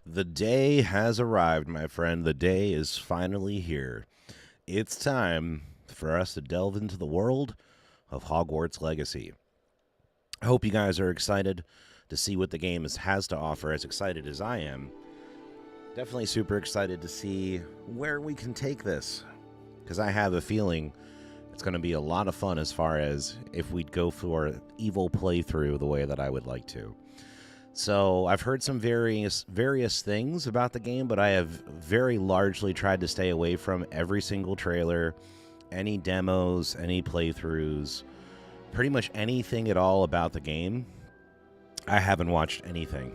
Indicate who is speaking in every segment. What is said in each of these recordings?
Speaker 1: The day has arrived, my friend. The day is finally here. It's time for us to delve into the world of Hogwarts Legacy. I hope you guys are excited to see what the game has to offer, as excited as I am. Definitely super excited to see where we can take this, because I have a feeling it's going to be a lot of fun as far as if we'd go for an evil playthrough the way that I would like to. So I've heard some various things about the game, but I have very largely tried to stay away from every single trailer, any demos, any playthroughs, pretty much anything at all about the game. I haven't watched anything.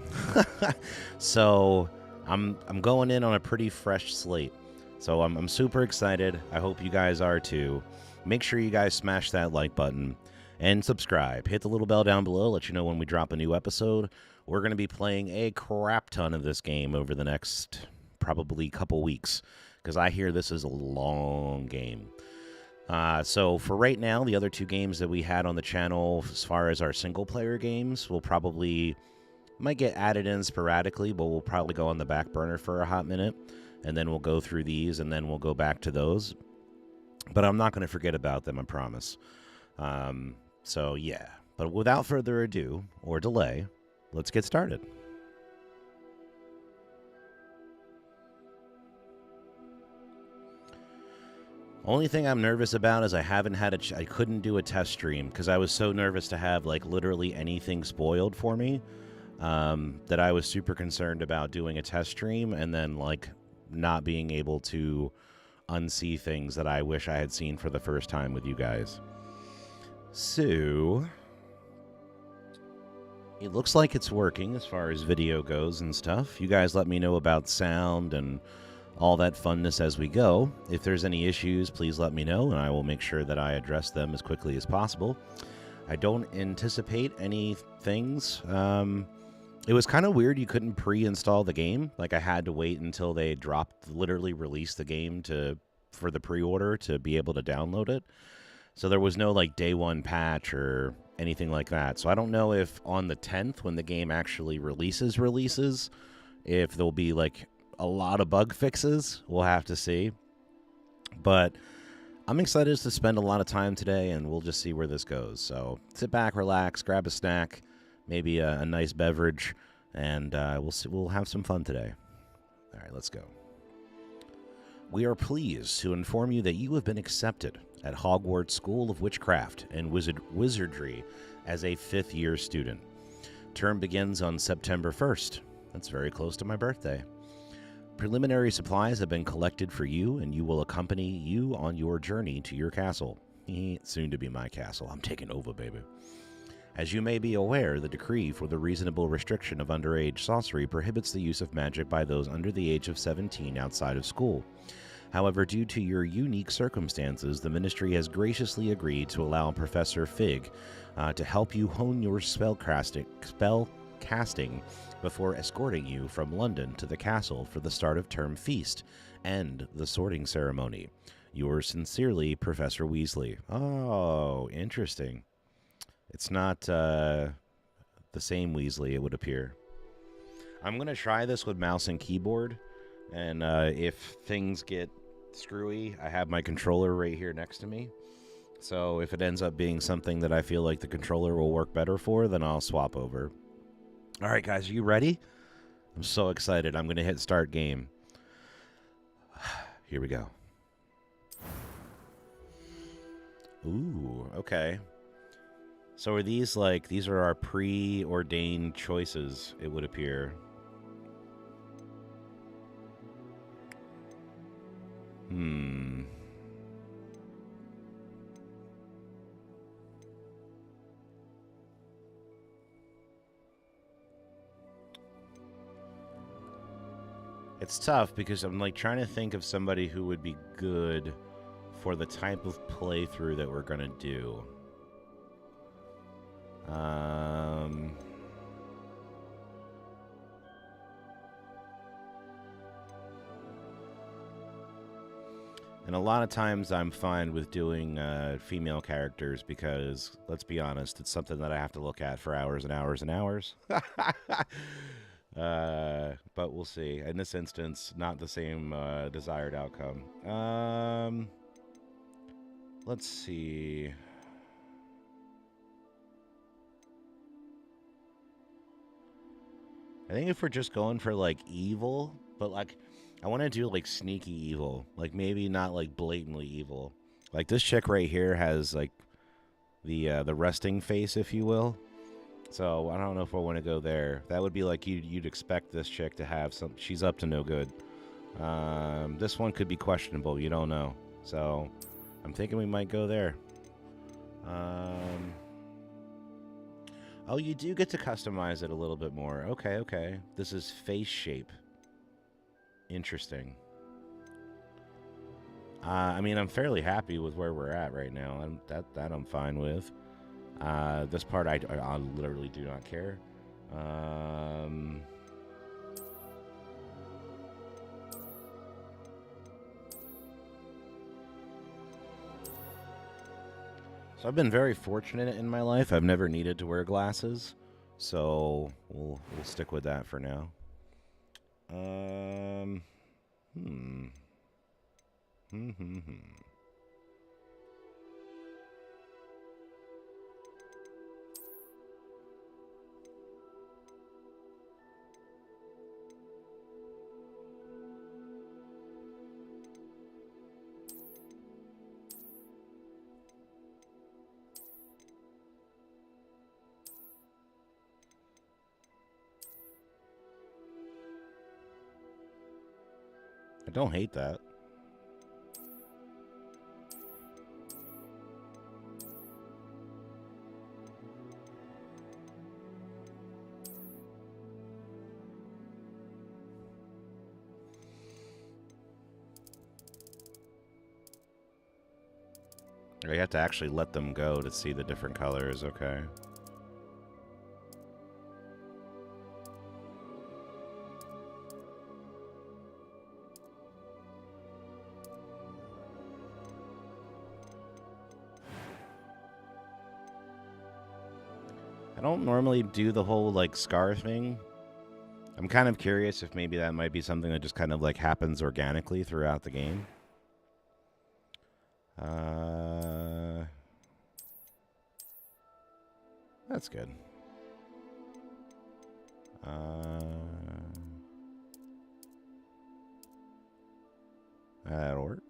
Speaker 1: So I'm going in on a pretty fresh slate. So I'm super excited. I hope you guys are too. Make sure you guys smash that like button and subscribe. Hit the little bell down below, let you know when we drop a new episode. We're going to be playing a crap ton of this game over the next probably couple weeks, because I hear this is a long game. So for right now, the other two games that we had on the channel as far as our single-player games might get added in sporadically, but we'll probably go on the back burner for a hot minute, and then we'll go through these, and then we'll go back to those. But I'm not going to forget about them, I promise. So yeah, but without further ado or delay, let's get started. Only thing I'm nervous about is I haven't had I couldn't do a test stream because I was so nervous to have like literally anything spoiled for me, that I was super concerned about doing a test stream and then like not being able to unsee things that I wish I had seen for the first time with you guys. So it looks like it's working as far as video goes and stuff. You guys let me know about sound and all that funness as we go. If there's any issues, please let me know, and I will make sure that I address them as quickly as possible. I don't anticipate any things. It was kind of weird you couldn't pre-install the game. Like I had to wait until they literally released the game for the pre-order to be able to download it. So there was no like day one patch or anything like that. So I don't know if on the 10th, when the game actually releases, if there'll be like a lot of bug fixes. We'll have to see. But I'm excited to spend a lot of time today, and we'll just see where this goes. So sit back, relax, grab a snack, maybe a nice beverage, and we'll have some fun today. All right, let's go. We are pleased to inform you that you have been accepted at Hogwarts School of Witchcraft and Wizardry as a fifth-year student. Term begins on September 1st. That's very close to my birthday. Preliminary supplies have been collected for you, and you will accompany you on your journey to your castle. Soon to be my castle. I'm taking over, baby. As you may be aware, the decree for the reasonable restriction of underage sorcery prohibits the use of magic by those under the age of 17 outside of school. However, due to your unique circumstances, the Ministry has graciously agreed to allow Professor Fig to help you hone your spell casting before escorting you from London to the castle for the start of term feast and the sorting ceremony. Yours sincerely, Professor Weasley. Oh, interesting. It's not the same Weasley, it would appear. I'm going to try this with mouse and keyboard, and if things get screwy, I have my controller right here next to me. So if it ends up being something that I feel like the controller will work better for, then I'll swap over. All right, guys, are you ready? I'm so excited. I'm going to hit start game. Here we go. Ooh, okay. So are these these are our preordained choices, it would appear. It's tough because I'm trying to think of somebody who would be good for the type of playthrough that we're going to do. And a lot of times I'm fine with doing female characters because, let's be honest, it's something that I have to look at for hours and hours and hours. But we'll see. In this instance, not the same desired outcome. Let's see. I think if we're just going for like evil, but like I want to do like sneaky evil, like maybe not like blatantly evil. Like this chick right here has like the resting face, if you will. So I don't know if I want to go there. That would be like you'd expect this chick to have some. She's up to no good. This one could be questionable. You don't know. So I'm thinking we might go there. Oh, you do get to customize it a little bit more. Okay, okay. This is face shape. Interesting. I mean, I'm fairly happy with where we're at right now. That I'm fine with. This part I literally do not care. So I've been very fortunate in my life. I've never needed to wear glasses, so we'll stick with that for now. Hmm. I don't hate that. You have to actually let them go to see the different colors, okay. I don't normally do the whole, like, scar thing. I'm kind of curious if maybe that might be something that just kind of, like, happens organically throughout the game. That's good. That'll work.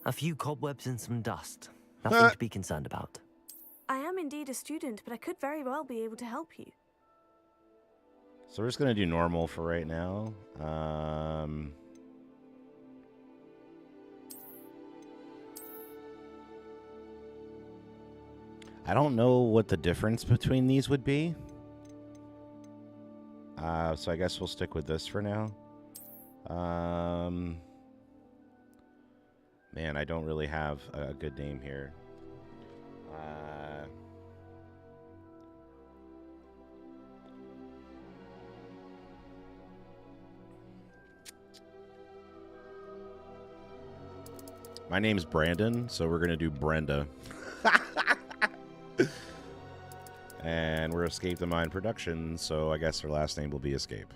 Speaker 2: A few cobwebs and some dust. Nothing to be concerned about.
Speaker 3: I am indeed a student, but I could very well be able to help you.
Speaker 1: So we're just going to do normal for right now. I don't know what the difference between these would be. So I guess we'll stick with this for now. Man, I don't really have a good name here. My name's Brandon, so we're going to do Brenda. And we're Escape the Mind Productions, so I guess her last name will be Escape.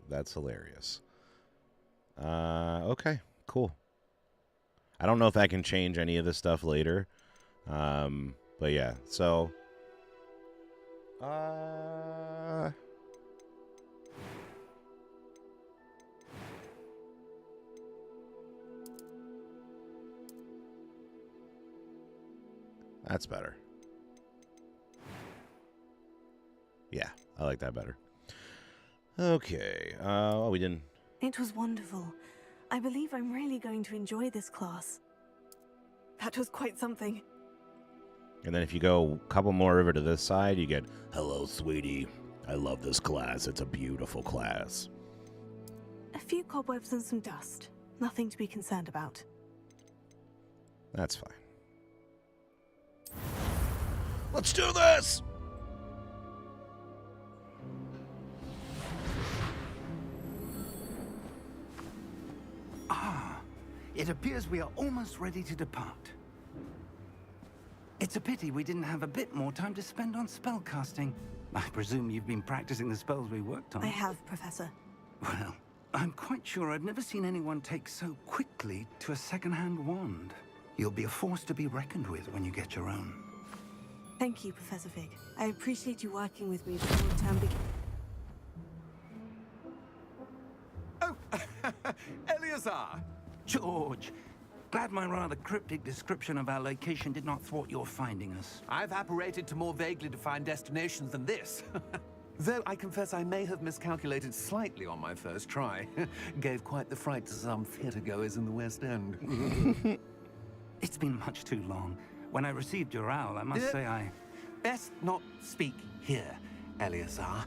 Speaker 1: That's hilarious. Okay, cool. I don't know if I can change any of this stuff later. But yeah, so... That's better. Yeah, I like that better. Okay. Oh, we didn't...
Speaker 3: It was wonderful. I believe I'm really going to enjoy this class. That was quite something.
Speaker 1: And then if you go a couple more over to this side, you get, "Hello, sweetie. I love this class. It's a beautiful class."
Speaker 3: A few cobwebs and some dust. Nothing to be concerned about.
Speaker 1: That's fine. Let's do this!
Speaker 4: It appears we are almost ready to depart. It's a pity we didn't have a bit more time to spend on spellcasting. I presume you've been practicing the spells we worked on.
Speaker 3: I have, Professor.
Speaker 4: Well, I'm quite sure I've never seen anyone take so quickly to a second-hand wand. You'll be a force to be reckoned with when you get your own.
Speaker 3: Thank you, Professor Fig. I appreciate you working with me before the term begins.
Speaker 5: Oh, Eleazar!
Speaker 4: George, glad my rather cryptic description of our location did not thwart your finding us.
Speaker 5: I've apparated to more vaguely defined destinations than this. Though I confess I may have miscalculated slightly on my first try. Gave quite the fright to some theatre-goers in the West End.
Speaker 4: It's been much too long. When I received your owl, I must say I...
Speaker 5: Best not speak here, Eleazar.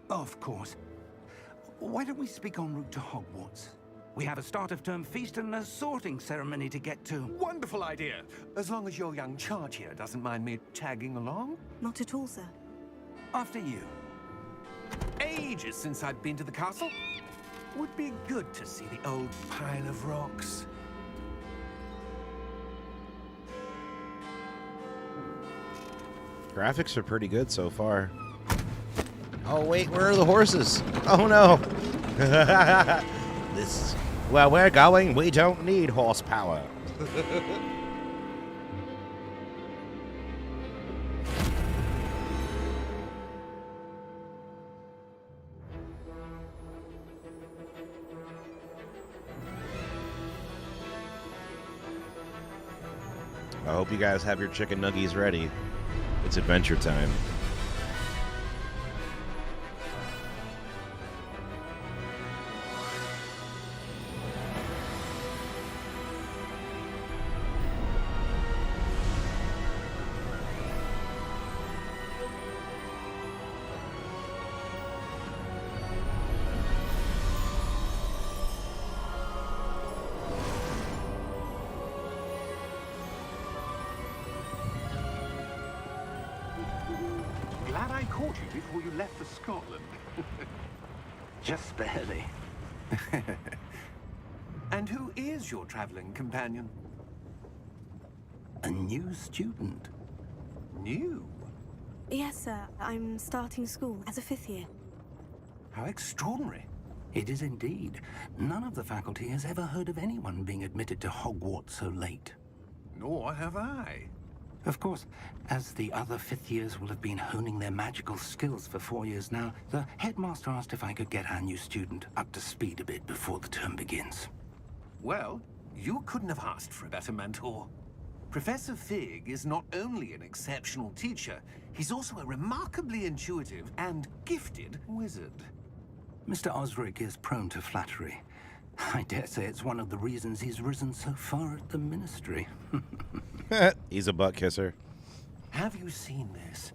Speaker 4: Of course. Why don't we speak en route to Hogwarts? We have a start-of-term feast and a sorting ceremony to get to.
Speaker 5: Wonderful idea! As long as your young charge here doesn't mind me tagging along.
Speaker 3: Not at all, sir.
Speaker 4: After you.
Speaker 5: Ages since I'd been to the castle. Would be good to see the old pile of rocks.
Speaker 1: Graphics are pretty good so far. Oh wait, where are the horses? Oh no! Where we're going, we don't need horsepower. I hope you guys have your chicken nuggies ready. It's adventure time.
Speaker 5: Glad I caught you before you left for Scotland.
Speaker 4: Just barely.
Speaker 5: And who is your traveling companion?
Speaker 4: A new student.
Speaker 5: New?
Speaker 3: Yes, sir. I'm starting school as a 5th year.
Speaker 5: How extraordinary.
Speaker 4: It is indeed. None of the faculty has ever heard of anyone being admitted to Hogwarts so late.
Speaker 5: Nor have I.
Speaker 4: Of course, as the other 5th years will have been honing their magical skills for 4 years now, the headmaster asked if I could get our new student up to speed a bit before the term begins.
Speaker 5: Well, you couldn't have asked for a better mentor. Professor Fig is not only an exceptional teacher, he's also a remarkably intuitive and gifted wizard.
Speaker 4: Mr. Osric is prone to flattery. I dare say it's one of the reasons he's risen so far at the ministry.
Speaker 1: He's a butt kisser.
Speaker 5: Have you seen this?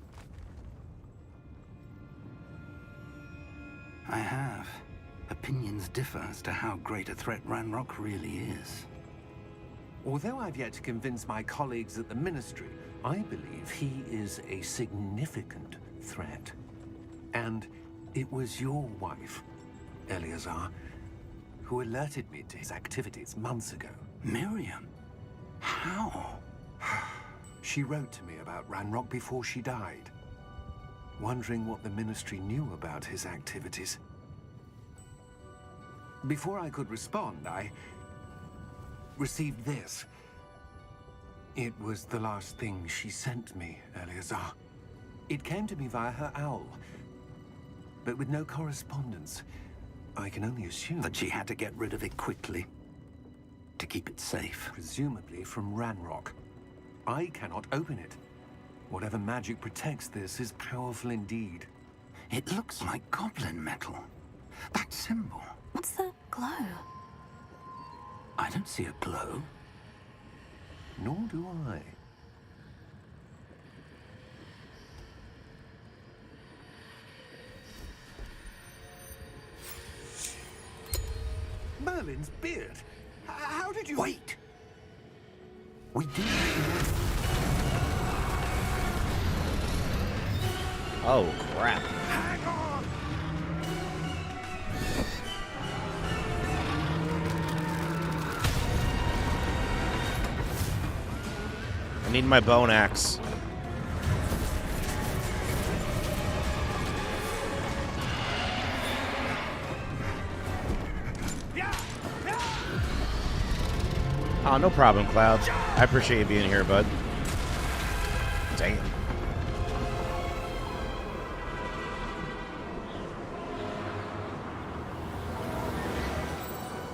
Speaker 4: I have. Opinions differ as to how great a threat Ranrock really is.
Speaker 5: Although I've yet to convince my colleagues at the ministry, I believe he is a significant threat. And it was your wife, Eleazar, who alerted me to his activities months ago.
Speaker 4: Miriam? How?
Speaker 5: She wrote to me about Ranrock before she died, wondering what the ministry knew about his activities. Before I could respond, I received this. It was the last thing she sent me, Eleazar. It came to me via her owl, but with no correspondence. I can only assume
Speaker 4: That she had to get rid of it quickly. To keep it safe.
Speaker 5: presumably from Ranrock. I cannot open it. Whatever magic protects this is powerful indeed.
Speaker 4: It looks like goblin metal. That symbol.
Speaker 3: What's the glow?
Speaker 4: I don't see a glow.
Speaker 5: Nor do I. Merlin's beard. How did you...
Speaker 4: Wait! We do.
Speaker 1: Oh, crap.
Speaker 5: Hang on!
Speaker 1: I need my bone axe. Oh, no problem, Cloud. I appreciate you being here, bud. Dang it.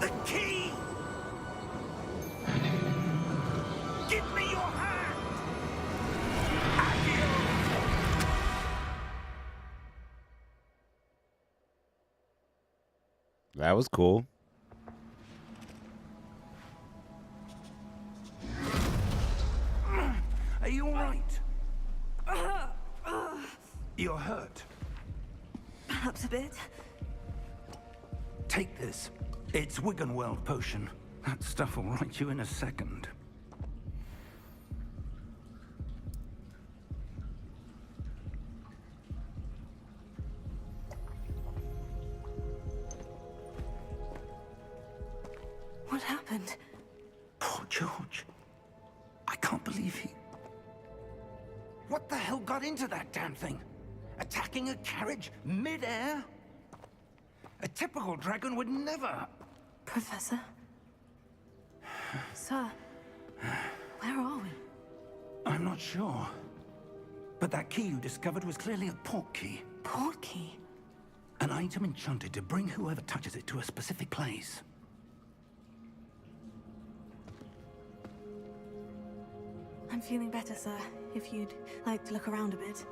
Speaker 4: The key! Give me your hand!
Speaker 1: That was cool.
Speaker 4: Are you all right? You're hurt.
Speaker 3: Perhaps a bit.
Speaker 4: Take this. It's Wiggenweld potion. That stuff will right you in a second.
Speaker 3: What happened?
Speaker 4: Poor George. I can't believe he... What the hell got into that damn thing? Attacking a carriage mid-air? A typical dragon would never...
Speaker 3: Professor? Sir, where are we?
Speaker 4: I'm not sure. But that key you discovered was clearly a port key.
Speaker 3: Port key?
Speaker 4: An item enchanted to bring whoever touches it to a specific place.
Speaker 3: I'm feeling better, sir. If you'd like to look around a bit.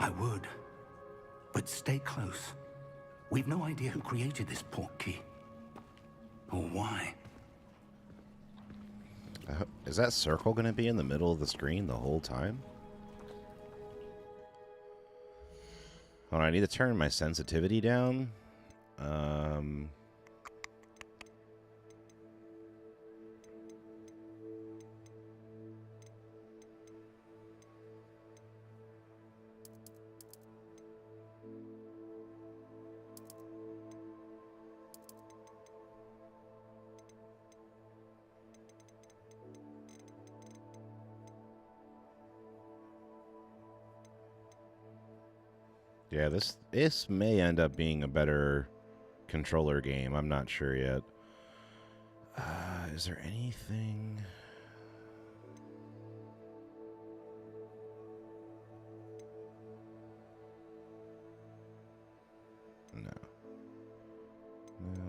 Speaker 4: I would. But stay close. We've no idea who created this port key. Or why.
Speaker 1: Is that circle going to be in the middle of the screen the whole time? Hold on, I need to turn my sensitivity down. Yeah, this may end up being a better controller game. I'm not sure yet. Is there anything? No. No.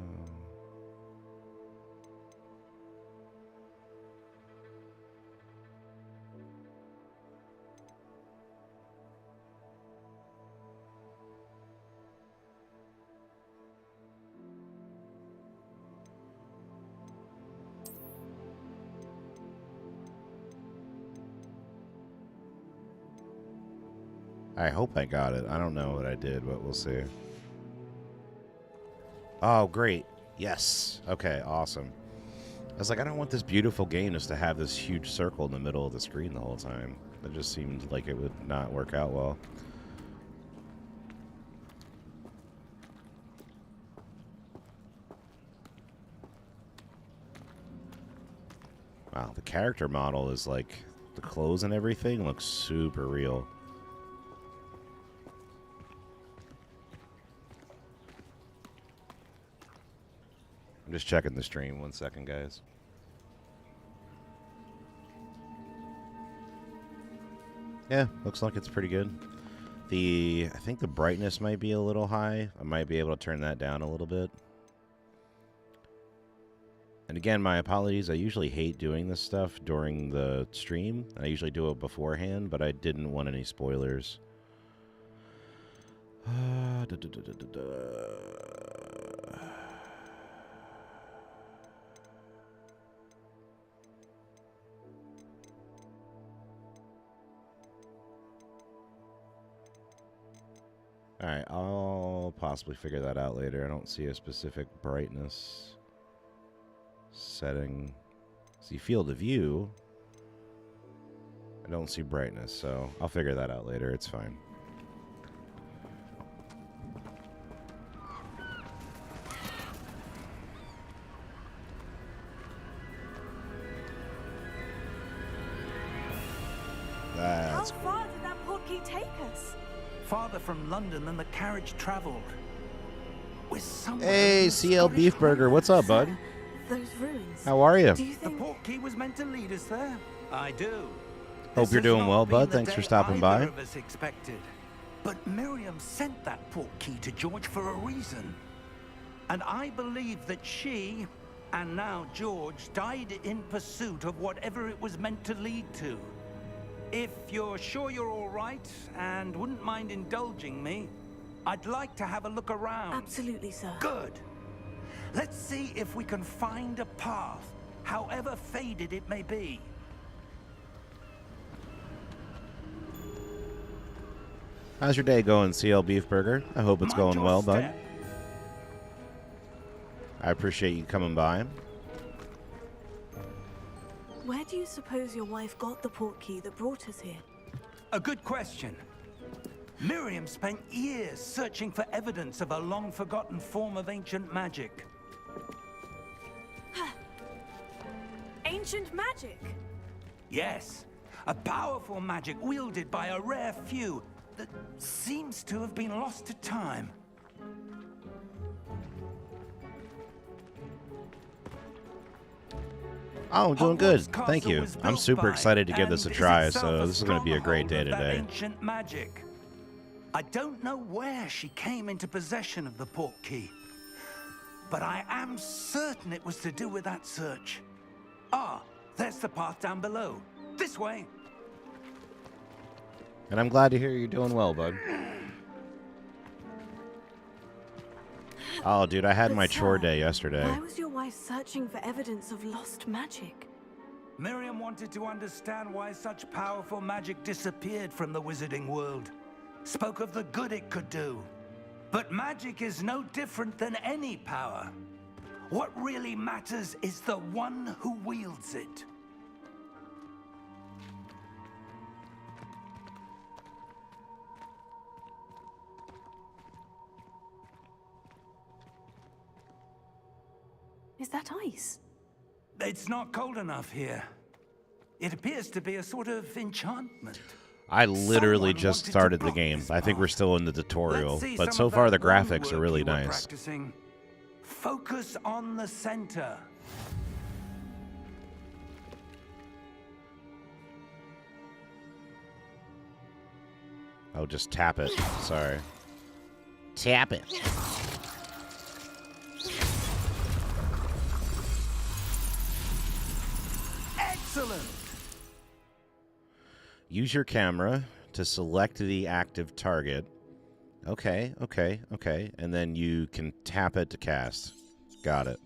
Speaker 1: I hope I got it. I don't know what I did, but we'll see. Oh, great. Yes. Okay, awesome. I was like, I don't want this beautiful game just to have this huge circle in the middle of the screen the whole time. It just seemed like it would not work out well. Wow, the character model is like, the clothes and everything looks super real. I'm just checking the stream. 1 second, guys. Yeah, looks like it's pretty good. I think the brightness might be a little high. I might be able to turn that down a little bit. And again, my apologies. I usually hate doing this stuff during the stream. I usually do it beforehand, but I didn't want any spoilers. Alright, I'll possibly figure that out later. I don't see a specific brightness setting. See field of view. I don't see brightness, so I'll figure that out later. It's fine.
Speaker 3: How far did that portkey take us?
Speaker 4: Farther from London than the carriage traveled. We're somewhere
Speaker 1: Hey,
Speaker 4: in the
Speaker 1: CL
Speaker 4: Scottish
Speaker 1: Beef Burger, what's up, bud?
Speaker 3: Those ruins.
Speaker 1: How are you?
Speaker 3: Do you
Speaker 4: The
Speaker 3: think...
Speaker 4: portkey was meant to lead us there. I do.
Speaker 1: Hope
Speaker 4: This
Speaker 1: you're
Speaker 4: has
Speaker 1: doing
Speaker 4: not
Speaker 1: well,
Speaker 4: been
Speaker 1: bud.
Speaker 4: the
Speaker 1: Thanks for
Speaker 4: day
Speaker 1: stopping by.
Speaker 4: either of us expected. But Miriam sent that portkey to George for a reason. And I believe that she, and now George, died in pursuit of whatever it was meant to lead to. If you're sure you're all right and wouldn't mind indulging me, I'd like to have a look around.
Speaker 3: Absolutely, sir.
Speaker 4: Good. Let's see if we can find a path, however faded it may be.
Speaker 1: How's your day going, CL Beef Burger? I hope it's
Speaker 4: Mind
Speaker 1: going
Speaker 4: your
Speaker 1: well, bud.
Speaker 4: step.
Speaker 1: I appreciate you coming by.
Speaker 3: Where do you suppose your wife got the portkey that brought us here?
Speaker 4: A good question. Miriam spent years searching for evidence of a long-forgotten form of ancient magic.
Speaker 3: Ancient magic?
Speaker 4: Yes, a powerful magic wielded by a rare few that seems to have been lost to time.
Speaker 1: Oh, I'm doing good.
Speaker 4: Hogwarts
Speaker 1: Thank
Speaker 4: Castle
Speaker 1: you.
Speaker 4: was
Speaker 1: I'm
Speaker 4: built
Speaker 1: super
Speaker 4: by
Speaker 1: excited to give
Speaker 4: and
Speaker 1: this a
Speaker 4: is
Speaker 1: try,
Speaker 4: itself
Speaker 1: so this is going to be a great day
Speaker 4: stronghold of that
Speaker 1: today.
Speaker 4: ancient magic. I don't know where she came into possession of the portkey, but I am certain it was to do with that search. Ah, there's the path down below. This way.
Speaker 1: And I'm glad to hear you're doing well, bud. Oh, dude, I had
Speaker 3: But
Speaker 1: my chore
Speaker 3: sir,
Speaker 1: day yesterday.
Speaker 3: Why was your wife searching for evidence of lost magic?
Speaker 4: Miriam wanted to understand why such powerful magic disappeared from the wizarding world. Spoke of the good it could do. But magic is no different than any power. What really matters is the one who wields it.
Speaker 3: Is that ice?
Speaker 4: It's not cold enough here. It appears to be a sort of enchantment.
Speaker 1: I literally
Speaker 4: Someone
Speaker 1: just
Speaker 4: wanted to
Speaker 1: started the
Speaker 4: block
Speaker 1: game.
Speaker 4: this
Speaker 1: I think we're
Speaker 4: path.
Speaker 1: still in the tutorial,
Speaker 4: Let's see
Speaker 1: but
Speaker 4: some
Speaker 1: so
Speaker 4: of
Speaker 1: far
Speaker 4: that
Speaker 1: the graphics are
Speaker 4: woodwork
Speaker 1: really
Speaker 4: you were
Speaker 1: nice.
Speaker 4: practicing. Focus on the center.
Speaker 1: Oh, just tap it. Sorry. Tap it.
Speaker 4: Excellent.
Speaker 1: Use your camera to select the active target. Okay, okay, okay. And then you can tap it to cast. Got it.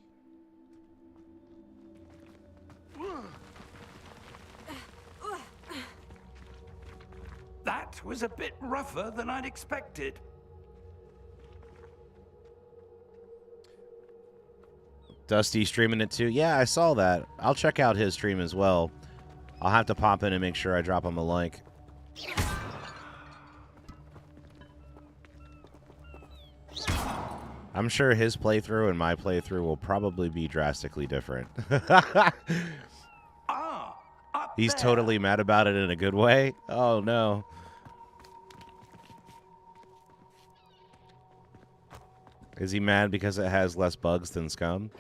Speaker 4: That was a bit rougher than I'd expected.
Speaker 1: Dusty streaming it too. Yeah, I saw that. I'll check out his stream as well. I'll have to pop in and make sure I drop him a like. I'm sure his playthrough and my playthrough will probably be drastically different.
Speaker 4: Ah, up
Speaker 1: He's
Speaker 4: there.
Speaker 1: totally mad about it in a good way. Oh, no. Is he mad because it has less bugs than Scum?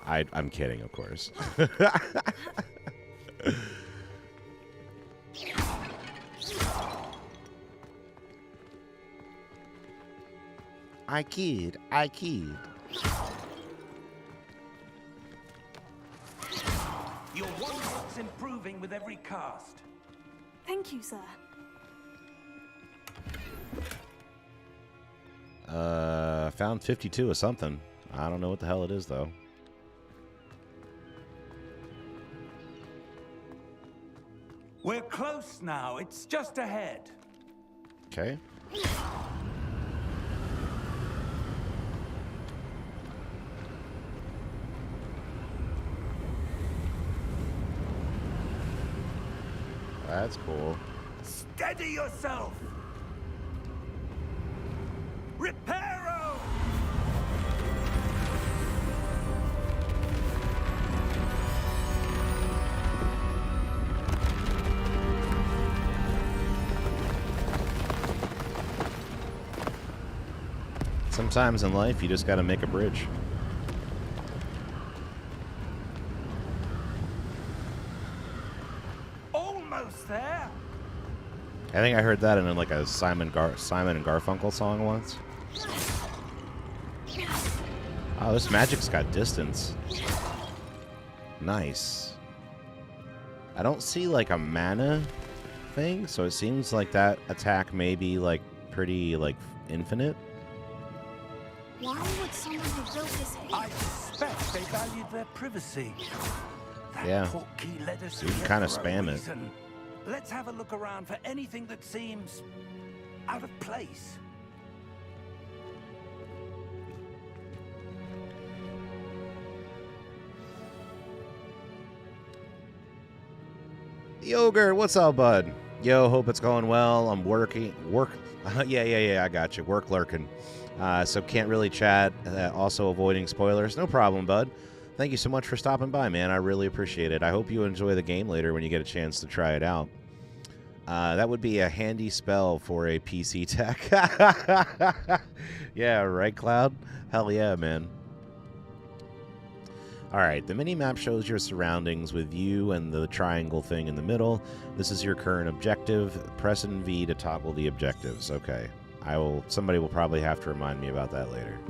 Speaker 1: I'm kidding, of course. I kid.
Speaker 4: Your one-shot's improving with every cast.
Speaker 3: Thank you, sir.
Speaker 1: Found 52 of something. I don't know what the hell it is, though.
Speaker 4: We're close now. It's just ahead.
Speaker 1: Okay. That's cool.
Speaker 4: Steady yourself. Reparo!
Speaker 1: Sometimes in life, you just gotta make a bridge.
Speaker 4: Almost there.
Speaker 1: I think I heard that in like a Simon and Garfunkel song once. Oh, this magic's got distance. Nice. I don't see like a mana thing, so it seems like that attack may be like pretty like infinite.
Speaker 6: Why would someone who built this
Speaker 4: I suspect they valued their privacy. That
Speaker 1: Yeah.
Speaker 4: portkey led us
Speaker 1: So you can
Speaker 4: here
Speaker 1: kinda
Speaker 4: for a
Speaker 1: spam it.
Speaker 4: reason. Let's have a look around for anything that seems out of place.
Speaker 1: Yogurt, what's up, bud? Yo, hope it's going well. I'm working. Yeah, I got you. Work lurking. So can't really chat. Also avoiding spoilers. No problem, bud. Thank you so much for stopping by, man. I really appreciate it. I hope you enjoy the game later when you get a chance to try it out. That would be a handy spell for a PC tech. Yeah, right, Cloud? Hell yeah, man. Alright, the mini-map shows your surroundings with you and the triangle thing in the middle. This is your current objective. Press and V to toggle the objectives. Okay. Somebody will probably have to remind me about that later.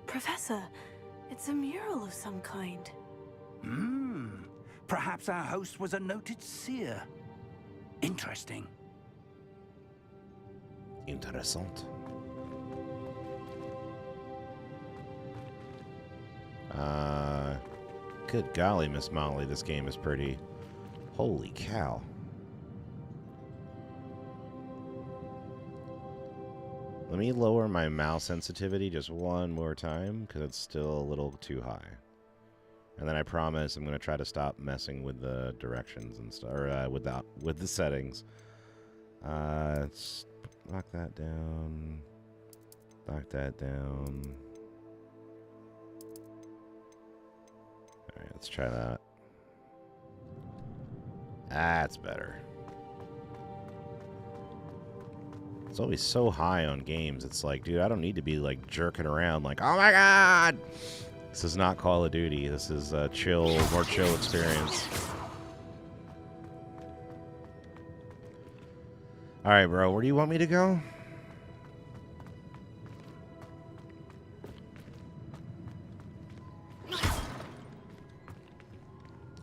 Speaker 3: Professor, it's a mural of some kind.
Speaker 4: Perhaps our host was a noted seer. Interesting.
Speaker 1: Interessant. Good golly, Miss Molly, this game is pretty. Holy cow. Let me lower my mouse sensitivity just one more time, because it's still a little too high. And then I promise I'm going to try to stop messing with the directions and stuff, or with the settings. Let's knock that down. Knock that down. Alright, let's try that. That's better. It's always so high on games. It's like, dude, I don't need to be like jerking around like, oh my god! This is not Call of Duty. This is a more chill experience. Alright, bro, where do you want me to go?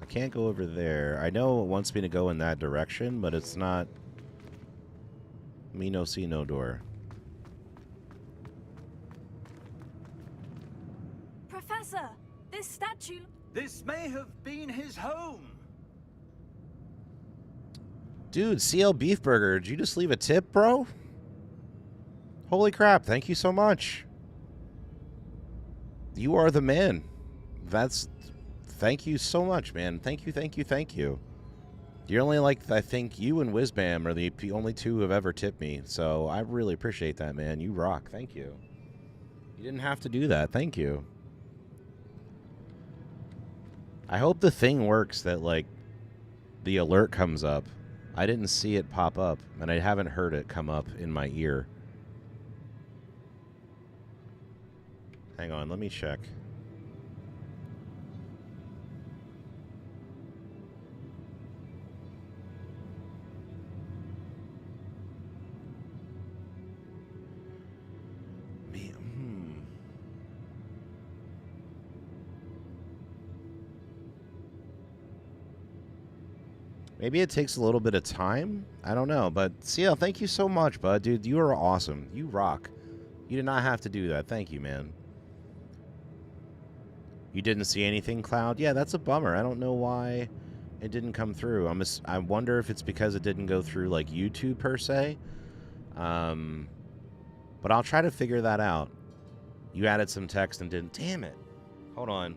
Speaker 1: I can't go over there. I know it wants me to go in that direction, but it's not... Me no see no door.
Speaker 6: Professor, this statue...
Speaker 4: This may have been his home.
Speaker 1: Dude, CL Beef Burger, did you just leave a tip, bro? Holy crap, thank you so much. You are the man. Thank you so much, man. Thank you. You're only like, I think you and Whizbam are the only two who have ever tipped me. So I really appreciate that, man. You rock. Thank you. You didn't have to do that. Thank you. I hope the thing works that, like, the alert comes up. I didn't see it pop up, and I haven't heard it come up in my ear. Hang on, let me check. Maybe it takes a little bit of time. I don't know. But CL, thank you so much, bud. Dude, you are awesome. You rock. You did not have to do that. Thank you, man. You didn't see anything, Cloud? Yeah, that's a bummer. I don't know why it didn't come through. I wonder if it's because it didn't go through, like, YouTube per se. But I'll try to figure that out. You added some text and didn't... Damn it. Hold on.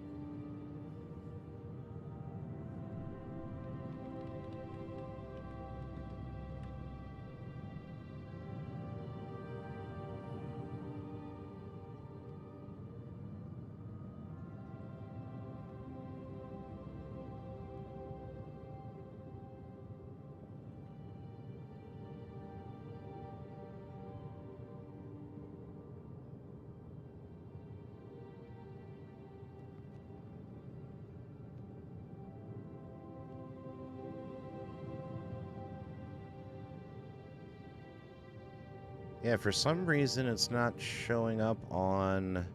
Speaker 1: Yeah, for some reason it's not showing up on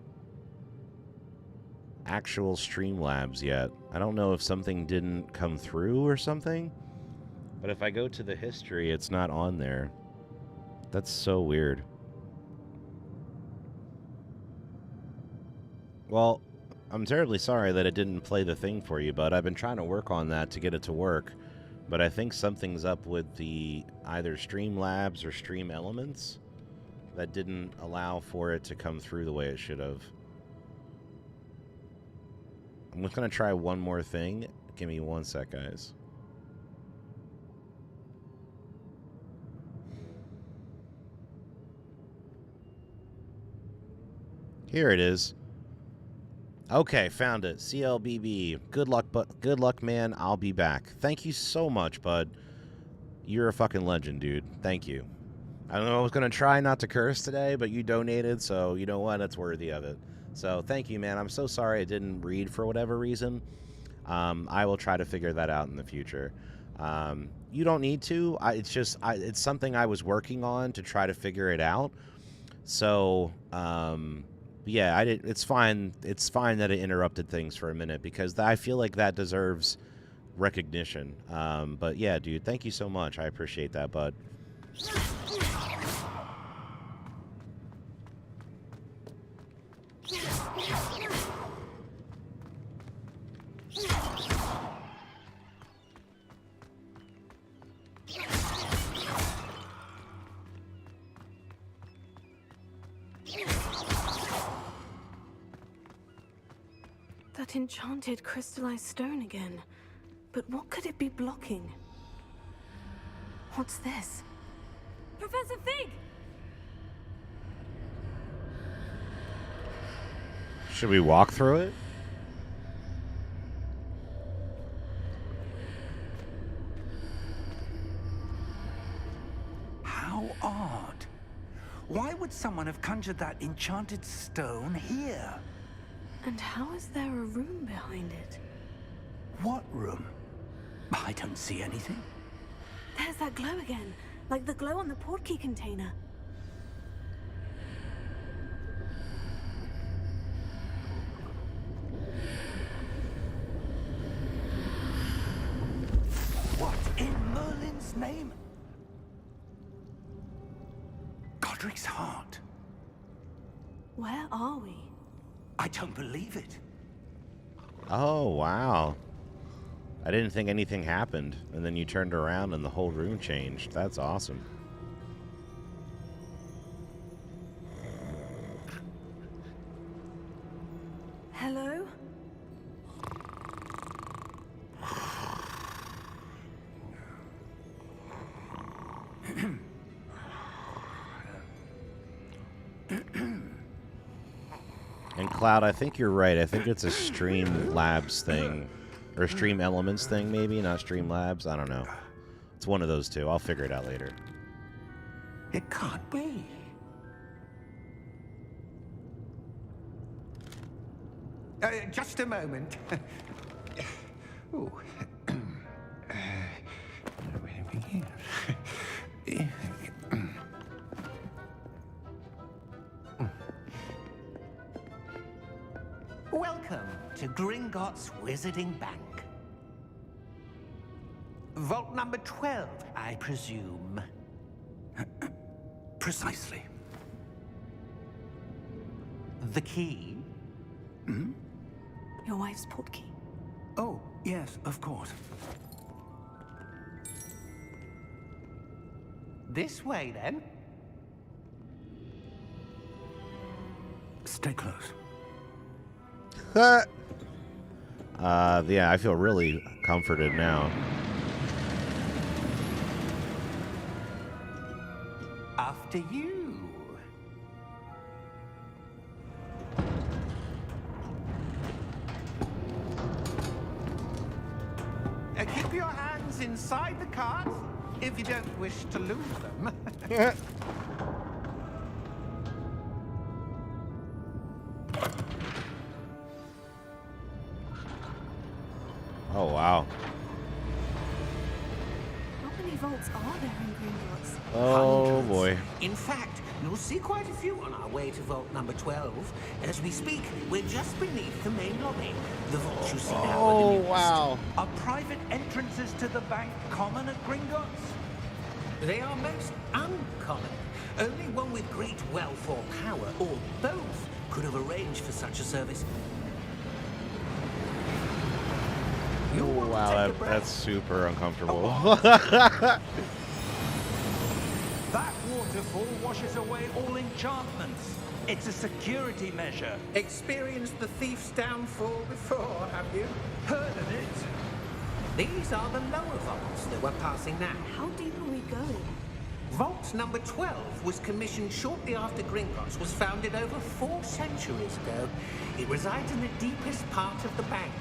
Speaker 1: actual Streamlabs yet. I don't know if something didn't come through or something, but if I go to the history, it's not on there. That's so weird. Well, I'm terribly sorry that it didn't play the thing for you, bud. I've been trying to work on that to get it to work, but I think something's up with the either Streamlabs or Stream Elements that didn't allow for it to come through the way it should have. I'm just going to try one more thing. Give me 1 sec, guys. Here it is. Okay, found it. CLBB. Good luck, man. I'll be back. Thank you so much, bud. You're a fucking legend, dude. Thank you. I don't know, I was going to try not to curse today, but you donated, so you know what? It's worthy of it. So thank you, man. I'm so sorry it didn't read for whatever reason. I will try to figure that out in the future. You don't need to. It's something I was working on to try to figure it out. So, yeah, it's fine. It's fine that it interrupted things for a minute because I feel like that deserves recognition. But yeah, dude, thank you so much. I appreciate that, bud.
Speaker 3: That enchanted crystallized stone again. But what could it be blocking? What's this? Professor Fig!
Speaker 1: Should we walk through it?
Speaker 4: How odd. Why would someone have conjured that enchanted stone here?
Speaker 3: And how is there a room behind it?
Speaker 4: What room? I don't see anything.
Speaker 3: There's that glow again, like the glow on the portkey container.
Speaker 4: What in Merlin's name? Godric's heart.
Speaker 3: Where are we?
Speaker 4: I don't believe it.
Speaker 1: Oh, wow. I didn't think anything happened, and then you turned around and the whole room changed. That's awesome.
Speaker 3: Hello?
Speaker 1: And Cloud, I think you're right. I think it's a Stream Labs thing. Or Stream Elements thing, maybe, not Stream Labs. I don't know. It's one of those two. I'll figure it out later.
Speaker 4: It can't be. Just a moment. Ooh. Welcome to Gringotts Wizarding Bank. Vault number 12, I presume. Precisely. The key?
Speaker 3: Hmm? Your wife's portkey.
Speaker 4: Oh, yes, of course. This way, then. Stay close.
Speaker 1: Yeah, I feel really comforted now.
Speaker 4: After you. Keep your hands inside the cart if you don't wish to lose them.
Speaker 3: Not many vaults are there in Gringotts?
Speaker 1: Oh
Speaker 7: Hundreds.
Speaker 1: boy.
Speaker 7: In fact, you'll see quite a few on our way to vault number 12. As we speak, we're just beneath the main lobby. The vaults you see now are the newest.
Speaker 1: Wow.
Speaker 4: Are private entrances to the bank common at Gringotts?
Speaker 7: They are most uncommon. Only one with great wealth or power, or both, could have arranged for such a service. You'll want to
Speaker 1: Wow,
Speaker 7: take a breath.
Speaker 1: that's super uncomfortable.
Speaker 4: That waterfall washes away all enchantments. It's a security measure.
Speaker 7: Experienced the thief's downfall before, have you?
Speaker 4: Heard of it?
Speaker 7: These are the lower vaults that we're passing now.
Speaker 3: How deep are we going?
Speaker 7: Vault number 12 was commissioned shortly after Gringotts was founded over 4 centuries ago. It resides in the deepest part of the bank.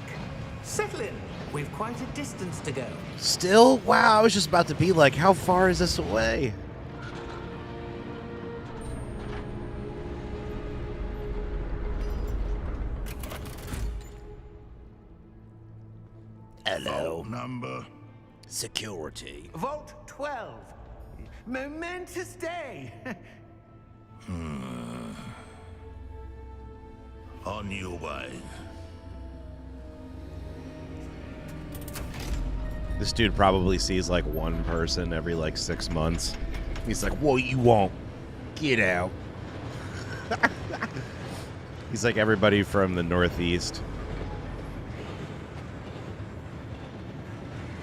Speaker 7: Settle in. We've quite a distance to go.
Speaker 1: Still? Wow, I was just about to be like, how far is this away? Hello.
Speaker 8: Number.
Speaker 1: Security.
Speaker 7: Vault 12. Momentous day.
Speaker 8: On your way.
Speaker 1: This dude probably sees like one person every like 6 months. He's like, what you want? Get out. He's like everybody from the Northeast.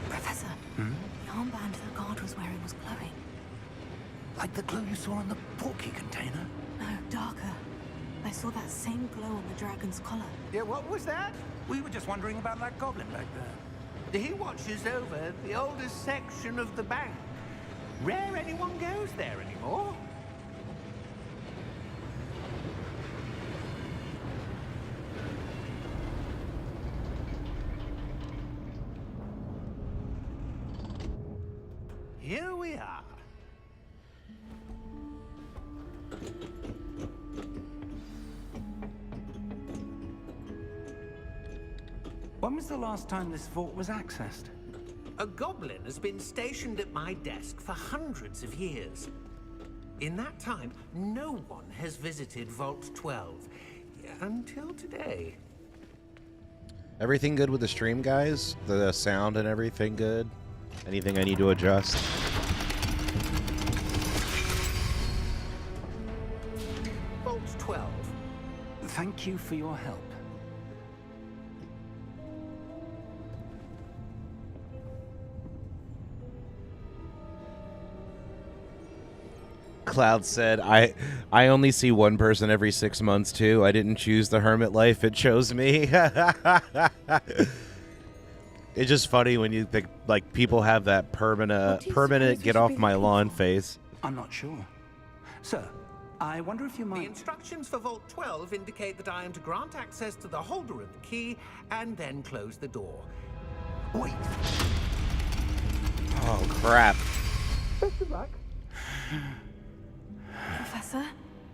Speaker 3: Professor, the armband the guard was wearing was glowing.
Speaker 4: Like the glow you saw on the porky container?
Speaker 3: No, darker. I saw that same glow on the dragon's collar.
Speaker 7: Yeah, what was that?
Speaker 4: We were just wondering about that goblin back there.
Speaker 7: He watches over the oldest section of the bank. Rare anyone goes there anymore. Here we are.
Speaker 4: When was the last time this vault was accessed?
Speaker 7: A goblin has been stationed at my desk for hundreds of years. In that time, no one has visited Vault 12 until today.
Speaker 1: Everything good with the stream, guys? The sound and everything good? Anything I need to adjust?
Speaker 7: Vault 12.
Speaker 4: Thank you for your help.
Speaker 1: Cloud said, I only see one person every 6 months too. I didn't choose the hermit life, it chose me. It's just funny when you think like people have that permanent
Speaker 3: we
Speaker 1: get
Speaker 3: should
Speaker 1: off
Speaker 3: be
Speaker 1: my
Speaker 3: looking
Speaker 1: lawn
Speaker 3: for?
Speaker 1: face.
Speaker 4: I'm not sure. Sir, I wonder if you
Speaker 7: The
Speaker 4: might...
Speaker 7: instructions for Vault 12 indicate that I am to grant access to the holder of the key and then close the door.
Speaker 4: Wait.
Speaker 1: Oh crap.
Speaker 3: Professor?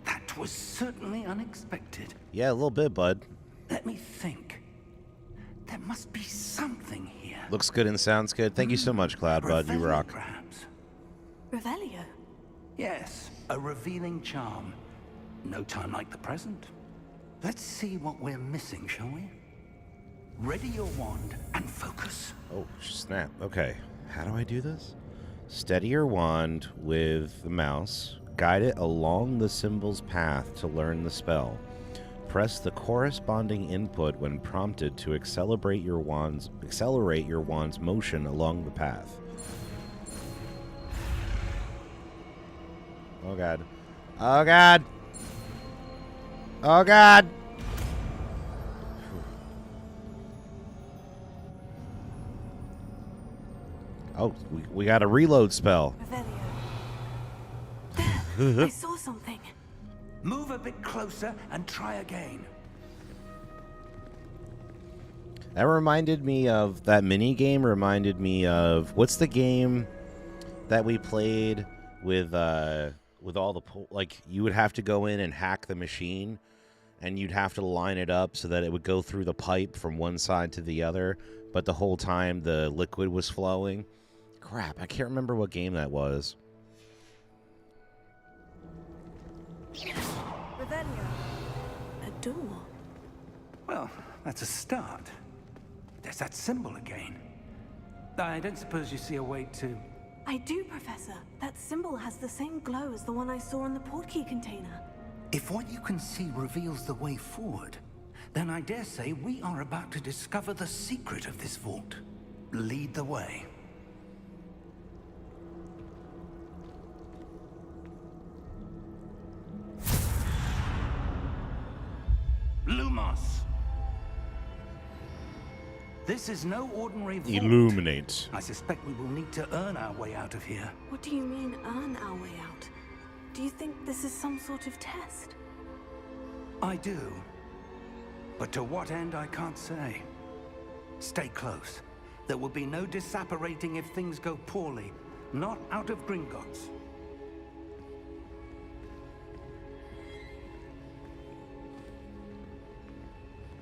Speaker 4: That was certainly unexpected.
Speaker 1: Yeah, a little bit, bud.
Speaker 4: Let me think. There must be something here.
Speaker 1: Looks good and sounds good. Thank you so much, Cloud, bud. You
Speaker 4: Revelio,
Speaker 1: rock.
Speaker 4: perhaps.
Speaker 3: Revelio?
Speaker 4: Yes, a revealing charm. No time like the present. Let's see what we're missing, shall we? Ready your wand and focus.
Speaker 1: Oh, snap. Okay. How do I do this? Steady your wand with the mouse. Guide it along the symbol's path to learn the spell. Press the corresponding input when prompted to accelerate your wand's motion along the path. Oh god. Oh god. Oh god. Oh, we got a reload spell.
Speaker 3: Revelio. There! I saw something.
Speaker 4: Move a bit closer and try again.
Speaker 1: That reminded me of that mini game. Reminded me of what's the game that we played with all the like you would have to go in and hack the machine, and you'd have to line it up so that it would go through the pipe from one side to the other, but the whole time the liquid was flowing. Crap, I can't remember what game that was.
Speaker 3: Revelio. A door.
Speaker 4: Well, that's a start. There's that symbol again. I don't suppose you see a way to...
Speaker 3: I do, Professor. That symbol has the same glow as the one I saw in the portkey container.
Speaker 4: If what you can see reveals the way forward, then I dare say we are about to discover the secret of this vault. Lead the way. Lumos! This is no ordinary vault.
Speaker 1: Illuminate.
Speaker 4: I suspect we will need to earn our way out of here.
Speaker 3: What do you mean, earn our way out? Do you think this is some sort of test?
Speaker 4: I do. But to what end, I can't say. Stay close. There will be no disapparating if things go poorly. Not out of Gringotts.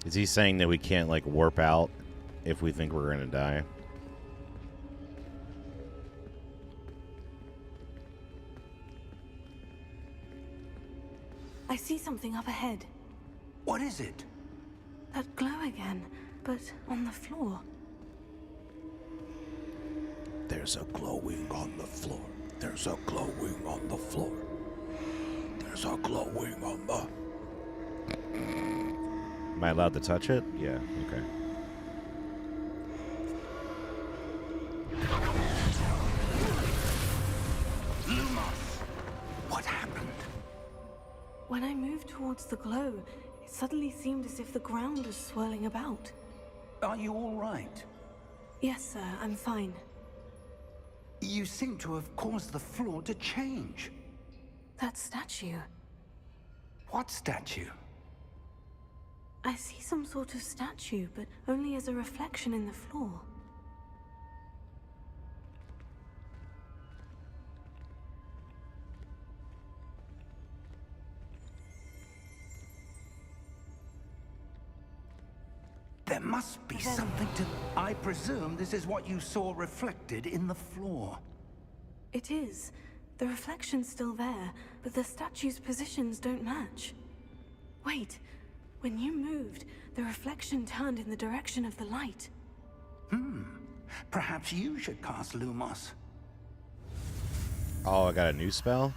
Speaker 1: Is he saying that we can't, like, warp out if we think we're gonna die?
Speaker 3: I see something up ahead.
Speaker 4: What is it?
Speaker 3: That glow again, but on the floor.
Speaker 8: There's a glowing on the floor. There's a glowing on the floor. There's a glowing on the...
Speaker 1: Am I allowed to touch it? Yeah, okay.
Speaker 4: Lumos! What happened?
Speaker 3: When I moved towards the glow, it suddenly seemed as if the ground was swirling about.
Speaker 4: Are you all right?
Speaker 3: Yes, sir, I'm fine.
Speaker 4: You seem to have caused the floor to change.
Speaker 3: That statue.
Speaker 4: What statue?
Speaker 3: I see some sort of statue, but only as a reflection in the floor.
Speaker 4: There must be something to... I presume this is what you saw reflected in the floor.
Speaker 3: It is. The reflection's still there, but the statue's positions don't match. Wait, when you moved, the reflection turned in the direction of the light.
Speaker 4: Perhaps you should cast Lumos.
Speaker 1: Oh, I got a new spell?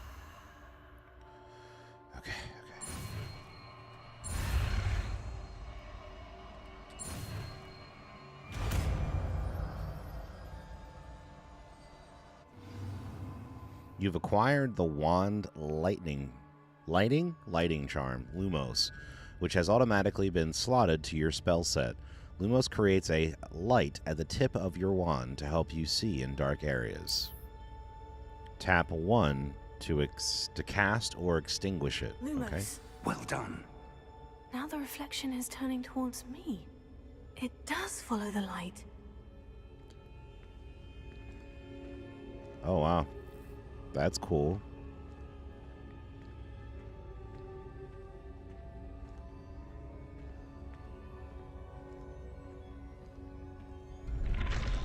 Speaker 1: Okay, You've acquired the wand lighting charm, Lumos, which has automatically been slotted to your spell set. Lumos creates a light at the tip of your wand to help you see in dark areas. Tap 1 to cast or extinguish it.
Speaker 3: Lumos.
Speaker 1: Okay.
Speaker 4: Well done.
Speaker 3: Now the reflection is turning towards me. It does follow the light.
Speaker 1: Oh, wow. That's cool.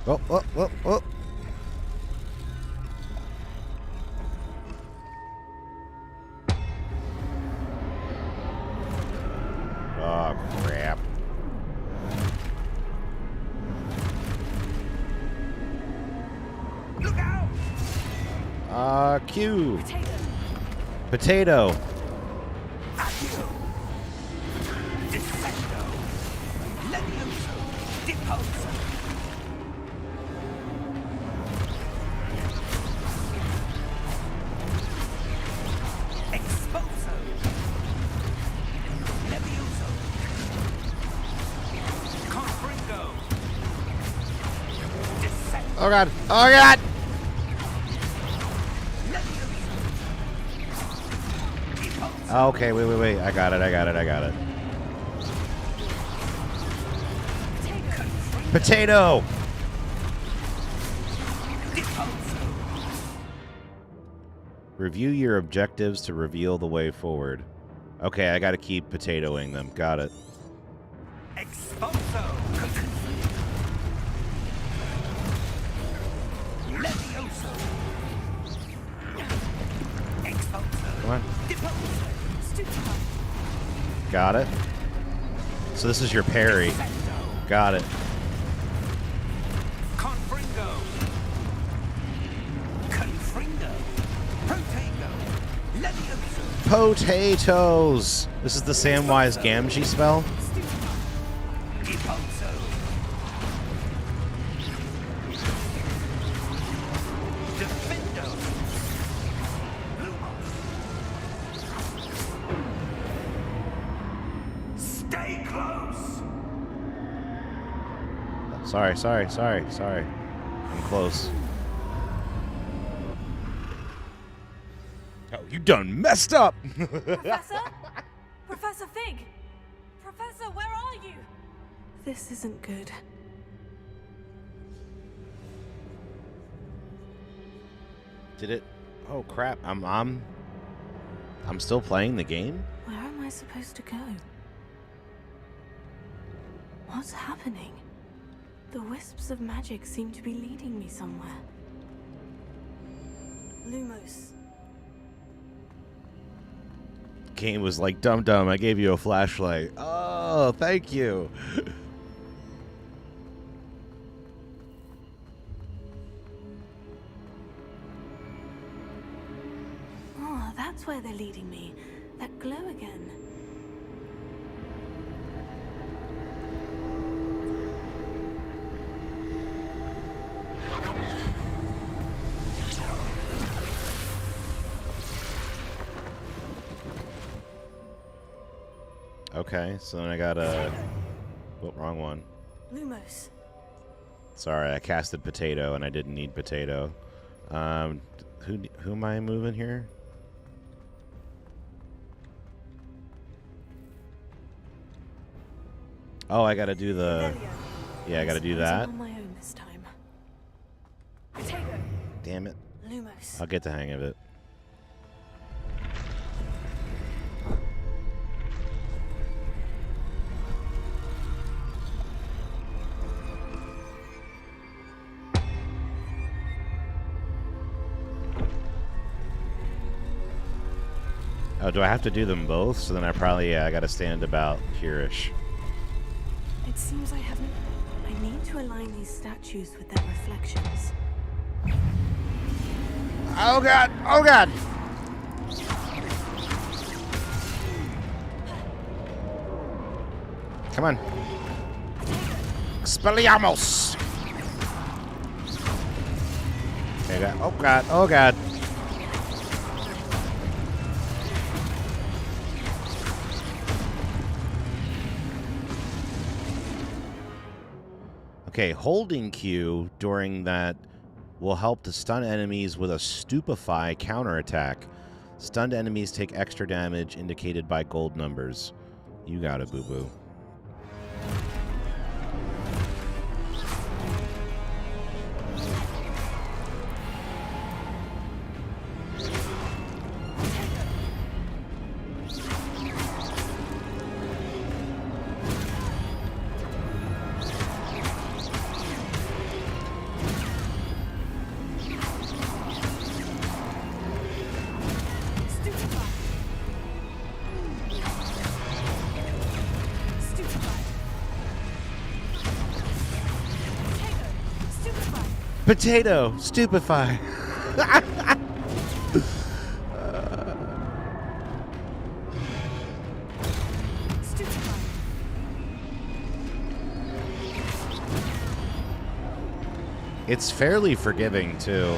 Speaker 1: Oh, oh, oh, oh. Oh, crap.
Speaker 4: Look out!
Speaker 1: Q. Potato.
Speaker 4: Accio! Defendo! Levioso! Deposo! Exposo! Levioso! Confringo! Descendo!
Speaker 1: Oh, God. Oh, God. Okay, wait. I got it. Potato! Review your objectives to reveal the way forward. Okay, I gotta keep potatoing them. Got it.
Speaker 4: Exposo! Levioso!
Speaker 1: Come on. Got it. So this is your parry. Got it.
Speaker 4: Confringo. Confringo. Protego. Levioso.
Speaker 1: Potatoes! This is the Samwise Gamgee spell?
Speaker 4: Gipotso. Defendo. Lumos. Stay close.
Speaker 1: Sorry. I'm close. Oh, you done messed up!
Speaker 3: Professor? Professor Fig? Professor, where are you? This isn't good.
Speaker 1: Did it? Oh crap! I'm still playing the game.
Speaker 3: Where am I supposed to go? What's happening? The wisps of magic seem to be leading me somewhere. Lumos.
Speaker 1: Game was like, dum I gave you a flashlight. Oh, thank you.
Speaker 3: Oh, that's where they're leading me. That glow again.
Speaker 1: Okay, so then I got a... Oh, wrong one.
Speaker 3: Lumos.
Speaker 1: Sorry, I casted potato and I didn't need potato. Who am I moving here? Oh, I gotta do the... Yeah, I gotta do that.
Speaker 3: I'm on my own this time. Potato.
Speaker 1: Damn it.
Speaker 3: Lumos.
Speaker 1: I'll get the hang of it. Oh, do I have to do them both? So then I probably, yeah, I gotta stand about here-ish.
Speaker 3: It seems I haven't... I need to align these statues with their reflections.
Speaker 1: Oh god! Oh god! Come on. Expelliarmus! Okay, god. Oh god! Oh god! Okay, holding Q during that will help to stun enemies with a Stupefy counterattack. Stunned enemies take extra damage indicated by gold numbers. You got it, boo-boo. Potato! Stupefy! It's fairly forgiving, too.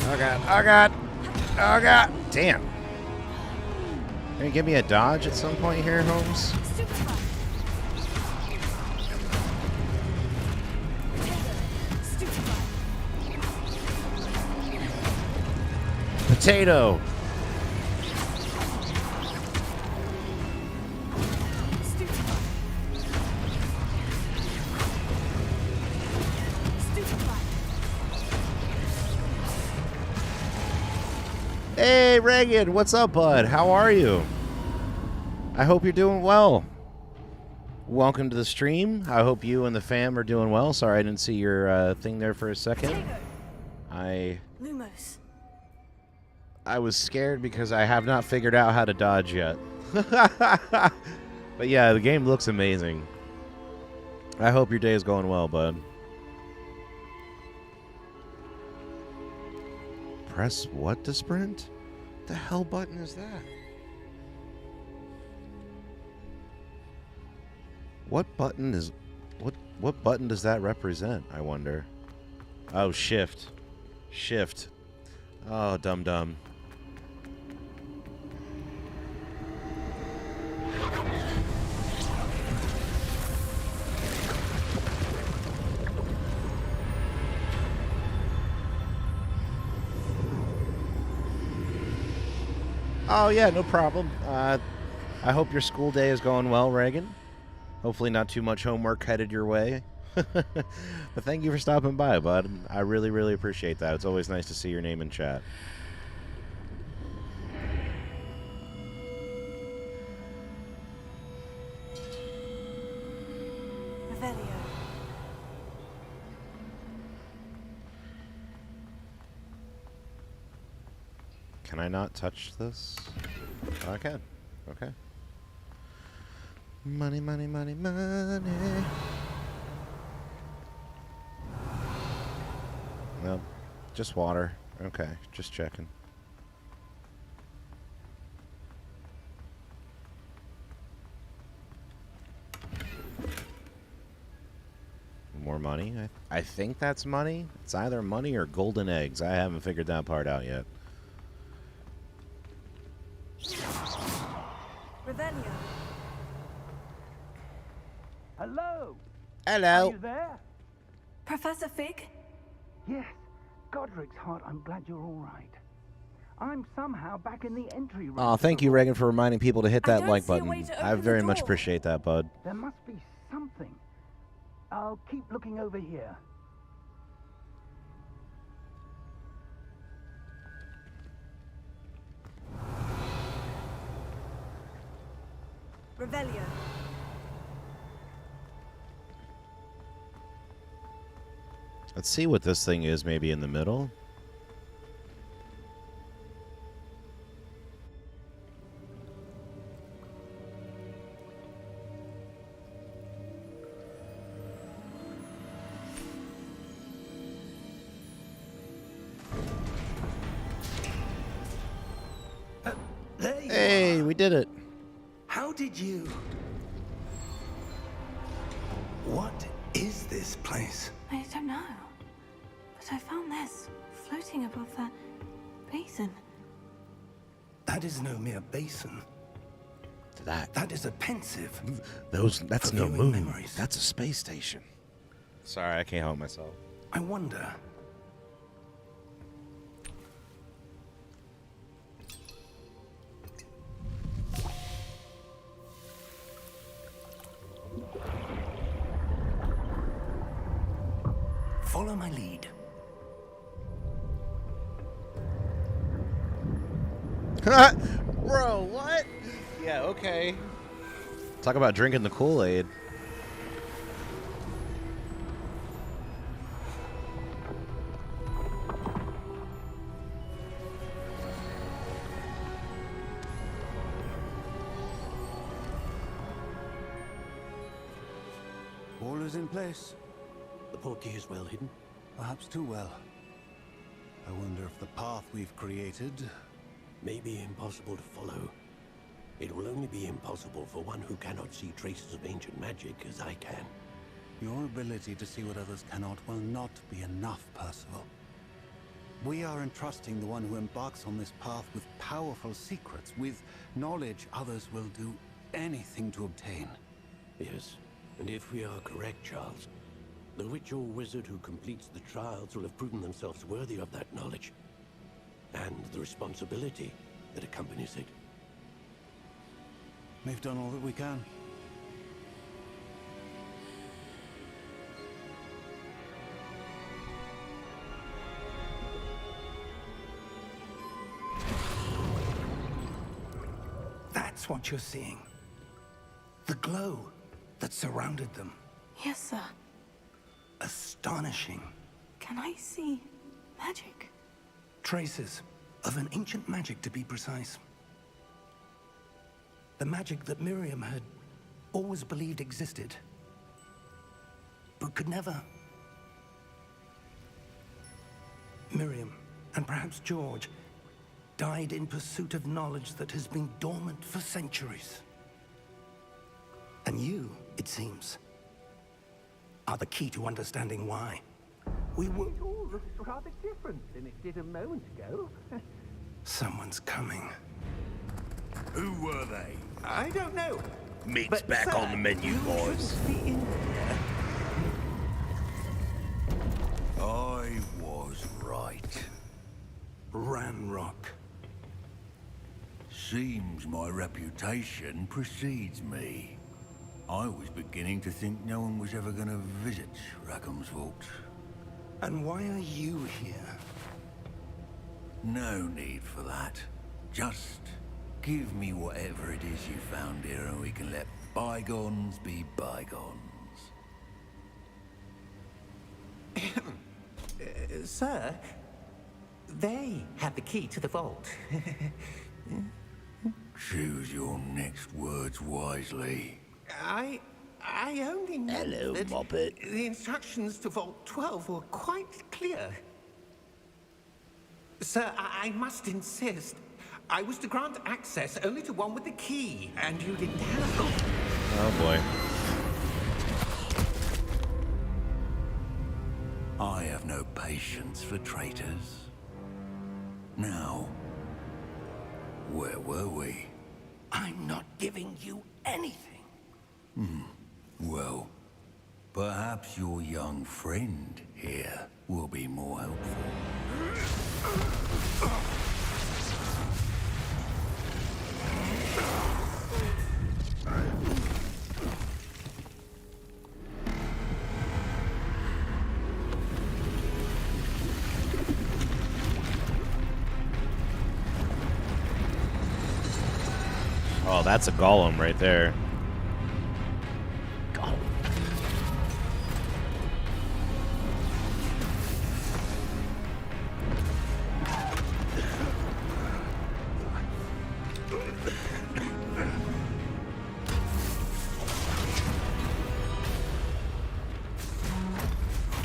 Speaker 1: Oh god, oh god, oh god. Damn. Can you give me a dodge at some point here, Holmes? Potato. Hey, Reagan, what's up, bud? How are you? I hope you're doing well. Welcome to the stream. I hope you and the fam are doing well. Sorry I didn't see your thing there for a second.
Speaker 3: Lumos.
Speaker 1: I was scared because I have not figured out how to dodge yet. But yeah, the game looks amazing. I hope your day is going well, bud. Press what to sprint? The hell button is that? What button is... What button does that represent, I wonder? Oh, shift. Shift. Oh, dum-dum. Oh, yeah, no problem. I hope your school day is going well, Reagan. Hopefully not too much homework headed your way. But thank you for stopping by, bud. I really, really appreciate that. It's always nice to see your name in chat.
Speaker 3: Revelio.
Speaker 1: Can I not touch this? Oh, I can. Okay. Money, money, money, money. Nope. Just water. Okay. Just checking. More money? I think that's money. It's either money or golden eggs. I haven't figured that part out yet.
Speaker 3: Revelio.
Speaker 9: Hello?
Speaker 1: Hello.
Speaker 9: Are you there?
Speaker 3: Professor Fig?
Speaker 9: Yes. Godric's heart, I'm glad you're all right. I'm somehow back in the entry room.
Speaker 1: Oh, thank you, Reagan, for reminding people to hit that like button. I very much
Speaker 3: door.
Speaker 1: appreciate that, bud.
Speaker 9: There must be something. I'll keep looking over here.
Speaker 3: Revelio.
Speaker 1: Let's see what this thing is maybe in the middle.
Speaker 4: There you
Speaker 1: Hey,
Speaker 4: are.
Speaker 1: we did it.
Speaker 4: How did you... What is this place?
Speaker 3: I don't know. But I found this floating above that basin.
Speaker 4: That is no mere basin. That is a pensive.
Speaker 1: That's
Speaker 4: For
Speaker 1: no
Speaker 4: viewing
Speaker 1: moon.
Speaker 4: memories.
Speaker 1: That's a space station. Sorry, I can't help myself.
Speaker 4: I wonder. Follow my lead.
Speaker 1: Bro, what? Yeah, okay. Talk about drinking the Kool-Aid.
Speaker 8: All is in place.
Speaker 10: The portkey is well hidden.
Speaker 8: Perhaps too well. I wonder if the path we've created...
Speaker 10: May be impossible to follow. It will only be impossible for one who cannot see traces of ancient magic as I can.
Speaker 8: Your ability to see what others cannot will not be enough, Percival. We are entrusting the one who embarks on this path with powerful secrets, with knowledge others will do anything to obtain.
Speaker 10: Yes, and if we are correct, Charles, the witch or wizard who completes the trials will have proven themselves worthy of that knowledge. And the responsibility that accompanies it.
Speaker 8: We've done all that we can.
Speaker 4: That's what you're seeing. The glow that surrounded them.
Speaker 3: Yes, sir.
Speaker 4: Astonishing.
Speaker 3: Can I see magic?
Speaker 4: Traces of an ancient magic, to be precise. The magic that Miriam had always believed existed, but could never. Miriam, and perhaps George, died in pursuit of knowledge that has been dormant for centuries. And you, it seems, are the key to understanding why. We were...
Speaker 7: It all looks rather different than it did a moment ago.
Speaker 4: Someone's coming.
Speaker 11: Who were they?
Speaker 7: I don't know.
Speaker 11: Meat's
Speaker 7: But,
Speaker 11: back
Speaker 7: sir,
Speaker 11: on the menu,
Speaker 7: you
Speaker 11: boys.
Speaker 7: shouldn't be in here.
Speaker 11: I was right.
Speaker 4: Ranrock.
Speaker 11: Seems my reputation precedes me. I was beginning to think no one was ever going to visit Rackham's vault.
Speaker 4: And why are you here?
Speaker 11: No need for that. Just give me whatever it is you found here and we can let bygones be bygones.
Speaker 7: Sir, they have the key to the vault.
Speaker 11: Choose your next words wisely.
Speaker 7: I only know
Speaker 11: Hello,
Speaker 7: that
Speaker 11: Moppet.
Speaker 7: the instructions to Vault 12 were quite clear. Sir, I must insist. I was to grant access only to one with the key, and you didn't have it.
Speaker 1: Oh boy.
Speaker 11: I have no patience for traitors. Now, where were we?
Speaker 4: I'm not giving you anything.
Speaker 11: Well, perhaps your young friend here will be more helpful.
Speaker 1: Oh, that's a golem right there.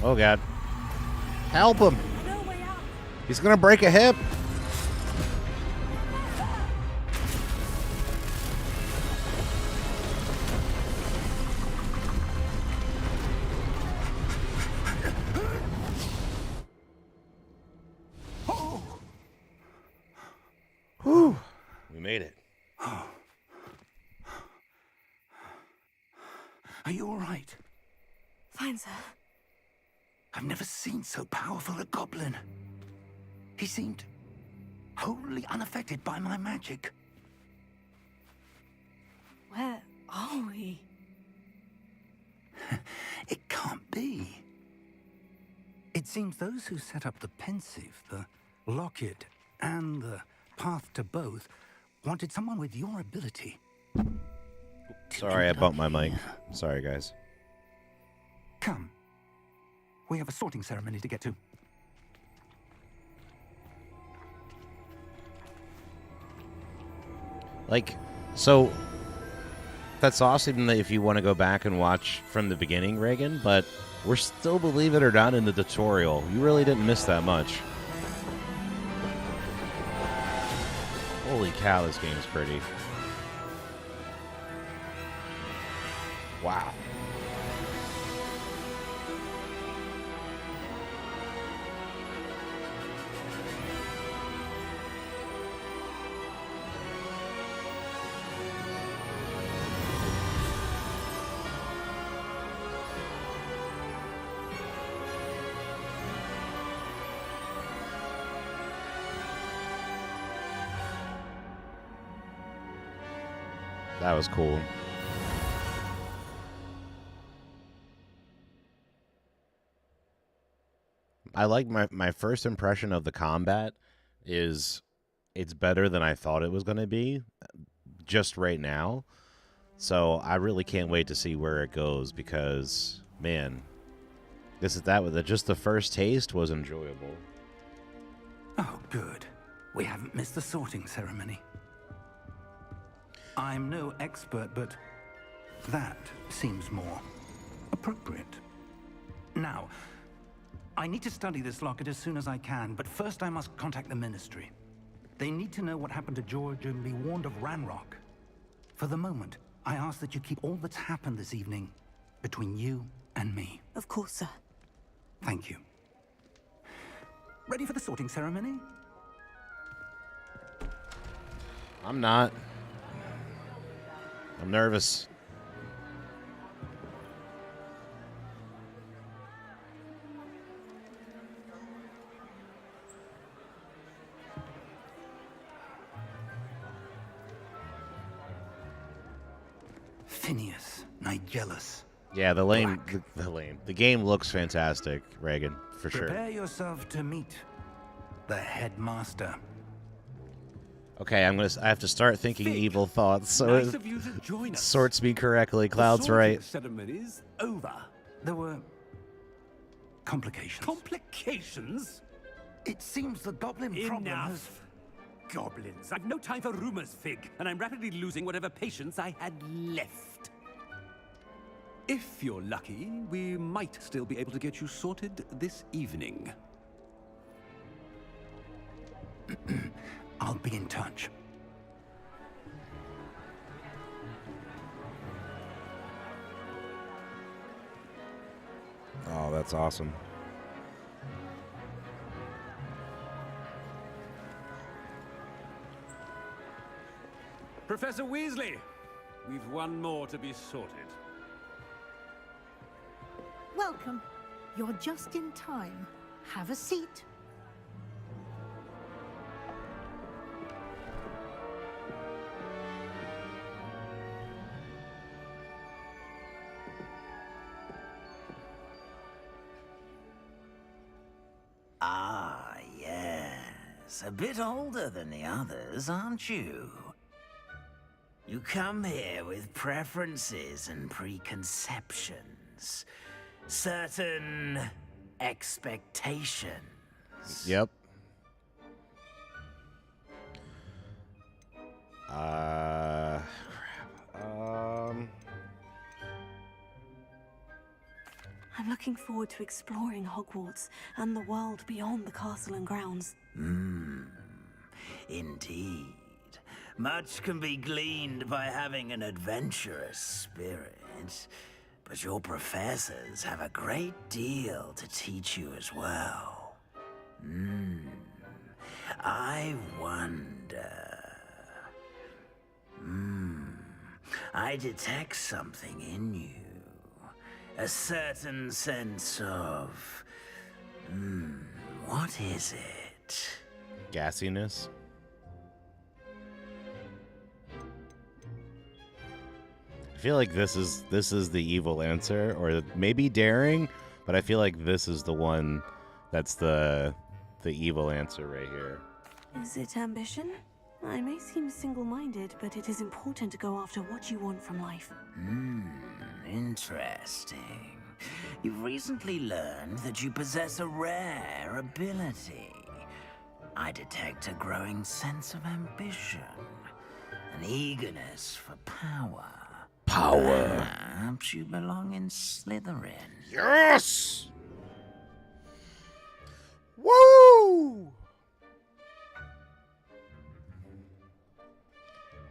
Speaker 1: Oh god. Help him! He's gonna break a hip! Whew. We made it.
Speaker 4: Are you all right?
Speaker 3: Fine, sir.
Speaker 4: I've never seen so powerful a goblin. He seemed wholly unaffected by my magic.
Speaker 3: Where are we?
Speaker 4: It can't be. It seems those who set up the pensive, the locket, and the path to both wanted someone with your ability.
Speaker 1: Sorry, I bumped my mic. Sorry, guys.
Speaker 4: Come. We have a sorting ceremony to get to.
Speaker 1: Like, so that's awesome that if you want to go back and watch from the beginning, Reagan, but we're still, believe it or not, in the tutorial. You really didn't miss that much. Holy cow, this game's pretty. Wow. That was cool. I like my first impression of the combat is it's better than I thought it was going to be. just right now. So I really can't wait to see where it goes because, man, just the first taste was enjoyable.
Speaker 9: Oh, good. We haven't missed the sorting ceremony. I'm no expert, but that seems more appropriate. Now, I need to study this locket as soon as I can, but first I must contact the Ministry. They need to know what happened to George and be warned of Ranrock. For the moment, I ask that you keep all that's happened this evening between you and me.
Speaker 3: Of course, sir.
Speaker 9: Thank you. Ready for the sorting ceremony?
Speaker 1: I'm not. I'm nervous.
Speaker 9: Phineas, Nigellus.
Speaker 1: Yeah, the game looks fantastic, Reagan, for sure.
Speaker 9: Prepare yourself to meet the headmaster.
Speaker 1: Okay, I have to start thinking evil thoughts so
Speaker 12: Nice
Speaker 1: it
Speaker 12: of you to join us.
Speaker 1: sorts me correctly. Cloud's
Speaker 12: The
Speaker 1: right.
Speaker 12: ceremony's over.
Speaker 9: There were complications.
Speaker 12: Complications?
Speaker 9: It seems the goblin problem has...
Speaker 12: Enough. Goblins. I've no time for rumors, Fig, and I'm rapidly losing whatever patience I had left. If you're lucky, we might still be able to get you sorted this evening.
Speaker 9: I'll be in touch.
Speaker 1: Oh, that's awesome.
Speaker 12: Professor Weasley, we've one more to be sorted.
Speaker 13: Welcome. You're just in time. Have a seat.
Speaker 14: Ah, yes. A bit older than the others, aren't you? You come here with preferences and preconceptions. Certain expectations.
Speaker 1: Yep.
Speaker 3: I'm looking forward to exploring Hogwarts and the world beyond the castle and grounds.
Speaker 14: Indeed. Much can be gleaned by having an adventurous spirit, but your professors have a great deal to teach you as well. I wonder... I detect something in you. A certain sense of... what is it?
Speaker 1: Gassiness. I feel like this is the evil answer, or maybe daring, but I feel like this is the one that's the evil answer right here.
Speaker 3: Is it ambition? I may seem single-minded, but it is important to go after what you want from life.
Speaker 14: Interesting. You've recently learned that you possess a rare ability. I detect a growing sense of ambition, an eagerness for power.
Speaker 1: Power.
Speaker 14: Perhaps you belong in Slytherin.
Speaker 1: Yes! Woo!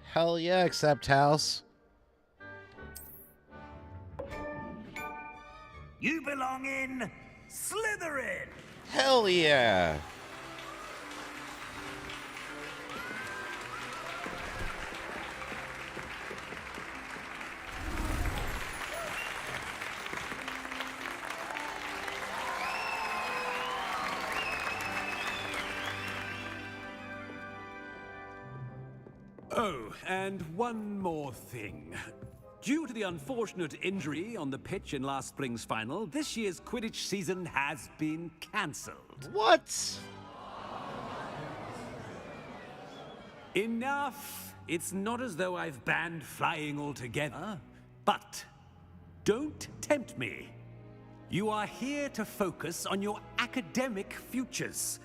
Speaker 1: Hell yeah, except house.
Speaker 14: You belong in Slytherin!
Speaker 1: Hell yeah!
Speaker 12: Oh, and one more thing. Due to the unfortunate injury on the pitch in last spring's final, this year's Quidditch season has been cancelled.
Speaker 1: What?
Speaker 12: Enough! It's not as though I've banned flying altogether. But don't tempt me. You are here to focus on your academic futures.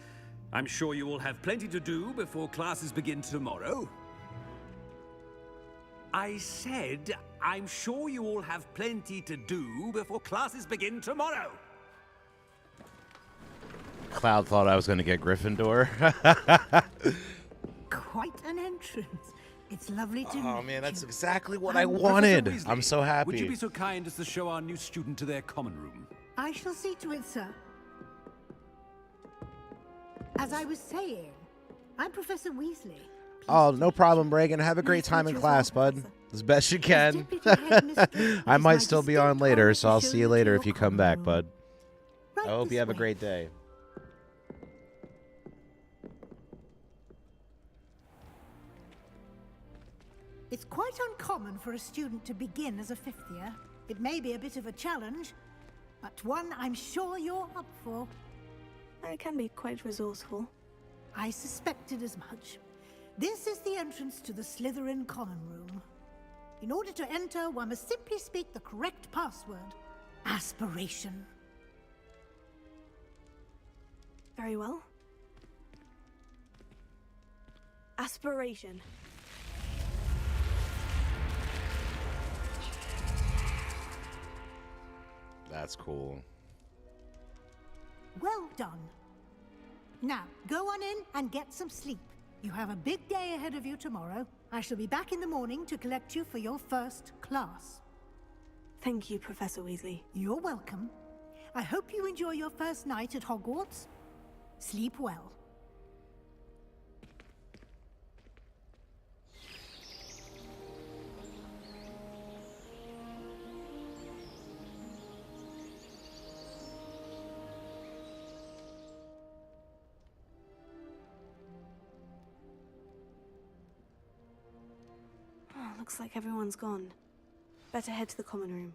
Speaker 12: I'm sure you will have plenty to do before classes begin tomorrow. I said, I'm sure you all have plenty to do before classes begin tomorrow.
Speaker 1: Cloud thought I was going to get Gryffindor.
Speaker 13: Quite an entrance. It's lovely to meet
Speaker 1: Oh man, that's
Speaker 13: you.
Speaker 1: exactly what I wanted.
Speaker 12: Professor Weasley,
Speaker 1: I'm so happy.
Speaker 12: Would you be so kind as to show our new student to their common room?
Speaker 13: I shall see to it, sir. As I was saying, I'm Professor Weasley.
Speaker 1: Oh, no problem, Reagan. Have a great time in class, bud. As best you can. I might still be on later, so I'll see you later if you come back, bud. I hope you have a great day.
Speaker 13: It's quite uncommon for a student to begin as a fifth year. It may be a bit of a challenge, but one I'm sure you're up for.
Speaker 3: I can be quite resourceful.
Speaker 13: I suspected as much. This is the entrance to the Slytherin common room. In order to enter, one must simply speak the correct password. Aspiration.
Speaker 3: Very well. Aspiration.
Speaker 1: That's cool.
Speaker 13: Well done. Now, go on in and get some sleep. You have a big day ahead of you tomorrow. I shall be back in the morning to collect you for your first class.
Speaker 3: Thank you, Professor Weasley.
Speaker 13: You're welcome. I hope you enjoy your first night at Hogwarts. Sleep well.
Speaker 3: Looks like everyone's gone. Better head to the common room.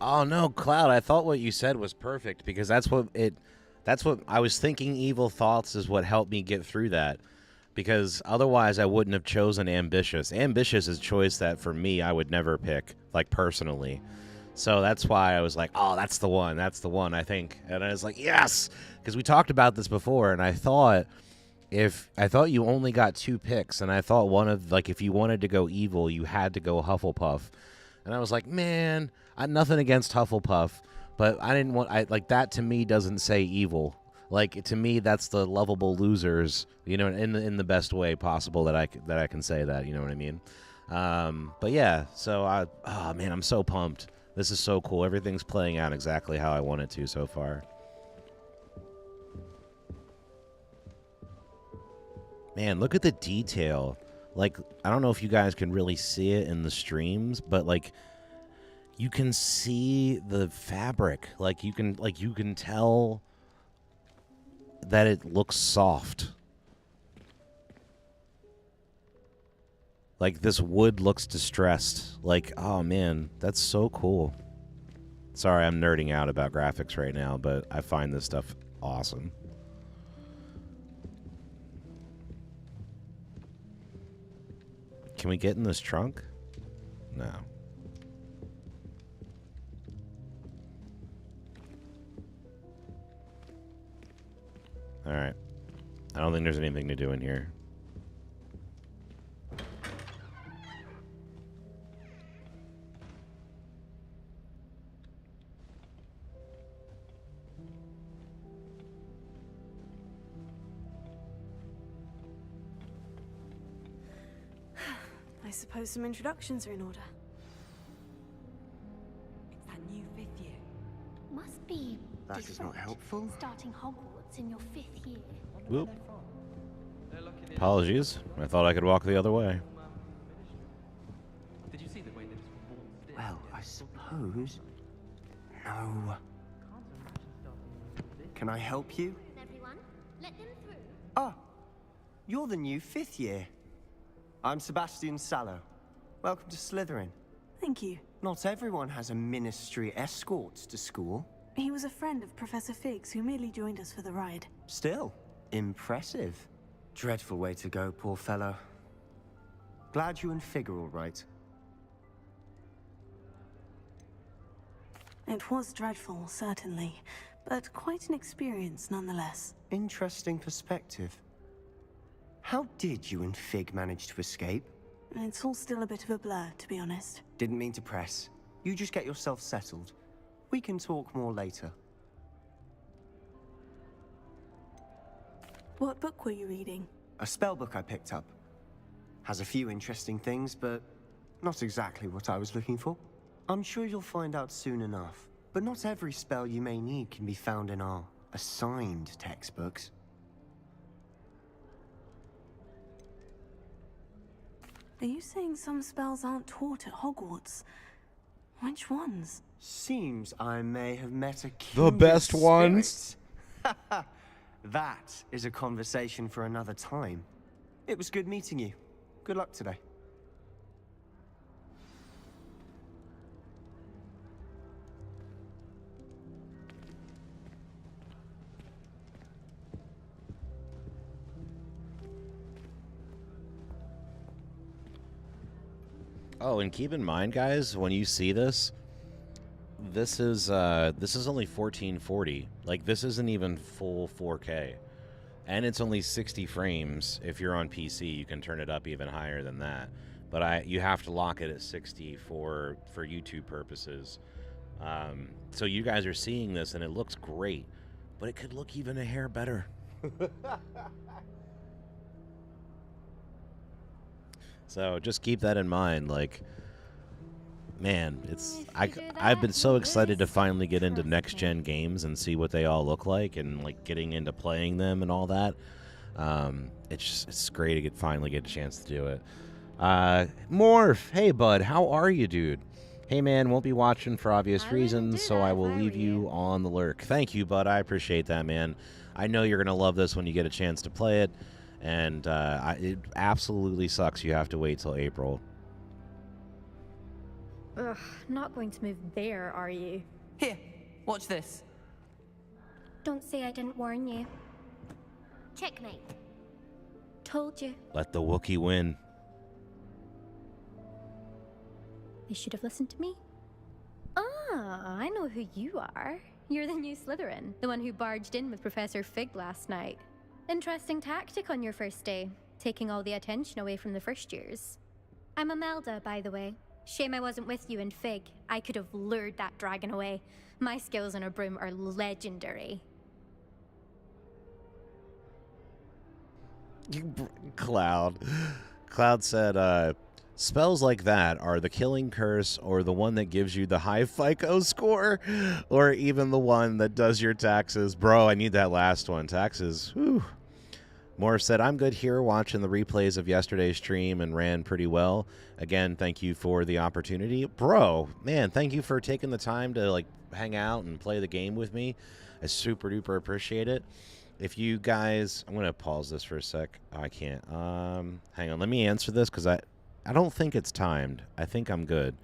Speaker 1: Oh no, Cloud, I thought what you said was perfect because that's what I was thinking. Evil thoughts is what helped me get through that, because otherwise I wouldn't have chosen ambitious. Ambitious is a choice that for me I would never pick, like personally. So that's why I was like, oh, that's the one, I think. And I was like, yes, because we talked about this before, and I thought you only got 2 picks, and I thought one of, like, if you wanted to go evil, you had to go Hufflepuff. And I was like, man, nothing against Hufflepuff, but I didn't want, like, that to me doesn't say evil. Like, to me, that's the lovable losers, you know, in the best way possible that I can say that, you know what I mean? But yeah, so oh man, I'm so pumped. This is so cool. Everything's playing out exactly how I want it to so far. Man, look at the detail. Like, I don't know if you guys can really see it in the streams, but like you can see the fabric. Like you can tell that it looks soft. Like this wood looks distressed. Like, oh man, that's so cool. Sorry, I'm nerding out about graphics right now, but I find this stuff awesome. Can we get in this trunk? No. Alright. I don't think there's anything to do in here.
Speaker 3: I suppose some introductions are in order.
Speaker 15: It's that new 5th year.
Speaker 6: Must be
Speaker 5: That is not helpful.
Speaker 6: starting Hogwarts in your 5th year.
Speaker 1: Whoop. Apologies. I thought I could walk the other way.
Speaker 15: Did you see the way this was?
Speaker 9: Well, I suppose. No. Can I help you?
Speaker 6: Everyone, let them through.
Speaker 16: Ah, you're the new 5th year. I'm Sebastian Sallow. Welcome to Slytherin.
Speaker 3: Thank you.
Speaker 16: Not everyone has a ministry escort to school.
Speaker 3: He was a friend of Professor Fig's who merely joined us for the ride.
Speaker 16: Still, impressive. Dreadful way to go, poor fellow. Glad you and Fig are all right.
Speaker 3: It was dreadful, certainly, but quite an experience nonetheless.
Speaker 16: Interesting perspective. How did you and Fig manage to escape?
Speaker 3: It's all still a bit of a blur, to be honest.
Speaker 16: Didn't mean to press. You just get yourself settled. We can talk more later.
Speaker 3: What book were you reading?
Speaker 16: A spell book I picked up. Has a few interesting things, but not exactly what I was looking for. I'm sure you'll find out soon enough. But not every spell you may need can be found in our assigned textbooks.
Speaker 3: Are you saying some spells aren't taught at Hogwarts? Which ones?
Speaker 16: Seems I may have met a
Speaker 1: The
Speaker 16: kindred
Speaker 1: best ones.
Speaker 16: spirit. That is a conversation for another time. It was good meeting you. Good luck today.
Speaker 1: Oh, and keep in mind, guys, when you see this, this is only 1440. Like, this isn't even full 4K, and it's only 60 frames. If you're on PC, you can turn it up even higher than that. But you have to lock it at 60 for YouTube purposes. So you guys are seeing this, and it looks great, but it could look even a hair better. So just keep that in mind. Like, man, I've been so excited to finally get into next gen games and see what they all look like, and like getting into playing them and all that. It's great to finally get a chance to do it. Morph, hey bud, how are you, dude? Hey man, won't be watching for obvious reasons, so I will leave you on the lurk. Thank you, bud. I appreciate that, man. I know you're gonna love this when you get a chance to play it. And it absolutely sucks you have to wait till April.
Speaker 17: Ugh, not going to move there, are you?
Speaker 15: Here, watch this.
Speaker 17: Don't say I didn't warn you.
Speaker 6: Checkmate.
Speaker 17: Told you.
Speaker 1: Let the Wookiee win.
Speaker 17: They should have listened to me. Ah, I know who you are. You're the new Slytherin, the one who barged in with Professor Fig last night. Interesting tactic on your first day, taking all the attention away from the first years. I'm Imelda, by the way. Shame I wasn't with you in Fig. I could have lured that dragon away. My skills on a broom are legendary.
Speaker 1: Cloud said, spells like that are the killing curse, or the one that gives you the high FICO score, or even the one that does your taxes. Bro, I need that last one. Taxes, whew. Morph said, I'm good here watching the replays of yesterday's stream and ran pretty well. Again, thank you for the opportunity. Bro, man, thank you for taking the time to like hang out and play the game with me. I super duper appreciate it. If you guys, I'm going to pause this for a sec. I can't. Hang on. Let me answer this because I don't think it's timed. I think I'm good.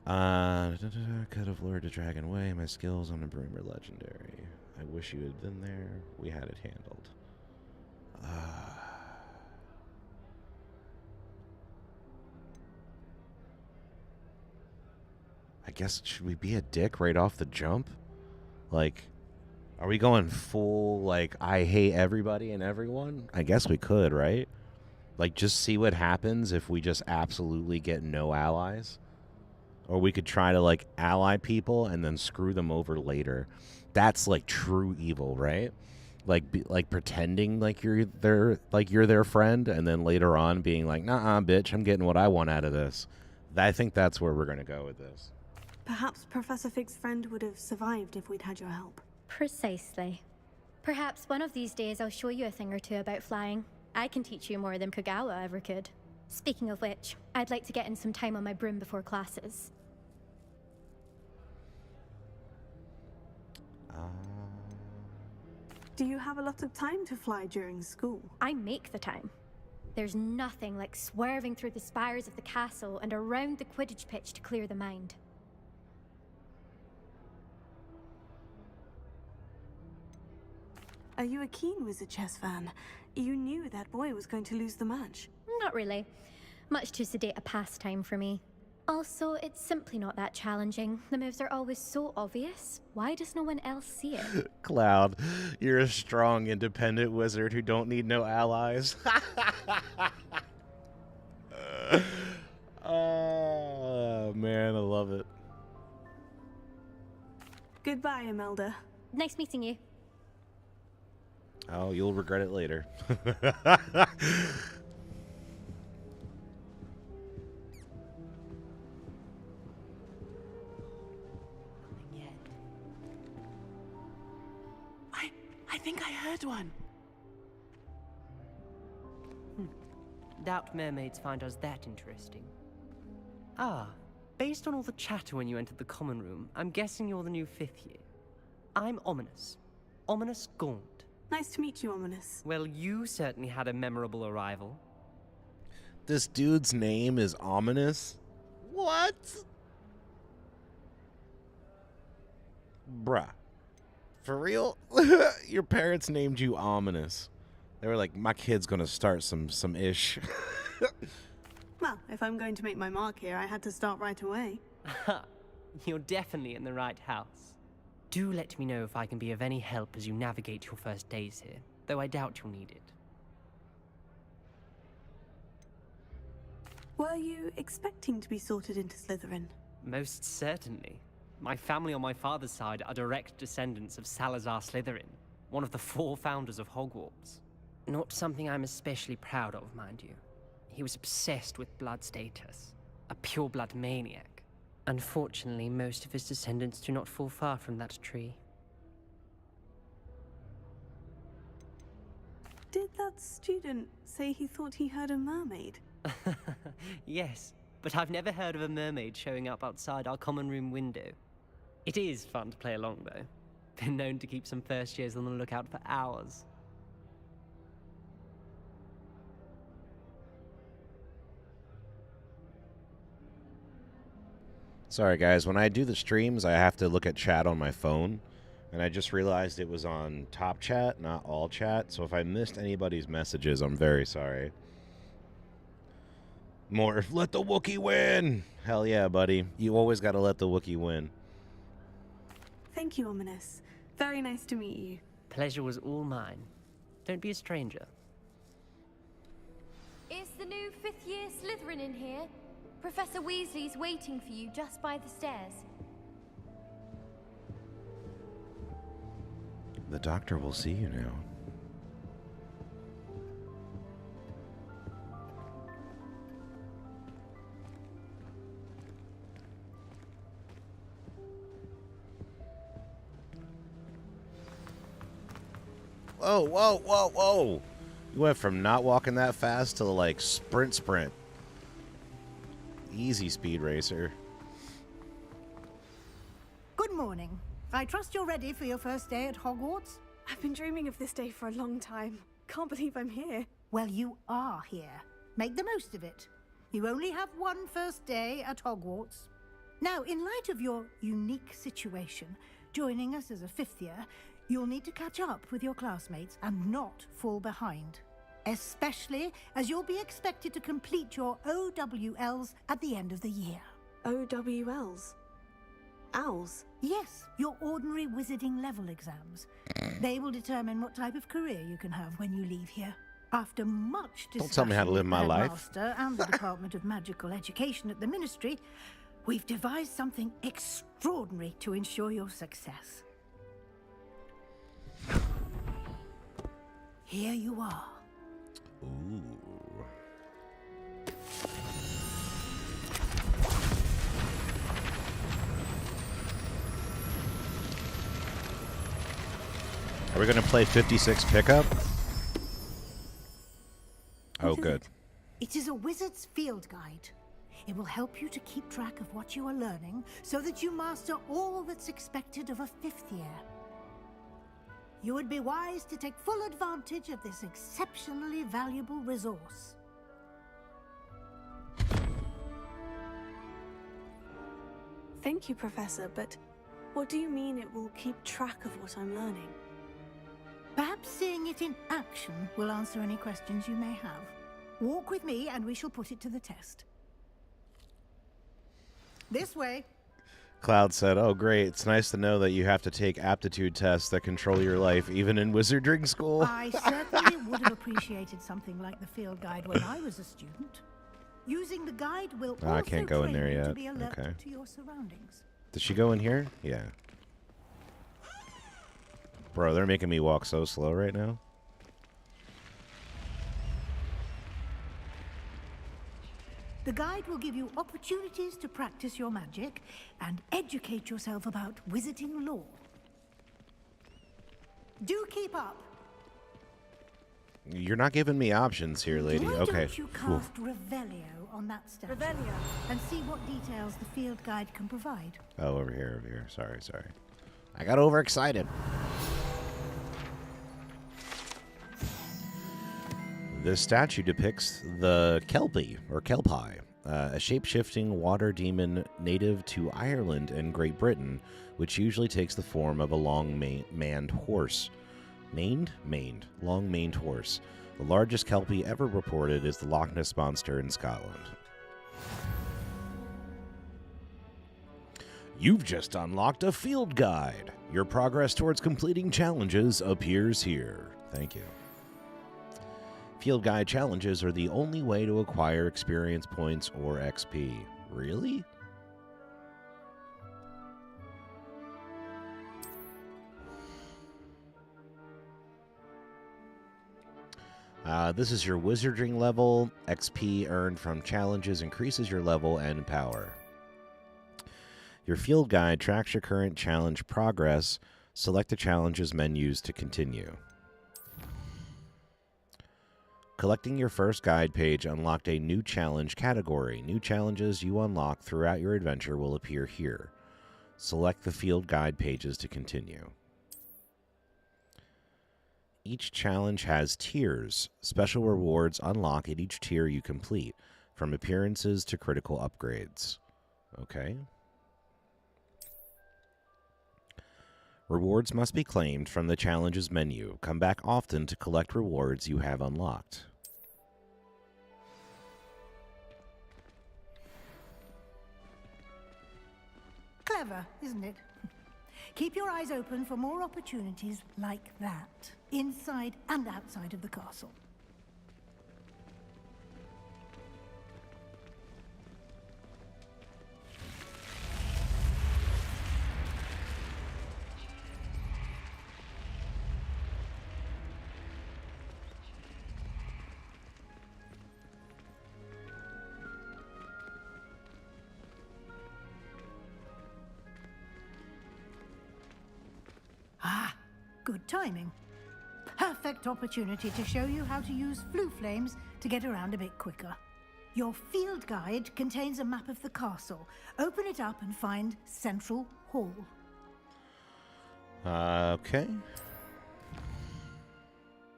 Speaker 1: Could have lured a dragon away. My skills on the broom are legendary. I wish you had been there. We had it handled. I guess, should we be a dick right off the jump? Like, are we going full, like, I hate everybody and everyone? I guess we could, right? Like, just see what happens if we just absolutely get no allies. Or we could try to, like, ally people and then screw them over later. That's, like, true evil, right? Like pretending like you're their friend, and then later on being like, nah, bitch, I'm getting what I want out of this. I think that's where we're going to go with this.
Speaker 3: Perhaps Professor Fig's friend would have survived if we'd had your help.
Speaker 17: Precisely. Perhaps one of these days I'll show you a thing or two about flying. I can teach you more than Kagawa ever could. Speaking of which, I'd like to get in some time on my broom before classes.
Speaker 3: Do you have a lot of time to fly during school?
Speaker 17: I make the time. There's nothing like swerving through the spires of the castle and around the Quidditch pitch to clear the mind.
Speaker 3: Are you a keen Wizard Chess fan? You knew that boy was going to lose the match.
Speaker 17: Not really. Much too sedate a pastime for me. Also, it's simply not that challenging. The moves are always so obvious. Why does no one else see it?
Speaker 1: Cloud, you're a strong, independent wizard who don't need no allies. Oh, man, I love it.
Speaker 3: Goodbye, Imelda.
Speaker 17: Nice meeting you.
Speaker 1: Oh, you'll regret it later.
Speaker 15: I think I heard one. Doubt mermaids find us that interesting. Ah, based on all the chatter when you entered the common room, I'm guessing you're the new 5th year. I'm Ominous. Ominous Gaunt.
Speaker 3: Nice to meet you, Ominous.
Speaker 15: Well, you certainly had a memorable arrival.
Speaker 1: This dude's name is Ominous? What? Bruh. For real? Your parents named you Ominous. They were like, my kid's gonna start some ish.
Speaker 3: Well, if I'm going to make my mark here, I had to start right away.
Speaker 15: You're definitely in the right house. Do let me know if I can be of any help as you navigate your first days here, though I doubt you'll need it.
Speaker 3: Were you expecting to be sorted into Slytherin?
Speaker 15: Most certainly. My family on my father's side are direct descendants of Salazar Slytherin, one of the 4 founders of Hogwarts. Not something I'm especially proud of, mind you. He was obsessed with blood status, a pure-blood maniac. Unfortunately, most of his descendants do not fall far from that tree.
Speaker 3: Did that student say he thought he heard a mermaid?
Speaker 15: Yes, but I've never heard of a mermaid showing up outside our common room window. It is fun to play along, though. Been known to keep some first years on the lookout for hours.
Speaker 1: Sorry, guys. When I do the streams, I have to look at chat on my phone. And I just realized it was on top chat, not all chat. So if I missed anybody's messages, I'm very sorry. More, let the Wookiee win! Hell yeah, buddy. You always gotta let the Wookiee win.
Speaker 3: Thank you, Ominous. Very nice to meet you.
Speaker 15: Pleasure was all mine. Don't be a stranger.
Speaker 17: Is the new 5th year Slytherin in here? Professor Weasley's waiting for you just by the stairs.
Speaker 1: The doctor will see you now. Whoa, whoa, whoa, whoa. You went from not walking that fast to like sprint. Easy, Speed Racer.
Speaker 13: Good morning. I trust you're ready for your first day at Hogwarts?
Speaker 3: I've been dreaming of this day for a long time. Can't believe I'm here.
Speaker 13: Well, you are here. Make the most of it. You only have one first day at Hogwarts. Now, in light of your unique situation, joining us as a 5th year, you'll need to catch up with your classmates and not fall behind. Especially as you'll be expected to complete your OWLs at the end of the year.
Speaker 3: OWLs? Owls?
Speaker 13: Yes, your ordinary wizarding level exams. They will determine what type of career you can have when you leave here. After much discussion
Speaker 1: Don't tell me how to live my
Speaker 13: with the
Speaker 1: life.
Speaker 13: Headmaster and the Department of Magical Education at the Ministry, we've devised something extraordinary to ensure your success. Here you are.
Speaker 1: Ooh. Are we going to play 56 pickup? Oh, good.
Speaker 13: It is a wizard's field guide. It will help you to keep track of what you are learning so that you master all that's expected of a 5th year. You would be wise to take full advantage of this exceptionally valuable resource.
Speaker 3: Thank you, Professor, but what do you mean it will keep track of what I'm learning?
Speaker 13: Perhaps Perhaps seeing it in action will answer any questions you may have. Walk with me and we shall put it to the test. This way.
Speaker 1: Cloud said, "Oh, great. It's nice to know that you have to take aptitude tests that control your life, even in wizarding school."
Speaker 13: I certainly would have appreciated something like the field guide when I was a student. Using the guide will
Speaker 1: I can't go in there yet.
Speaker 13: to be alert
Speaker 1: Okay.
Speaker 13: to your surroundings.
Speaker 1: Does she go in here? Yeah. Bro, they're making me walk so slow right now.
Speaker 13: The guide will give you opportunities to practice your magic and educate yourself about wizarding lore. Do keep up.
Speaker 1: You're not giving me options here, lady.
Speaker 13: Why
Speaker 1: Okay.
Speaker 13: don't you cast Revelio on that statue? Revelio. And see what details the field guide can provide.
Speaker 1: Oh, over here, over here. Sorry, sorry. I got overexcited. This statue depicts the Kelpie, or Kelpie, a shape-shifting water demon native to Ireland and Great Britain, which usually takes the form of a long-maned horse. Long-maned horse. The largest Kelpie ever reported is the Loch Ness Monster in Scotland. You've just unlocked a field guide. Your progress towards completing challenges appears here. Thank you. Field guide challenges are the only way to acquire experience points or XP. Really? This is your wizarding level. XP earned from challenges increases your level and power. Your field guide tracks your current challenge progress. Select the challenges menus to continue. Collecting your first guide page unlocked a new challenge category. New challenges you unlock throughout your adventure will appear here. Select the field guide pages to continue. Each challenge has tiers. Special rewards unlock at each tier you complete, from appearances to critical upgrades. Okay. Rewards must be claimed from the challenges menu. Come back often to collect rewards you have unlocked.
Speaker 13: Clever, isn't it? Keep your eyes open for more opportunities like that, inside and outside of the castle. Ah, good timing. Perfect opportunity to show you how to use flue flames to get around a bit quicker. Your field guide contains a map of the castle. Open it up and find Central Hall.
Speaker 1: Okay.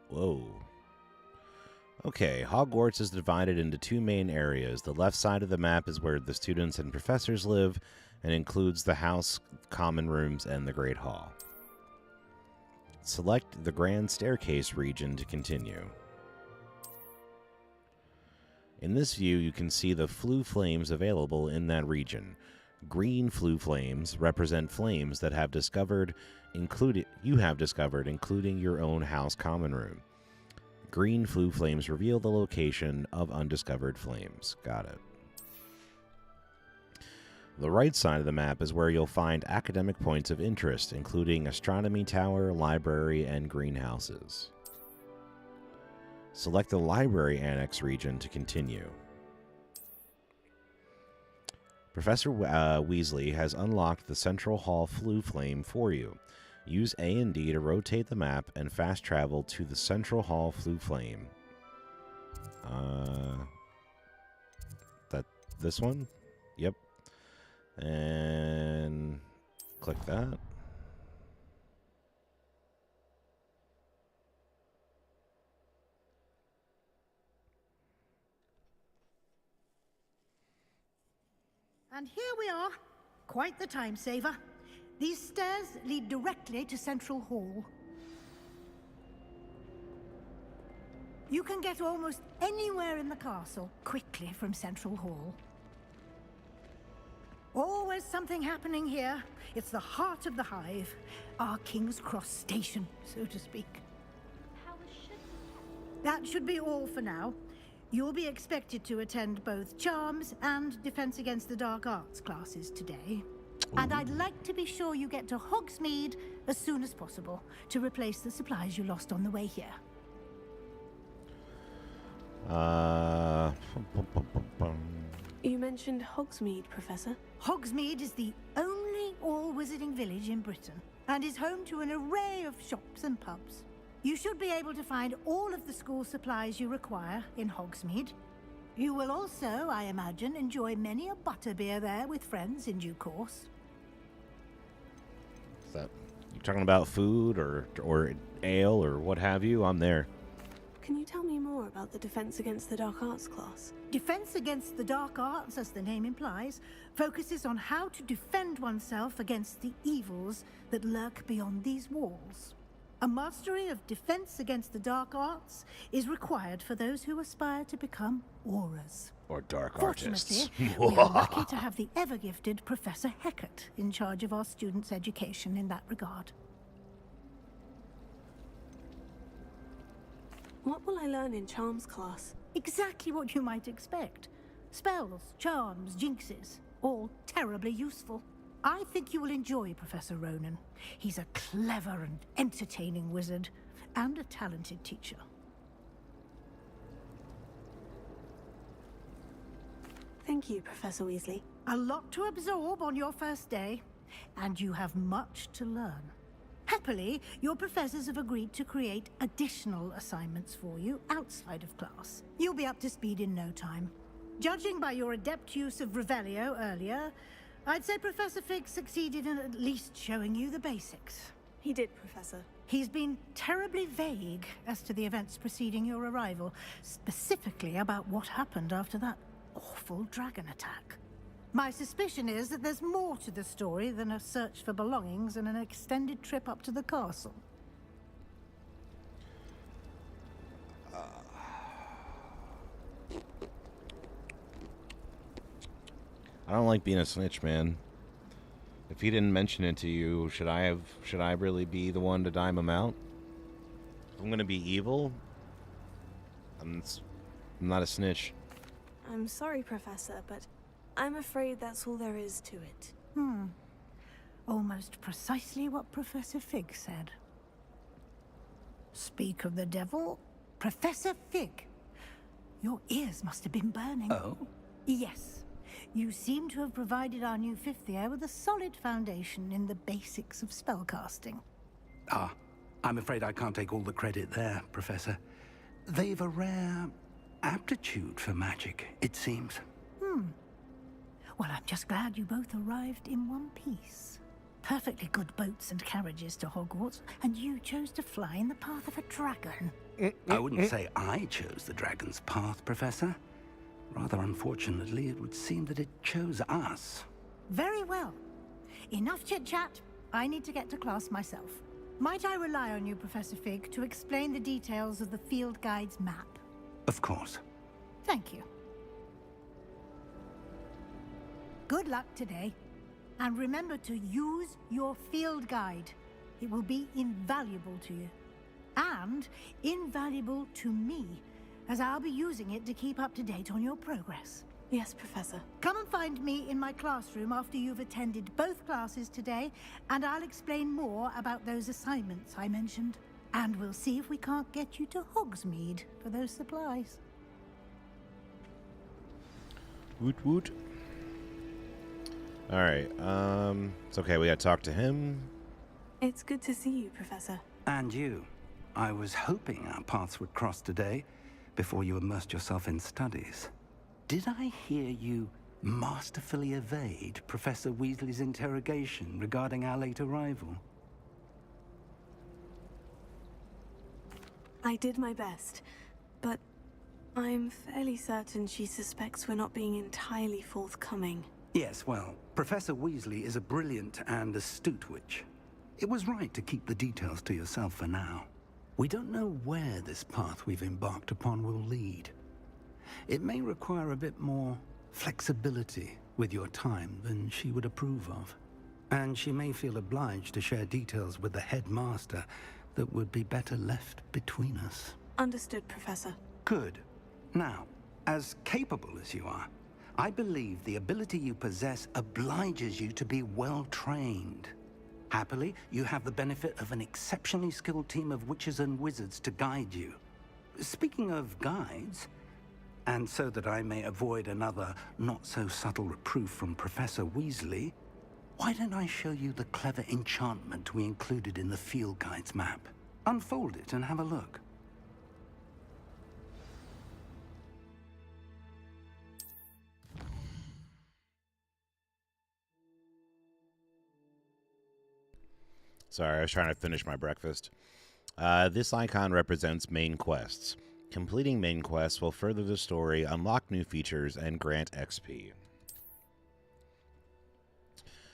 Speaker 1: Whoa. Okay, Hogwarts is divided into two main areas. The left side of the map is where the students and professors live and includes the house, common rooms, and the Great Hall. Select the Grand Staircase region to continue. In this view, you can see the flue flames available in that region. Green flue flames represent flames that you have discovered, including your own house common room. Green flue flames reveal the location of undiscovered flames. Got it. The right side of the map is where you'll find academic points of interest, including Astronomy Tower, Library, and Greenhouses. Select the Library Annex region to continue. Professor Weasley has unlocked the Central Hall Flue Flame for you. Use A and D to rotate the map and fast travel to the Central Hall Flue Flame. This one? Yep. And click that.
Speaker 13: And here we are. Quite the time saver. These stairs lead directly to Central Hall. You can get almost anywhere in the castle quickly from Central Hall. Always something happening here. It's the heart of the Hive. Our King's Cross station, so to speak. That should be all for now. You'll be expected to attend both Charms and Defense Against the Dark Arts classes today. And I'd like to be sure you get to Hogsmeade as soon as possible to replace the supplies you lost on the way here.
Speaker 3: You mentioned Hogsmeade, Professor.
Speaker 13: Hogsmeade is the only all-wizarding village in Britain and is home to an array of shops and pubs. You should be able to find all of the school supplies you require in Hogsmeade. You will also, I imagine, enjoy many a butterbeer there with friends in due course.
Speaker 1: Is that you talking about food or ale or what have you? I'm there.
Speaker 3: Can you tell me more about the Defense Against the Dark Arts class?
Speaker 13: Defense Against the Dark Arts, as the name implies, focuses on how to defend oneself against the evils that lurk beyond these walls. A mastery of Defense Against the Dark Arts is required for those who aspire to become auras.
Speaker 1: Or dark
Speaker 13: Fortunately,
Speaker 1: artists.
Speaker 13: we are lucky to have the ever-gifted Professor Hecat in charge of our students' education in that regard.
Speaker 3: What will I learn in Charms class?
Speaker 13: Exactly what you might expect. Spells, charms, jinxes, all terribly useful. I think you will enjoy Professor Ronan. He's a clever and entertaining wizard, and a talented teacher.
Speaker 3: Thank you, Professor Weasley.
Speaker 13: A lot to absorb on your first day, and you have much to learn. Happily, your professors have agreed to create additional assignments for you outside of class. You'll be up to speed in no time. Judging by your adept use of Revelio earlier, I'd say Professor Fig succeeded in at least showing you the basics.
Speaker 3: He did, Professor.
Speaker 13: He's been terribly vague as to the events preceding your arrival, specifically about what happened after that awful dragon attack. My suspicion is that there's more to the story than a search for belongings and an extended trip up to the castle.
Speaker 1: I don't like being a snitch, man. If he didn't mention it to you, should I really be the one to dime him out? If I'm gonna be evil, I'm not a snitch.
Speaker 3: I'm sorry, Professor, but I'm afraid that's all there is to it.
Speaker 13: Almost precisely what Professor Fig said. Speak of the devil, Professor Fig. Your ears must have been burning.
Speaker 9: Oh?
Speaker 13: Yes. You seem to have provided our new fifth year with a solid foundation in the basics of spellcasting.
Speaker 9: Ah, I'm afraid I can't take all the credit there, Professor. They've a rare aptitude for magic, it seems.
Speaker 13: Well, I'm just glad you both arrived in one piece. Perfectly good boats and carriages to Hogwarts, and you chose to fly in the path of a dragon.
Speaker 9: I wouldn't say I chose the dragon's path, Professor. Rather unfortunately, it would seem that it chose us.
Speaker 13: Very well. Enough chit-chat. I need to get to class myself. Might I rely on you, Professor Fig, to explain the details of the field guide's map?
Speaker 9: Of course.
Speaker 13: Thank you. Good luck today. And remember to use your field guide. It will be invaluable to you. And invaluable to me, as I'll be using it to keep up to date on your progress.
Speaker 3: Yes, Professor.
Speaker 13: Come and find me in my classroom after you've attended both classes today, and I'll explain more about those assignments I mentioned. And we'll see if we can't get you to Hogsmeade for those supplies.
Speaker 1: Woot woot. Alright, it's okay, we gotta talk to him.
Speaker 3: It's good to see you, Professor.
Speaker 9: And you. I was hoping our paths would cross today, before you immersed yourself in studies. Did I hear you masterfully evade Professor Weasley's interrogation regarding our late arrival?
Speaker 3: I did my best, but I'm fairly certain she suspects we're not being entirely forthcoming.
Speaker 9: Yes, well, Professor Weasley is a brilliant and astute witch. It was right to keep the details to yourself for now. We don't know where this path we've embarked upon will lead. It may require a bit more flexibility with your time than she would approve of. And she may feel obliged to share details with the headmaster that would be better left between us.
Speaker 3: Understood, Professor.
Speaker 9: Good. Now, as capable as you are, I believe the ability you possess obliges you to be well trained. Happily, you have the benefit of an exceptionally skilled team of witches and wizards to guide you. Speaking of guides, and so that I may avoid another not-so-subtle reproof from Professor Weasley, why don't I show you the clever enchantment we included in the field guide's map? Unfold it and have a look.
Speaker 1: Sorry, I was trying to finish my breakfast. This icon represents main quests. Completing main quests will further the story, unlock new features, and grant XP.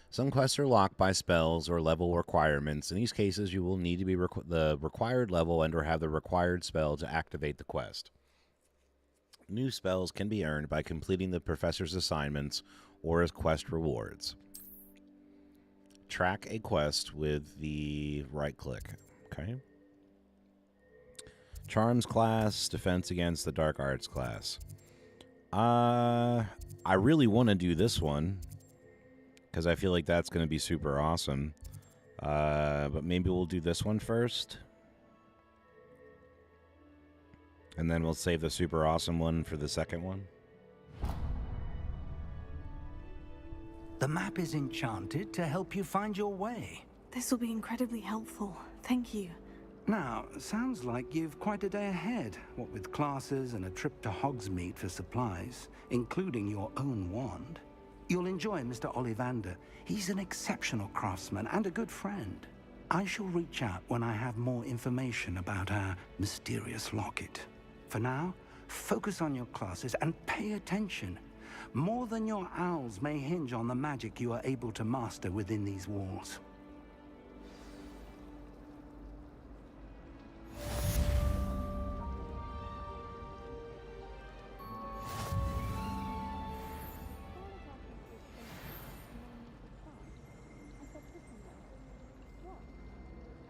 Speaker 1: Some quests are locked by spells or level requirements. In these cases, you will need to be the required level and or have the required spell to activate the quest. New spells can be earned by completing the professor's assignments or as quest rewards. Track a quest with the right click. Okay. Charms class, defense against the dark arts class. I really want to do this one because I feel like that's going to be super awesome. But maybe we'll do this one first. And then we'll save the super awesome one for the second one.
Speaker 9: The map is enchanted to help you find your way.
Speaker 3: This will be incredibly helpful. Thank you.
Speaker 9: Now, sounds like you've quite a day ahead, what with classes and a trip to Hogsmeade for supplies, including your own wand. You'll enjoy Mr. Ollivander. He's an exceptional craftsman and a good friend. I shall reach out when I have more information about our mysterious locket. For now, focus on your classes and pay attention. More than your owls may hinge on the magic you are able to master within these walls.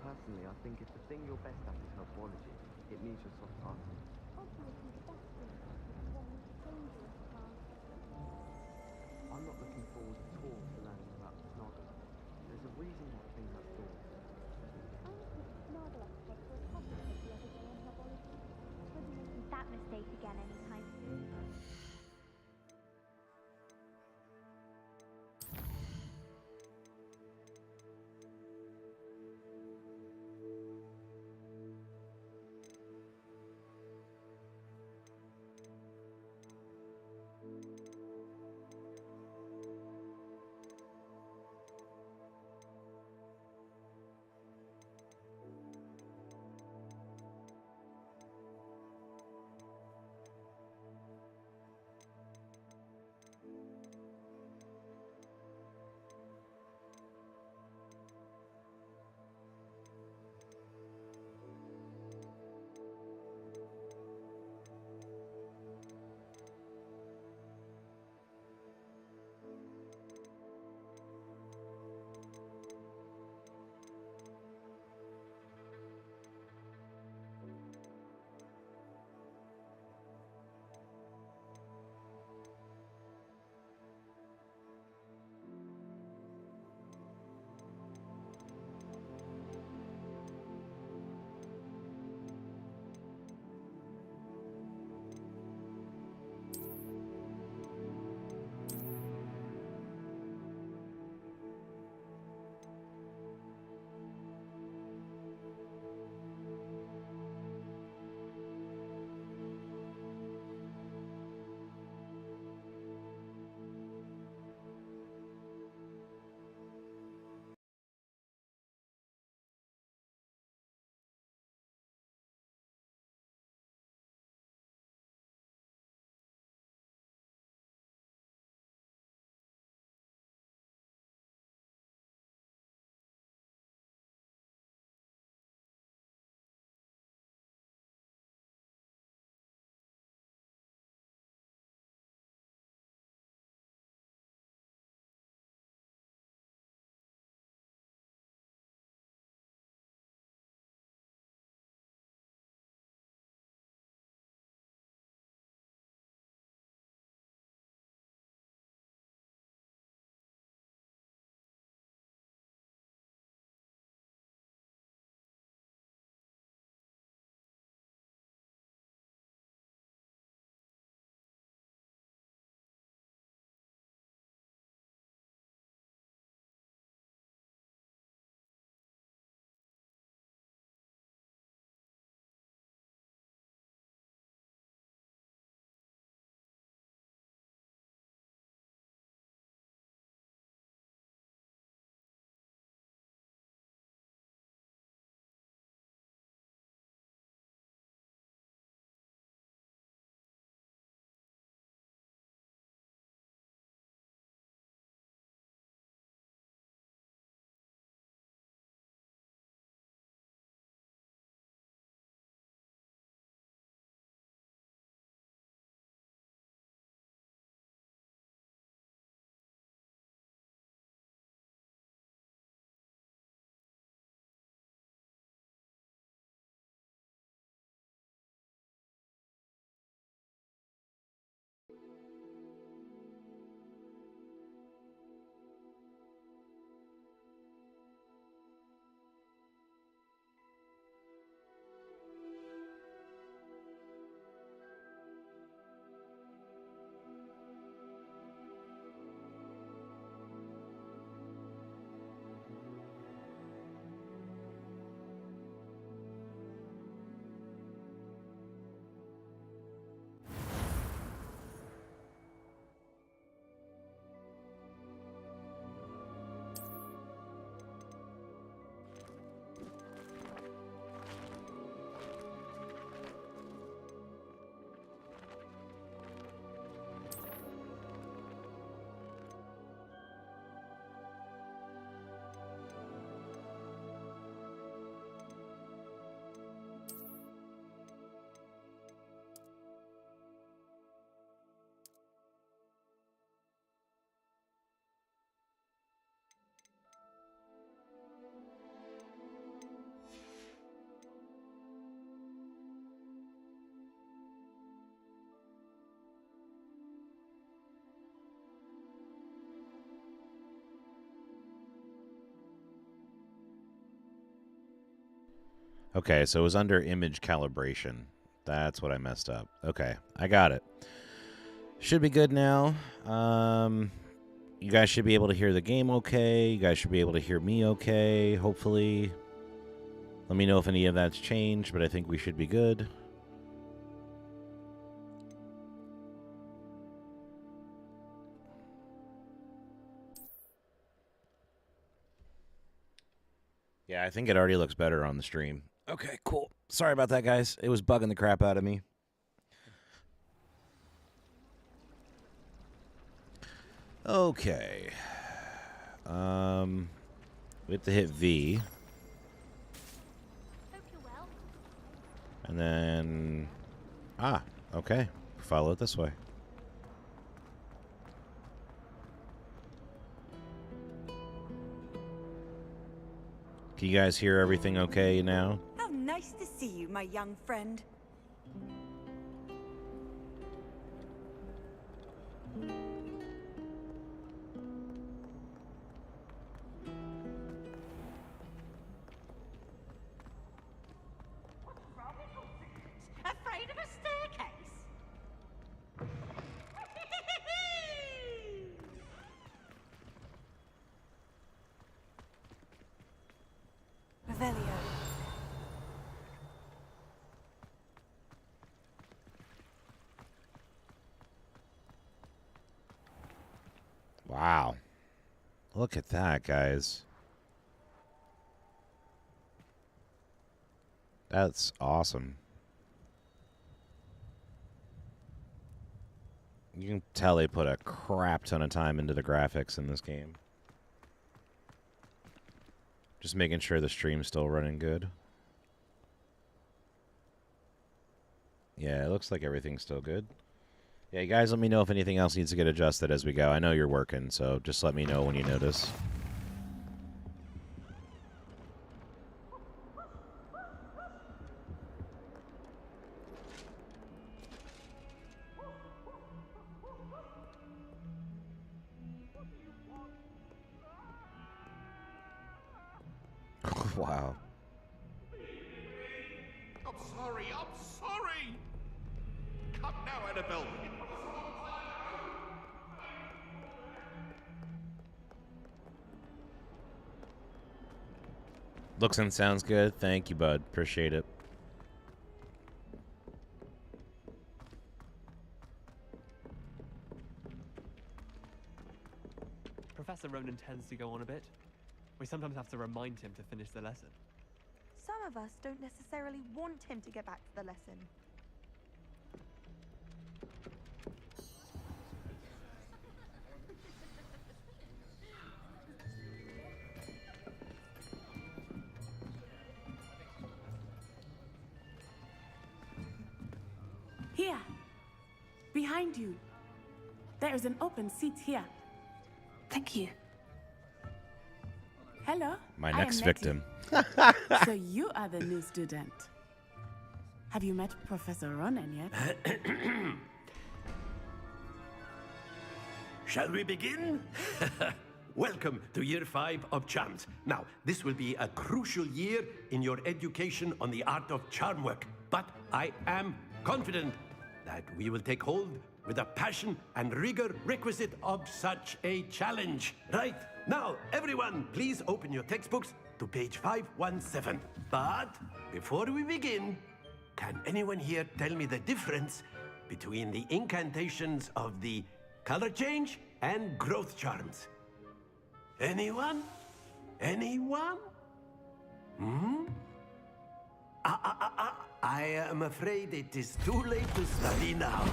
Speaker 18: Personally, I think if the thing you're best at is herbology, it needs your soft arm. I'm not looking forward at all to learning about the Snoggle. There's a reason that thing has thorns.
Speaker 19: That mistake again anytime soon.
Speaker 1: Okay, so it was under image calibration. That's what I messed up. Okay, I got it. Should be good now. You guys should be able to hear the game okay. You guys should be able to hear me okay, hopefully. Let me know if any of that's changed, but I think we should be good. Yeah, I think it already looks better on the stream. Okay, cool. Sorry about that, guys. It was bugging the crap out of me. Okay. We have to hit V. And then... okay. Follow it this way. Can you guys hear everything okay now?
Speaker 20: How nice to see you, my young friend.
Speaker 6: Afraid of a staircase?
Speaker 3: Revelio.
Speaker 1: Wow. Look at that, guys. That's awesome. You can tell they put a crap ton of time into the graphics in this game. Just making sure the stream's still running good. Yeah, it looks like everything's still good. Yeah, you guys let me know if anything else needs to get adjusted as we go. I know you're working, so just let me know when you notice. Wow.
Speaker 21: I'm sorry, I'm sorry! Come now, Annabelle!
Speaker 1: Looks and sounds good. Thank you, bud. Appreciate it.
Speaker 15: Professor Ronan tends to go on a bit. We sometimes have to remind him to finish the lesson.
Speaker 20: Some of us don't necessarily want him to get back to the lesson.
Speaker 22: Here. Behind you. There is an open seat here.
Speaker 3: Thank you.
Speaker 22: Hello.
Speaker 1: My
Speaker 22: I
Speaker 1: next
Speaker 22: am
Speaker 1: victim.
Speaker 22: So you are the new student. Have you met Professor Ronan yet?
Speaker 10: Shall we begin? Welcome to Year 5 of Charms. Now, this will be a crucial year in your education on the art of charm work. But I am confident that we will take hold with the passion and rigor requisite of such a challenge. Right, now, everyone, please open your textbooks to page 517. But before we begin, can anyone here tell me the difference between the incantations of the color change and growth charms? Anyone? Anyone? I am afraid it is too late to study now.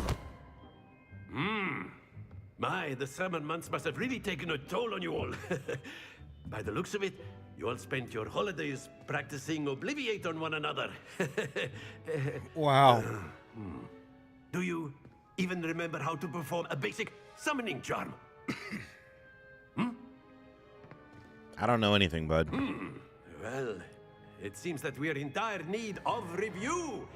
Speaker 10: My, the summer months must have really taken a toll on you all. By the looks of it, you all spent your holidays practicing Obliviate on one another.
Speaker 1: Wow.
Speaker 10: Do you even remember how to perform a basic summoning charm?
Speaker 1: I don't know anything, bud.
Speaker 10: Well, it seems that we are in dire need of review.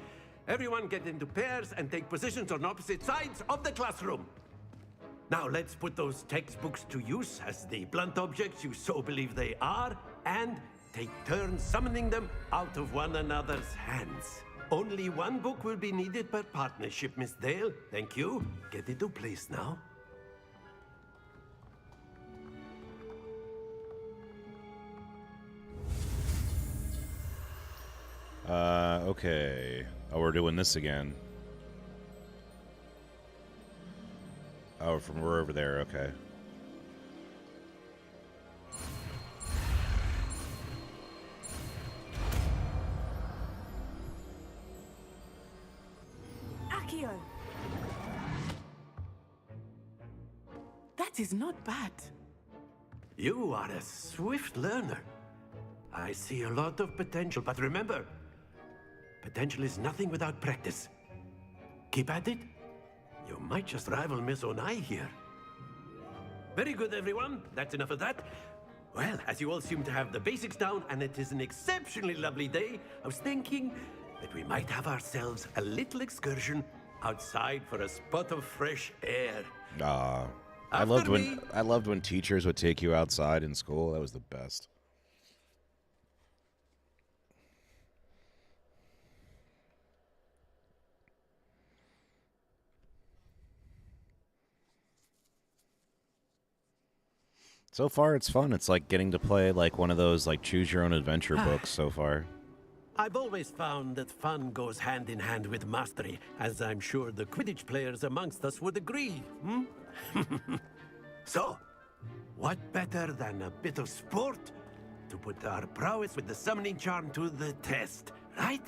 Speaker 10: Everyone get into pairs and take positions on opposite sides of the classroom. Now let's put those textbooks to use as the blunt objects you so believe they are, and take turns summoning them out of one another's hands. Only one book will be needed per partnership, Miss Dale. Thank you. Get into place now.
Speaker 1: Okay. Oh, we're doing this again. Oh, we're over there, okay.
Speaker 22: Accio! That is not bad.
Speaker 10: You are a swift learner. I see a lot of potential, but remember, potential is nothing without practice. Keep at it. You might just rival Miss Onai here. Very good, everyone. That's enough of that. Well, as you all seem to have the basics down, and it is an exceptionally lovely day, I was thinking that we might have ourselves a little excursion outside for a spot of fresh air.
Speaker 1: I loved when teachers would take you outside in school. That was the best. So far, it's fun. It's like getting to play like one of those like choose your own adventure books so far.
Speaker 10: I've always found that fun goes hand in hand with mastery, as I'm sure the Quidditch players amongst us would agree. So, what better than a bit of sport to put our prowess with the summoning charm to the test, right?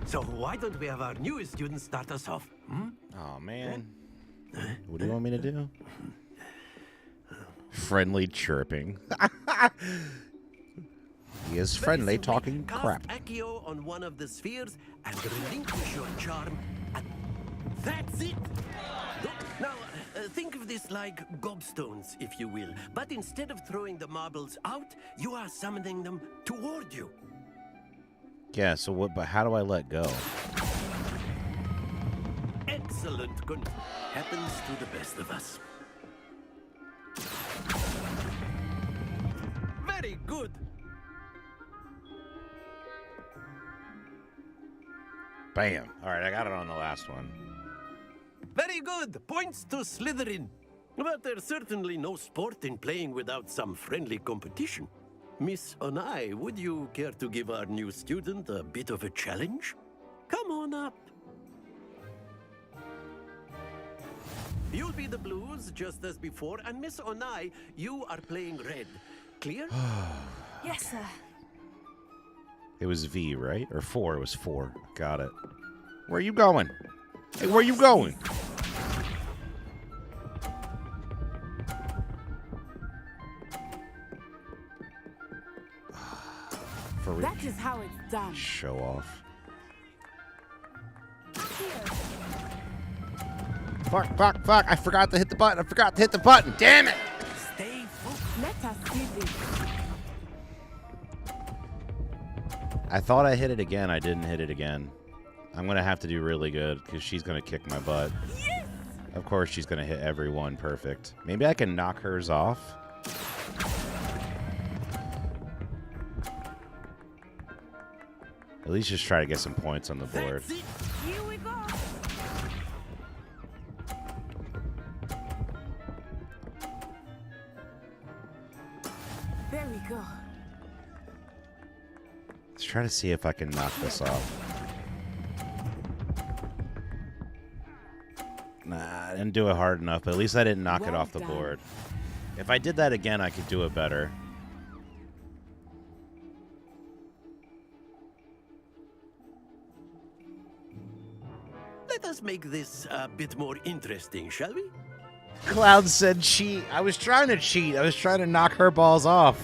Speaker 10: So why don't we have our newest student start us off?
Speaker 1: Oh man, what do you want me to do? Friendly chirping. He is friendly talking crap.
Speaker 10: Cast Accio on one of the spheres and relinquish your charm. And that's it. Now, think of this like gobstones, if you will. But instead of throwing the marbles out, you are summoning them toward you.
Speaker 1: Yeah, so what, but how do I let go?
Speaker 10: Excellent. Good. Happens to the best of us. Very good.
Speaker 1: Bam. All right, I got it on the last one.
Speaker 10: Very good. Points to Slytherin. But there's certainly no sport in playing without some friendly competition. Miss Onai, would you care to give our new student a bit of a challenge? Come on up. You'll be the blues, just as before, and Miss Onai, you are playing red. Clear?
Speaker 3: Yes, sir.
Speaker 1: It was V, right? Or 4. It was 4. Got it. Where are you going? Hey, where are you going? For real.
Speaker 22: That is how it's done.
Speaker 1: Show off. Fuck, fuck, fuck. I forgot to hit the button. I forgot to hit the button. Damn it.
Speaker 22: Stay focused. Let us see this.
Speaker 1: I thought I hit it again. I didn't hit it again. I'm going to have to do really good because she's going to kick my butt.
Speaker 22: Yes!
Speaker 1: Of course, she's going to hit every one perfect. Maybe I can knock hers off. At least just try to get some points on the board.
Speaker 22: Here we go. There we go.
Speaker 1: Let's try to see if I can knock this off. Nah, I didn't do it hard enough, but at least I didn't knock it off the board. If I did that again, I could do it better.
Speaker 10: Let us make this a bit more interesting, shall we?
Speaker 1: Cloud said cheat. I was trying to cheat. I was trying to knock her balls off.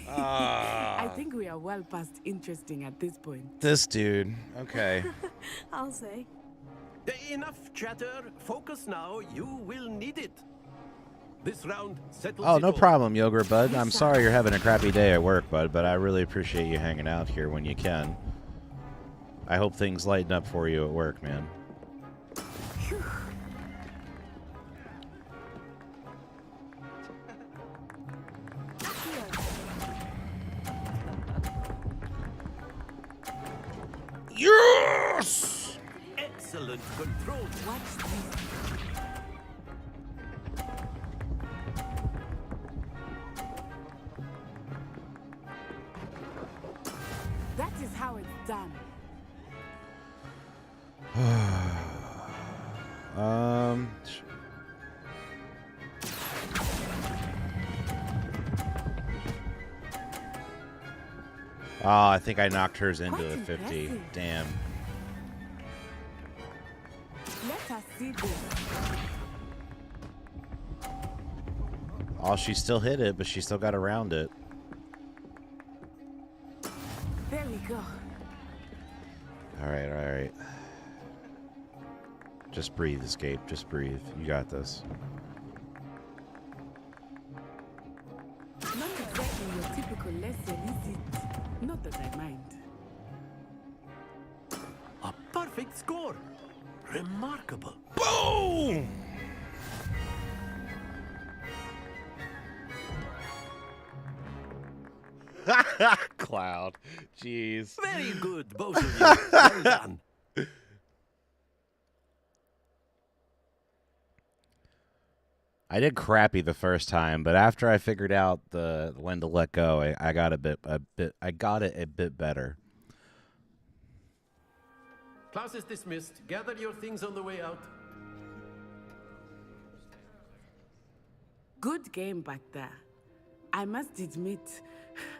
Speaker 22: I think we are well past interesting at this point.
Speaker 1: This dude. Okay.
Speaker 3: I'll say.
Speaker 10: Enough chatter. Focus now. You will need it. This round settles
Speaker 1: Oh,
Speaker 10: it
Speaker 1: no
Speaker 10: all.
Speaker 1: problem, Yogurt Bud. I'm sorry you're having a crappy day at work, Bud, but I really appreciate you hanging out here when you can. I hope things lighten up for you at work, man. Yes!
Speaker 10: Excellent control.
Speaker 22: Watch this. That is how it's done.
Speaker 1: Oh, I think I knocked hers into
Speaker 22: Quite
Speaker 1: a 50.
Speaker 22: impressive.
Speaker 1: Damn.
Speaker 22: Let us see this.
Speaker 1: Oh, she still hit it, but she still got around it.
Speaker 22: There we go.
Speaker 1: All right, all right. Just breathe, Escape. Just breathe. You got this.
Speaker 22: Not exactly your typical lesson, is it? Not that I mind.
Speaker 10: A perfect score. Remarkable.
Speaker 1: Boom! Cloud. Jeez.
Speaker 10: Very good, both of you. Well done.
Speaker 1: I did crappy the first time, but after I figured out when to let go, I got it a bit better.
Speaker 10: Class is dismissed. Gather your things on the way out.
Speaker 22: Good game back there. I must admit,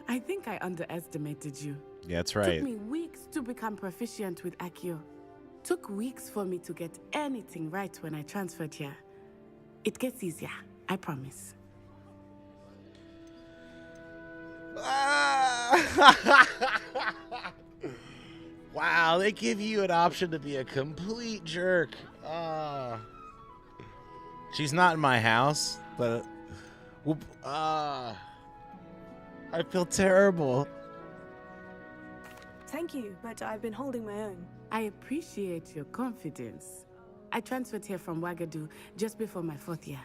Speaker 22: I think I underestimated you.
Speaker 1: Yeah, that's right.
Speaker 22: Took me weeks to become proficient with Accio. Took weeks for me to get anything right when I transferred here. It gets easier, I promise.
Speaker 1: Wow, they give you an option to be a complete jerk. She's not in my house, but I feel terrible.
Speaker 3: Thank you, but I've been holding my own.
Speaker 22: I appreciate your confidence. I transferred here from Wagadu just before my 4th year.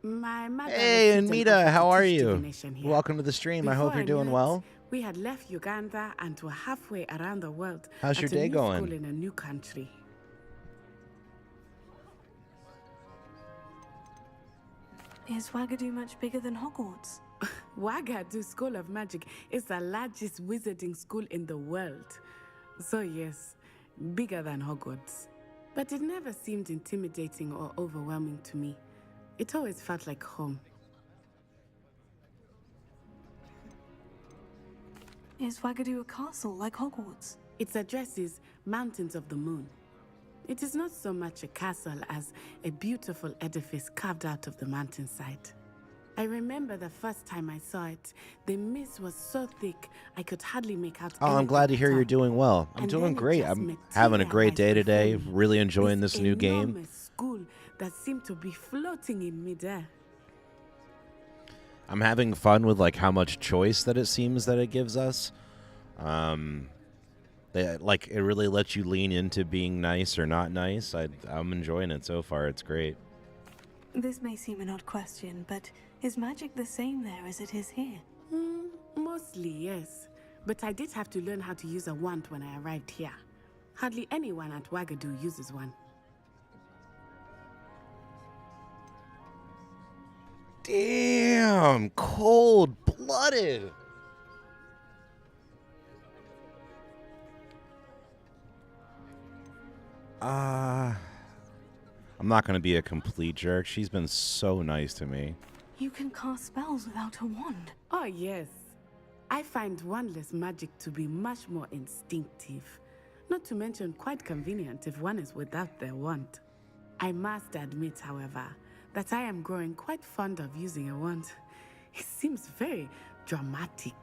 Speaker 22: My mother
Speaker 1: Hey,
Speaker 22: received an
Speaker 1: Anmita,
Speaker 22: offer
Speaker 1: how
Speaker 22: to
Speaker 1: are
Speaker 22: teach
Speaker 1: you?
Speaker 22: divination here.
Speaker 1: Welcome to the stream. I hope
Speaker 22: Before
Speaker 1: you're doing
Speaker 22: knew it,
Speaker 1: well.
Speaker 22: We had left Uganda and were halfway around the world.
Speaker 1: How's your
Speaker 22: at a
Speaker 1: day
Speaker 22: new
Speaker 1: going?
Speaker 22: School in a new country.
Speaker 3: Is Wagadu much bigger than Hogwarts?
Speaker 22: Wagadu School of Magic is the largest wizarding school in the world. So yes, bigger than Hogwarts. But it never seemed intimidating or overwhelming to me. It always felt like home.
Speaker 3: Is Wagadu a castle like Hogwarts?
Speaker 22: Its address is Mountains of the Moon. It is not so much a castle as a beautiful edifice carved out of the mountainside. I remember the first time I saw it, the mist was so thick I could hardly make out
Speaker 1: Oh, I'm
Speaker 22: anything
Speaker 1: glad to
Speaker 22: at
Speaker 1: hear
Speaker 22: all.
Speaker 1: you're doing well. I'm
Speaker 22: And
Speaker 1: doing
Speaker 22: then it
Speaker 1: great.
Speaker 22: just
Speaker 1: I'm having a great day
Speaker 22: materialized
Speaker 1: today.
Speaker 22: before me.
Speaker 1: Really enjoying this new game.
Speaker 22: Enormous school that seemed to be floating in midair.
Speaker 1: I'm having fun with like how much choice that it seems that it gives us. It really lets you lean into being nice or not nice. I'm enjoying it so far. It's great.
Speaker 3: This may seem an odd question, but is magic the same there as it is here?
Speaker 22: Mostly, yes. But I did have to learn how to use a wand when I arrived here. Hardly anyone at Wagadu uses one.
Speaker 1: Damn, cold-blooded. I'm not going to be a complete jerk. She's been so nice to me.
Speaker 3: You can cast spells without a wand.
Speaker 22: Oh, yes. I find wandless magic to be much more instinctive. Not to mention quite convenient if one is without their wand. I must admit, however, that I am growing quite fond of using a wand. It seems very dramatic.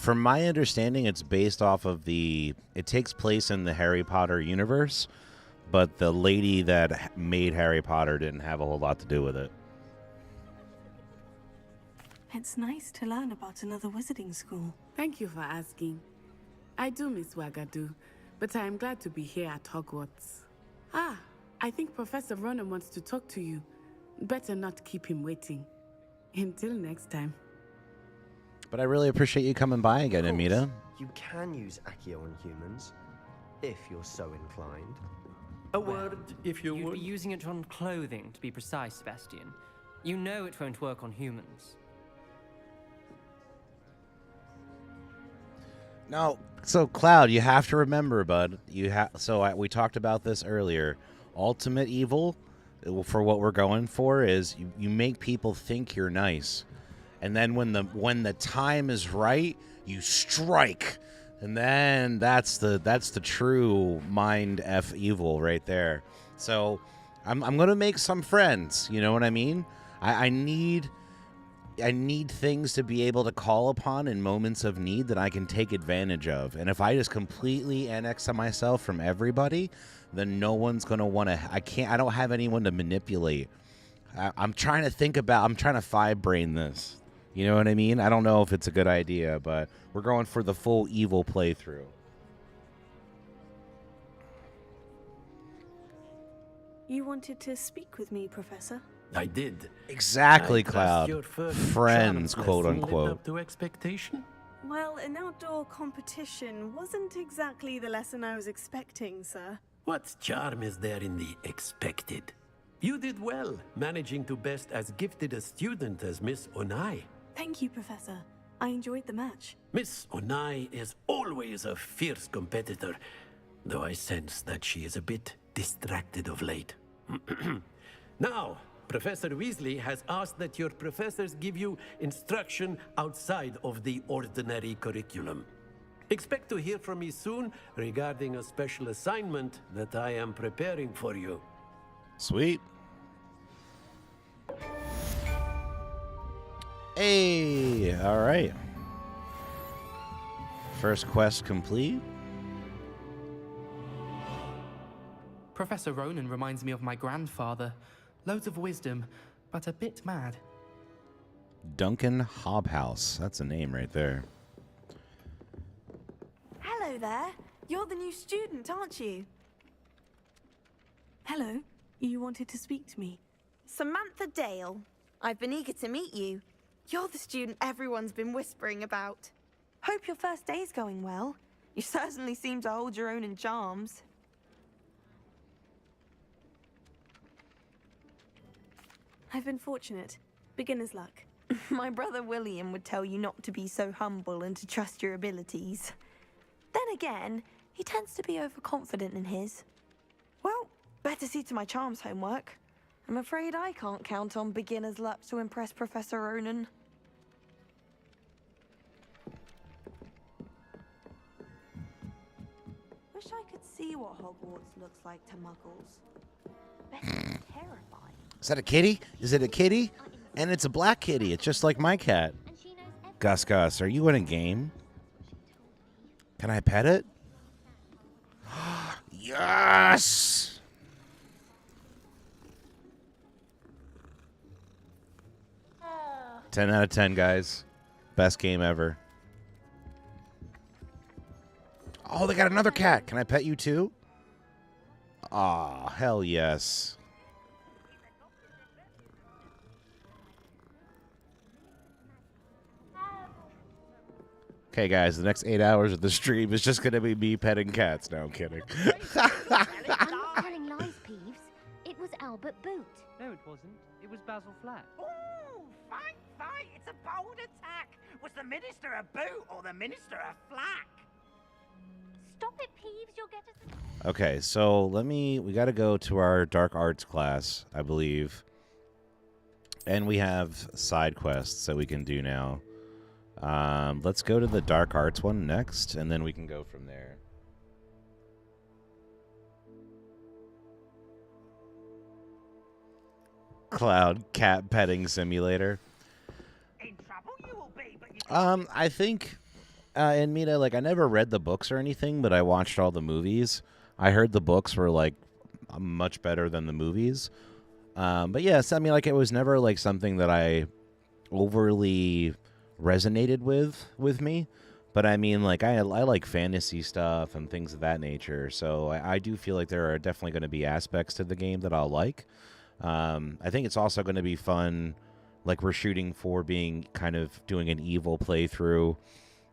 Speaker 1: From my understanding, it's based off of it takes place in the Harry Potter universe, but the lady that made Harry Potter didn't have a whole lot to do with it.
Speaker 3: It's nice to learn about another wizarding school.
Speaker 22: Thank you for asking. I do miss Wagadu, but I am glad to be here at Hogwarts. Ah, I think Professor Ronan wants to talk to you. Better not keep him waiting. Until next time.
Speaker 1: But I really appreciate you coming by again,
Speaker 16: Of course,
Speaker 1: Amita.
Speaker 16: You can use Accio on humans, if you're so inclined.
Speaker 10: A word, if you
Speaker 15: You'd
Speaker 10: would.
Speaker 15: be using it on clothing, to be precise, Sebastian. You know it won't work on humans.
Speaker 1: No, so Cloud, you have to remember, bud. We talked about this earlier. Ultimate evil, for what we're going for, is you make people think you're nice, and then when the time is right, you strike, and then that's the true mind f evil right there. So I'm gonna make some friends. You know what I mean? I need things to be able to call upon in moments of need that I can take advantage of. And if I just completely annex to myself from everybody, then no one's going to want to... I don't have anyone to manipulate. I'm trying to five-brain this. You know what I mean? I don't know if it's a good idea, but we're going for the full evil playthrough.
Speaker 3: You wanted to speak with me, Professor?
Speaker 10: I did.
Speaker 1: Exactly,
Speaker 10: I trust
Speaker 1: Cloud.
Speaker 10: your first
Speaker 1: Friends,
Speaker 10: charms
Speaker 1: quote
Speaker 10: lesson lived
Speaker 1: unquote.
Speaker 10: up to expectation?
Speaker 3: Well, an outdoor competition wasn't exactly the lesson I was expecting, sir.
Speaker 10: What charm is there in the expected? You did well, managing to best as gifted a student as Miss Onai.
Speaker 3: Thank you, Professor. I enjoyed the match.
Speaker 10: Miss Onai is always a fierce competitor, though I sense that she is a bit distracted of late. Now, Professor Weasley has asked that your professors give you instruction outside of the ordinary curriculum. Expect to hear from me soon regarding a special assignment that I am preparing for you.
Speaker 1: Sweet. Hey, all right. First quest complete.
Speaker 2: Professor Ronan reminds me of my grandfather. Loads of wisdom, but a bit mad.
Speaker 1: Duncan Hobhouse. That's a name right there.
Speaker 20: Hello there. You're the new student, aren't you?
Speaker 3: Hello. You wanted to speak to me?
Speaker 20: Samantha Dale. I've been eager to meet you. You're the student everyone's been whispering about. Hope your first day's going well. You certainly seem to hold your own in charms.
Speaker 3: I've been fortunate. Beginner's luck.
Speaker 20: My brother William would tell you not to be so humble and to trust your abilities. Then again, he tends to be overconfident in his. Well, better see to my charms homework. I'm afraid I can't count on beginner's luck to impress Professor Ronan. Wish I could see what Hogwarts looks like to muggles. Bet it's terrifying.
Speaker 1: Is that a kitty? Is it a kitty? And it's a black kitty. It's just like my cat. Gus, are you in a game? Can I pet it? Yes!
Speaker 20: Oh.
Speaker 1: 10 out of 10, guys. Best game ever. Oh, they got another cat. Can I pet you too? Aw, hell yes. Okay, guys, the next 8 hours of the stream is just going to be me petting cats. No, I'm kidding.
Speaker 19: I'm not telling lies, Peeves. It was Albert Boot.
Speaker 15: No, it wasn't. It was Basil Flack.
Speaker 8: Ooh, fight! It's a bold attack! Was the Minister a boot or the Minister a flack?
Speaker 19: Stop it, Peeves. You'll get us...
Speaker 1: Okay, so we got to go to our dark arts class, I believe. And we have side quests that we can do now. Let's go to the dark arts one next, and then we can go from there. Cloud cat petting simulator.
Speaker 8: In trouble you will be, but you...
Speaker 1: I think, and Mina, like, I never read the books or anything, but I watched all the movies. I heard the books were, like, much better than the movies. But yes, I mean, like, it was never, like, something that I overly resonated with me. But I mean, like, I like fantasy stuff and things of that nature. So I do feel like there are definitely going to be aspects to the game that I'll like. I think it's also going to be fun. Like, we're shooting for being kind of doing an evil playthrough.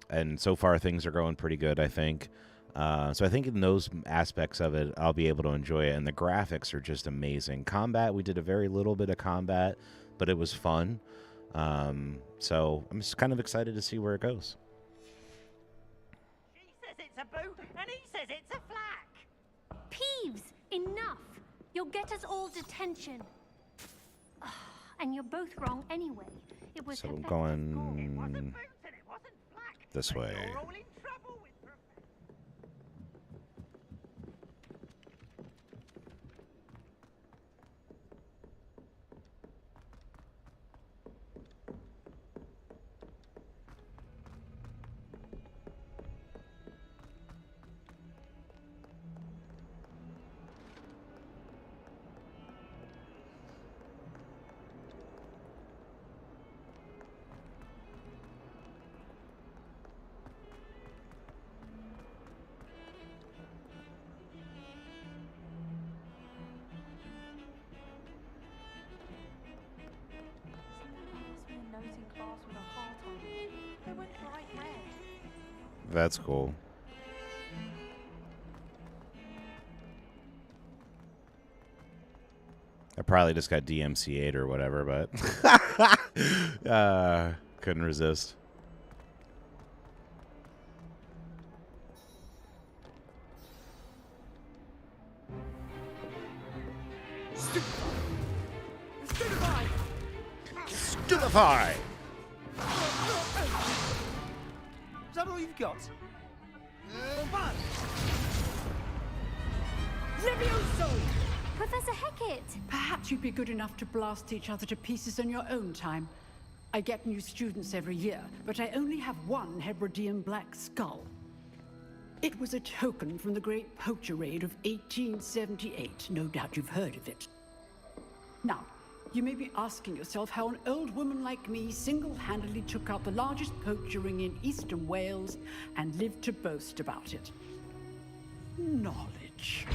Speaker 1: And so far, things are going pretty good, I think. So I think in those aspects of it, I'll be able to enjoy it. And the graphics are just amazing. Combat, we did a very little bit of combat, but it was fun. So I'm just kind of excited to see where it goes.
Speaker 8: She says it's a boo, and he says it's a flack.
Speaker 6: Peeves, enough! You'll get us all detention. And you're both wrong anyway. It was
Speaker 1: So I'm going this way. That's cool. I probably just got DMCA'd or whatever, but couldn't resist. Stupefy!
Speaker 7: Is that all you've got?
Speaker 11: Levioso!
Speaker 6: Professor Hecat!
Speaker 11: Perhaps you'd be good enough to blast each other to pieces in your own time. I get new students every year, but I only have one Hebridean black skull. It was a token from the Great Poacher Raid of 1878. No doubt you've heard of it. Now, you may be asking yourself how an old woman like me single-handedly took out the largest poacher ring in eastern Wales and lived to boast about it. Knowledge.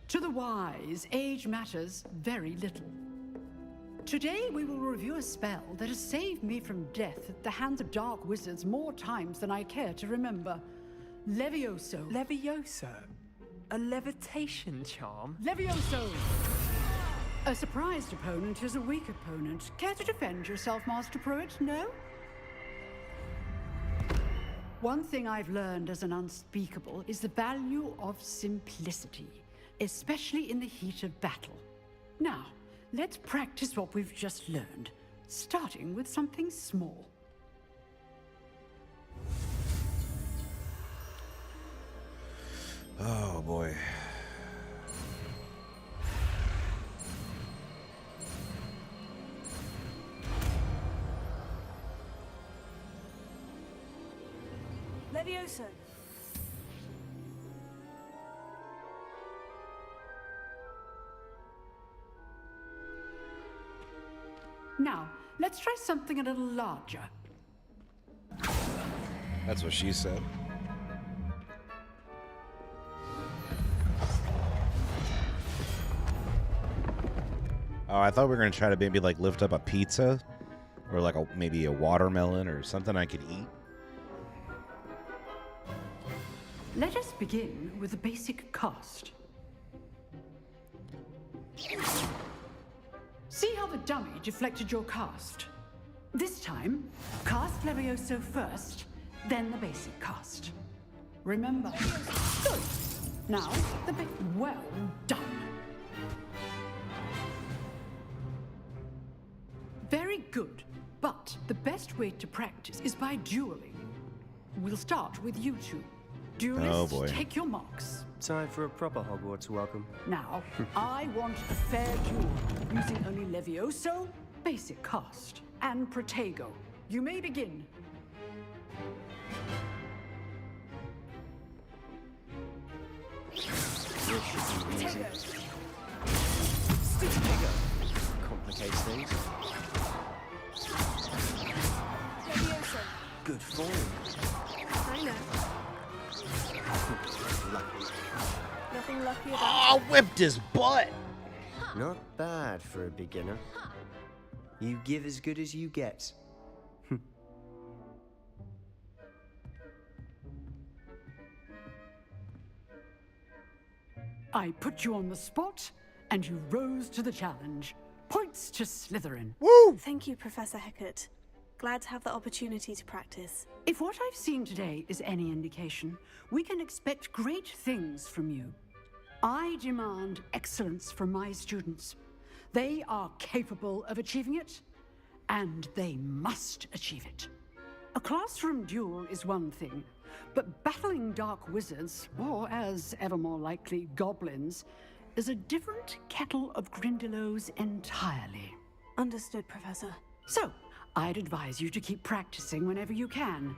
Speaker 11: To the wise, age matters very little. Today we will review a spell that has saved me from death at the hands of dark wizards more times than I care to remember. Levioso.
Speaker 2: Levioso? A levitation charm?
Speaker 11: Levioso! A surprised opponent is a weak opponent. Care to defend yourself, Master Pruitt? No? One thing I've learned as an unspeakable is the value of simplicity, especially in the heat of battle. Now, let's practice what we've just learned, starting with something small.
Speaker 1: Oh, boy.
Speaker 3: Levioso.
Speaker 11: Now, let's try something a little larger.
Speaker 1: That's what she said. Oh, I thought we were going to try to maybe like lift up a pizza or like maybe a watermelon or something I could eat.
Speaker 11: Let us begin with the basic cast. See how the dummy deflected your cast? This time, cast Levioso first, then the basic cast. Remember. Good. Now, the bit well done. Very good, but the best way to practice is by dueling. We'll start with you two. Duelists,
Speaker 16: boy.
Speaker 11: take your marks.
Speaker 16: Time for a proper Hogwarts welcome.
Speaker 11: Now, I want a fair duel, using only Levioso, basic cast, and Protego. You may begin.
Speaker 16: This should be easy.
Speaker 11: Stupefy.
Speaker 16: complicates things. Good form.
Speaker 3: I know.
Speaker 16: Lucky.
Speaker 3: Nothing lucky about
Speaker 1: Oh, whipped his butt!
Speaker 16: Not bad for a beginner. You give as good as you get.
Speaker 11: I put you on the spot, and you rose to the challenge. Points to Slytherin.
Speaker 3: Woo! Thank you, Professor Hecat. Glad to have the opportunity to practice.
Speaker 11: If what I've seen today is any indication, we can expect great things from you. I demand excellence from my students. They are capable of achieving it, and they must achieve it. A classroom duel is one thing, but battling dark wizards, or as ever more likely, goblins, is a different kettle of Grindylows entirely.
Speaker 3: Understood, Professor.
Speaker 11: So, I'd advise you to keep practicing whenever you can.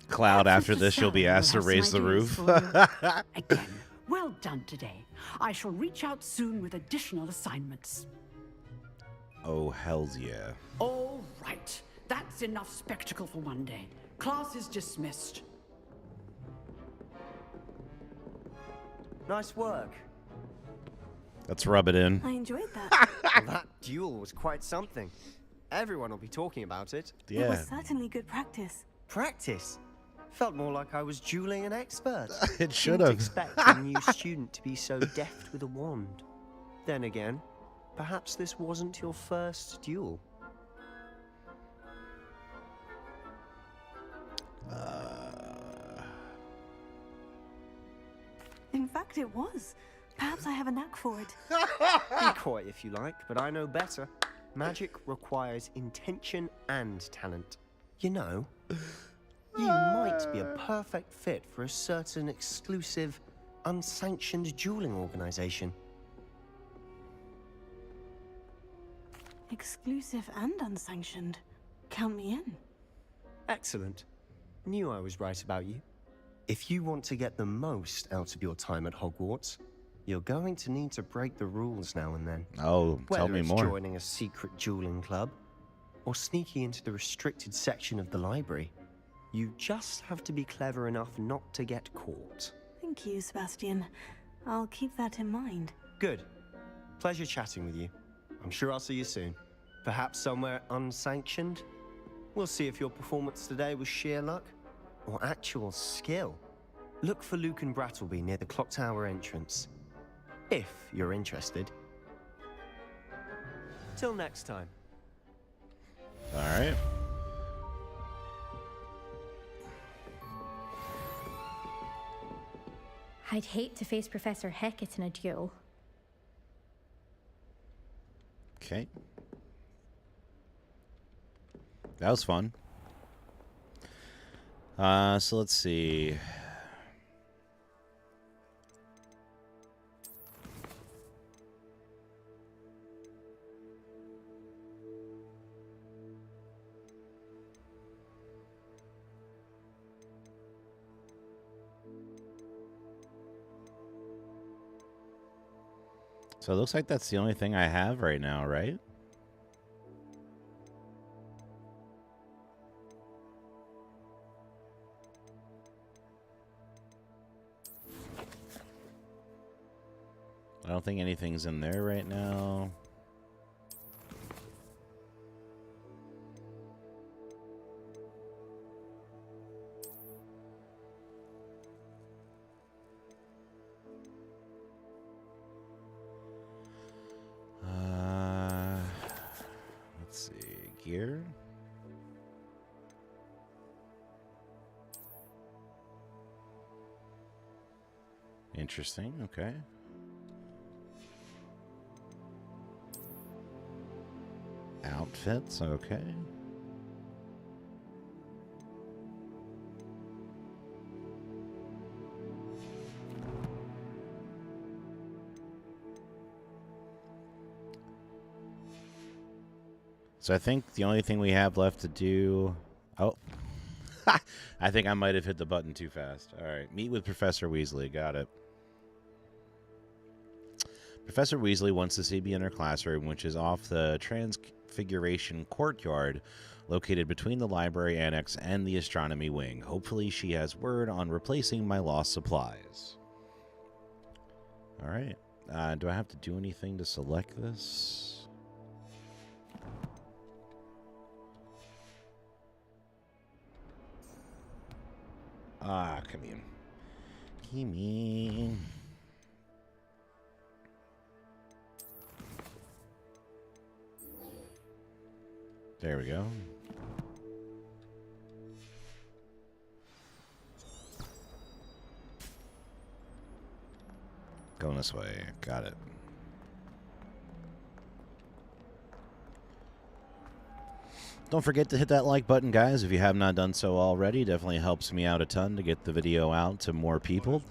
Speaker 1: Cloud,
Speaker 11: Perhaps
Speaker 1: after
Speaker 11: Mr.
Speaker 1: this, she'll be
Speaker 11: Sallow
Speaker 1: asked to
Speaker 11: will have
Speaker 1: raise
Speaker 11: some
Speaker 1: the
Speaker 11: ideas
Speaker 1: roof.
Speaker 11: for you. Again, well done today. I shall reach out soon with additional assignments.
Speaker 1: Oh, hells yeah.
Speaker 11: All right. That's enough spectacle for one day. Class is dismissed.
Speaker 16: Nice work.
Speaker 1: Let's rub it in.
Speaker 3: I enjoyed that.
Speaker 16: That duel was quite something. Everyone will be talking about it.
Speaker 3: It was certainly good practice.
Speaker 16: Practice? Felt more like I was dueling an expert.
Speaker 1: It should
Speaker 16: Didn't
Speaker 1: have.
Speaker 16: expect a new student to be so deft with a wand. Then again, perhaps this wasn't your first duel.
Speaker 3: In fact, it was. Perhaps I have a knack for it.
Speaker 16: Be coy if you like, but I know better. Magic requires intention and talent. You know, you might be a perfect fit for a certain exclusive, unsanctioned dueling organization.
Speaker 3: Exclusive and unsanctioned. Count me in.
Speaker 16: Excellent. Knew I was right about you. If you want to get the most out of your time at Hogwarts, you're going to need to break the rules now and then.
Speaker 1: Oh, tell
Speaker 16: Whether
Speaker 1: me
Speaker 16: it's
Speaker 1: more.
Speaker 16: joining a secret dueling club, or sneaking into the restricted section of the library, you just have to be clever enough not to get caught.
Speaker 3: Thank you, Sebastian. I'll keep that in mind.
Speaker 16: Good. Pleasure chatting with you. I'm sure I'll see you soon. Perhaps somewhere unsanctioned? We'll see if your performance today was sheer luck or actual skill. Look for Luke and Brattleby near the clock tower entrance, if you're interested. Till next time.
Speaker 1: All right.
Speaker 17: I'd hate to face Professor Hecat in a duel.
Speaker 1: Okay. That was fun. So let's see. So it looks like that's the only thing I have right now, right? I don't think anything's in there right now. Let's see, gear. Interesting, okay. Outfits, okay. So I think the only thing we have left to do... Oh. I think I might have hit the button too fast. All right. Meet with Professor Weasley. Got it. Professor Weasley wants to see me in her classroom, which is off the Transfiguration Courtyard, located between the library annex and the astronomy wing. Hopefully she has word on replacing my lost supplies. All right. Do I have to do anything to select this? Ah, come in. Come in. There we go. Going this way. Got it. Don't forget to hit that like button, guys, if you have not done so already. Definitely helps me out a ton to get the video out to more people.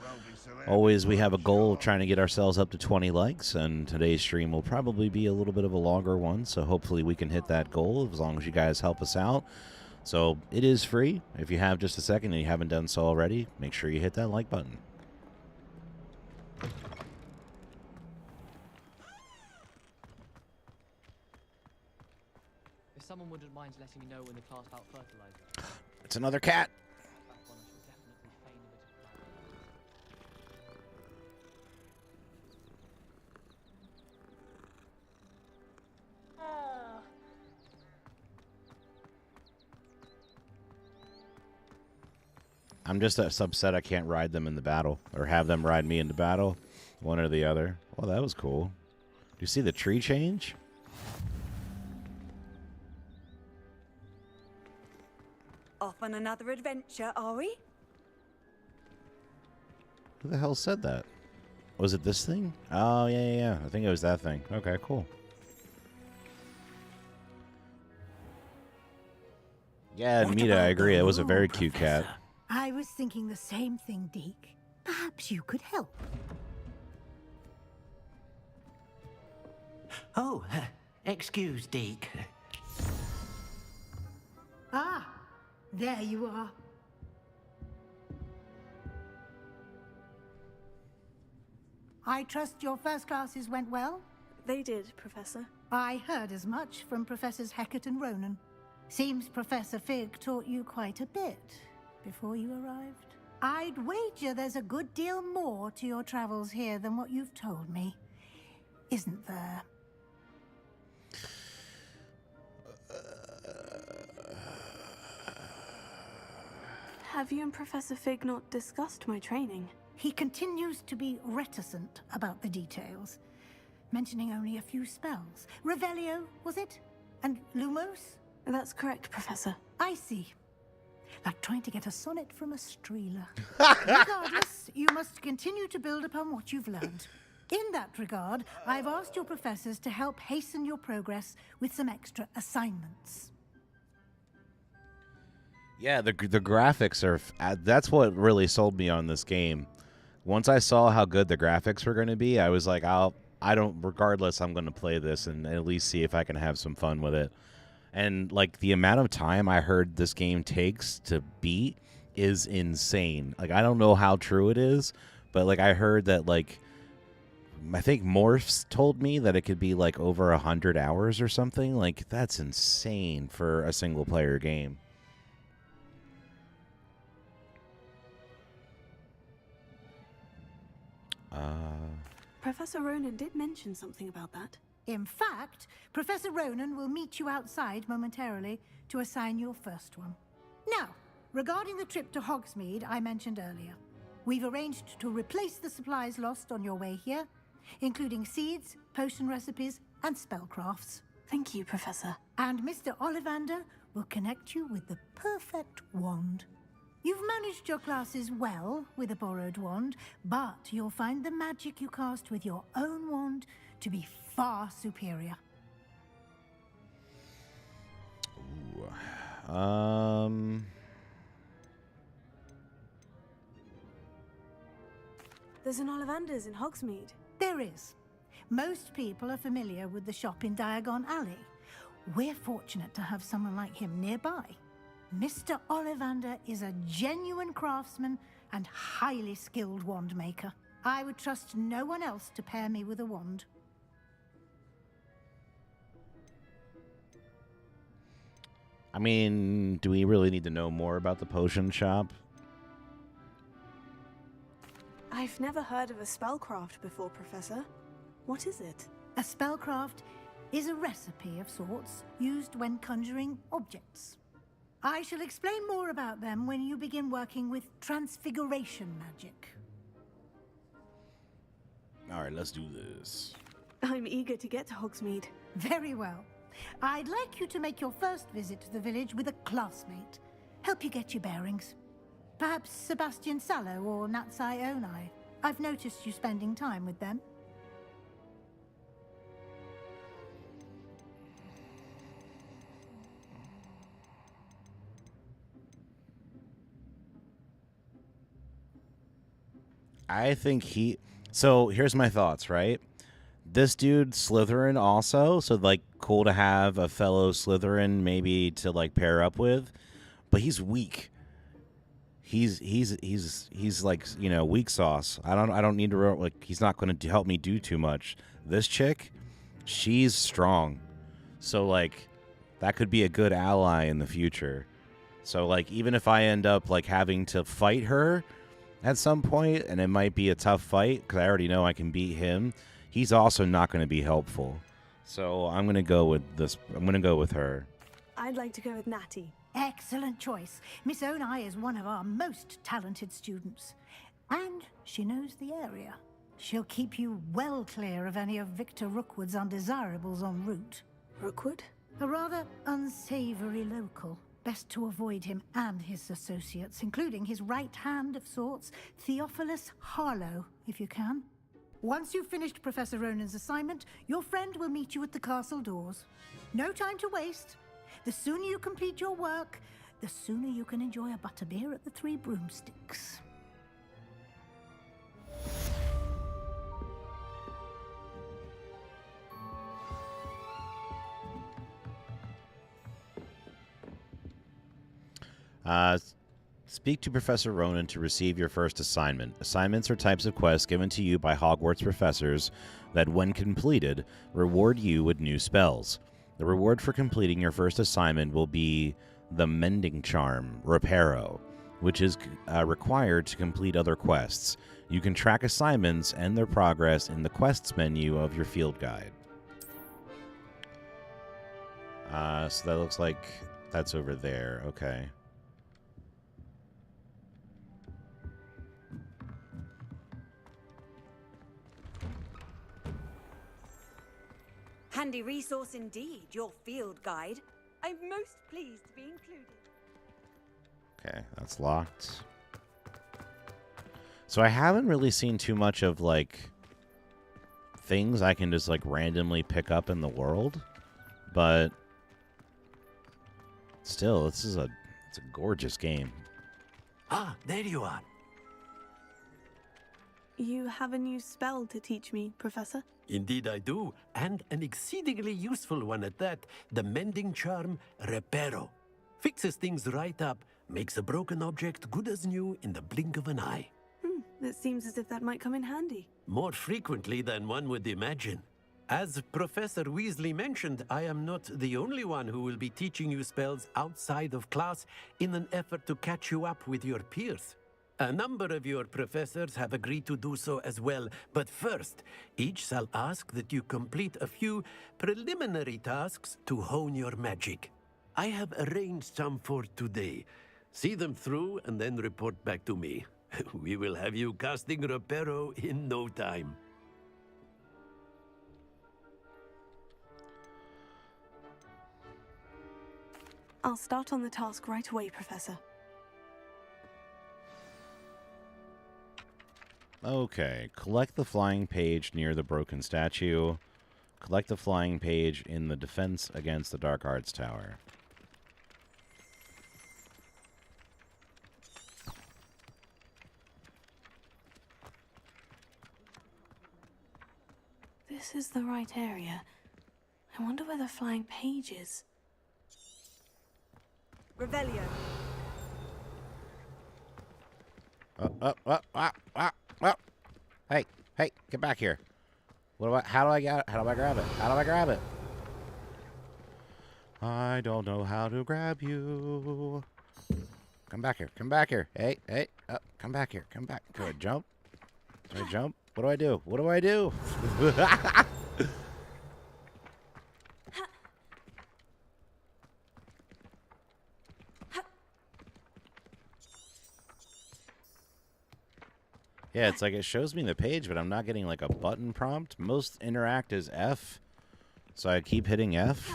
Speaker 1: Always, we have a goal of trying to get ourselves up to 20 likes, and today's stream will probably be a little bit of a longer one, so hopefully we can hit that goal as long as you guys help us out. So it is free. If you have just a second and you haven't done so already, make sure you hit that like button.
Speaker 4: If someone wouldn't mind letting me know when the class about fertilizer.
Speaker 1: It's another cat. I'm just upset I can't ride them in the battle, or have them ride me into battle, one or the other. Well, that was cool. Do you see the tree change?
Speaker 14: Off on another adventure, are we?
Speaker 1: Who the hell said that? Was it this thing? Oh, yeah. I think it was that thing. Okay, cool. Yeah, Mita, I agree. It was a very cute cat.
Speaker 13: I was thinking the same thing, Deke. Perhaps you could help.
Speaker 23: Oh, excuse, Deke.
Speaker 13: Ah, there you are. I trust your first classes went well?
Speaker 3: They did, Professor.
Speaker 13: I heard as much from Professors Hecat and Ronan. Seems Professor Fig taught you quite a bit before you arrived. I'd wager there's a good deal more to your travels here than what you've told me. Isn't there?
Speaker 3: Have you and Professor Fig not discussed my training?
Speaker 13: He continues to be reticent about the details, mentioning only a few spells. Revelio, was it? And Lumos?
Speaker 3: That's correct, Professor.
Speaker 13: I see. Like trying to get a sonnet from a streeler. Regardless, you must continue to build upon what you've learned. In that regard, I've asked your professors to help hasten your progress with some extra assignments.
Speaker 1: Yeah, the graphics are... that's what really sold me on this game. Once I saw how good the graphics were going to be, I was like, regardless, I'm going to play this and at least see if I can have some fun with it. And, like, the amount of time I heard this game takes to beat is insane. Like, I don't know how true it is, but, like, I heard that, like, I think Morphs told me that it could be, like, over 100 hours or something. Like, that's insane for a single-player game.
Speaker 3: Professor Ronan did mention something about that.
Speaker 13: In fact, Professor Ronan will meet you outside momentarily to assign your first one. Now, regarding the trip to Hogsmeade I mentioned earlier, we've arranged to replace the supplies lost on your way here, including seeds, potion recipes, and spellcrafts.
Speaker 3: Thank you, Professor.
Speaker 13: And Mr. Ollivander will connect you with the perfect wand. You've managed your classes well with a borrowed wand, but you'll find the magic you cast with your own wand to be far superior.
Speaker 1: Ooh.
Speaker 3: There's an Ollivander's in Hogsmeade.
Speaker 13: There is. Most people are familiar with the shop in Diagon Alley. We're fortunate to have someone like him nearby. Mr. Ollivander is a genuine craftsman and highly skilled wand maker. I would trust no one else to pair me with a wand.
Speaker 1: I mean, do we really need to know more about the potion shop?
Speaker 20: I've never heard of a spellcraft before, Professor. What is it?
Speaker 13: A spellcraft is a recipe of sorts used when conjuring objects. I shall explain more about them when you begin working with transfiguration magic.
Speaker 1: All right, let's do this.
Speaker 20: I'm eager to get to Hogsmeade.
Speaker 13: Very well. I'd like you to make your first visit to the village with a classmate. Help you get your bearings. Perhaps Sebastian Sallow or Natsai Onai. I've noticed you spending time with them.
Speaker 1: I think he... So, here's my thoughts, right? This dude, Slytherin also, so, like, cool to have a fellow Slytherin maybe to, like, pair up with. But he's weak. He's like, you know, weak sauce. I don't need to, like, he's not going to help me do too much. This chick, she's strong. So, like, that could be a good ally in the future. So, like, even if I end up, like, having to fight her at some point, and it might be a tough fight, because I already know I can beat him, he's also not going to be helpful. So I'm going to go with this. I'm going to go with her.
Speaker 20: I'd like to go with Natty.
Speaker 13: Excellent choice. Miss Onai is one of our most talented students. And she knows the area. She'll keep you well clear of any of Victor Rookwood's undesirables en route.
Speaker 20: Rookwood?
Speaker 13: A rather unsavory local. Best to avoid him and his associates, including his right hand of sorts, Theophilus Harlow, if you can. Once you've finished Professor Ronan's assignment, your friend will meet you at the castle doors. No time to waste. The sooner you complete your work, the sooner you can enjoy a butterbeer at the Three Broomsticks.
Speaker 1: Speak to Professor Ronan to receive your first assignment. Assignments are types of quests given to you by Hogwarts professors that, when completed, reward you with new spells. The reward for completing your first assignment will be the Mending Charm, Reparo, which is required to complete other quests. You can track assignments and their progress in the quests menu of your field guide. So that looks like that's over there. Okay.
Speaker 14: Handy resource indeed, your field guide. I'm most pleased to be included.
Speaker 1: Okay, that's locked. So I haven't really seen too much of, like, things I can just, like, randomly pick up in the world. But still, it's a gorgeous game.
Speaker 10: Ah, there you are.
Speaker 20: You have a new spell to teach me, Professor?
Speaker 10: Indeed I do, and an exceedingly useful one at that. The Mending Charm, Reparo. Fixes things right up, makes a broken object good as new in the blink of an eye.
Speaker 20: It seems as if that might come in handy.
Speaker 10: More frequently than one would imagine. As Professor Weasley mentioned, I am not the only one who will be teaching you spells outside of class in an effort to catch you up with your peers. A number of your professors have agreed to do so as well, but first, each shall ask that you complete a few preliminary tasks to hone your magic. I have arranged some for today. See them through and then report back to me. We will have you casting Reparo in no time.
Speaker 20: I'll start on the task right away, Professor.
Speaker 1: Okay, collect the flying page near the broken statue. Collect the flying page in the defense against the Dark Arts Tower.
Speaker 3: This is the right area. I wonder where the flying page is.
Speaker 14: Revelio.
Speaker 1: Hey, Get back here. How do I grab it? How do I grab it? I don't know how to grab you. Come back here. Come back here. Hey, hey. Come back here. Come back. Do I jump? Do I jump? What do I do? What do I do? Yeah, it's like it shows me the page, but I'm not getting like a button prompt. Most interact is F, so I keep hitting F.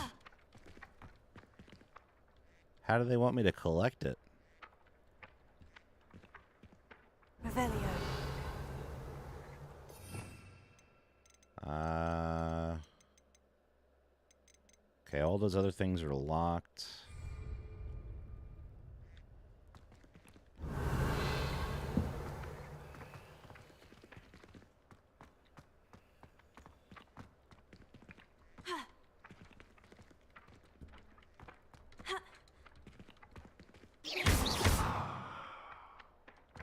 Speaker 1: How do they want me to collect it?
Speaker 3: Revelio.
Speaker 1: Okay, all those other things are locked.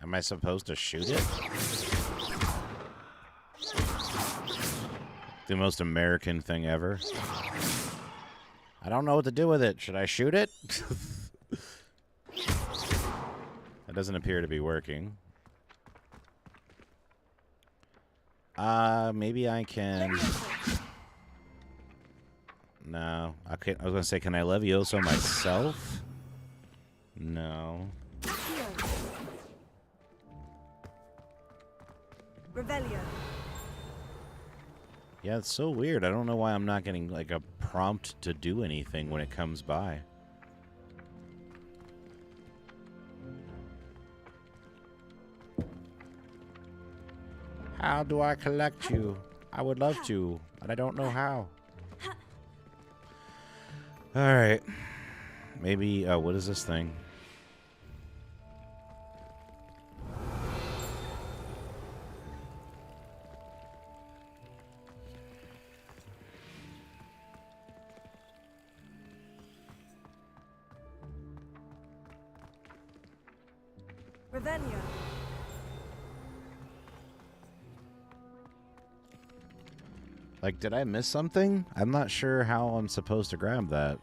Speaker 1: Am I supposed to shoot it? The most American thing ever. I don't know what to do with it. Should I shoot it? That doesn't appear to be working. Maybe I can... No. Okay, I was gonna say, can I Levioso myself? No.
Speaker 14: Revelio.
Speaker 1: Yeah, it's so weird. I don't know why I'm not getting, like, a prompt to do anything when it comes by. How do I collect you? I would love to, but I don't know how. Alright. Maybe, what is this thing?
Speaker 14: Revelio.
Speaker 1: Like, did I miss something? I'm not sure how I'm supposed to grab that.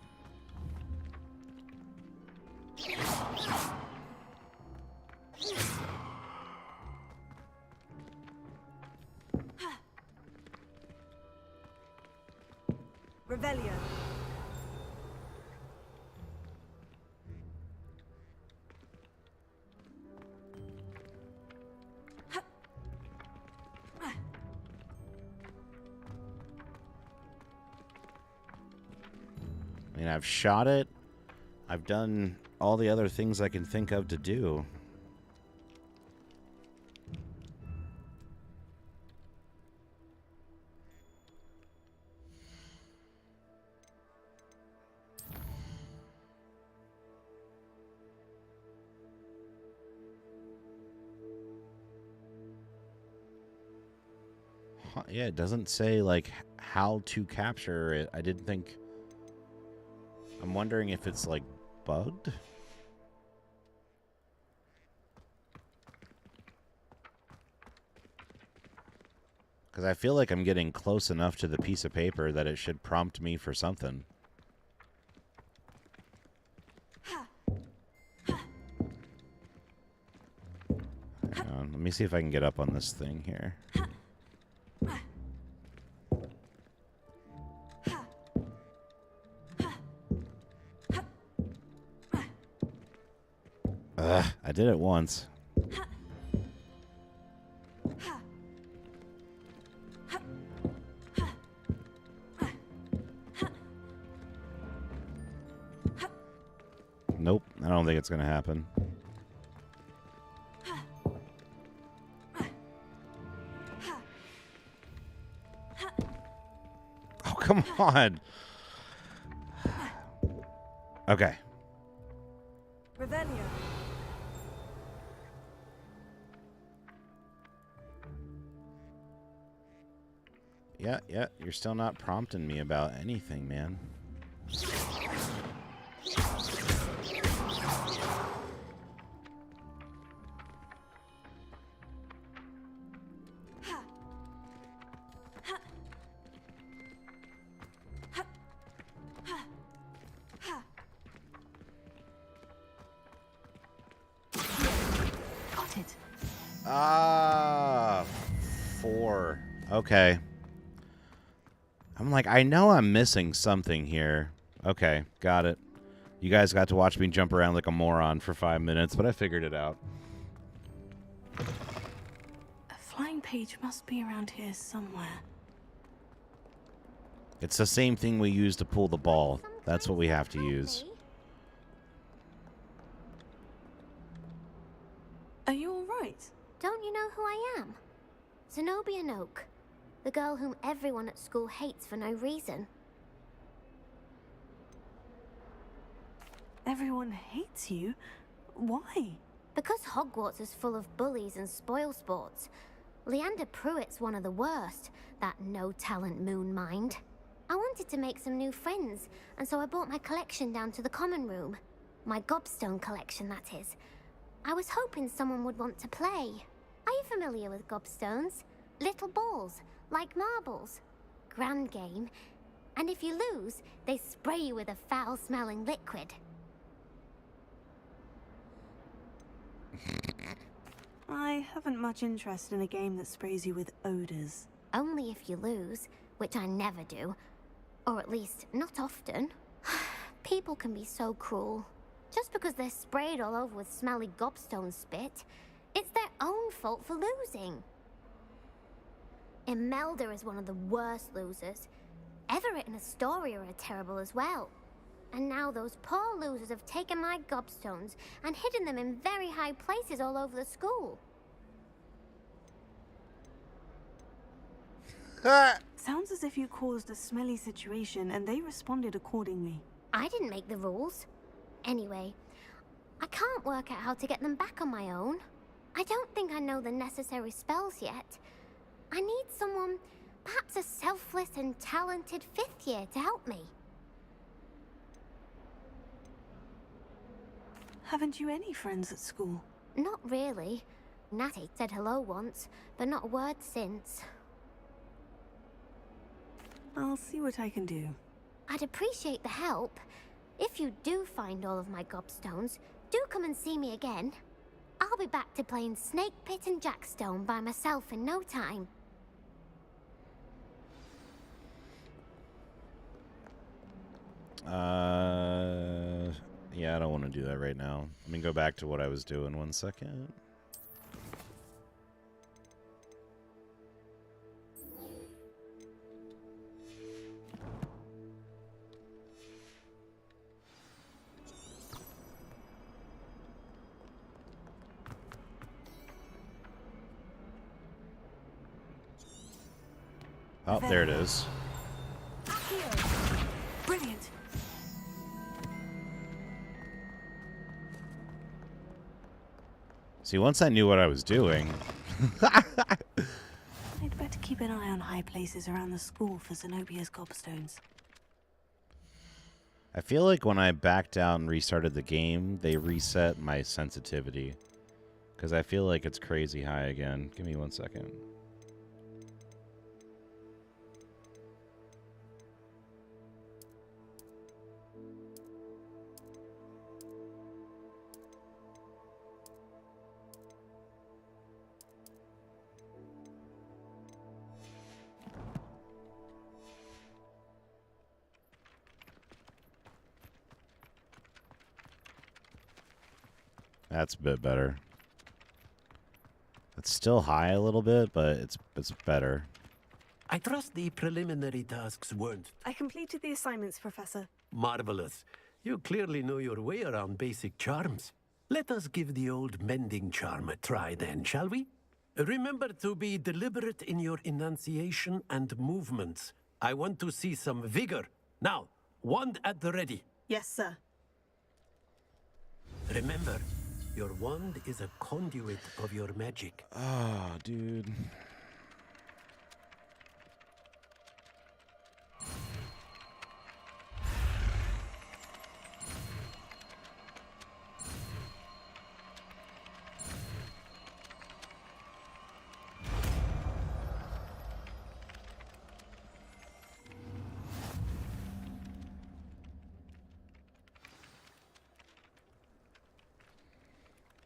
Speaker 14: Revelio.
Speaker 1: I mean, I've shot it. I've done all the other things I can think of to do. Huh, yeah, it doesn't say, like, how to capture it. I didn't think... I'm wondering if it's, like, bugged? Because I feel like I'm getting close enough to the piece of paper that it should prompt me for something. Hang on, let me see if I can get up on this thing here. I did it once. Nope, I don't think it's gonna happen. Oh, come on. Okay.
Speaker 14: Revelio.
Speaker 1: Yeah, you're still not prompting me about anything, man. Ah, 4. Okay. I'm like, I know I'm missing something here. Okay, got it. You guys got to watch me jump around like a moron for 5 minutes, but I figured it out.
Speaker 3: A flying page must be around here somewhere.
Speaker 1: It's the same thing we use to pull the ball. That's what we have to use.
Speaker 3: Are you all right?
Speaker 19: Don't you know who I am? Zenobia Noak, the girl whom everyone at school hates for no reason.
Speaker 3: Everyone hates you? Why?
Speaker 19: Because Hogwarts is full of bullies and spoilsports. Leander Pruitt's one of the worst, that no-talent moon mind. I wanted to make some new friends, and so I brought my collection down to the common room. My gobstone collection, that is. I was hoping someone would want to play. Are you familiar with gobstones? Little balls, like marbles. Grand game. And if you lose, they spray you with a foul-smelling liquid.
Speaker 3: I haven't much interest in a game that sprays you with odors.
Speaker 19: Only if you lose, which I never do. Or at least, not often. People can be so cruel. Just because they're sprayed all over with smelly gobstone spit, it's their own fault for losing. Imelda is one of the worst losers. Everett and Astoria are terrible as well. And now those poor losers have taken my gobstones and hidden them in very high places all over the school.
Speaker 3: Sounds as if you caused a smelly situation and they responded accordingly.
Speaker 19: I didn't make the rules. Anyway, I can't work out how to get them back on my own. I don't think I know the necessary spells yet. I need someone, perhaps a selfless and talented 5th year to help me.
Speaker 3: Haven't you any friends at school?
Speaker 19: Not really. Natty said hello once, but not a word since.
Speaker 3: I'll see what I can do.
Speaker 19: I'd appreciate the help. If you do find all of my gobstones, do come and see me again. I'll be back to playing Snake Pit and Jackstone by myself in no time.
Speaker 1: Yeah, I don't want to do that right now. Let me go back to what I was doing 1 second. Oh, there it is.
Speaker 3: Brilliant.
Speaker 1: See, once I knew what I was doing...
Speaker 3: I'd better keep an eye on high places around the school for Zenobia's gobstones.
Speaker 1: I feel like when I backed out and restarted the game, they reset my sensitivity. Because I feel like it's crazy high again. Give me 1 second. That's a bit better. It's still high a little bit, but it's better.
Speaker 10: I trust the preliminary tasks weren't
Speaker 3: I completed the assignments, Professor.
Speaker 10: marvelous. You clearly know your way around basic charms. Let us give the old mending charm a try then, shall we? Remember to be deliberate in your enunciation and movements. I want to see some vigor. Now, wand at the ready.
Speaker 3: Yes, sir.
Speaker 10: Remember, your wand is a conduit of your magic.
Speaker 1: Oh, dude.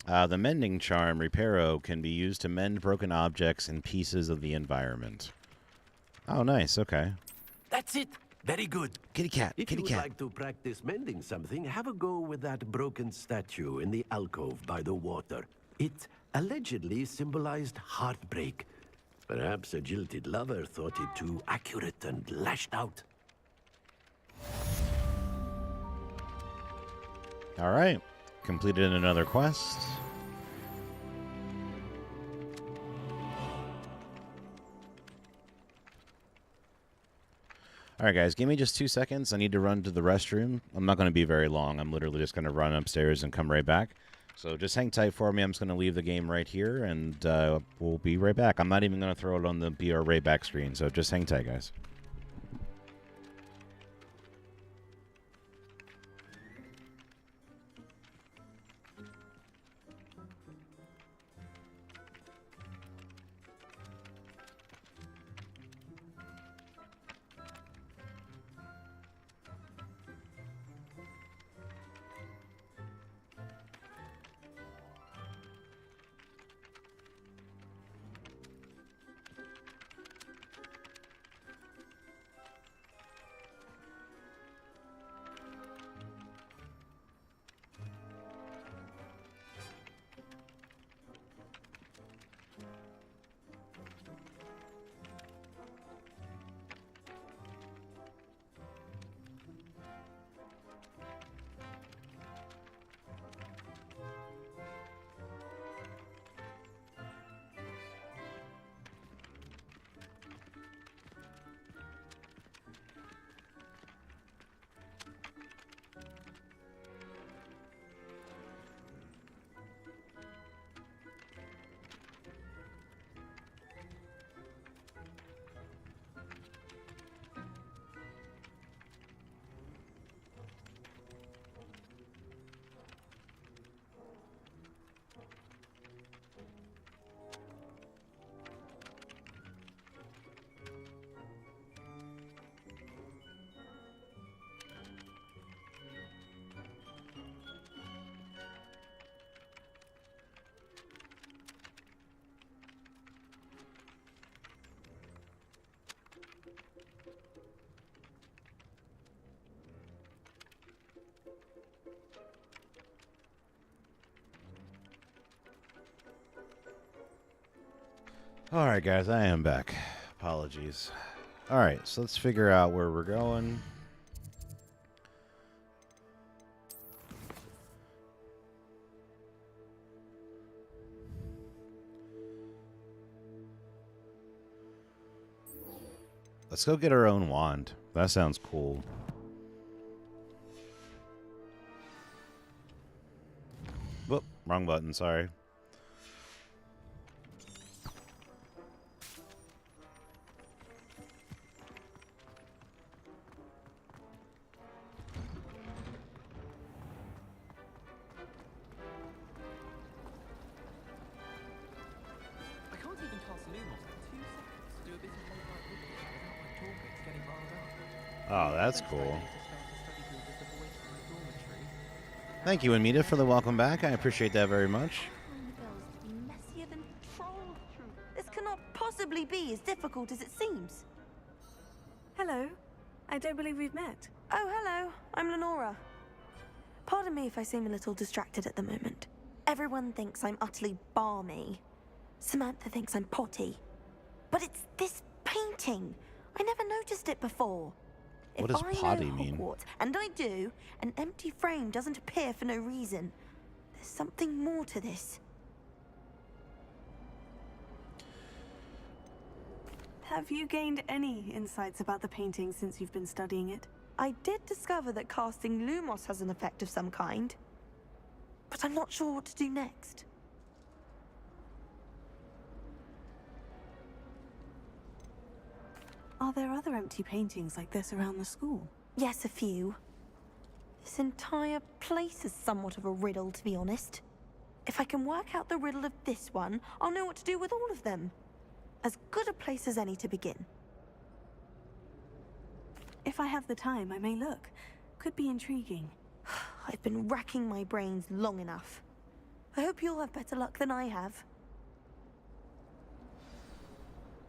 Speaker 1: The mending charm, Reparo, can be used to mend broken objects and pieces of the environment. Oh, nice. Okay.
Speaker 10: That's it. Very good.
Speaker 1: Kitty cat.
Speaker 10: If
Speaker 1: Kitty
Speaker 10: you would
Speaker 1: cat.
Speaker 10: like to practice mending something, have a go with that broken statue in the alcove by the water. It allegedly symbolized heartbreak. Perhaps a jilted lover thought it too accurate and lashed out.
Speaker 1: All right. Completed another quest. All right, guys, give me just 2 seconds. I need to run to the restroom. I'm not going to be very long. I'm literally just going to run upstairs and come right back. So just hang tight for me. I'm just going to leave the game right here, and we'll be right back. I'm not even going to throw it on the BR right back screen, so just hang tight, guys. All right, guys, I am back. Apologies. All right, so let's figure out where we're going. Let's go get our own wand. That sounds cool. Whoop, wrong button, sorry.
Speaker 2: I can't even cast Lumos for 2 seconds to do a bit of Hogwarts without my toolkits getting riled up.
Speaker 1: Oh, that's cool. Thank you, Anita, for the welcome back. I appreciate that very much.
Speaker 20: Messier than troll. This cannot possibly be as difficult as it seems.
Speaker 3: Hello. I don't believe we've met.
Speaker 20: Oh, hello. I'm Lenora. Pardon me if I seem a little distracted at the moment. Everyone thinks I'm utterly balmy. Samantha thinks I'm potty. But it's this painting. I never noticed it before.
Speaker 1: What does potty
Speaker 20: know
Speaker 1: mean?
Speaker 20: Hogwarts, and I do, an empty frame doesn't appear for no reason. There's something more to this.
Speaker 3: Have you gained any insights about the painting since you've been studying it?
Speaker 20: I did discover that casting Lumos has an effect of some kind. But I'm not sure what to do next.
Speaker 3: Are there other empty paintings like this around the school?
Speaker 20: Yes, a few. This entire place is somewhat of a riddle, to be honest. If I can work out the riddle of this one, I'll know what to do with all of them. As good a place as any to begin.
Speaker 3: If I have the time, I may look. Could be intriguing.
Speaker 20: I've been racking my brains long enough. I hope you'll have better luck than I have.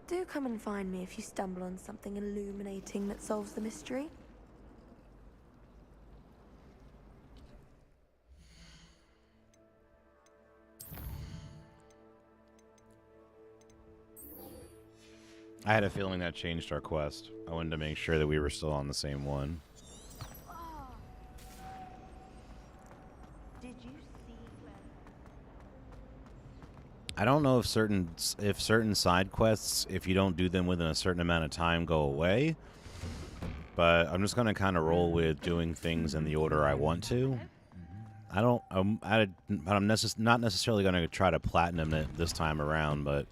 Speaker 20: Do come and find me if you stumble on something illuminating that solves the mystery.
Speaker 1: I had a feeling that changed our quest. I wanted to make sure that we were still on the same one.
Speaker 14: Did you see where...
Speaker 1: I don't know if certain side quests, if you don't do them within a certain amount of time, go away. But I'm just gonna kind of roll with doing things in the order I want to. I'm not necessarily gonna try to platinum it this time around, but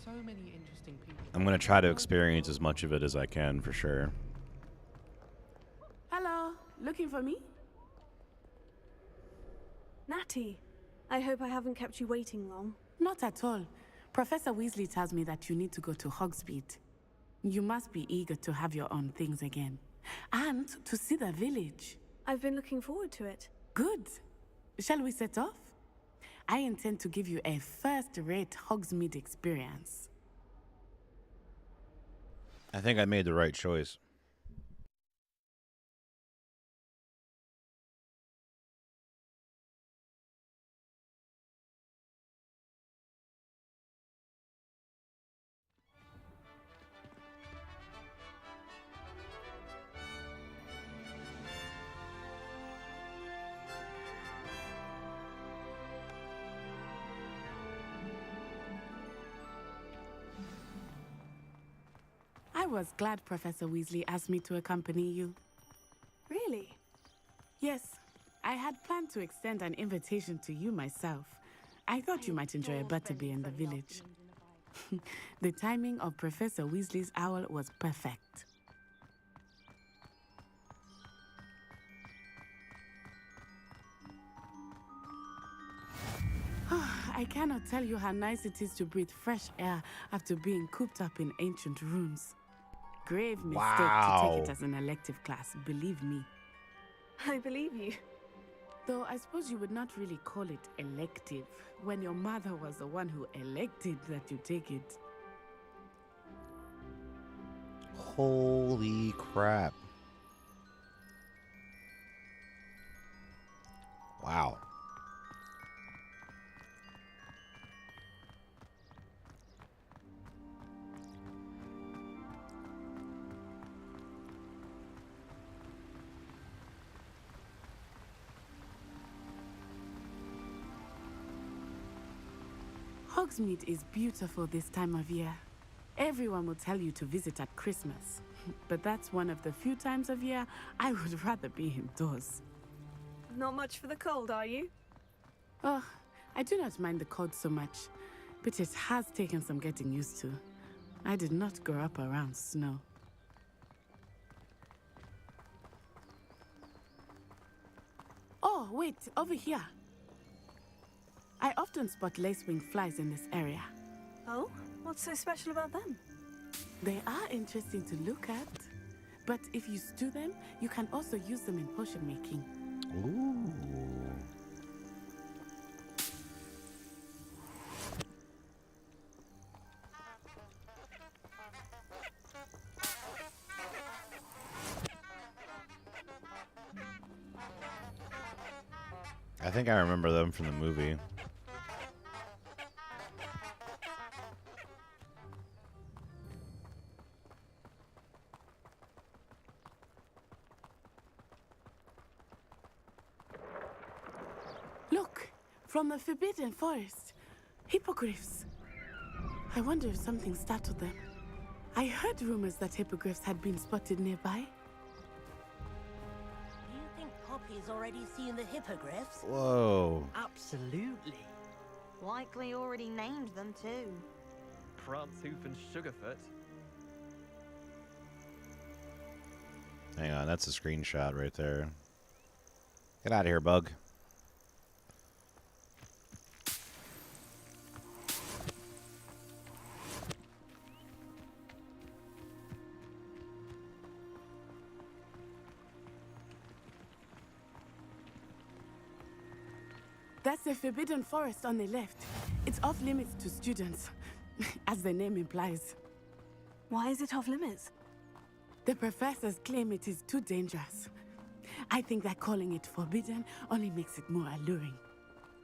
Speaker 2: So many interesting people.
Speaker 1: I'm gonna try to experience as much of it as I can for sure.
Speaker 22: Hello, looking for me?
Speaker 3: Natty, I hope I haven't kept you waiting long.
Speaker 22: Not at all. Professor Weasley tells me that you need to go to Hogsmeade. You must be eager to have your own things again. And to see the village.
Speaker 3: I've been looking forward to it.
Speaker 22: Good. Shall we set off? I intend to give you a first-rate Hogsmeade experience.
Speaker 1: I think I made the right choice.
Speaker 22: I was glad Professor Weasley asked me to accompany you.
Speaker 3: Really?
Speaker 22: Yes, I had planned to extend an invitation to you myself. I thought you might enjoy a butterbeer in the village. The timing of Professor Weasley's owl was perfect. I cannot tell you how nice it is to breathe fresh air after being cooped up in ancient rooms. Grave mistake to take it as an elective class, believe me.
Speaker 3: I believe you.
Speaker 22: Though I suppose you would not really call it elective when your mother was the one who elected that you take it.
Speaker 1: Holy crap. Wow.
Speaker 22: Hogsmeade is beautiful this time of year. Everyone will tell you to visit at Christmas, but that's one of the few times of year I would rather be indoors.
Speaker 3: Not much for the cold, are you?
Speaker 22: Oh, I do not mind the cold so much, but it has taken some getting used to. I did not grow up around snow. Oh, wait, over here. I often spot lacewing flies in this area.
Speaker 3: Oh? What's so special about them?
Speaker 22: They are interesting to look at, but if you stew them, you can also use them in potion making.
Speaker 1: Ooh. I think I remember them from the movie.
Speaker 22: Look, from the Forbidden Forest. Hippogriffs. I wonder if something startled them. I heard rumors that hippogriffs had been spotted nearby.
Speaker 8: Do you think Poppy's already seen the hippogriffs?
Speaker 1: Whoa.
Speaker 8: Absolutely. Likely already named them too.
Speaker 2: Prantzoof and Sugarfoot.
Speaker 1: Hang on, that's a screenshot right there. Get out of here, bug.
Speaker 22: That's the Forbidden Forest on the left. It's off limits to students, as the name implies.
Speaker 3: Why is it off limits?
Speaker 22: The professors claim it is too dangerous. I think that calling it forbidden only makes it more alluring.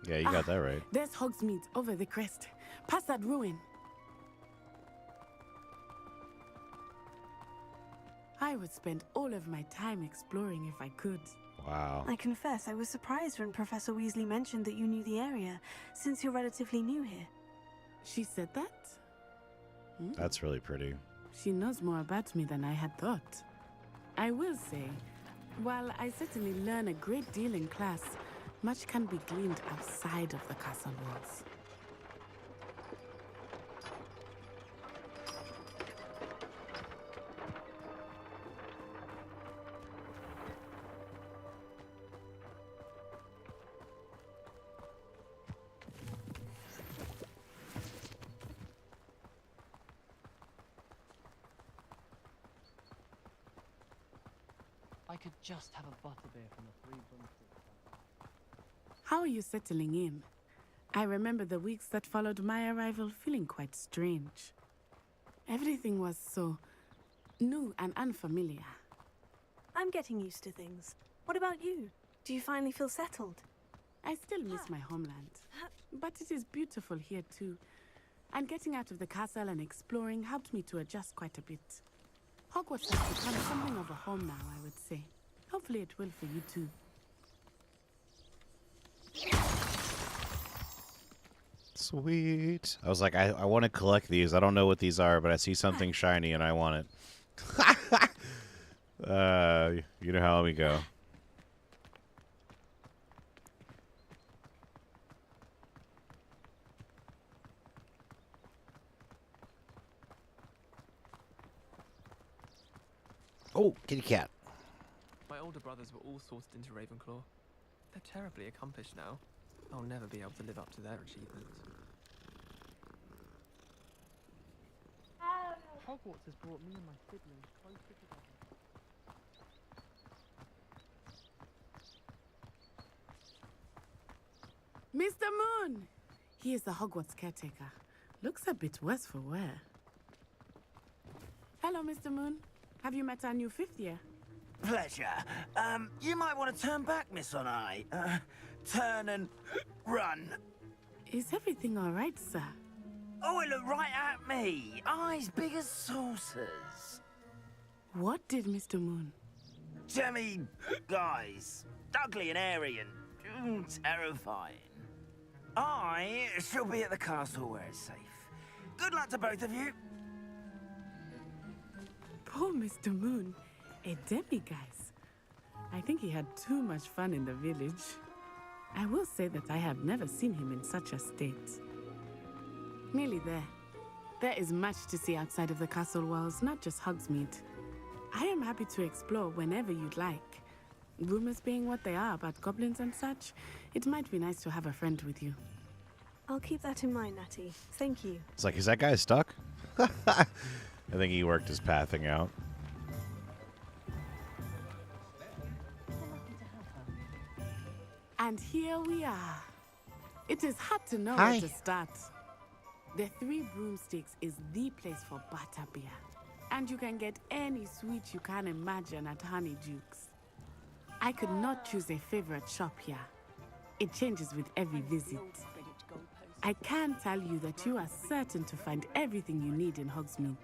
Speaker 1: Yeah, you got that right.
Speaker 22: There's Hogsmeade over the crest. Past that ruin. I would spend all of my time exploring if I could.
Speaker 1: Wow.
Speaker 3: I confess I was surprised when Professor Weasley mentioned that you knew the area, since you're relatively new here.
Speaker 22: She said that?
Speaker 1: That's really pretty.
Speaker 22: She knows more about me than I had thought. I will say, while I certainly learn a great deal in class, much can be gleaned outside of the castle walls.
Speaker 4: I could just have a butterbeer from the Three Broomsticks.
Speaker 22: How are you settling in? I remember the weeks that followed my arrival feeling quite strange. Everything was so new and unfamiliar.
Speaker 3: I'm getting used to things. What about you? Do you finally feel settled?
Speaker 22: I still miss my homeland, but it is beautiful here too. And getting out of the castle and exploring helped me to adjust quite a bit. Hogwarts has become something of a home now, I would say. Hopefully it will for you too.
Speaker 1: Sweet. I was like, I want to collect these. I don't know what these are, but I see something shiny and I want it. You know how we go. Oh, kitty cat.
Speaker 2: My older brothers were all sorted into Ravenclaw. They're terribly accomplished now. I'll never be able to live up to their achievements.
Speaker 4: Hogwarts has brought me and my siblings closer together.
Speaker 22: Mr. Moon! He is the Hogwarts caretaker. Looks a bit worse for wear. Hello, Mr. Moon. Have you met our new fifth year?
Speaker 7: Pleasure. You might want to turn back, Miss On Eye. Turn and run.
Speaker 22: Is everything all right, sir?
Speaker 7: Oh, it looked right at me. Eyes big as saucers.
Speaker 22: What did Mr. Moon?
Speaker 7: Jemmy guys. Ugly and airy and terrifying. I shall be at the castle where it's safe. Good luck to both of you.
Speaker 22: Poor Mr. Moon. A demiguise. I think he had too much fun in the village. I will say that I have never seen him in such a state. Nearly there. There is much to see outside of the castle walls, not just Hogsmeade. I am happy to explore whenever you'd like. Rumors being what they are about goblins and such, it might be nice to have a friend with you.
Speaker 3: I'll keep that in mind, Natty. Thank you.
Speaker 1: It's like, is that guy stuck? I think he worked his pathing out.
Speaker 22: And here we are. It is hard to know
Speaker 1: Hi.
Speaker 22: where to start. The Three Broomsticks is the place for butterbeer. And you can get any sweet you can imagine at Honeydukes. I could not choose a favorite shop here. It changes with every visit. I can tell you that you are certain to find everything you need in Hogsmeade.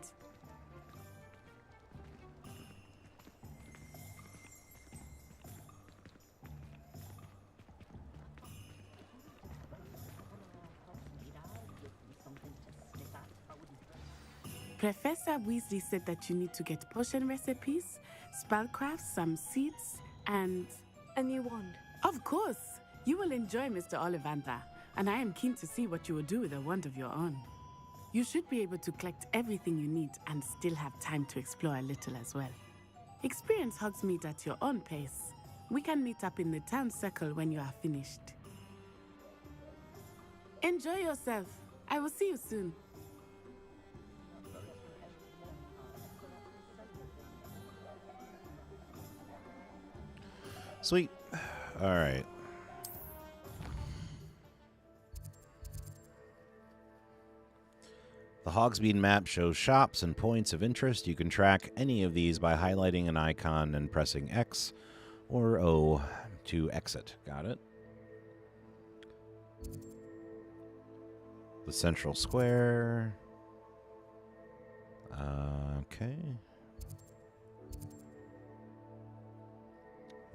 Speaker 22: Professor Weasley said that you need to get potion recipes, spellcrafts, some seeds, and...
Speaker 3: a new wand.
Speaker 22: Of course! You will enjoy Mr. Ollivander, and I am keen to see what you will do with a wand of your own. You should be able to collect everything you need and still have time to explore a little as well. Experience Hogsmeade at your own pace. We can meet up in the town circle when you are finished. Enjoy yourself. I will see you soon.
Speaker 1: Sweet. All right. The Hogsmeade map shows shops and points of interest. You can track any of these by highlighting an icon and pressing X or O to exit. Got it? The central square. Okay.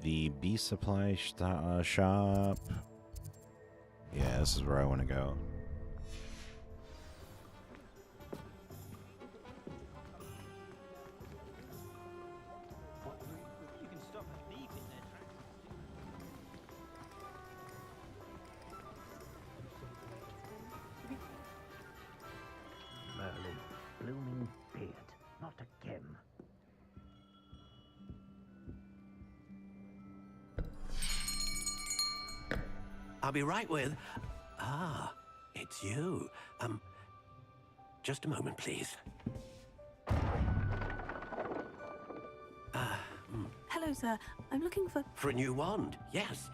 Speaker 1: The bee supply shop. Yeah, this is where I want to go.
Speaker 8: Merlin, blooming beard, not again.
Speaker 10: I'll be right with... Ah, it's you. Just a moment, please.
Speaker 3: Hello, sir. I'm looking for...
Speaker 10: For a new wand, yes.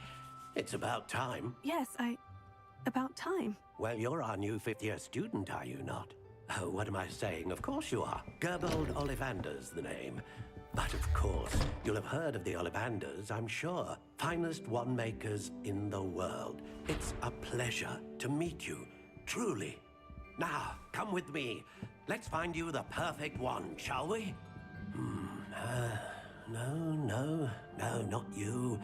Speaker 10: It's about time.
Speaker 3: Yes, about time.
Speaker 10: Well, you're our new fifth-year student, are you not? Oh, what am I saying? Of course you are. Gerbold Ollivander's the name. But of course, you'll have heard of the Ollivanders, I'm sure. Finest wand makers in the world. It's a pleasure to meet you, truly. Now, come with me. Let's find you the perfect wand, shall we? No, not you.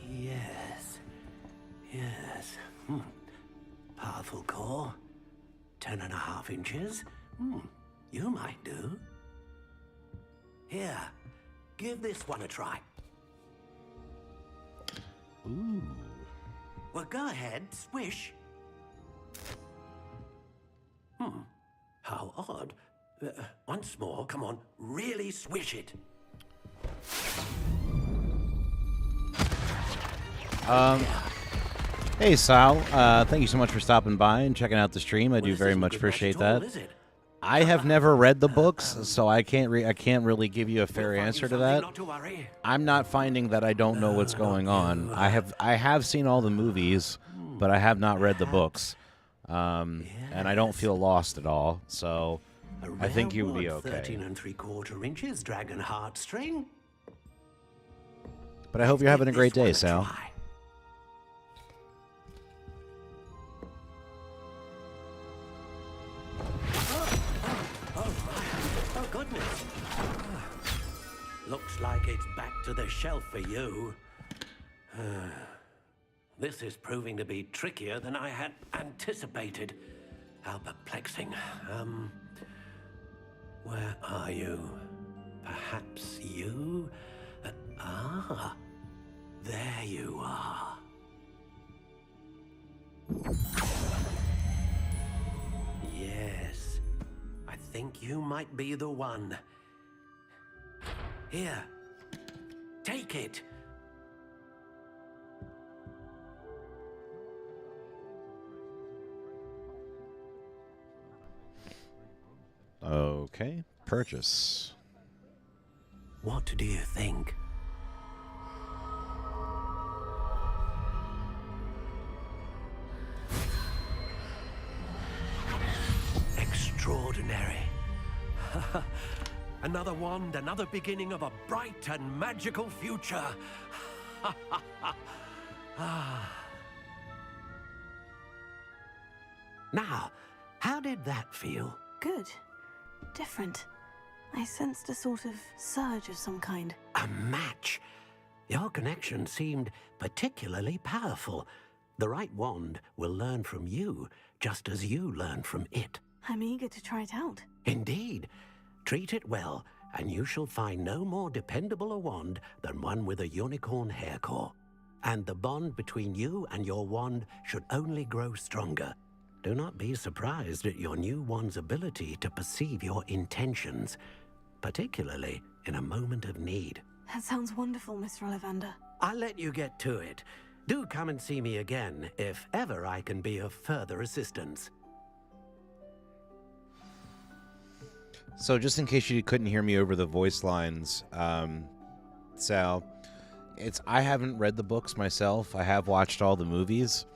Speaker 10: Yes. Powerful core. 10.5 inches. You might do. Here, give this one a try.
Speaker 1: Ooh.
Speaker 10: Well, go ahead, swish. How odd. Once more, come on, really swish it.
Speaker 1: Hey, Sal. Thank you so much for stopping by and checking out the stream. I do very much appreciate that. I have never read the books, so I can't really give you a fair answer to that. I'm not finding that I don't know what's going on. I have seen all the movies, but I have not read the books, and I don't feel lost at all. So I think you would be okay.
Speaker 10: 13 3/4 inches dragon heartstring.
Speaker 1: But I hope you're having a great day, Sal.
Speaker 10: Oh, goodness. Looks like it's back to the shelf for you. This is proving to be trickier than I had anticipated. How perplexing. Where are you? Perhaps you? There you are. Yes, I think you might be the one. Here, take it.
Speaker 1: Okay, purchase.
Speaker 10: What do you think? Extraordinary. Another wand, another beginning of a bright and magical future. Now, how did that feel?
Speaker 3: Good. Different. I sensed a sort of surge of some kind.
Speaker 10: A match? Your connection seemed particularly powerful. The right wand will learn from you, just as you learn from it.
Speaker 3: I'm eager to try it out.
Speaker 10: Indeed. Treat it well, and you shall find no more dependable a wand than one with a unicorn hair core. And the bond between you and your wand should only grow stronger. Do not be surprised at your new wand's ability to perceive your intentions, particularly in a moment of need.
Speaker 3: That sounds wonderful, Mr. Ollivander.
Speaker 10: I'll let you get to it. Do come and see me again if ever I can be of further assistance.
Speaker 1: So just in case you couldn't hear me over the voice lines, Sal, I haven't read the books myself. I have watched all the movies,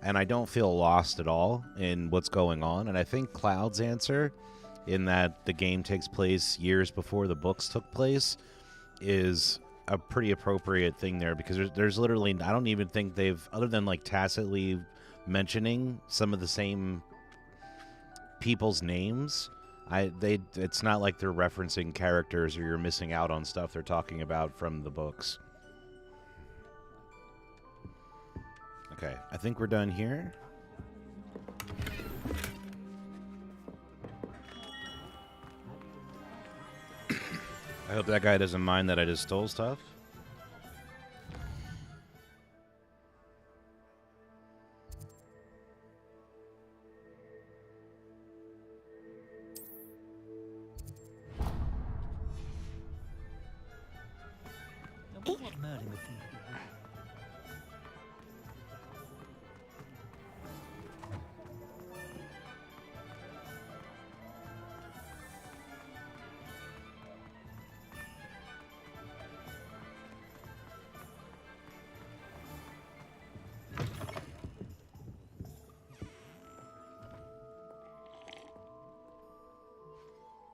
Speaker 1: and I don't feel lost at all in what's going on. And I think Cloud's answer, in that the game takes place years before the books took place, is a pretty appropriate thing there, because there's literally, I don't even think they've, other than like tacitly mentioning some of the same people's names, it's not like they're referencing characters or you're missing out on stuff they're talking about from the books. Okay, I think we're done here. I hope that guy doesn't mind that I just stole stuff.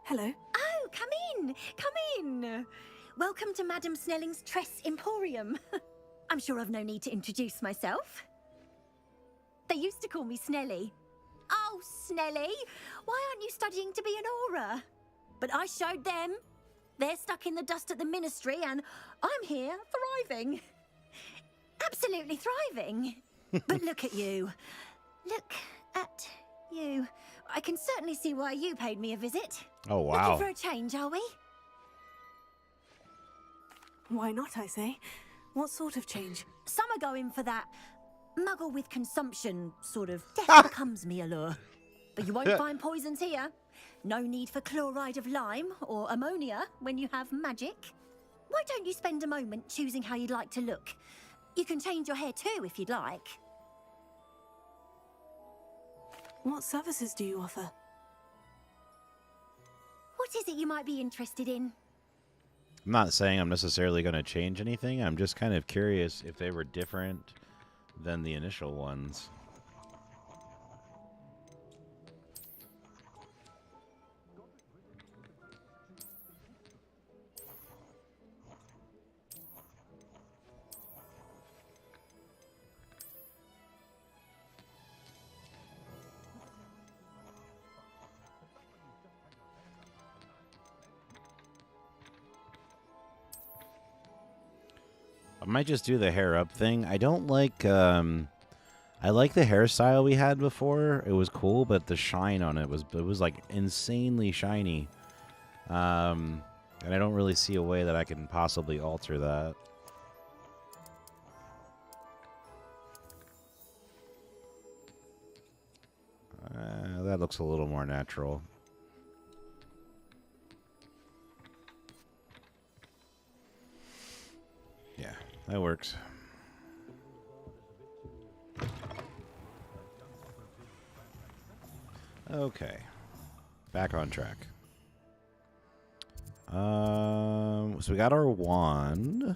Speaker 3: Hello.
Speaker 5: Oh, come in! Come in! Welcome to Madame Snelling's Tress Emporium. I'm sure I've no need to introduce myself. They used to call me Snelly. Oh, Snelly! Why aren't you studying to be an aura? But I showed them. They're stuck in the dust at the Ministry, and I'm here, thriving. Absolutely thriving. But look at you. Look at you. I can certainly see why you paid me a visit.
Speaker 1: Oh, wow.
Speaker 5: Looking for a change, are we?
Speaker 3: Why not, I say? What sort of change?
Speaker 5: Some are going for that muggle with consumption sort of death becomes me allure. But you won't find poisons here. No need for chloride of lime or ammonia when you have magic. Why don't you spend a moment choosing how you'd like to look? You can change your hair too if you'd like.
Speaker 3: What services do you offer?
Speaker 5: What is it you might be interested in?
Speaker 1: I'm not saying I'm necessarily going to change anything. I'm just kind of curious if they were different than the initial ones. I might just do the hair up thing. I don't like, I like the hairstyle we had before. It was cool, but the shine on it was like insanely shiny. And I don't really see a way that I can possibly alter that. That looks a little more natural. Yeah, that works. Okay, back on track. So we got our wand.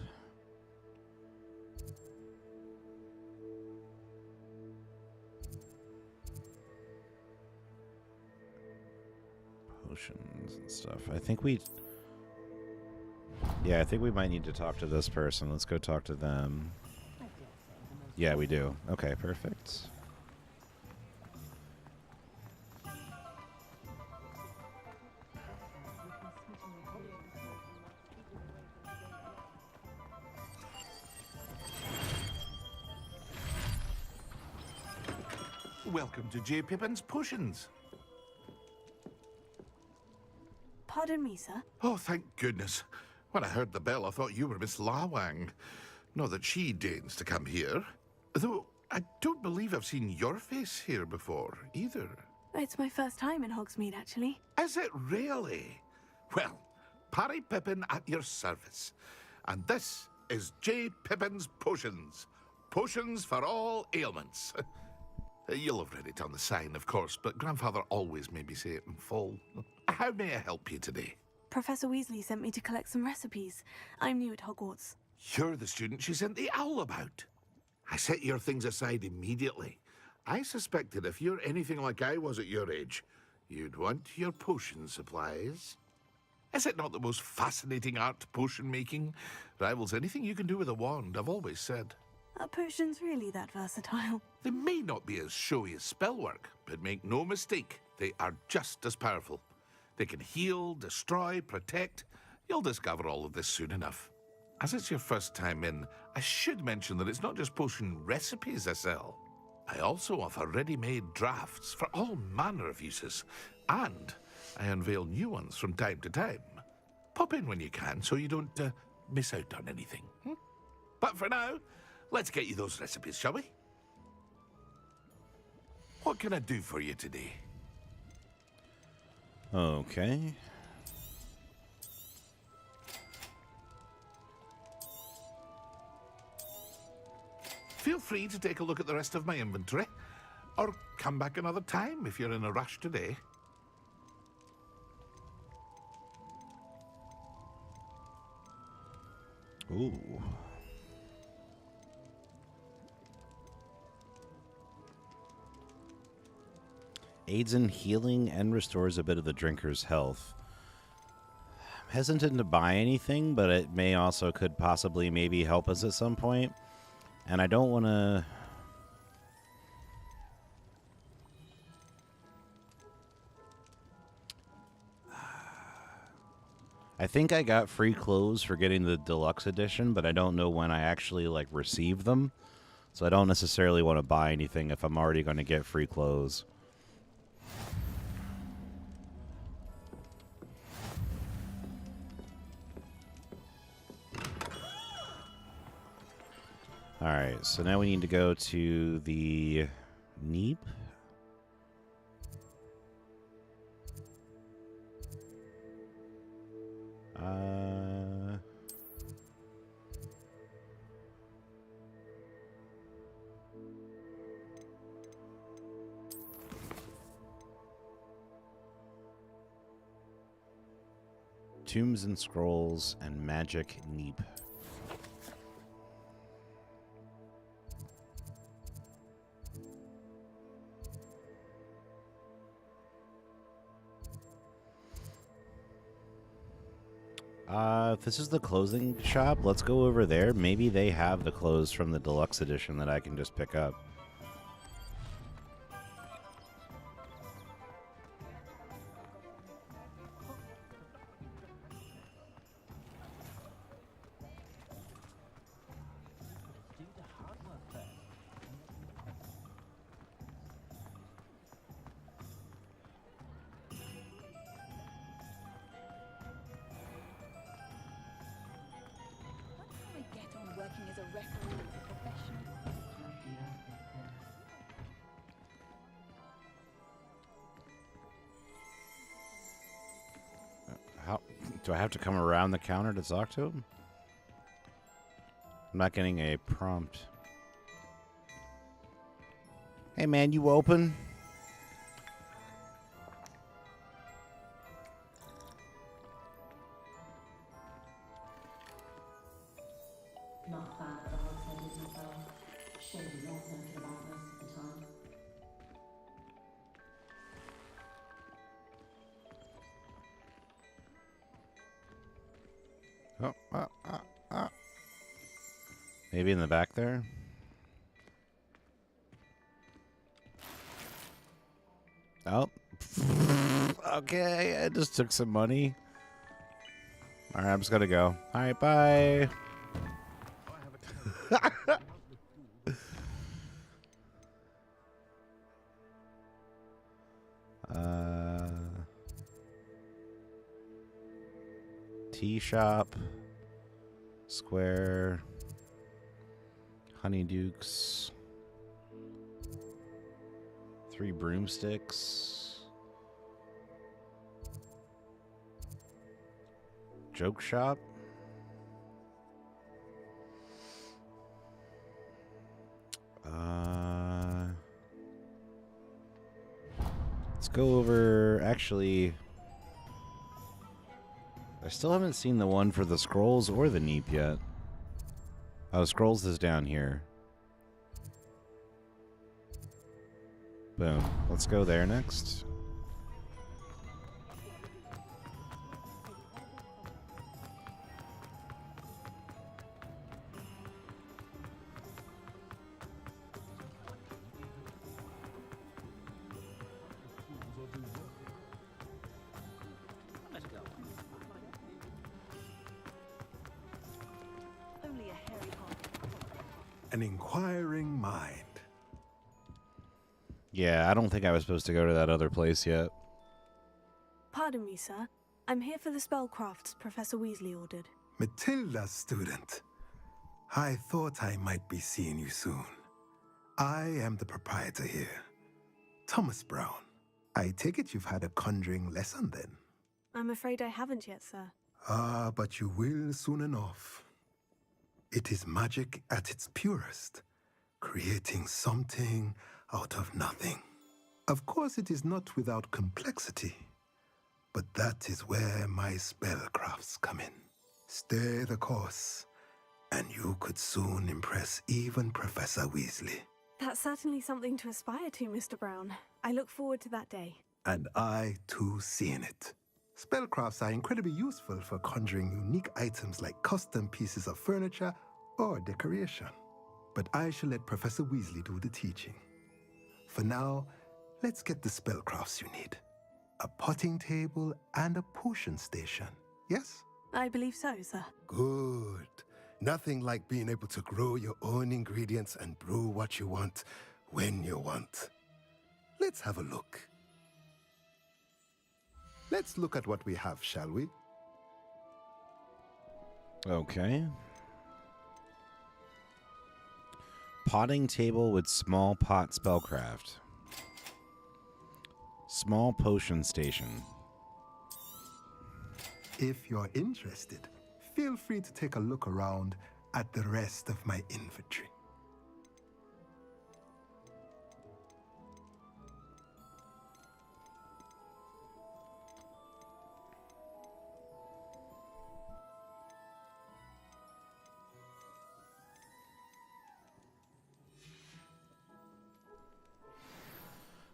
Speaker 1: Potions and stuff. I think we might need to talk to this person. Let's go talk to them. Yeah, we do. Okay, perfect.
Speaker 21: Welcome to J. Pippin's Potions.
Speaker 3: Pardon me, sir.
Speaker 21: Oh, thank goodness. When I heard the bell, I thought you were Miss Lawang. Not that she deigns to come here. Though, I don't believe I've seen your face here before, either.
Speaker 3: It's my first time in Hogsmeade, actually.
Speaker 21: Is it really? Well, Parry Pippin at your service. And this is J. Pippin's Potions. Potions for all ailments. You'll have read it on the sign, of course, but Grandfather always made me say it in full. How may I help you today?
Speaker 3: Professor Weasley sent me to collect some recipes. I'm new at Hogwarts.
Speaker 21: You're the student she sent the owl about. I set your things aside immediately. I suspected if you're anything like I was at your age, you'd want your potion supplies. Is it not the most fascinating art, potion making? Rivals anything you can do with a wand, I've always said.
Speaker 3: Are potions really that versatile?
Speaker 21: They may not be as showy as spellwork, but make no mistake, they are just as powerful. They can heal, destroy, protect. You'll discover all of this soon enough. As it's your first time in, I should mention that it's not just potion recipes I sell. I also offer ready-made drafts for all manner of uses, and I unveil new ones from time to time. Pop in when you can so you don't miss out on anything. But for now, let's get you those recipes, shall we? What can I do for you today?
Speaker 1: Okay.
Speaker 21: Feel free to take a look at the rest of my inventory, or come back another time if you're in a rush today.
Speaker 1: Ooh. Aids in healing and restores a bit of the drinker's health. I'm hesitant to buy anything, but it may also could possibly maybe help us at some point. And I don't want to... I think I got free clothes for getting the deluxe edition, but I don't know when I actually, like, received them. So I don't necessarily want to buy anything if I'm already going to get free clothes. Alright, so now we need to go to the Neep. Tombs and Scrolls and Magic Neep. If this is the clothing shop, let's go over there. Maybe they have the clothes from the deluxe edition that I can just pick up. How do I have to come around the counter to talk to him? I'm not getting a prompt. Hey man, you open?
Speaker 9: Not a fan of the whole thing, isn't it? Shady not thinking about most of the time.
Speaker 1: Maybe in the back there? Oh. Okay, I just took some money. Alright, I'm just gonna go. Alright, bye. Tea shop, square, honeydukes, 3 broomsticks, joke shop. Let's go over, actually, I still haven't seen the one for the scrolls or the Neep yet. Oh, scrolls is down here. Boom. Let's go there next.
Speaker 2: Let's go.
Speaker 20: Only a hairy heart.
Speaker 12: An inquiring mind.
Speaker 1: Yeah, I don't think I was supposed to go to that other place yet.
Speaker 3: Pardon me, sir. I'm here for the spellcrafts Professor Weasley ordered.
Speaker 12: Matilda's student. I thought I might be seeing you soon. I am the proprietor here, Thomas Brown. I take it you've had a conjuring lesson then?
Speaker 3: I'm afraid I haven't yet, sir.
Speaker 12: Ah, but you will soon enough. It is magic at its purest, creating something out of nothing. Of course, it is not without complexity, but that is where my spellcrafts come in. Stay the course, and you could soon impress even Professor Weasley.
Speaker 3: That's certainly something to aspire to, Mr. Brown. I look forward to that day.
Speaker 12: And I, too, seeing it. Spellcrafts are incredibly useful for conjuring unique items like custom pieces of furniture or decoration. But I shall let Professor Weasley do the teaching. For now, let's get the spellcrafts you need. A potting table and a potion station, yes?
Speaker 3: I believe so, sir.
Speaker 12: Good. Nothing like being able to grow your own ingredients and brew what you want when you want. Let's have a look. Let's look at what we have, shall we?
Speaker 1: Okay. Potting table with small pot spellcraft. Small potion station.
Speaker 12: If you're interested, feel free to take a look around at the rest of my inventory.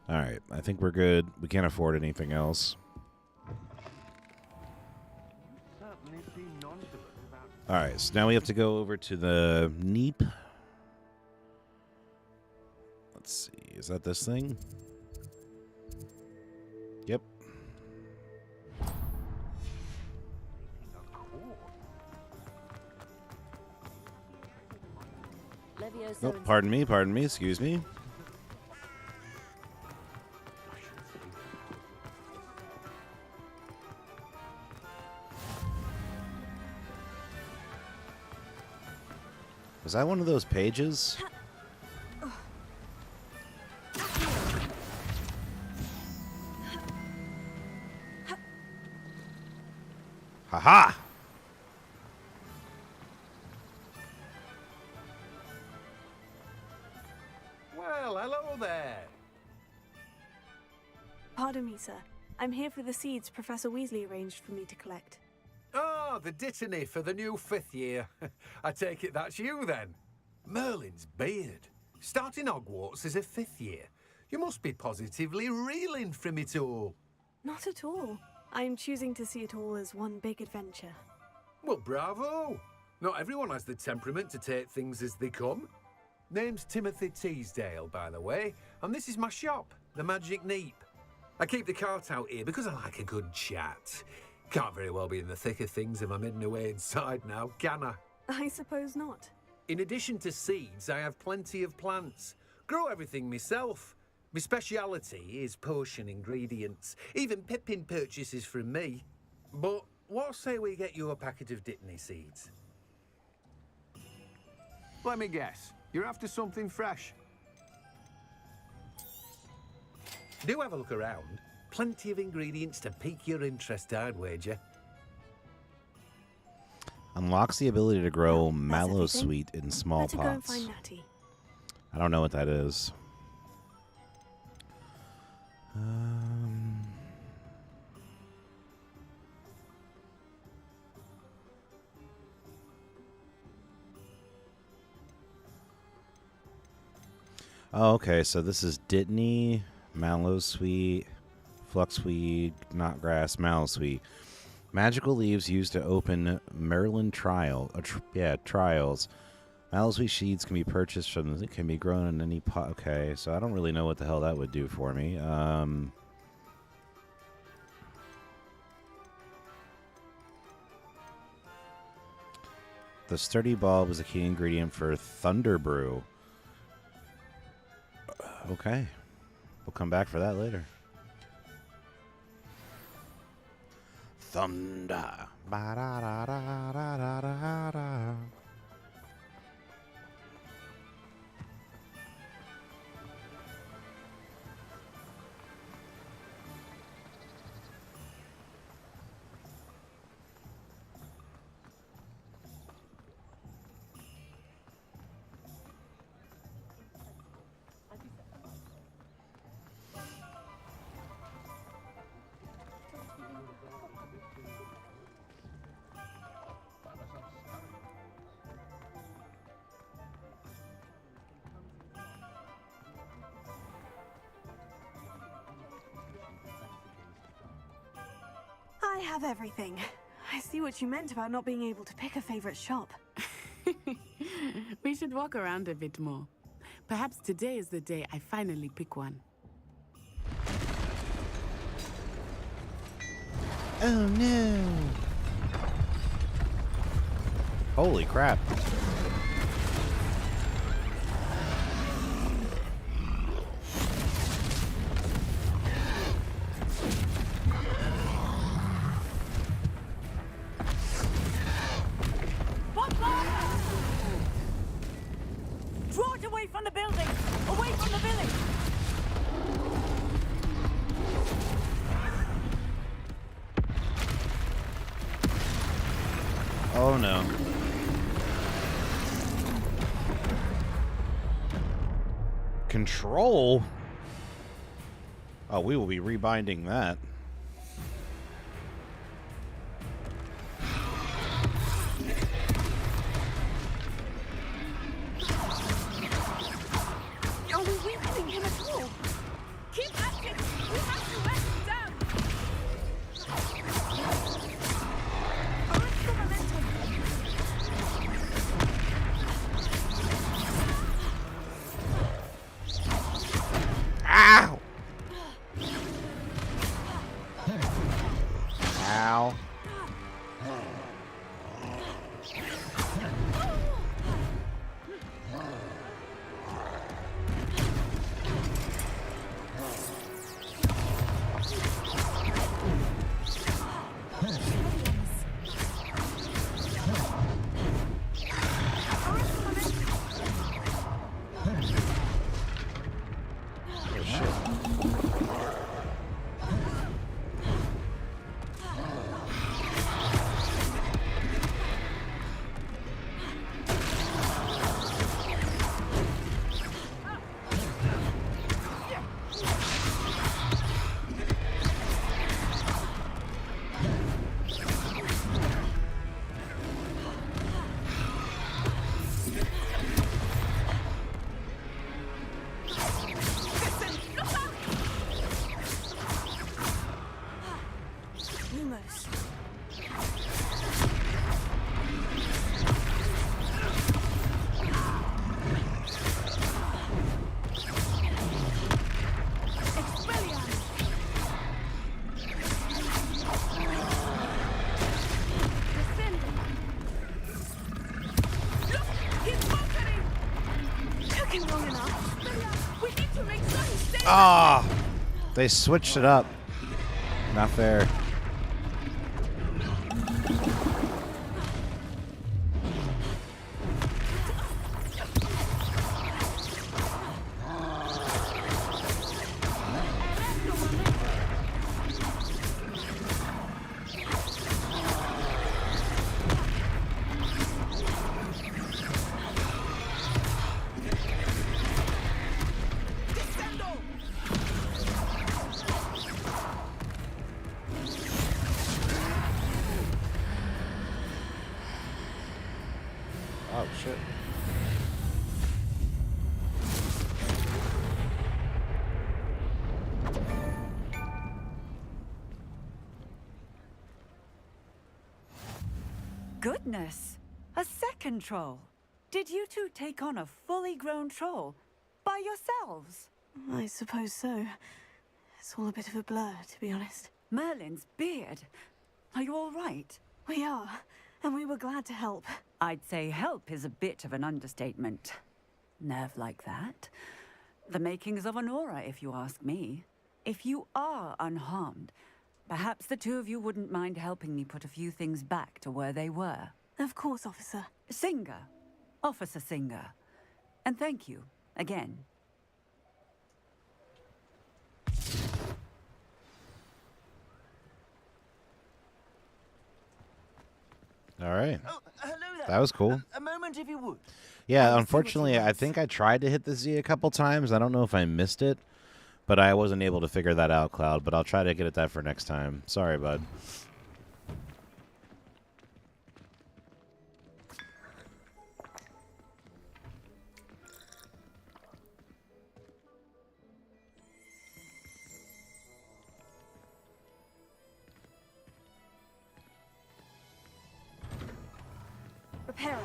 Speaker 1: All right, I think we're good. We can't afford anything else. All right, so now we have to go over to the Neep. Let's see, is that this thing? Yep. Oh, pardon me, excuse me. Was that one of those pages? Ha-ha!
Speaker 15: Well, hello there.
Speaker 3: Pardon me, sir. I'm here for the seeds Professor Weasley arranged for me to collect.
Speaker 15: Oh, the dittany for the new 5th year. I take it that's you then. Merlin's beard. Starting Hogwarts as a 5th year. You must be positively reeling from it all.
Speaker 3: Not at all. I'm choosing to see it all as one big adventure.
Speaker 15: Well, bravo. Not everyone has the temperament to take things as they come. Name's Timothy Teasdale, by the way, and this is my shop, the Magic Neep. I keep the cart out here because I like a good chat. Can't very well be in the thick of things if I'm hidden away inside now, can I?
Speaker 3: I suppose not.
Speaker 15: In addition to seeds, I have plenty of plants. Grow everything myself. My speciality is potion ingredients. Even Pippin purchases from me. But what say we get you a packet of Dittany seeds?
Speaker 18: Let me guess. You're after something fresh.
Speaker 15: Do have a look around. Plenty of ingredients to pique your interest, I'd wager.
Speaker 1: Unlocks the ability to grow mallow sweet in small
Speaker 3: Better
Speaker 1: pots.
Speaker 3: go and find Natty.
Speaker 1: I don't know what that is. Oh, okay, so this is Dittany. Mallow Sweet, Fluxweed, Knotgrass, Mallow Sweet. Magical leaves used to open Maryland trials. Mallow Sweet seeds can be purchased from. It can be grown in any pot. Okay, so I don't really know what the hell that would do for me. The sturdy bulb is a key ingredient for Thunder Brew. Okay. We'll come back for that later. Thunder. Ba-da-da-da-da-da-da-da.
Speaker 3: I have everything. I see what you meant about not being able to pick a favorite shop.
Speaker 22: We should walk around a bit more. Perhaps today is the day I finally pick one.
Speaker 1: Oh no! Holy crap.
Speaker 8: Draw it away from the building! Away from the village!
Speaker 1: Oh no. Control? Oh, we will be rebinding that.
Speaker 8: Are we weakening him at all? Keep at it! We have to let him down! Arrest the momentum!
Speaker 1: Ow! Ow.
Speaker 3: Lumos.
Speaker 1: Ah! They switched it up. Not fair. Oh, shit.
Speaker 6: goodness! A second troll. Did you two take on a fully grown troll by yourselves?
Speaker 3: I suppose so. It's all a bit of a blur, to be honest.
Speaker 6: Merlin's beard. Are you all right?
Speaker 3: We are, and we were glad to help.
Speaker 6: I'd say help is a bit of an understatement. Nerve like that. The makings of an aura, if you ask me. If you are unharmed, perhaps the two of you wouldn't mind helping me put a few things back to where they were.
Speaker 3: Of course, officer.
Speaker 6: Singer. Officer Singer. And thank you, again.
Speaker 1: All right.
Speaker 7: Oh, hello there.
Speaker 1: That was cool.
Speaker 7: A moment, if you would.
Speaker 1: Yeah, unfortunately, I think I tried to hit the Z a couple times. I don't know if I missed it, but I wasn't able to figure that out, Cloud. But I'll try to get at that for next time. Sorry, bud.
Speaker 3: Reparo.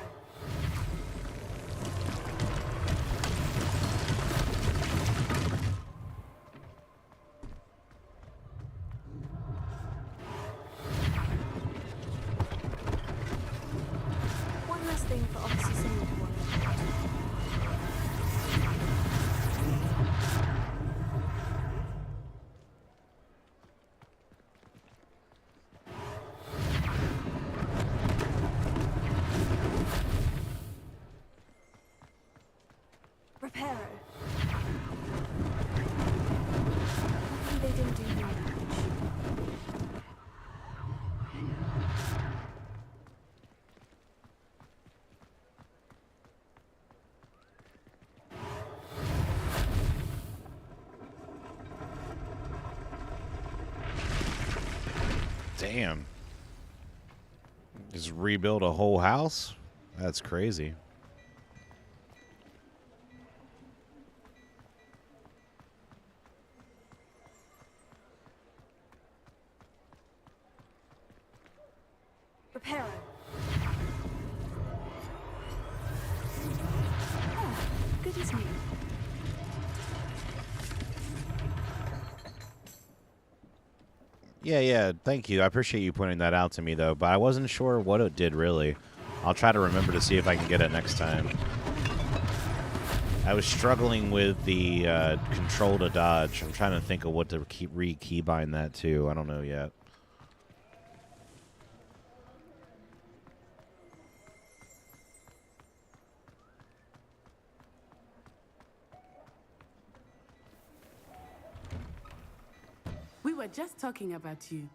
Speaker 3: One last thing for Officer Singer to worry about. Reparo. Hopefully they didn't do more damage.
Speaker 1: Damn. Just rebuild a whole house? That's crazy.
Speaker 3: Reparo. Oh, good as new.
Speaker 1: Yeah, thank you. I appreciate you pointing that out to me, though, but I wasn't sure what it did, really. I'll try to remember to see if I can get it next time. I was struggling with the control to dodge. I'm trying to think of what to re-keybind that to. I don't know yet.
Speaker 22: We were just talking about you.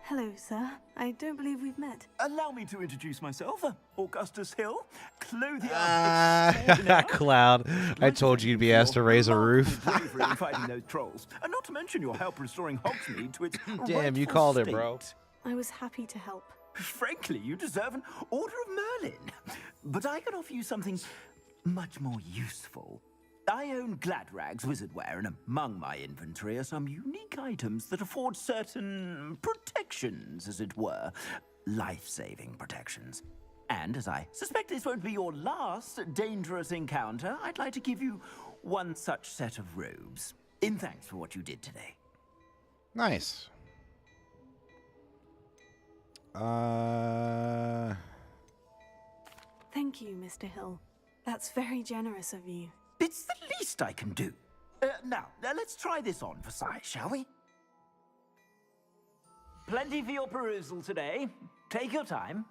Speaker 3: Hello, sir. I don't believe we've met.
Speaker 7: Allow me to introduce myself. Augustus Hill, clothier
Speaker 1: Cloud, I told you you'd be asked to raise a roof.
Speaker 7: bravery in fighting those trolls, and not to mention your help restoring Hogsmeade to its
Speaker 1: Damn, you
Speaker 7: rightful
Speaker 1: called
Speaker 7: state.
Speaker 1: it, bro.
Speaker 3: I was happy to help.
Speaker 7: Frankly, you deserve an Order of Merlin. But I can offer you something much more useful. I own Gladrag's wizardware, and among my inventory are some unique items that afford certain protections, as it were. Life-saving protections. And as I suspect this won't be your last dangerous encounter, I'd like to give you one such set of robes, in thanks for what you did today.
Speaker 1: Nice.
Speaker 3: Thank you, Mr. Hill. That's very generous of you.
Speaker 7: It's the least I can do. Now, let's try this on for size, shall we? Plenty for your perusal today. Take your time.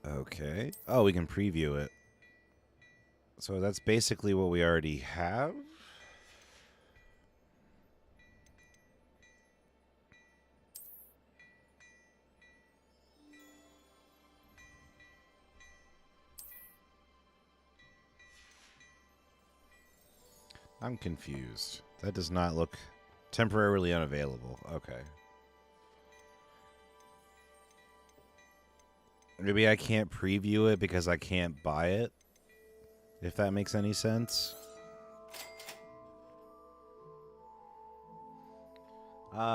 Speaker 1: Okay. Oh, we can preview it. So that's basically what we already have. I'm confused. That does not look temporarily unavailable. Okay. Maybe I can't preview it because I can't buy it. if that makes any sense.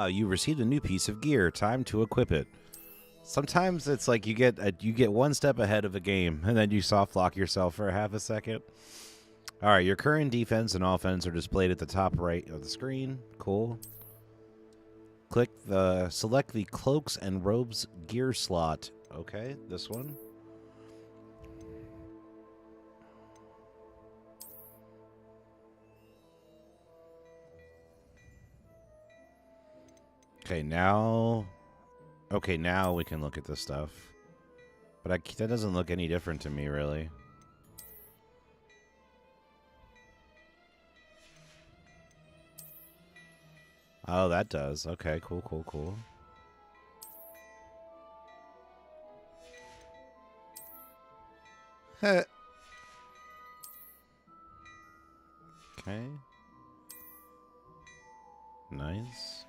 Speaker 1: You received a new piece of gear. Time to equip it. Sometimes it's like you get one step ahead of the game, and then you soft lock yourself for half a second. All right, your current defense and offense are displayed at the top right of the screen. Cool. Select the cloaks and robes gear slot. Okay, this one. Okay, now we can look at this stuff. But that doesn't look any different to me, really. Oh, that does. Okay, cool. Okay. Nice.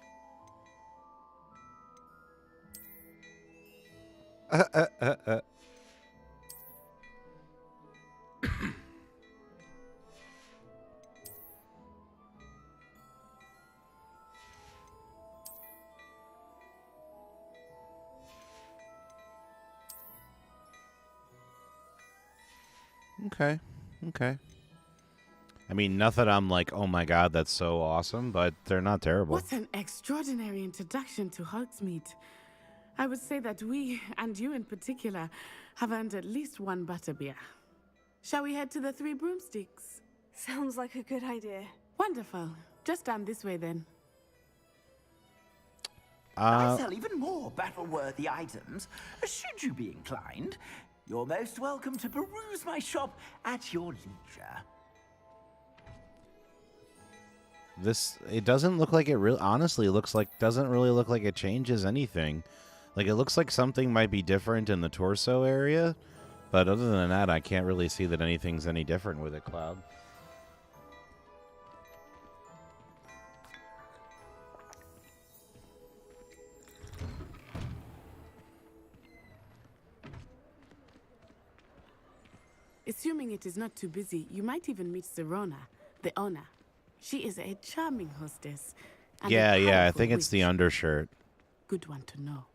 Speaker 1: Okay. I mean, nothing I'm like, oh my god, that's so awesome, but they're not terrible.
Speaker 22: What an extraordinary introduction to Hogsmeade. I would say that we, and you in particular, have earned at least one butterbeer. Shall we head to the Three Broomsticks?
Speaker 3: Sounds like a good idea.
Speaker 22: Wonderful. Just down this way then.
Speaker 7: I sell even more battle-worthy items. Should you be inclined, you're most welcome to peruse my shop at your leisure.
Speaker 1: It doesn't look like it really, honestly, doesn't really look like it changes anything. Like, it looks like something might be different in the torso area, but other than that, I can't really see that anything's any different with it, Cloud.
Speaker 22: Assuming it is not too busy, you might even meet Serona, the owner. She is a charming hostess. And
Speaker 1: Yeah, I think it's the undershirt.
Speaker 22: Good one to know.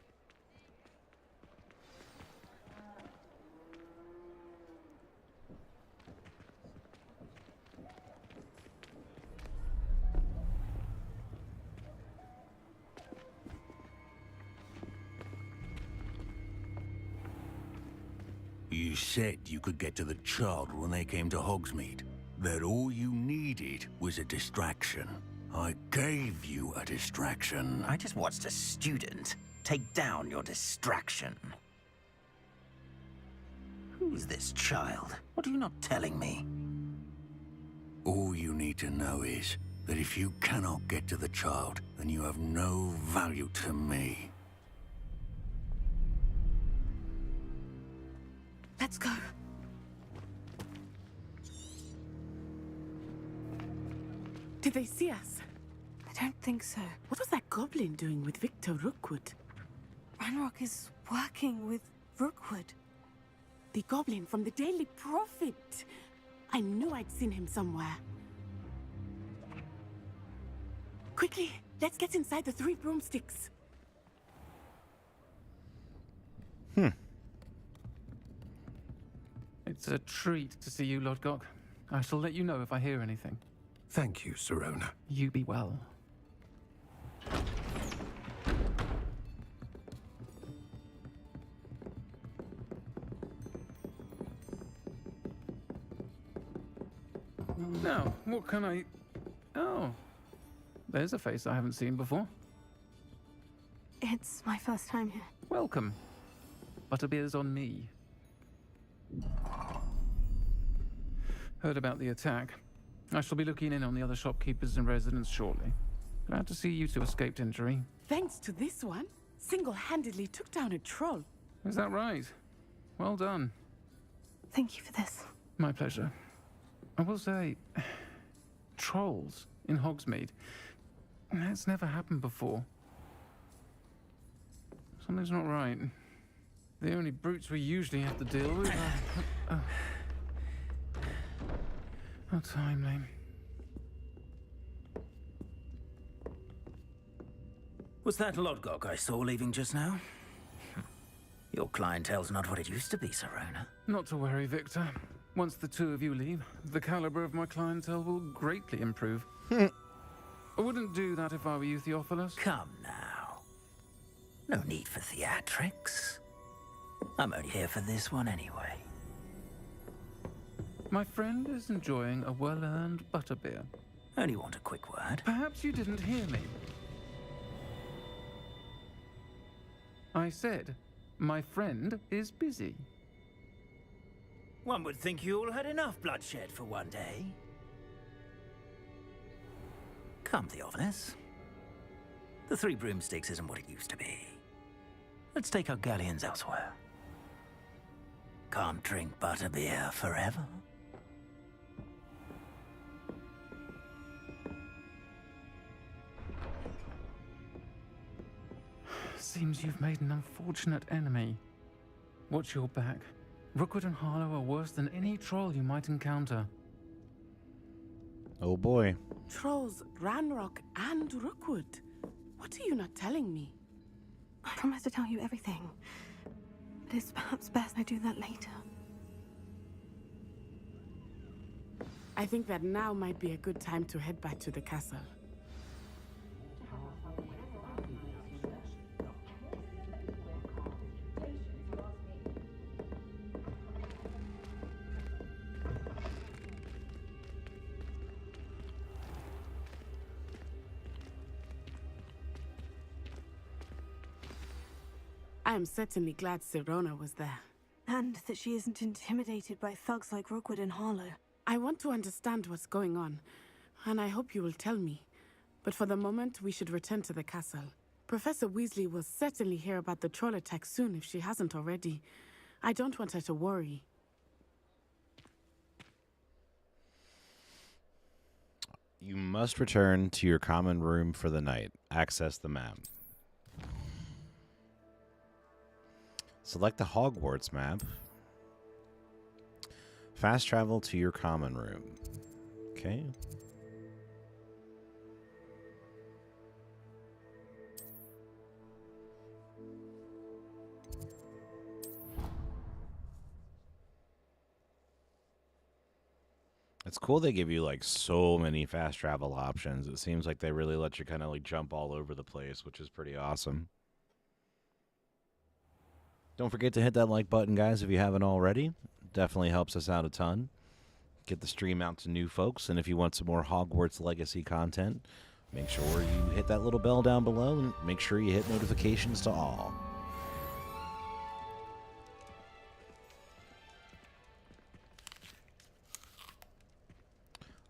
Speaker 10: You said you could get to the child when they came to Hogsmeade. That all you needed was a distraction. I gave you a distraction.
Speaker 7: I just watched a student take down your distraction. Who is this child? What are you not telling me?
Speaker 10: All you need to know is that if you cannot get to the child, then you have no value to me.
Speaker 3: Let's go.
Speaker 22: Did they see us?
Speaker 3: I don't think so.
Speaker 22: What was that goblin doing with Victor Rookwood?
Speaker 3: Ranrock is working with Rookwood.
Speaker 22: The goblin from the Daily Prophet. I knew I'd seen him somewhere. Quickly, let's get inside the Three Broomsticks.
Speaker 2: It's a treat to see you, Lodgok. I shall let you know if I hear anything.
Speaker 15: Thank you, Serona.
Speaker 2: You be well. Now, what can I... Oh, there's a face I haven't seen before.
Speaker 3: It's my first time here.
Speaker 2: Welcome. Butterbeer's on me. Heard about the attack. I shall be looking in on the other shopkeepers and residents shortly. Glad to see you two escaped injury.
Speaker 22: Thanks to this one, single-handedly took down a troll.
Speaker 2: Is that right? Well done.
Speaker 3: Thank you for this.
Speaker 2: My pleasure. I will say, trolls in Hogsmeade. That's never happened before. Something's not right. The only brutes we usually have to deal with are... How timely.
Speaker 7: Was that Lodgok I saw leaving just now? Your clientele's not what it used to be, Serona.
Speaker 2: Not to worry, Victor. Once the two of you leave, the caliber of my clientele will greatly improve. I wouldn't do that if I were you, Theophilus.
Speaker 7: Come now. No need for theatrics. I'm only here for this one anyway.
Speaker 2: My friend is enjoying a well-earned butterbeer.
Speaker 7: Only want a quick word.
Speaker 2: Perhaps you didn't hear me. I said, my friend is busy.
Speaker 7: One would think you all had enough bloodshed for one day. Come, Theophilus. The Three Broomsticks isn't what it used to be. Let's take our galleons elsewhere. Can't drink butterbeer forever.
Speaker 2: Seems you've made an unfortunate enemy. Watch your back. Rookwood and Harlow are worse than any troll you might encounter.
Speaker 1: Oh boy.
Speaker 22: Trolls, Ranrock, and Rookwood. What are you not telling me?
Speaker 3: I promise to tell you everything. But it's perhaps best I do that later.
Speaker 22: I think that now might be a good time to head back to the castle. I am certainly glad Serona was there.
Speaker 3: And that she isn't intimidated by thugs like Rookwood and Harlow.
Speaker 22: I want to understand what's going on, and I hope you will tell me. But for the moment, we should return to the castle. Professor Weasley will certainly hear about the troll attack soon if she hasn't already. I don't want her to worry.
Speaker 1: You must return to your common room for the night. Access the map. Select the Hogwarts map. Fast travel to your common room. Okay. It's cool they give you like so many fast travel options. It seems like they really let you kind of like jump all over the place, which is pretty awesome. Don't forget to hit that like button, guys, if you haven't already. Definitely helps us out a ton. Get the stream out to new folks, and if you want some more Hogwarts Legacy content, make sure you hit that little bell down below, and make sure you hit notifications to all.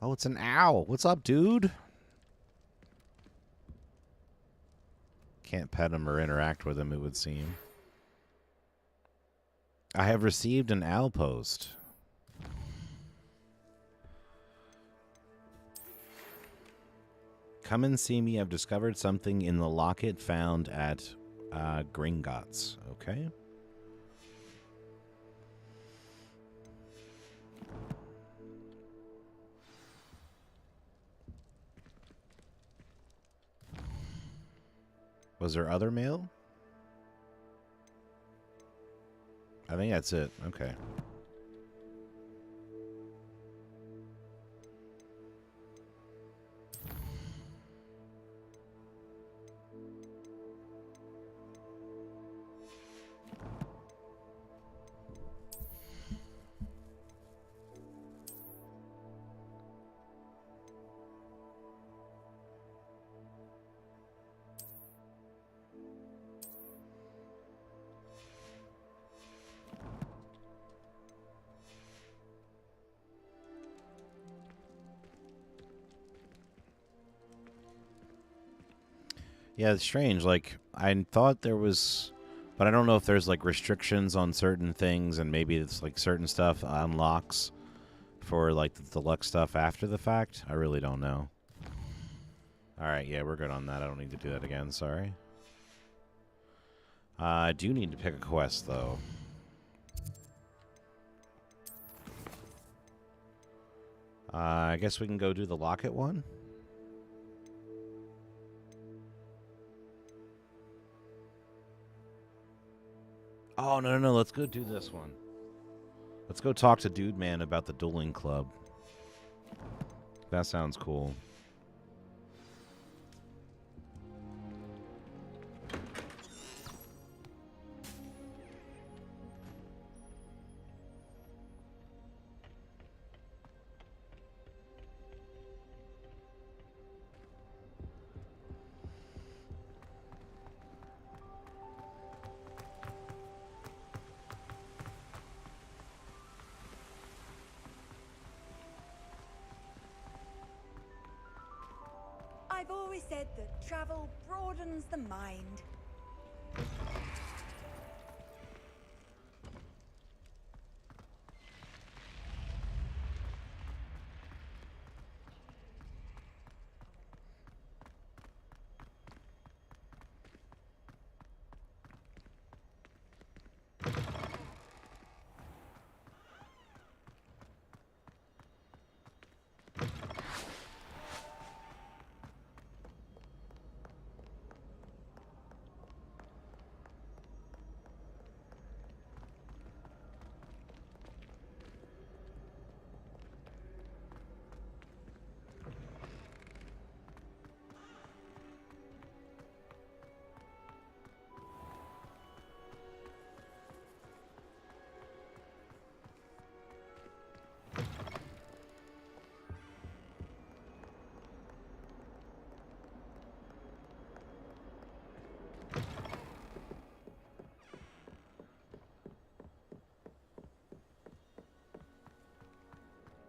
Speaker 1: Oh, it's an owl. What's up, dude? Can't pet him or interact with him, it would seem. I have received an owl post. Come and see me. I've discovered something in the locket found at Gringotts. Okay. Was there other mail? I think that's it. Okay. Yeah, it's strange. Like, I thought there was, but I don't know if there's like restrictions on certain things, and maybe it's like certain stuff unlocks for like the deluxe stuff after the fact. I really don't know. All right, yeah, we're good on that. I don't need to do that again. Sorry. I do need to pick a quest though. I guess we can go do the locket one. Oh, no. Let's go do this one. Let's go talk to Dude Man about the dueling club. That sounds cool.
Speaker 14: I've always said that travel broadens the mind.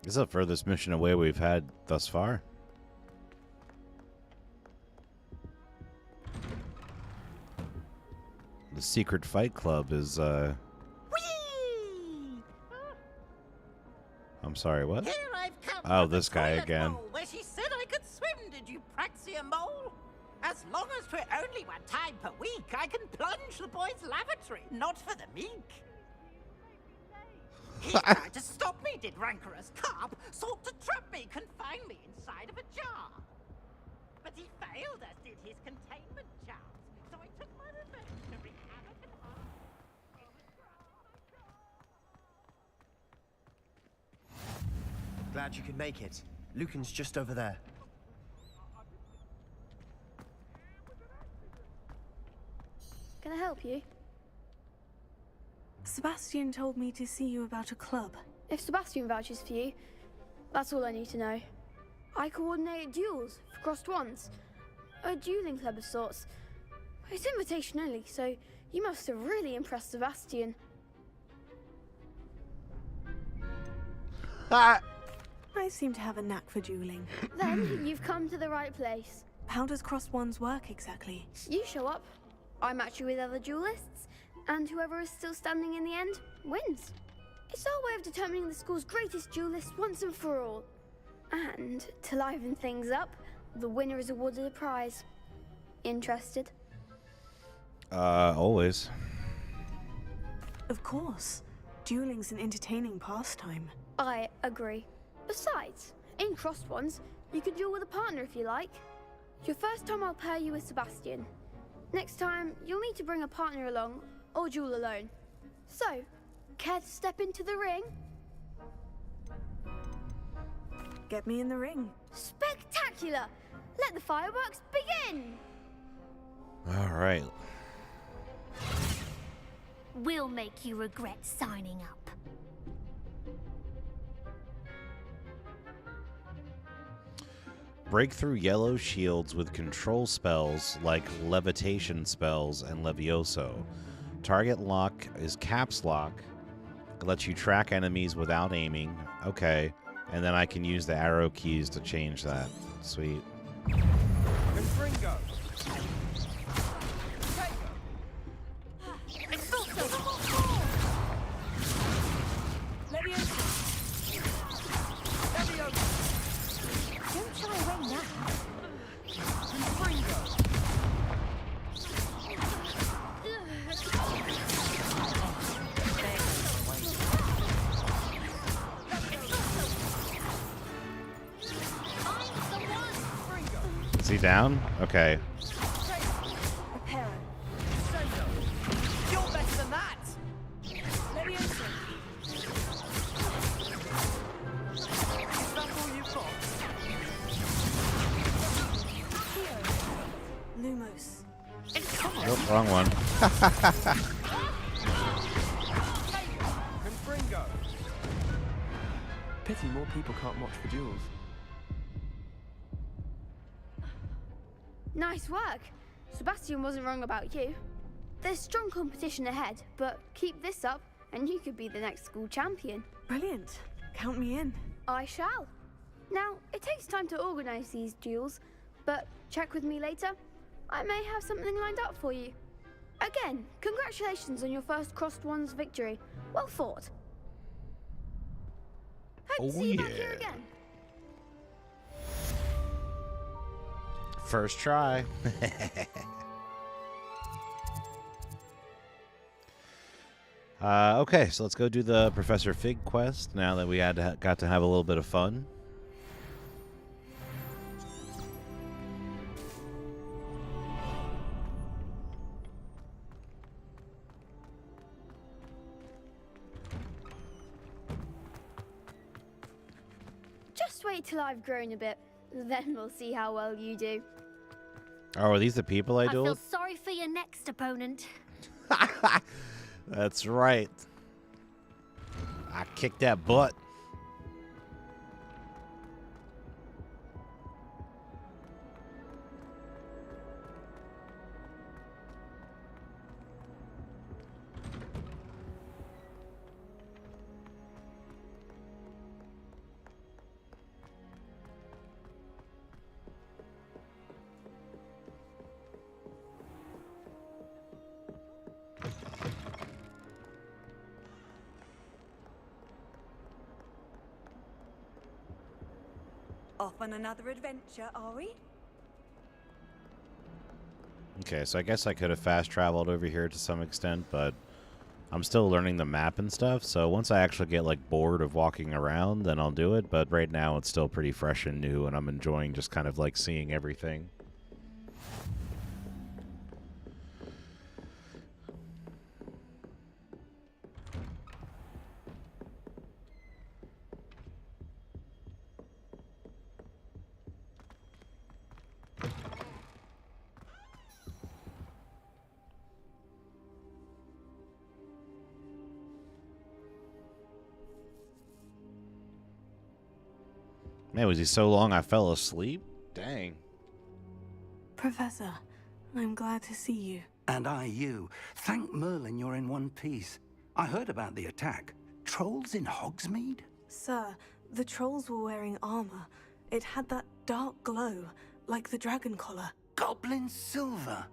Speaker 14: This is the furthest mission away we've had thus far. The secret fight club is, I'm sorry, what?
Speaker 8: Here I've come
Speaker 1: Oh,
Speaker 8: to the
Speaker 1: this guy
Speaker 8: toilet
Speaker 1: again.
Speaker 8: bowl where she said I could swim, did you praxia mole? As long as 'twere only one time per week, I can plunge the boys' lavatory, not for the meek. He tried to stop me, did rancorous carp, sought to trap me, confine me inside of a jar. But he failed, as did his containment charms, so I took my revenge to wreak havoc and harm.
Speaker 11: Glad you could make it. Lucan's just over there.
Speaker 3: Can I help you? Sebastian told me to see you about a club.
Speaker 16: If Sebastian vouches for you, that's all I need to know. I coordinate duels for crossed ones. A dueling club of sorts. It's invitation only, so you must have really impressed Sebastian.
Speaker 3: I seem to have a knack for dueling.
Speaker 16: Then you've come to the right place.
Speaker 3: How does crossed ones work exactly?
Speaker 16: You show up, I match you with other duelists, and whoever is still standing in the end wins. It's our way of determining the school's greatest duelist once and for all. And to liven things up, the winner is awarded a prize. Interested?
Speaker 1: Always.
Speaker 3: Of course. Dueling's an entertaining pastime.
Speaker 16: I agree. Besides, in crossed ones, you can duel with a partner if you like. Your first time I'll pair you with Sebastian. Next time, you'll need to bring a partner along, or duel alone. So, care to step into the ring?
Speaker 3: Get me in the ring.
Speaker 16: Spectacular! Let the fireworks begin!
Speaker 1: All right.
Speaker 19: We'll make you regret signing up.
Speaker 1: Break through yellow shields with control spells like levitation spells and levioso. Target lock is caps lock. It lets you track enemies without aiming. Okay. And then I can use the arrow keys to change that. Sweet.
Speaker 18: Confringo.
Speaker 5: Don't shy away now.
Speaker 1: Is he down? Okay.
Speaker 14: Reparo. Sozo. You're better than that. Leviosa. Is that all you've got? Accio. Lumos.
Speaker 1: Nope, wrong one.
Speaker 18: Confringo. Pity more people can't watch the duels.
Speaker 16: Nice work. Sebastian wasn't wrong about you. There's strong competition ahead, but keep this up and you could be the next school champion.
Speaker 3: Brilliant. Count me in.
Speaker 16: I shall. Now, it takes time to organise these duels, but check with me later. I may have something lined up for you. Again, congratulations on your first Crossed Wands victory. Well fought. Hope to see you back here again.
Speaker 1: First try. Okay, so let's go do the Professor Fig quest now that we got to have a little bit of fun.
Speaker 16: Just wait till I've grown a bit. Then we'll see how well you do.
Speaker 1: Oh, are these the people I
Speaker 19: I feel
Speaker 1: dueled?
Speaker 19: sorry for your next opponent.
Speaker 1: That's right. I kicked that butt.
Speaker 14: Off on another adventure, are we?
Speaker 1: Okay, so I guess I could have fast traveled over here to some extent, but I'm still learning the map and stuff, so once I actually get like bored of walking around, then I'll do it, but right now it's still pretty fresh and new, and I'm enjoying just kind of like seeing everything. Man, was he so long I fell asleep? Dang.
Speaker 3: Professor, I'm glad to see you.
Speaker 7: And I you. Thank Merlin you're in one piece. I heard about the attack. Trolls in Hogsmeade?
Speaker 3: Sir, the trolls were wearing armor. It had that dark glow, like the dragon collar.
Speaker 7: Goblin silver.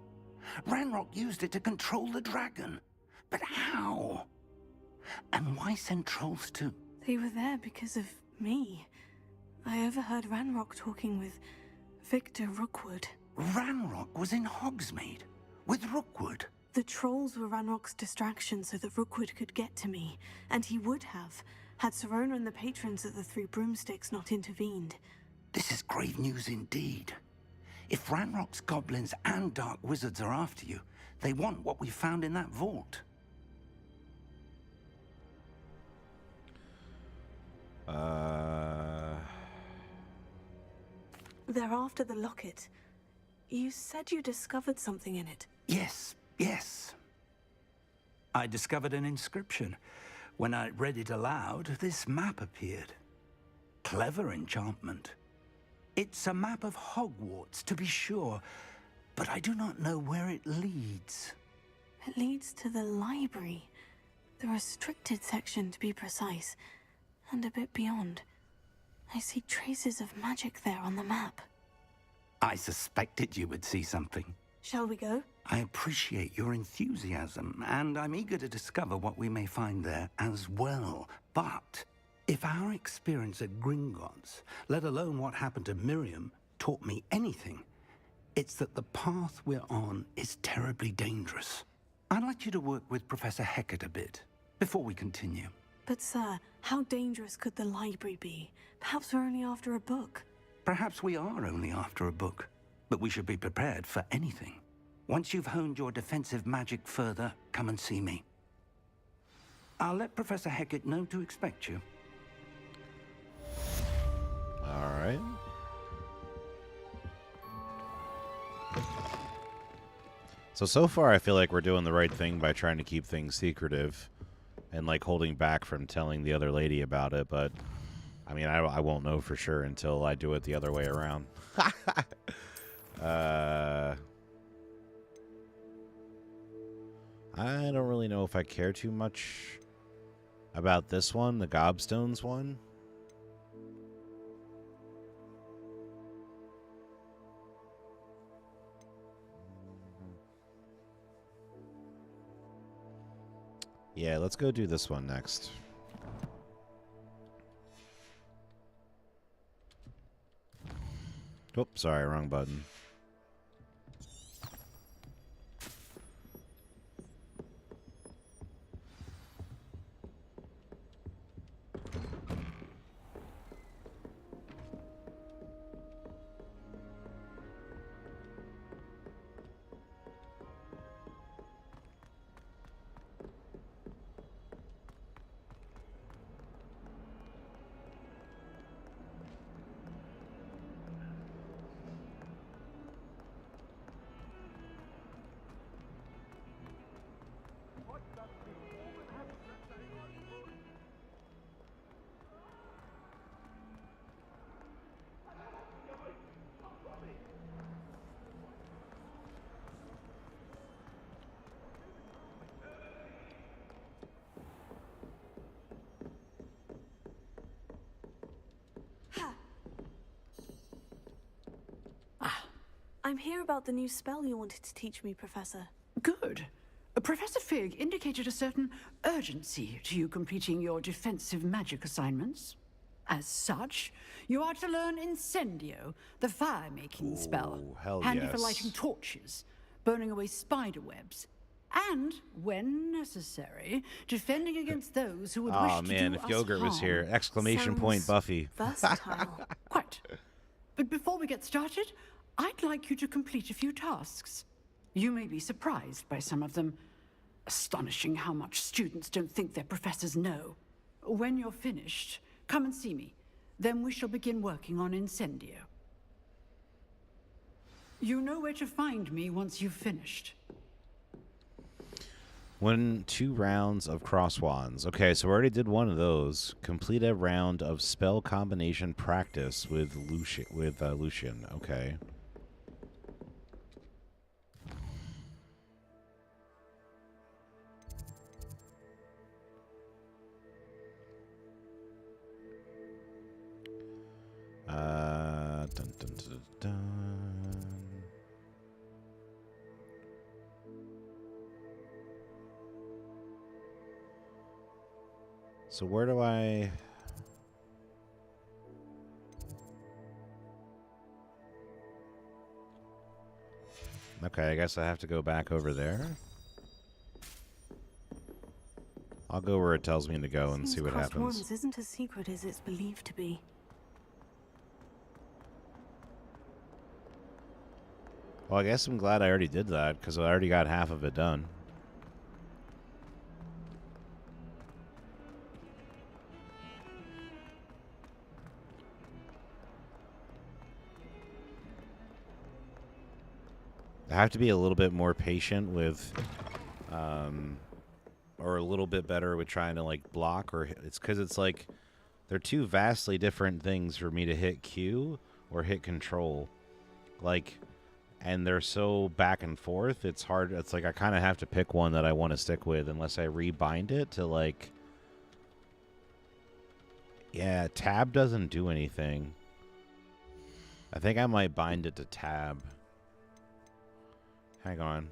Speaker 7: Ranrock used it to control the dragon. But how? And why send trolls to...
Speaker 3: They were there because of me. I overheard Ranrock talking with Victor Rookwood.
Speaker 7: Ranrock was in Hogsmeade? With Rookwood?
Speaker 3: The trolls were Ranrock's distraction so that Rookwood could get to me, and he would have, had Serona and the patrons of the Three Broomsticks not intervened.
Speaker 7: This is grave news indeed. If Ranrock's goblins and dark wizards are after you, they want what we found in that vault.
Speaker 3: They're after the locket. You said you discovered something in it.
Speaker 7: Yes, yes. I discovered an inscription. When I read it aloud, this map appeared. Clever enchantment. It's a map of Hogwarts, to be sure, but I do not know where it leads.
Speaker 3: It leads to the library. The restricted section, to be precise, and a bit beyond. I see traces of magic there on the map.
Speaker 7: I suspected you would see something.
Speaker 3: Shall we go?
Speaker 7: I appreciate your enthusiasm, and I'm eager to discover what we may find there as well. But if our experience at Gringotts, let alone what happened to Miriam, taught me anything, it's that the path we're on is terribly dangerous. I'd like you to work with Professor Hecat a bit before we continue.
Speaker 3: But sir, how dangerous could the library be? Perhaps we're only after a book.
Speaker 7: Perhaps we are only after a book.
Speaker 13: but we should be prepared for anything. Once you've honed your defensive magic further, come and see me. I'll let Professor Hecat know to expect you.
Speaker 1: All right. So far I feel like we're doing the right thing by trying to keep things secretive and like holding back from telling the other lady about it, but I mean, I won't know for sure until I do it the other way around. I don't really know if I care too much about this one, the Gobstones one. Yeah, let's go do this one next. Oh, sorry, wrong button.
Speaker 3: I'm here about the new spell you wanted to teach me, Professor.
Speaker 17: Good. Professor Fig indicated a certain urgency to you completing your defensive magic assignments. As such, you are to learn Incendio, the fire-making spell.
Speaker 1: Hell
Speaker 17: handy
Speaker 1: yes.
Speaker 17: for lighting torches, burning away spider webs, and, when necessary, defending against those who would wish to
Speaker 1: man,
Speaker 17: do
Speaker 1: if
Speaker 17: us
Speaker 1: Yogurt was
Speaker 17: harm.
Speaker 1: here. Exclamation point Buffy.
Speaker 3: Versatile.
Speaker 17: Quite. But before we get started, I'd like you to complete a few tasks. You may be surprised by some of them. Astonishing how much students don't think their professors know. When you're finished, come and see me. Then we shall begin working on Incendio. You know where to find me once you've finished.
Speaker 1: Win 2 rounds of crosswands. Okay, so we already did one of those. Complete a round of spell combination practice with Lucian. Okay. Dun, dun, dun, dun. So where do I... Okay, I guess I have to go back over there. I'll go where it tells me to go and see what
Speaker 3: Crossed
Speaker 1: happens.
Speaker 3: Wands isn't as secret as it's believed to be.
Speaker 1: Well, I guess I'm glad I already did that, because I already got half of it done. I have to be a little bit more patient with, or a little bit better with trying to, like, block, or it's because it's like, they're two vastly different things for me to hit Q or hit control. Like, and they're so back and forth, it's hard. It's like I kind of have to pick one that I want to stick with unless I rebind it to, like... Yeah, tab doesn't do anything. I think I might bind it to tab. Hang on.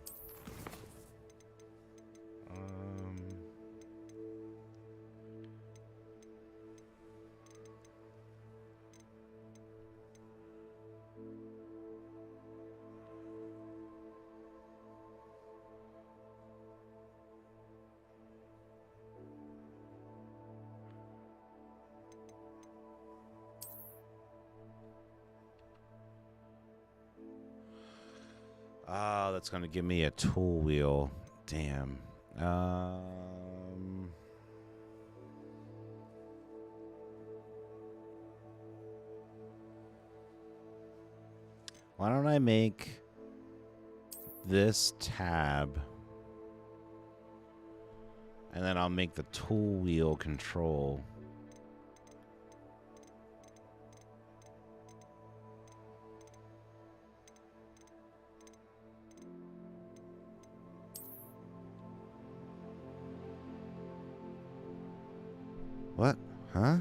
Speaker 1: Oh, that's going to give me a tool wheel. Damn. Why don't I make this tab, and then I'll make the tool wheel control. What? Huh?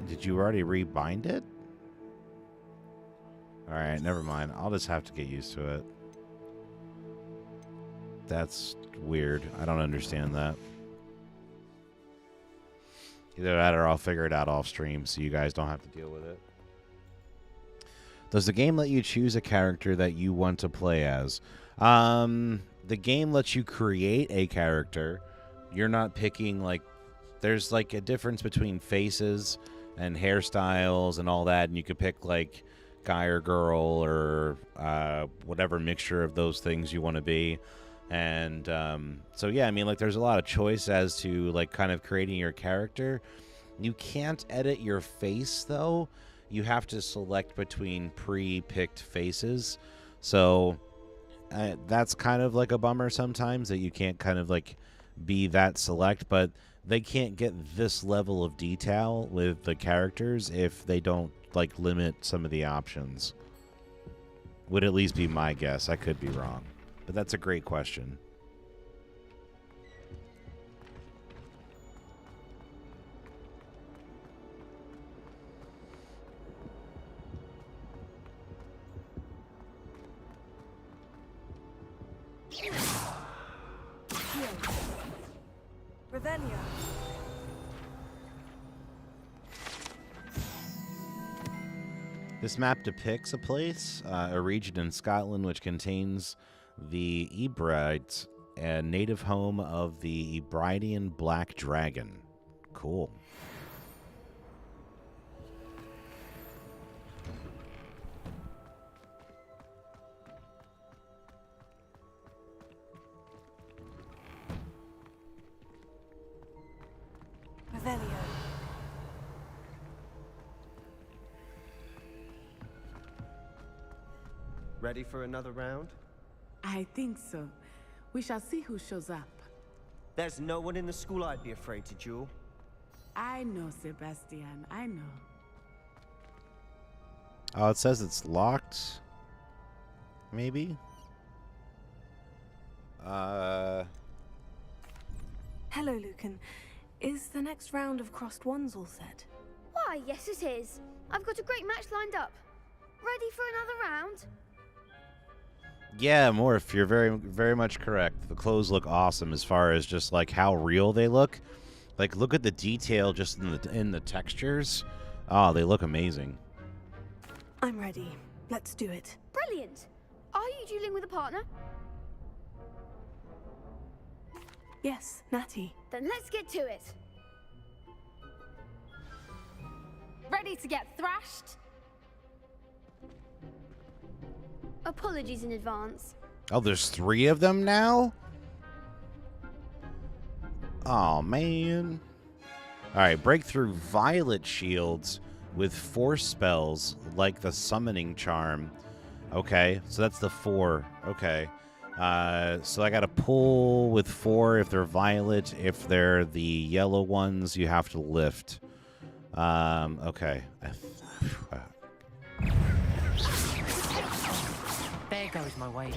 Speaker 1: Did you already rebind it? Alright, never mind. I'll just have to get used to it. That's weird. I don't understand that. Either that or I'll figure it out off stream so you guys don't have to deal with it. Does the game let you choose a character that you want to play as? The game lets you create a character. You're not picking, like, there's like a difference between faces and hairstyles and all that, and you could pick like guy or girl or whatever mixture of those things you want to be. And so yeah, I mean, like, there's a lot of choice as to like kind of creating your character. You can't edit your face though. You have to select between pre-picked faces. So that's kind of like a bummer sometimes that you can't kind of like be that select, but they can't get this level of detail with the characters if they don't like limit some of the options. Would at least be my guess. I could be wrong, but that's a great question.
Speaker 14: Revelio.
Speaker 1: This map depicts a place, a region in Scotland which contains the Ebrides, a native home of the Ebridian Black Dragon. Cool.
Speaker 14: Revelio.
Speaker 18: Ready for another round?
Speaker 22: I think so. We shall see who shows up.
Speaker 18: There's no one in the school I'd be afraid to duel.
Speaker 22: I know, Sebastian. I know.
Speaker 1: Oh, it says it's locked. Maybe?
Speaker 3: Hello, Lucan. Is the next round of Crossed Wands all set?
Speaker 16: Why, yes it is. I've got a great match lined up. Ready for another round?
Speaker 1: Yeah, Morph, you're very, very much correct. The clothes look awesome as far as just like how real they look. Like, look at the detail just in the textures. Oh, they look amazing.
Speaker 3: I'm ready. Let's do it.
Speaker 16: Brilliant. Are you dueling with a partner?
Speaker 3: Yes, Natty.
Speaker 16: Then let's get to it.
Speaker 4: Ready to get thrashed?
Speaker 16: Apologies in advance.
Speaker 1: Oh, there's 3 of them now? Oh, man. All right, break through violet shields with force spells like the summoning charm. Okay, so that's the 4. Okay. So I got to pull with 4 if they're violet. If they're the yellow ones, you have to lift. Okay.
Speaker 8: There goes my way.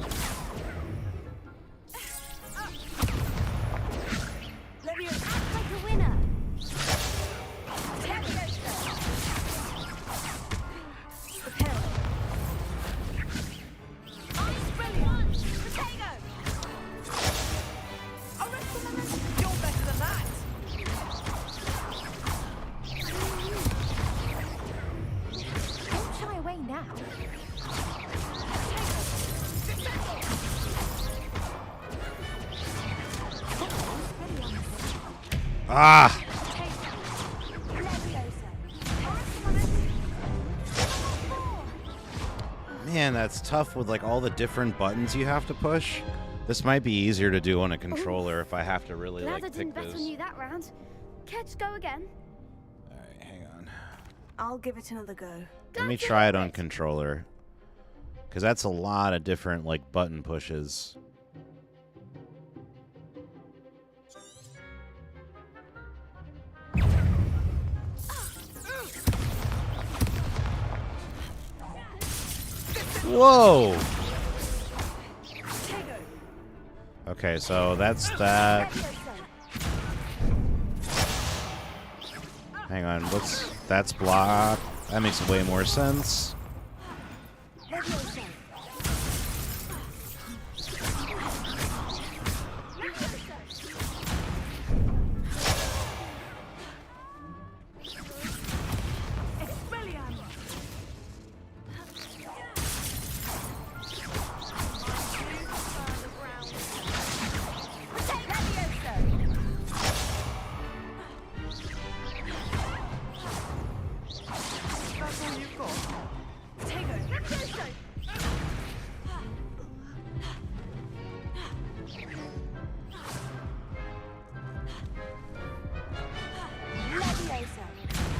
Speaker 16: Let me act like a winner.
Speaker 1: Ah! Man, that's tough with like all the different buttons you have to push. This might be easier to do on a controller if I have to really
Speaker 16: Glad I
Speaker 1: like
Speaker 16: didn't
Speaker 1: pick
Speaker 16: bet
Speaker 1: this.
Speaker 16: on you that round. Care to go again?
Speaker 1: Alright, hang on.
Speaker 20: I'll give it another go.
Speaker 1: Let me try it on controller. Because that's a lot of different like button pushes. Whoa! Okay, so that's that. Hang on, that's block. That makes way more sense.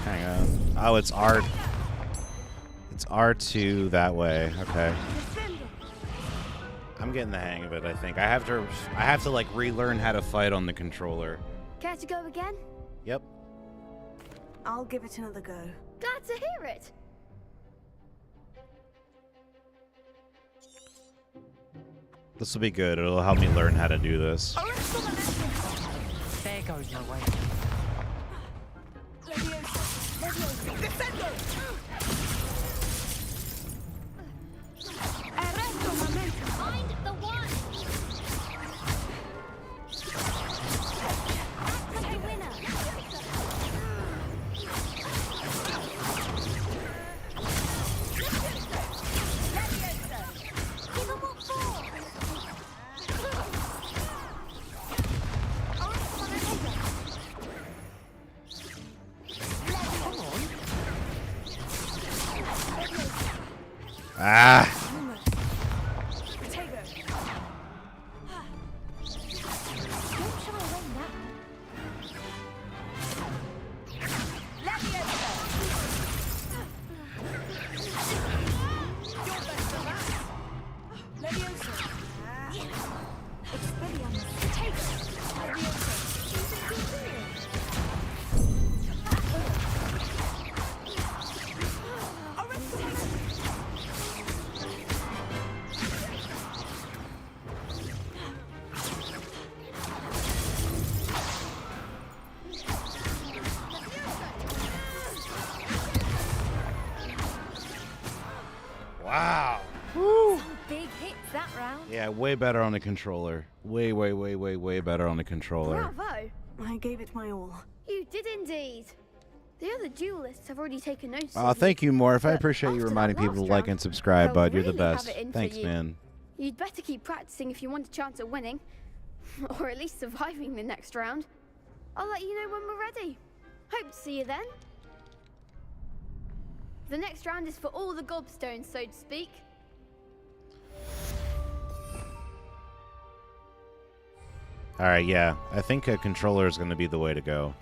Speaker 1: Hang on. Oh, it's R. It's R2 that way. Okay. I'm getting the hang of it, I think. I have to like relearn how to fight on the controller.
Speaker 16: Care to go again?
Speaker 1: Yep.
Speaker 20: I'll give it another go.
Speaker 16: Glad to hear it.
Speaker 1: This will be good. It'll help me learn how to do this.
Speaker 6: There goes my way.
Speaker 19: Find the one! That's the winner! Give them what for!
Speaker 1: Ah! Wow. Woo.
Speaker 16: Some big hits that round.
Speaker 1: Yeah, way better on the controller. Way better on the controller.
Speaker 16: Bravo.
Speaker 20: I gave it my all.
Speaker 16: You did indeed. The other duelists have already taken notice.
Speaker 1: Oh, thank you, Morph. I appreciate you reminding people to like and subscribe, bud. You're the best. Thanks, man.
Speaker 16: You'd better keep practicing if you want a chance at winning. Or at least surviving the next round. I'll let you know when we're ready. Hope to see you then. The next round is for all the gobstones, so to speak.
Speaker 1: Alright, yeah. I think a controller is going to be the way to go.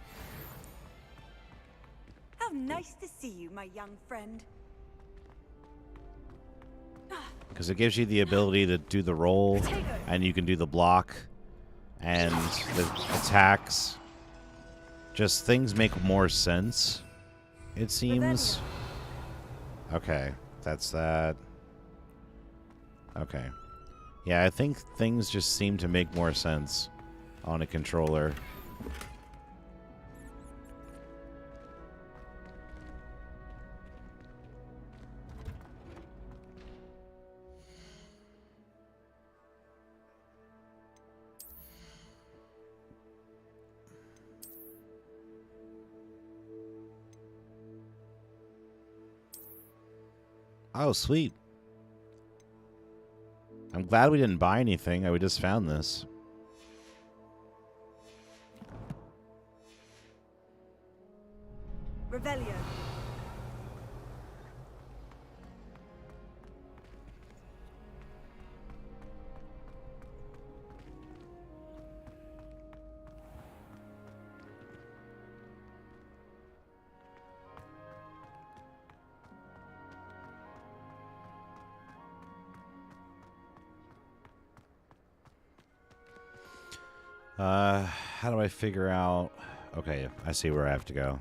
Speaker 14: How nice to see you, my young friend.
Speaker 1: Because it gives you the ability to do the roll, and you can do the block, and the attacks. Just things make more sense, it seems. Okay, that's that. Okay. Yeah, I think things just seem to make more sense on a controller. Oh, sweet. I'm glad we didn't buy anything. We just found this.
Speaker 14: Revelio.
Speaker 1: How do I figure out... Okay, I see where I have to go.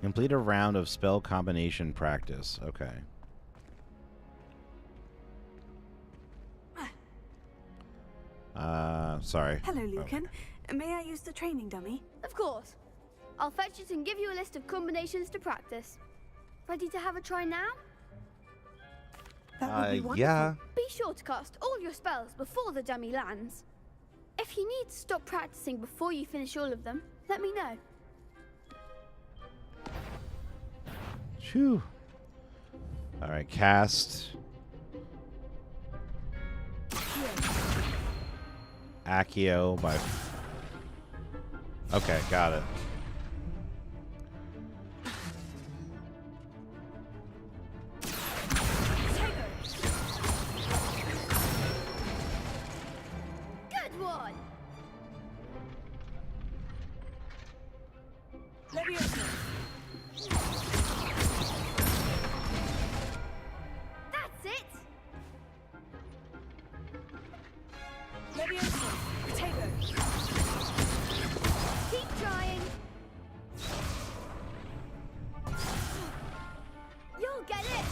Speaker 1: Complete a round of spell combination practice. Okay. Sorry.
Speaker 3: Hello, Lucan. May I use the training dummy?
Speaker 16: Of course. I'll fetch it and give you a list of combinations to practice. Ready to have a try now?
Speaker 3: That would be wonderful.
Speaker 1: Yeah.
Speaker 16: Be sure to cast all your spells before the dummy lands. If you need to stop practicing before you finish all of them, let me know.
Speaker 1: Phew. Alright, cast. Accio by... Okay, got it.
Speaker 16: Good one! That's it! Keep trying. You'll get it.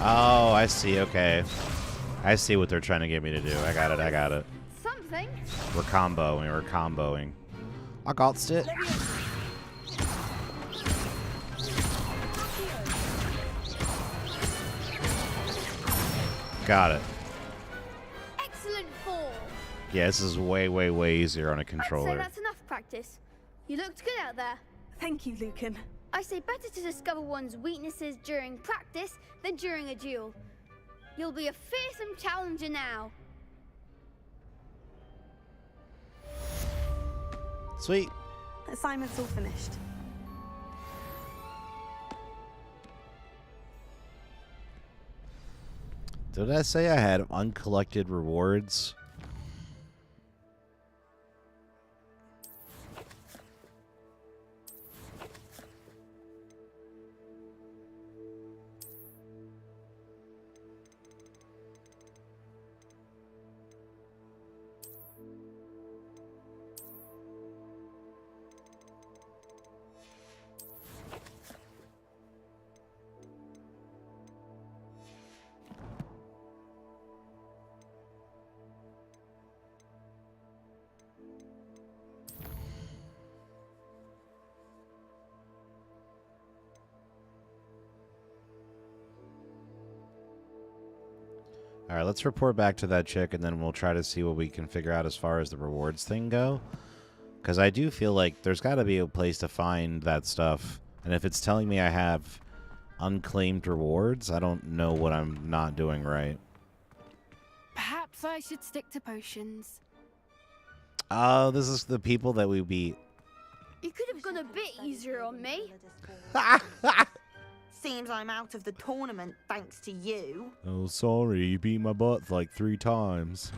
Speaker 1: Oh, I see. Okay. I see what they're trying to get me to do. I got it. I got it.
Speaker 16: Something.
Speaker 1: We're comboing. We're comboing. I got it. Got it.
Speaker 16: Excellent form.
Speaker 1: Yeah, this is way, way, way easier on a
Speaker 16: I'd say
Speaker 1: controller.
Speaker 16: that's enough practice. You looked good out there.
Speaker 3: Thank you, Lucan.
Speaker 16: I say better to discover one's weaknesses during practice than during a duel. You'll be a fearsome challenger now.
Speaker 1: Sweet.
Speaker 3: Assignment's all finished.
Speaker 1: Did I say I had uncollected rewards? All right, let's report back to that chick, and then we'll try to see what we can figure out as far as the rewards thing go. Because I do feel like there's got to be a place to find that stuff. And if it's telling me I have unclaimed rewards, I don't know what I'm not doing right.
Speaker 9: Perhaps I should stick to potions.
Speaker 1: Oh, this is the people that we beat.
Speaker 16: You could have gone a bit easier on me.
Speaker 20: Seems I'm out of the tournament thanks to you.
Speaker 1: Oh, sorry, you beat my butt like 3 times.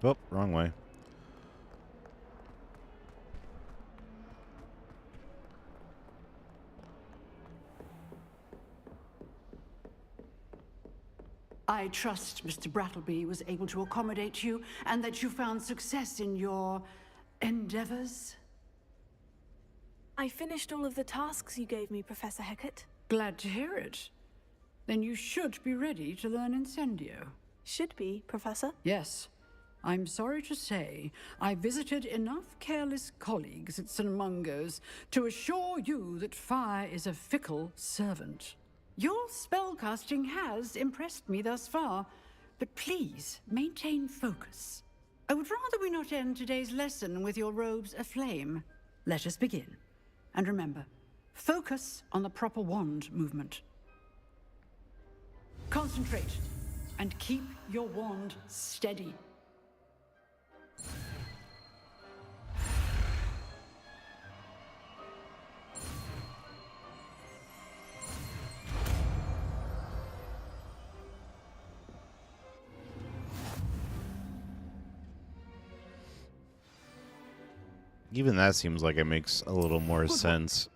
Speaker 1: Oh, wrong way.
Speaker 17: I trust Mr. Brattleby was able to accommodate you and that you found success in your endeavors.
Speaker 3: I finished all of the tasks you gave me, Professor Hecat.
Speaker 17: Glad to hear it. Then you should be ready to learn Incendio.
Speaker 3: Should be, Professor.
Speaker 17: Yes. I'm sorry to say, I visited enough careless colleagues at St. Mungo's to assure you that fire is a fickle servant. Your spellcasting has impressed me thus far, but please maintain focus. I would rather we not end today's lesson with your robes aflame. Let us begin. And remember, focus on the proper wand movement. Concentrate, and keep your wand steady.
Speaker 1: Even that seems like it makes a little more sense.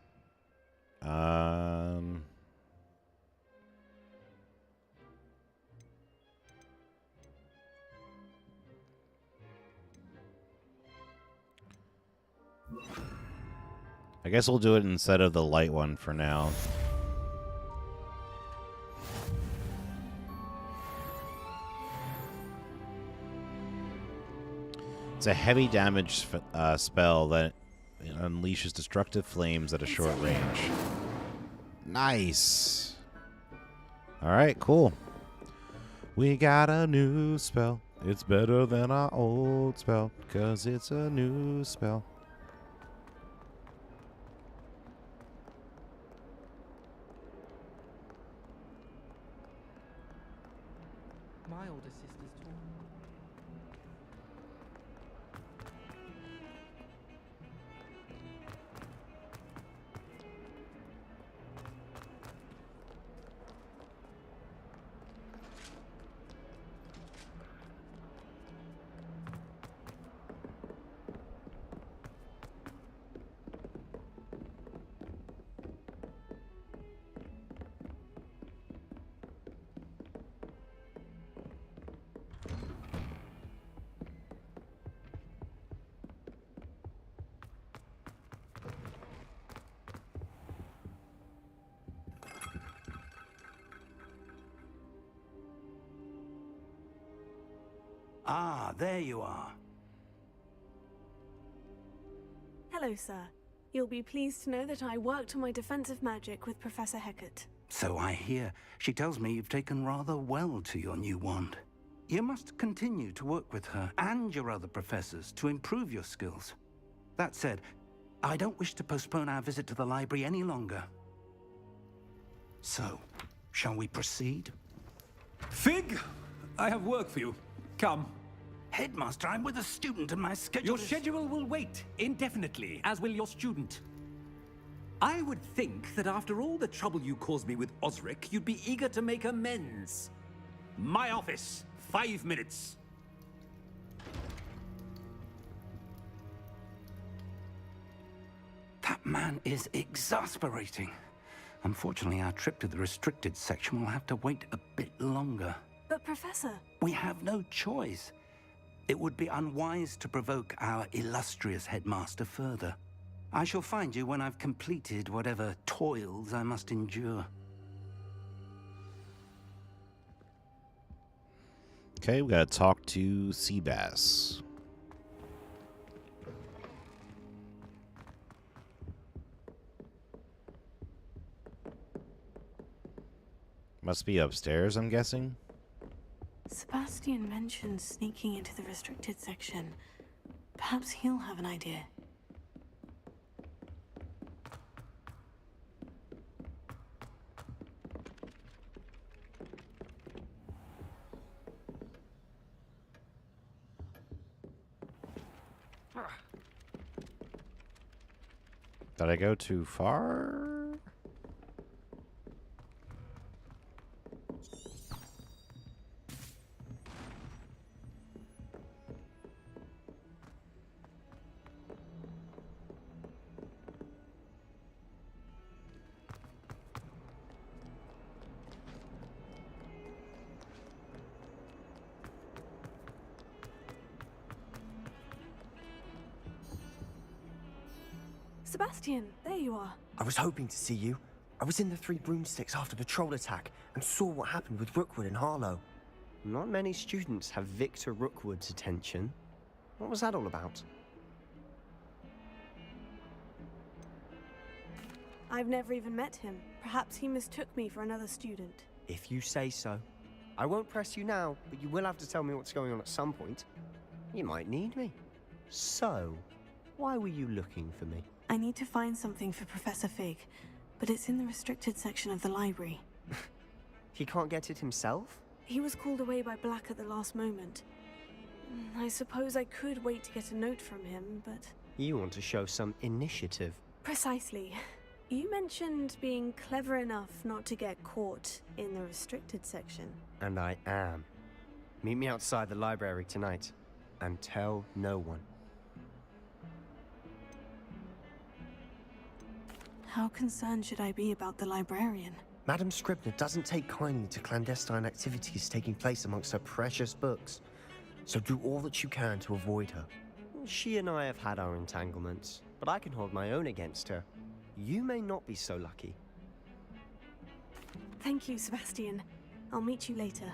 Speaker 1: I guess we'll do it instead of the light one for now. It's a heavy damage spell that unleashes destructive flames at a short range. Nice. Alright, cool. We got a new spell. It's better than our old spell, 'cause it's a new spell.
Speaker 12: My older sister's taught.
Speaker 13: Ah, there you are.
Speaker 3: Hello, sir. You'll be pleased to know that I worked on my defensive magic with Professor Hecat.
Speaker 13: So I hear. She tells me you've taken rather well to your new wand. You must continue to work with her and your other professors to improve your skills. That said, I don't wish to postpone our visit to the library any longer. So, shall we proceed?
Speaker 21: Fig, I have work for you. Come.
Speaker 13: Headmaster, I'm with a student and my schedule
Speaker 21: Your schedule will wait indefinitely, as will your student. I would think that after all the trouble you caused me with Osric, you'd be eager to make amends. My office, 5 minutes.
Speaker 13: That man is exasperating. Unfortunately, our trip to the restricted section will have to wait a bit longer.
Speaker 3: But, Professor...
Speaker 13: We have no choice. It would be unwise to provoke our illustrious headmaster further. I shall find you when I've completed whatever toils I must endure.
Speaker 1: Okay, we gotta talk to Seabass. Must be upstairs, I'm guessing.
Speaker 3: Sebastian mentioned sneaking into the restricted section. Perhaps he'll have an idea.
Speaker 1: Did I go too far?
Speaker 3: Sebastian, there you are.
Speaker 18: I was hoping to see you. I was in the Three Broomsticks after the troll attack and saw what happened with Rookwood and Harlow. Not many students have Victor Rookwood's attention. What was that all about?
Speaker 3: I've never even met him. Perhaps he mistook me for another student.
Speaker 18: If you say so. I won't press you now, but you will have to tell me what's going on at some point. You might need me. So, why were you looking for me?
Speaker 3: I need to find something for Professor Fig, but it's in the restricted section of the library.
Speaker 18: He can't get it himself?
Speaker 3: He was called away by Black at the last moment. I suppose I could wait to get a note from him, but...
Speaker 18: You want to show some initiative.
Speaker 3: Precisely. You mentioned being clever enough not to get caught in the restricted section.
Speaker 18: And I am. Meet me outside the library tonight, and tell no one.
Speaker 3: How concerned should I be about the librarian?
Speaker 18: Madam Scribner doesn't take kindly to clandestine activities taking place amongst her precious books. So do all that you can to avoid her. She and I have had our entanglements, but I can hold my own against her. You may not be so lucky.
Speaker 3: Thank you, Sebastian. I'll meet you later.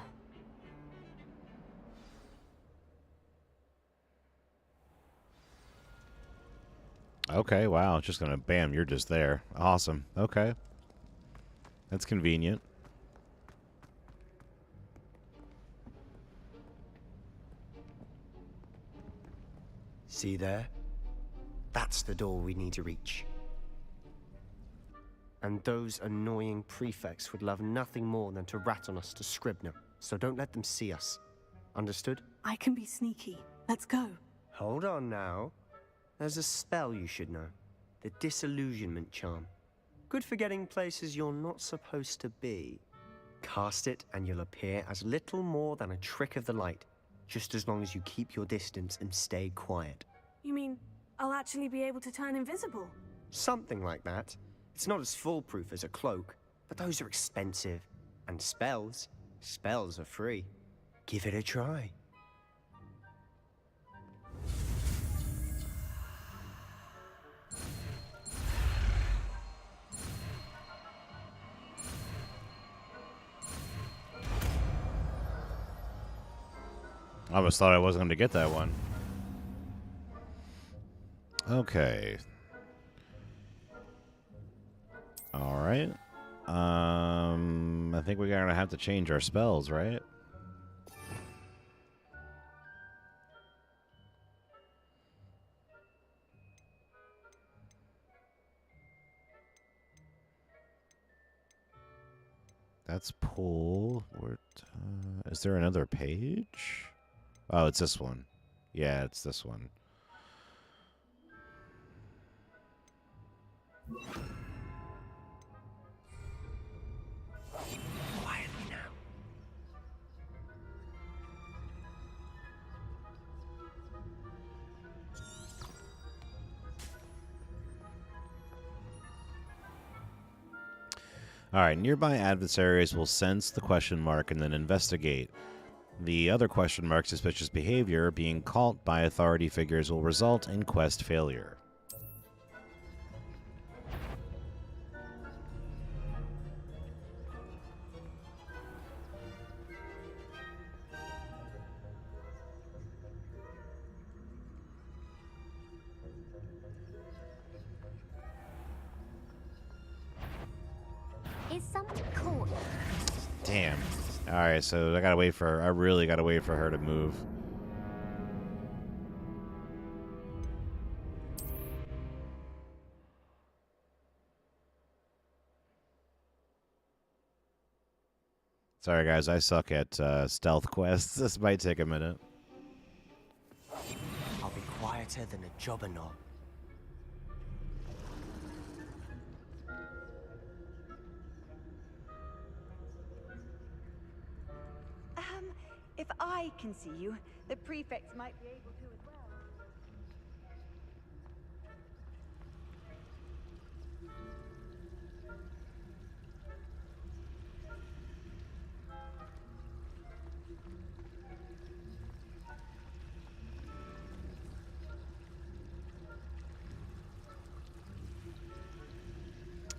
Speaker 1: Okay, wow. Just gonna, bam, you're just there. Awesome. Okay. That's convenient.
Speaker 18: See there? That's the door we need to reach. And those annoying prefects would love nothing more than to rat on us to Scribner, so don't let them see us. Understood?
Speaker 3: I can be sneaky. Let's go.
Speaker 18: Hold on now. There's a spell you should know. The Disillusionment Charm. Good for getting places you're not supposed to be. Cast it and you'll appear as little more than a trick of the light, just as long as you keep your distance and stay quiet.
Speaker 3: You mean I'll actually be able to turn invisible?
Speaker 18: Something like that. It's not as foolproof as a cloak, but those are expensive. And spells are free. Give it a try.
Speaker 1: I almost thought I wasn't going to get that one. Okay. All right. I think we're going to have to change our spells, right? That's pull. Is there another page? Oh, it's this one. Yeah, it's this one.
Speaker 18: Quietly now.
Speaker 1: All right, nearby adversaries will sense the question mark and then investigate. The other question mark suspicious behavior being caught by authority figures will result in quest failure.
Speaker 19: Is someone caught?
Speaker 1: Damn. Alright, so I really gotta wait for her to move. Sorry guys, I suck at stealth quests. This might take a minute.
Speaker 18: I'll be quieter than a jobberknoll.
Speaker 6: If I can see you, the prefects might be able to as well.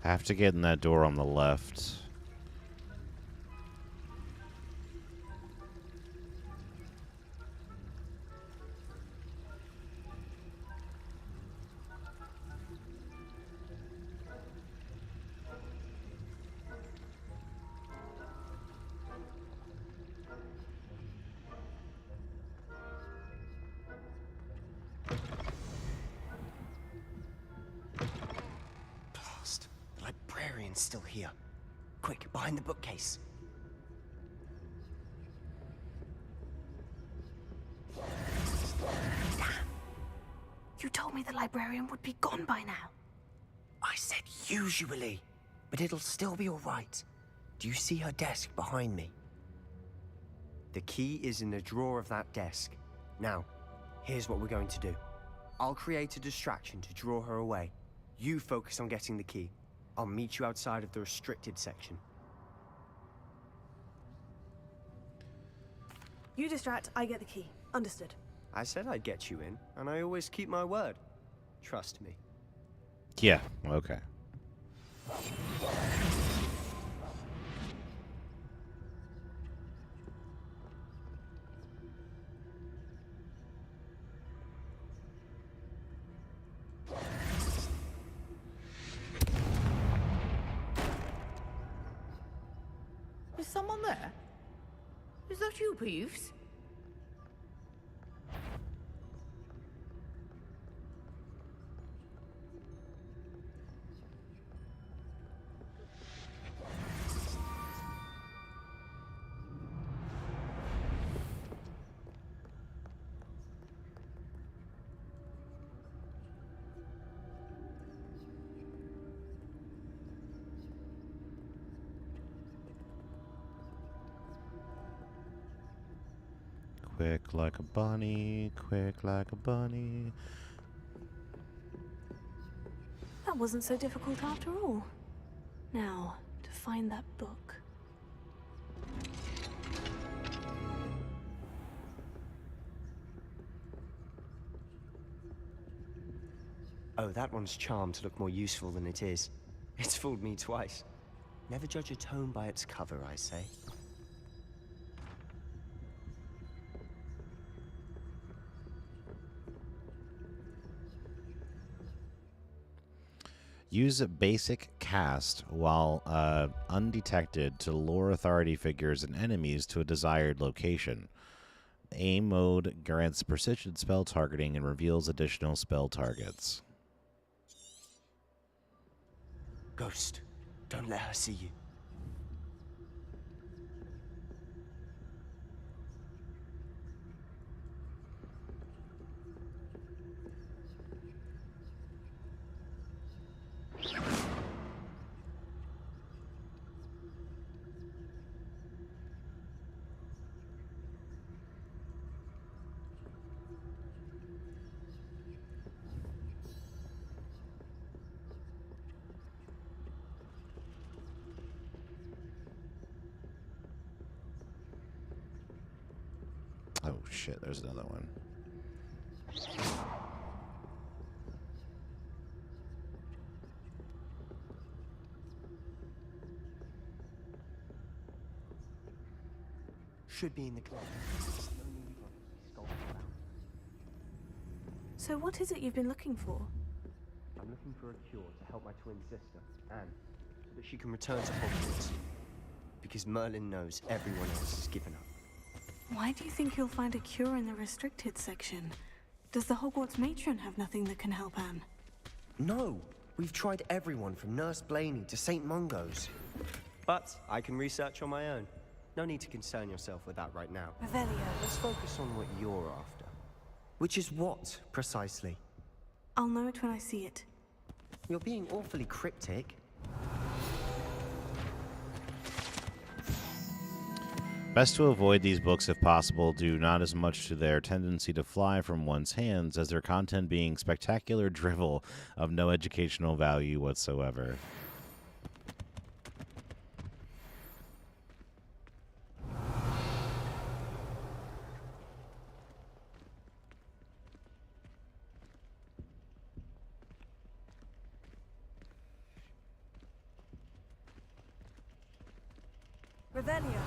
Speaker 1: I have to get in that door on the left.
Speaker 18: librarian's still here. Quick, behind the bookcase.
Speaker 3: You told me the librarian would be gone by now.
Speaker 18: I said usually, but it'll still be all right. Do you see her desk behind me? The key is in the drawer of that desk. Now, here's what we're going to do. I'll create a distraction to draw her away. You focus on getting the key. I'll meet you outside of the restricted section.
Speaker 20: You distract, I get the key. Understood.
Speaker 18: I said I'd get you in, and I always keep my word. Trust me.
Speaker 1: Yeah, okay.
Speaker 10: Is someone there? Is that you, Peeves?
Speaker 1: Quick like a bunny, quick like a bunny.
Speaker 3: That wasn't so difficult after all. Now, to find that book.
Speaker 18: Oh, that one's charmed to look more useful than it is. It's fooled me twice. Never judge a tome by its cover, I say.
Speaker 1: Use a basic cast while undetected to lure authority figures and enemies to a desired location. Aim mode grants precision spell targeting and reveals additional spell targets.
Speaker 18: Ghost, don't let her see you.
Speaker 1: Oh shit, there's another one.
Speaker 18: Should be in the closet.
Speaker 3: So what is it you've been looking for?
Speaker 18: I'm looking for a cure to help my twin sister, Anne, so that she can return to Hogwarts. Because Merlin knows everyone else has given up.
Speaker 3: Why do you think you'll find a cure in the restricted section? Does the Hogwarts matron have nothing that can help Anne?
Speaker 18: No! We've tried everyone from Nurse Blaney to St. Mungo's. But I can research on my own. No need to concern yourself with that right now.
Speaker 20: Revelio.
Speaker 18: Let's focus on what you're after. Which is what, precisely?
Speaker 3: I'll know it when I see it.
Speaker 18: You're being awfully cryptic.
Speaker 1: Best to avoid these books if possible, due not as much to their tendency to fly from one's hands as their content being spectacular drivel of no educational value whatsoever.
Speaker 20: Revelio.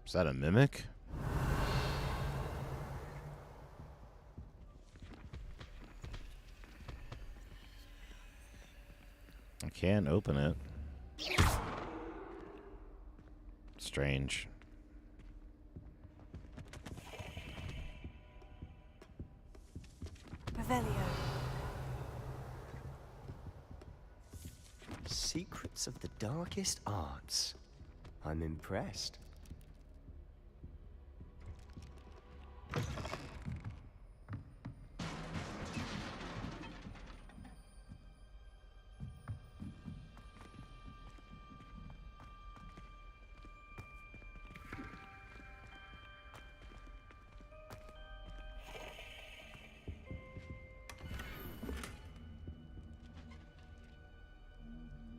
Speaker 1: Is that a mimic? I can't open it. Strange.
Speaker 3: Revelio.
Speaker 18: Secrets of the darkest arts. I'm impressed.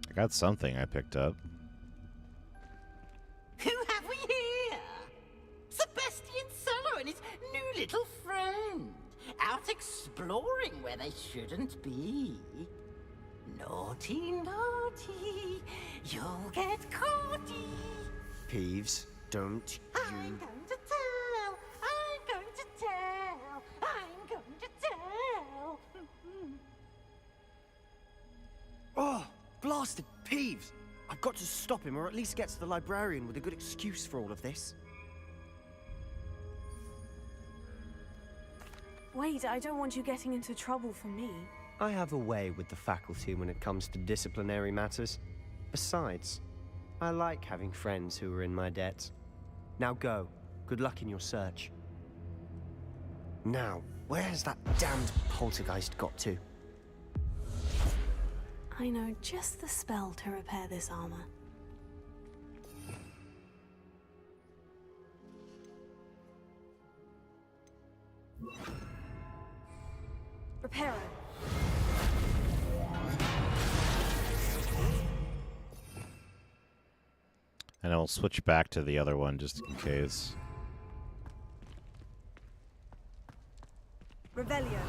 Speaker 1: I got something I picked up.
Speaker 8: Who have we here? Sebastian Solo and his new little friend. Out exploring where they shouldn't be. Naughty, naughty. You'll get caughty.
Speaker 18: Peeves, don't you...
Speaker 8: I'm going to tell. I'm going to tell. I'm going to tell.
Speaker 18: Oh, blasted Peeves! I've got to stop him, or at least get to the librarian with a good excuse for all of this.
Speaker 3: Wait, I don't want you getting into trouble for me.
Speaker 18: I have a way with the faculty when it comes to disciplinary matters. Besides, I like having friends who are in my debt. Now go. Good luck in your search. Now, where's that damned poltergeist got to?
Speaker 3: I know just the spell to repair this armor. Reparo.
Speaker 1: And I'll switch back to the other one just in case.
Speaker 3: Revelio.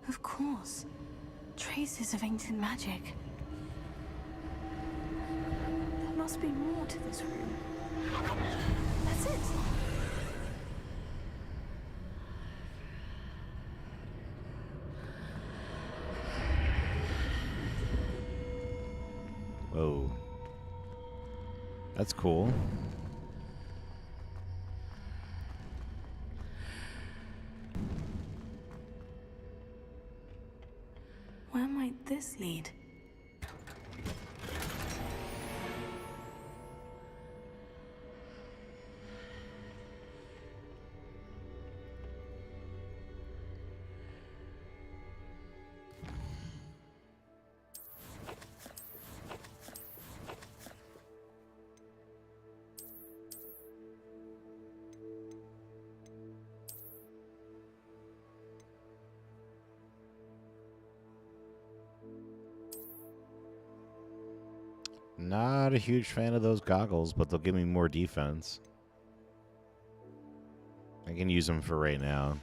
Speaker 3: Of course. Traces of ancient magic. There must be more to this room. That's it.
Speaker 1: Whoa. That's cool.
Speaker 3: Where might this lead?
Speaker 1: Not a huge fan of those goggles, but they'll give me more defense. I can use them for right now.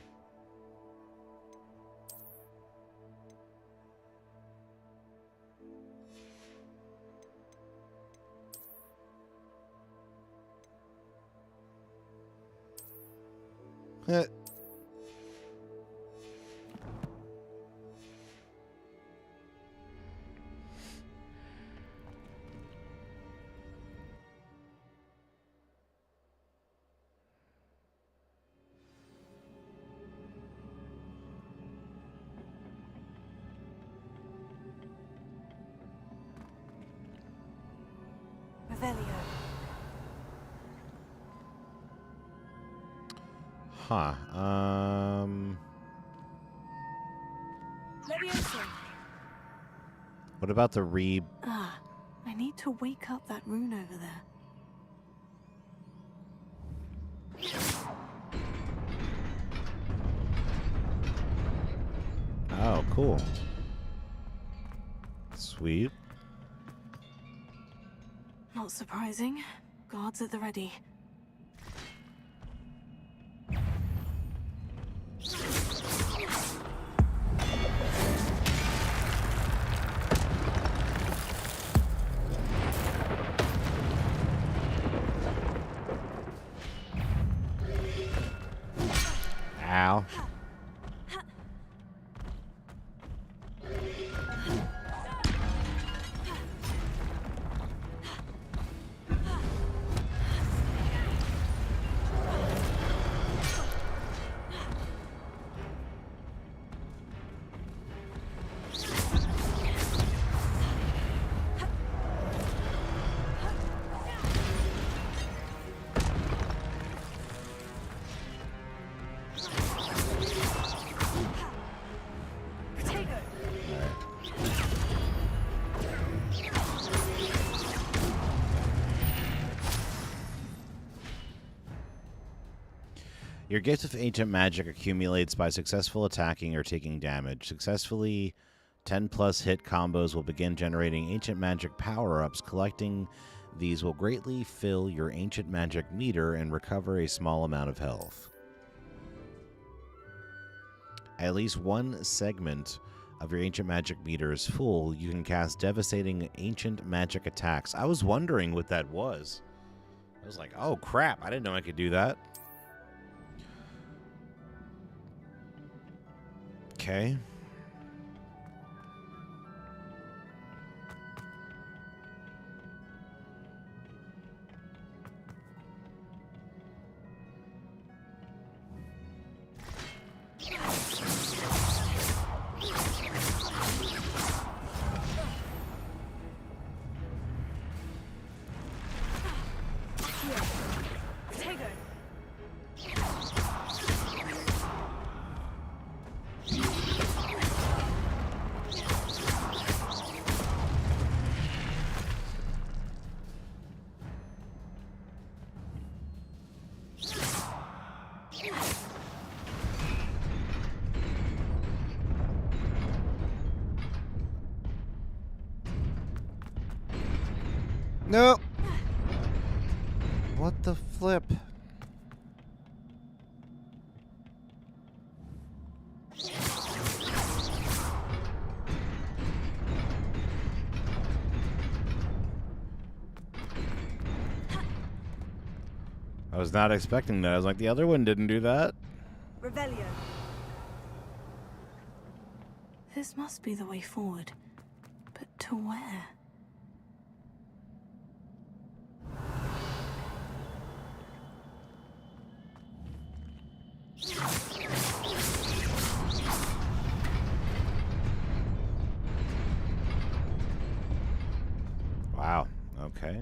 Speaker 3: Revelio.
Speaker 1: Huh.
Speaker 3: Levioso.
Speaker 1: What about the re...
Speaker 3: Ah, I need to wake up that rune over there.
Speaker 1: Oh, cool. Sweet.
Speaker 3: Not surprising. Guards at the ready.
Speaker 1: Ow. Your gift of ancient magic accumulates by successful attacking or taking damage. Successfully 10+ hit combos will begin generating ancient magic power-ups. Collecting these will greatly fill your ancient magic meter and recover a small amount of health. At least one segment of your ancient magic meter is full. You can cast devastating ancient magic attacks. I was wondering what that was. I was like, oh crap, I didn't know I could do that. Okay. No. What the flip? I was not expecting that. I was like, the other one didn't do that.
Speaker 14: Revelio.
Speaker 3: This must be the way forward. But to where?
Speaker 1: Wow. Okay.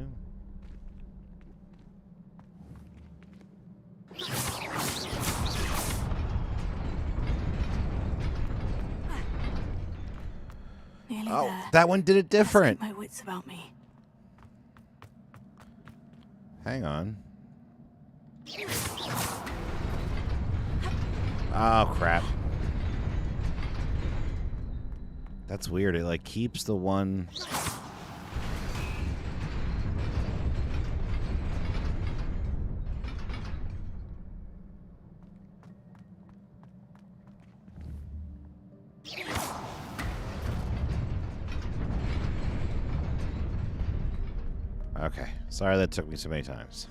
Speaker 3: Nearly
Speaker 1: Oh,
Speaker 3: there.
Speaker 1: that one did it different.
Speaker 3: Let's keep my wits about me.
Speaker 1: Hang on. Oh, crap. That's weird. It, like, keeps the one... Okay. Sorry that took me so many times.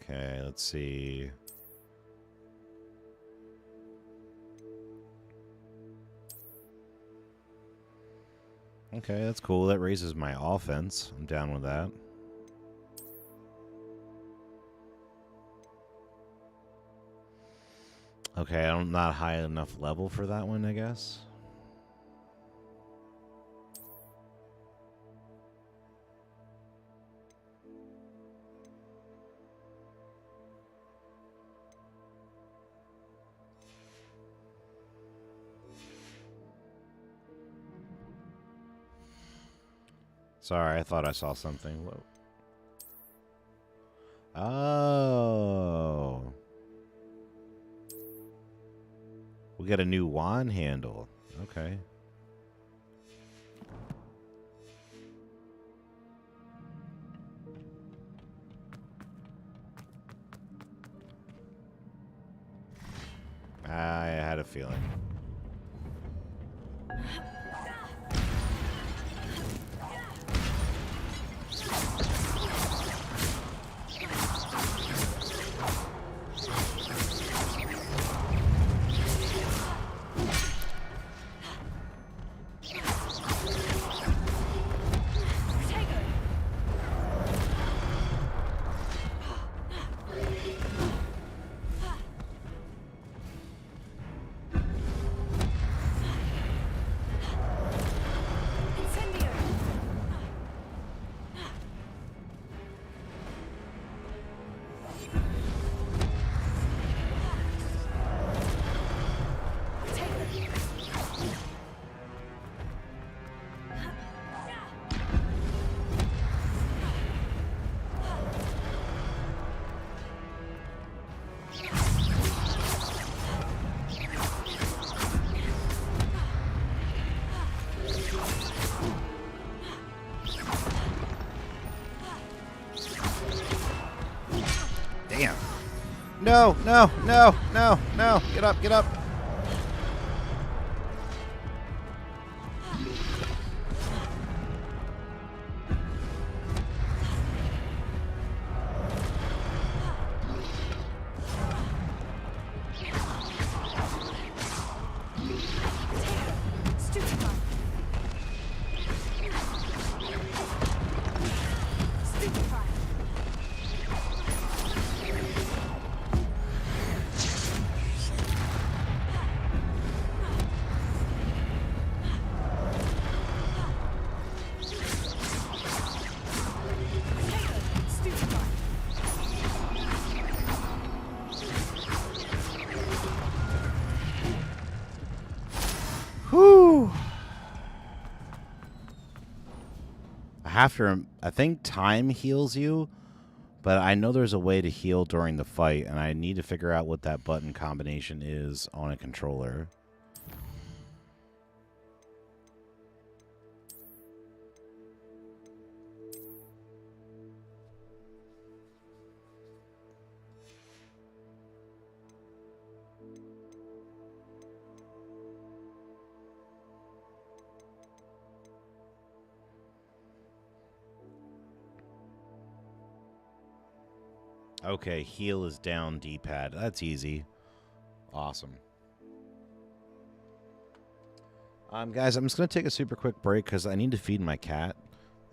Speaker 1: Okay, let's see. Okay, that's cool. That raises my offense. I'm down with that. Okay, I'm not high enough level for that one, I guess. Sorry, I thought I saw something. Whoa. Oh. We got a new wand handle. Okay. I had a feeling. Damn. No, no, no, no, no. Get up, get up. Whew. I think time heals you, but I know there's a way to heal during the fight, and I need to figure out what that button combination is on a controller. Okay, heal is down D-pad. That's easy. Awesome. Guys, I'm just going to take a super quick break because I need to feed my cat.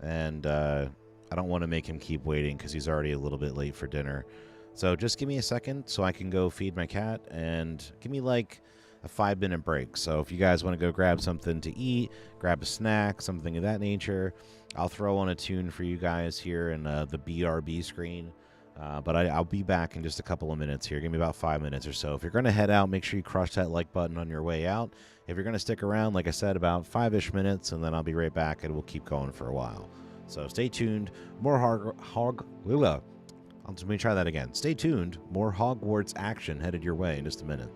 Speaker 1: And I don't want to make him keep waiting because he's already a little bit late for dinner. So just give me a second so I can go feed my cat. And give me like a 5-minute break. So if you guys want to go grab something to eat, grab a snack, something of that nature, I'll throw on a tune for you guys here in the BRB screen. But I'll be back in just a couple of minutes here. Give me about 5 minutes or so. If you're going to head out, make sure you crush that like button on your way out. If you're going to stick around, like I said, about 5-ish minutes, and then I'll be right back, and we'll keep going for a while. So stay tuned. More let me try that again. Stay tuned. More Hogwarts action headed your way in just a minute.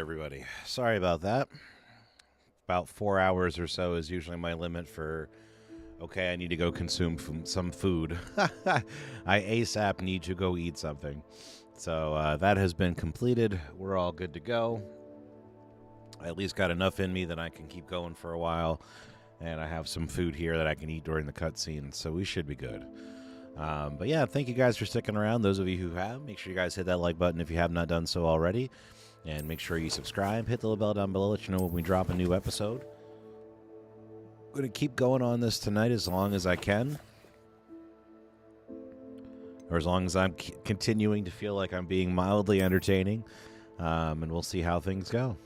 Speaker 1: everybody. Sorry about that. About 4 hours or so is usually my limit for, okay, I need to go consume some food. I ASAP need to go eat something. So that has been completed. We're all good to go. I at least got enough in me that I can keep going for a while. And I have some food here that I can eat during the cutscene, so we should be good. But yeah, thank you guys for sticking around. Those of you who have, make sure you guys hit that like button if you have not done so already. And make sure you subscribe, hit the little bell down below, let you know when we drop a new episode. I'm going to keep going on this tonight as long as I can. Or as long as I'm continuing to feel like I'm being mildly entertaining. And we'll see how things go.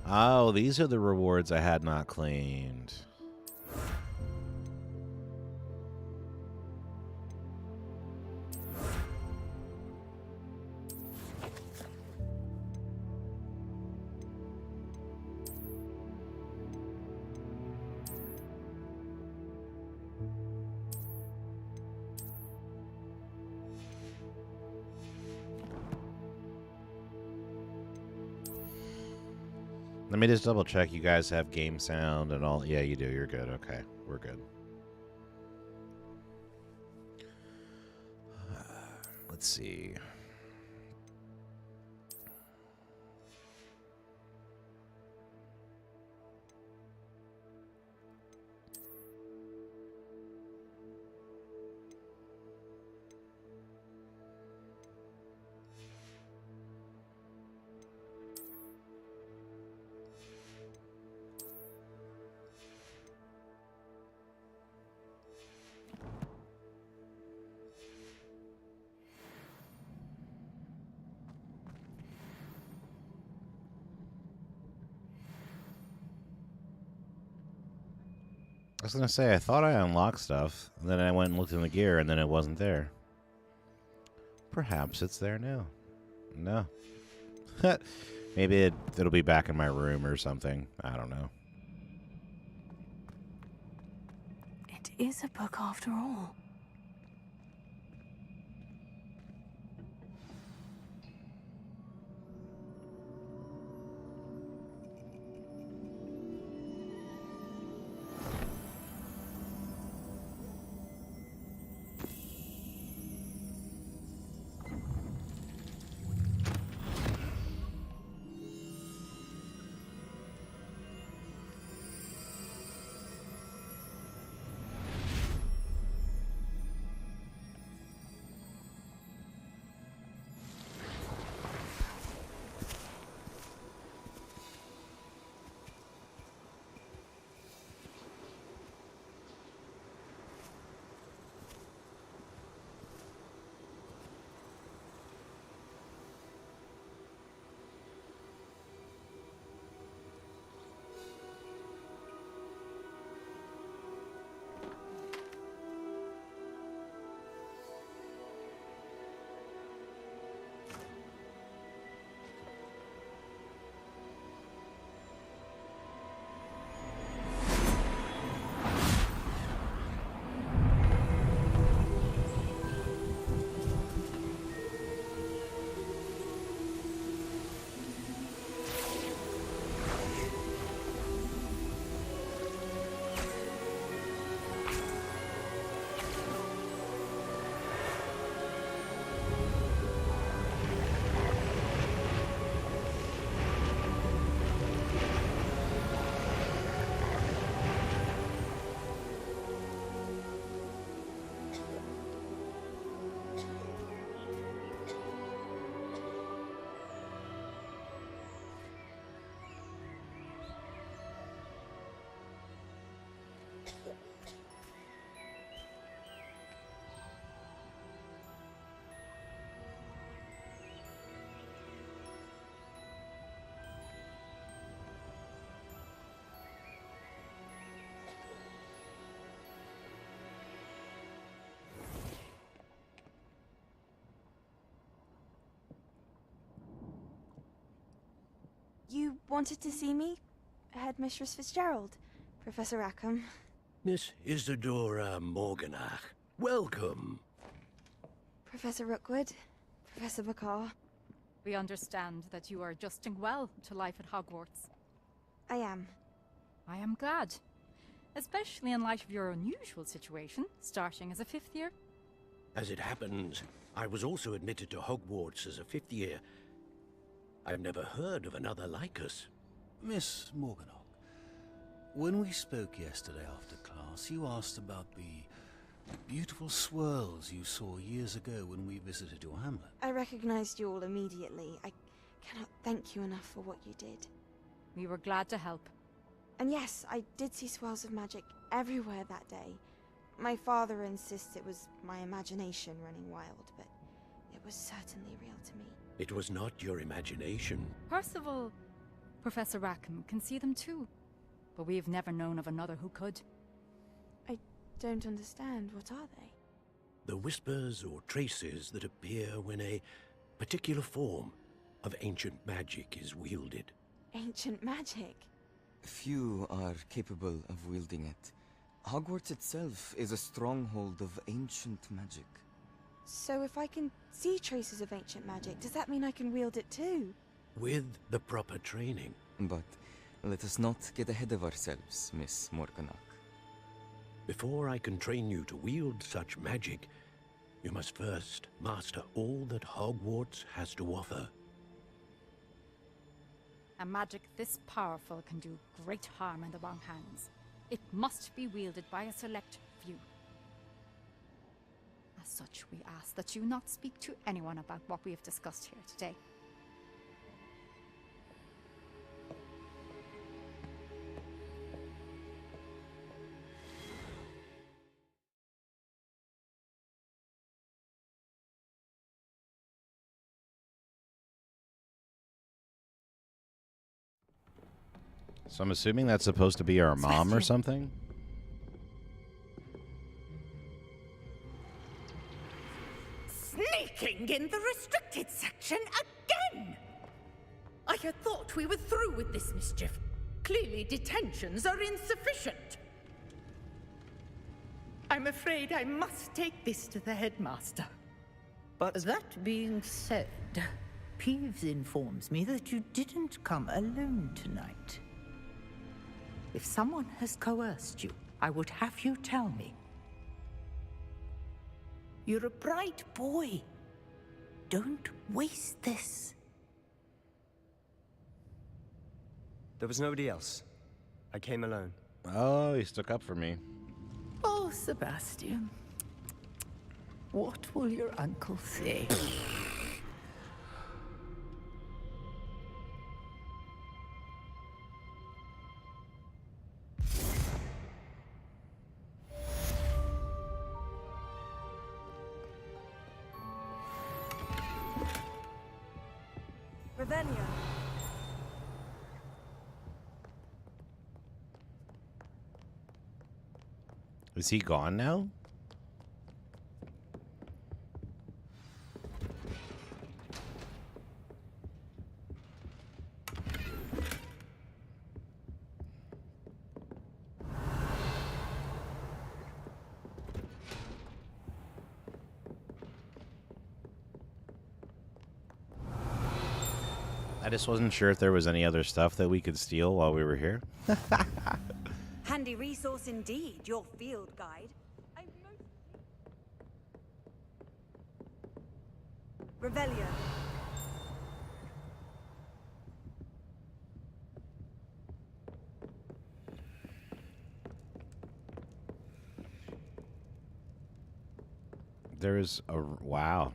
Speaker 1: Oh, these are the rewards I had not claimed. Let me just double check you guys have game sound and all. Yeah, you do. You're good. Okay, we're good. Let's see. I was going to say, I thought I unlocked stuff, and then I went and looked in the gear, and then it wasn't there. Perhaps it's there now. No. Maybe it'll be back in my room or something. I don't know.
Speaker 3: It is a book after all.
Speaker 20: You wanted to see me? Headmistress Fitzgerald, Professor Rackham.
Speaker 2: Miss Isadora Morganach, welcome. Professor Rookwood, Professor Bakar.
Speaker 4: We understand that you are adjusting well to life at Hogwarts.
Speaker 2: I am.
Speaker 4: I am glad. Especially in light of your unusual situation, starting as a 5th year.
Speaker 15: As it happens, I was also admitted to Hogwarts as a 5th year. I've never heard of another like us.
Speaker 23: Miss Morganach, when we spoke yesterday after class, you asked about the beautiful swirls you saw years ago when we visited your hamlet.
Speaker 2: I recognized you all immediately. I cannot thank you enough for what you did.
Speaker 4: We were glad to help.
Speaker 2: And yes, I did see swirls of magic everywhere that day. My father insists it was my imagination running wild, but it was certainly real to me.
Speaker 15: It was not your imagination.
Speaker 4: Percival, Professor Rackham can see them too. But we have never known of another who could.
Speaker 2: I don't understand. What are they?
Speaker 15: The whispers or traces that appear when a particular form of ancient magic is wielded.
Speaker 2: Ancient magic?
Speaker 24: Few are capable of wielding it. Hogwarts itself is a stronghold of ancient magic.
Speaker 2: So if I can see traces of ancient magic, does that mean I can wield it too?
Speaker 15: With the proper training.
Speaker 24: But let us not get ahead of ourselves, Miss Morganach.
Speaker 15: Before I can train you to wield such magic, you must first master all that Hogwarts has to offer.
Speaker 4: A magic this powerful can do great harm in the wrong hands. It must be wielded by a select few. As such, we ask that you not speak to anyone about what we have discussed here today.
Speaker 1: So I'm assuming that's supposed to be our mom or something?
Speaker 10: Sneaking in the restricted section again! I had thought we were through with this mischief. Clearly detentions are insufficient. I'm afraid I must take this to the headmaster.
Speaker 8: But that being said, Peeves informs me that you didn't come alone tonight. If someone has coerced you, I would have you tell me. You're a bright boy. Don't waste this.
Speaker 18: There was nobody else. I came alone.
Speaker 1: Oh, he stuck up for me.
Speaker 8: Oh, Sebastian. What will your uncle say?
Speaker 14: Revelio.
Speaker 1: Is he gone now? I just wasn't sure if there was any other stuff that we could steal while we were here.
Speaker 14: Handy resource indeed, your field guide. Revelio.
Speaker 1: There's a... Wow.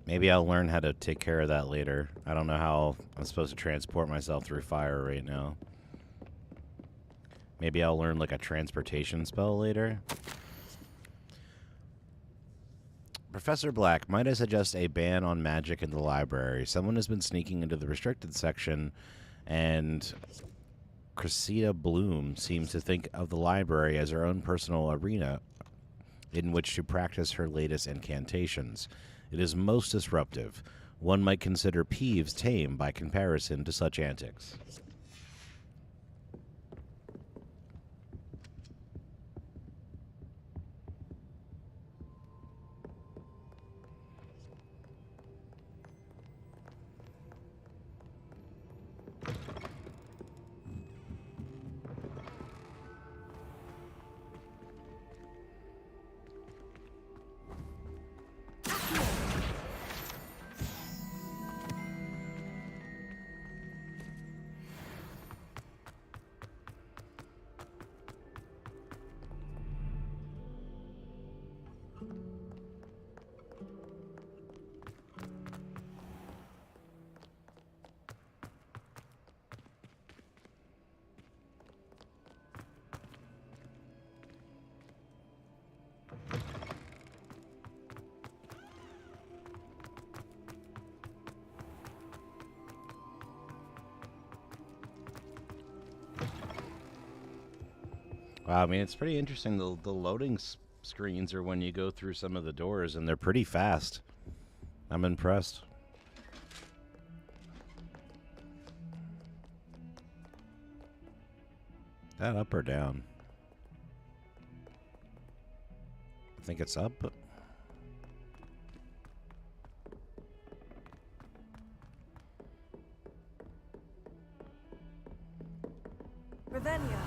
Speaker 1: Maybe I'll learn how to take care of that later. I don't know how I'm supposed to transport myself through fire right now. Maybe I'll learn like a transportation spell later. Professor Black, might I suggest a ban on magic in the library? Someone has been sneaking into the restricted section, and Cressida Bloom seems to think of the library as her own personal arena in which to practice her latest incantations. It is most disruptive. One might consider Peeves tame by comparison to such antics. Wow, I mean, it's pretty interesting. The loading screens are when you go through some of the doors, and they're pretty fast. I'm impressed. That up or down? I think it's up.
Speaker 20: Ravenna.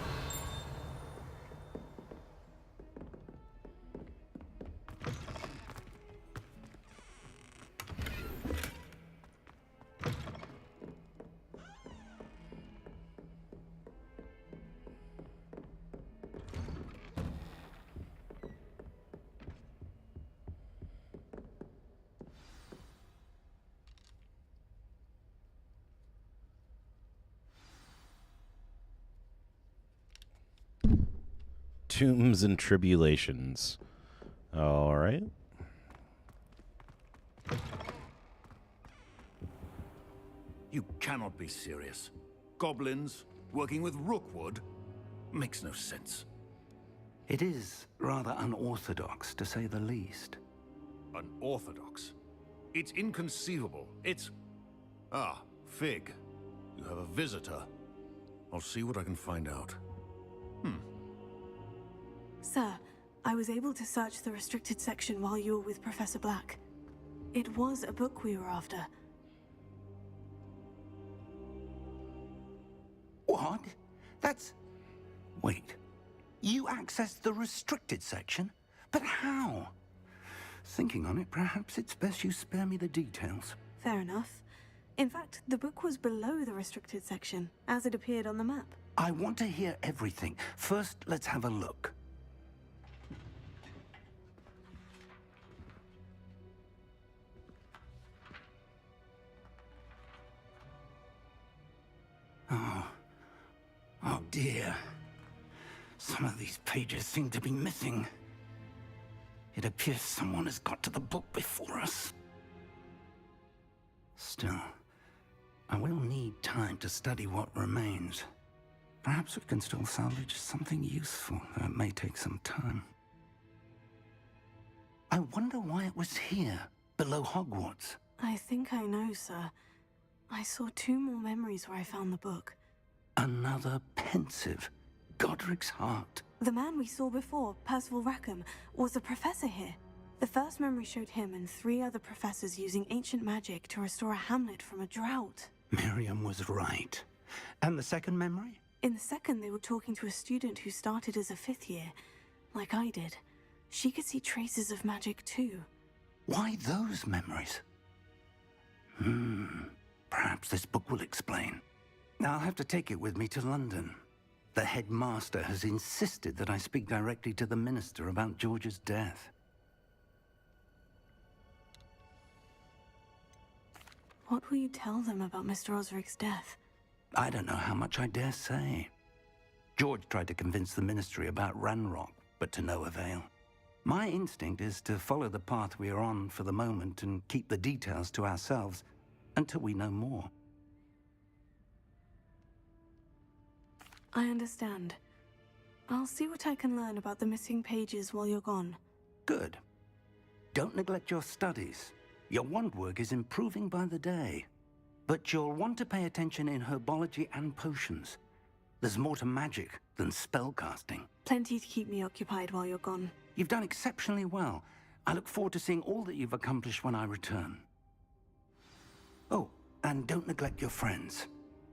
Speaker 1: Tombs and Tribulations. All right.
Speaker 23: You cannot be serious. Goblins working with Rookwood makes no sense.
Speaker 13: It is rather unorthodox, to say the least.
Speaker 23: Unorthodox? It's inconceivable. It's... Ah, Fig. You have a visitor. I'll see what I can find out.
Speaker 3: Sir, I was able to search the restricted section while you were with Professor Black. It was a book we were after.
Speaker 13: What? That's... Wait. You accessed the restricted section? But how? Thinking on it, perhaps it's best you spare me the details.
Speaker 3: Fair enough. In fact, the book was below the restricted section, as it appeared on the map.
Speaker 13: I want to hear everything. First, let's have a look. Oh dear. Some of these pages seem to be missing. It appears someone has got to the book before us. Still, I will need time to study what remains. Perhaps we can still salvage something useful, though it may take some time. I wonder why it was here, below Hogwarts.
Speaker 3: I think I know, sir. I saw 2 more memories where I found the book.
Speaker 13: Another pensive. Godric's heart.
Speaker 3: The man we saw before, Percival Rackham, was a professor here. The first memory showed him and 3 other professors using ancient magic to restore a hamlet from a drought.
Speaker 13: Miriam was right. And the second memory?
Speaker 3: In the second, they were talking to a student who started as a 5th year, like I did. She could see traces of magic too.
Speaker 13: Why those memories? Perhaps this book will explain. I'll have to take it with me to London. The headmaster has insisted that I speak directly to the minister about George's death.
Speaker 3: What will you tell them about Mr. Osric's death?
Speaker 13: I don't know how much I dare say. George tried to convince the ministry about Ranrock, but to no avail. My instinct is to follow the path we are on for the moment and keep the details to ourselves until we know more.
Speaker 3: I understand. I'll see what I can learn about the missing pages while you're gone.
Speaker 13: Good. Don't neglect your studies. Your wand work is improving by the day. But you'll want to pay attention in herbology and potions. There's more to magic than spellcasting.
Speaker 3: Plenty to keep me occupied while you're gone.
Speaker 13: You've done exceptionally well. I look forward to seeing all that you've accomplished when I return. Oh, and don't neglect your friends.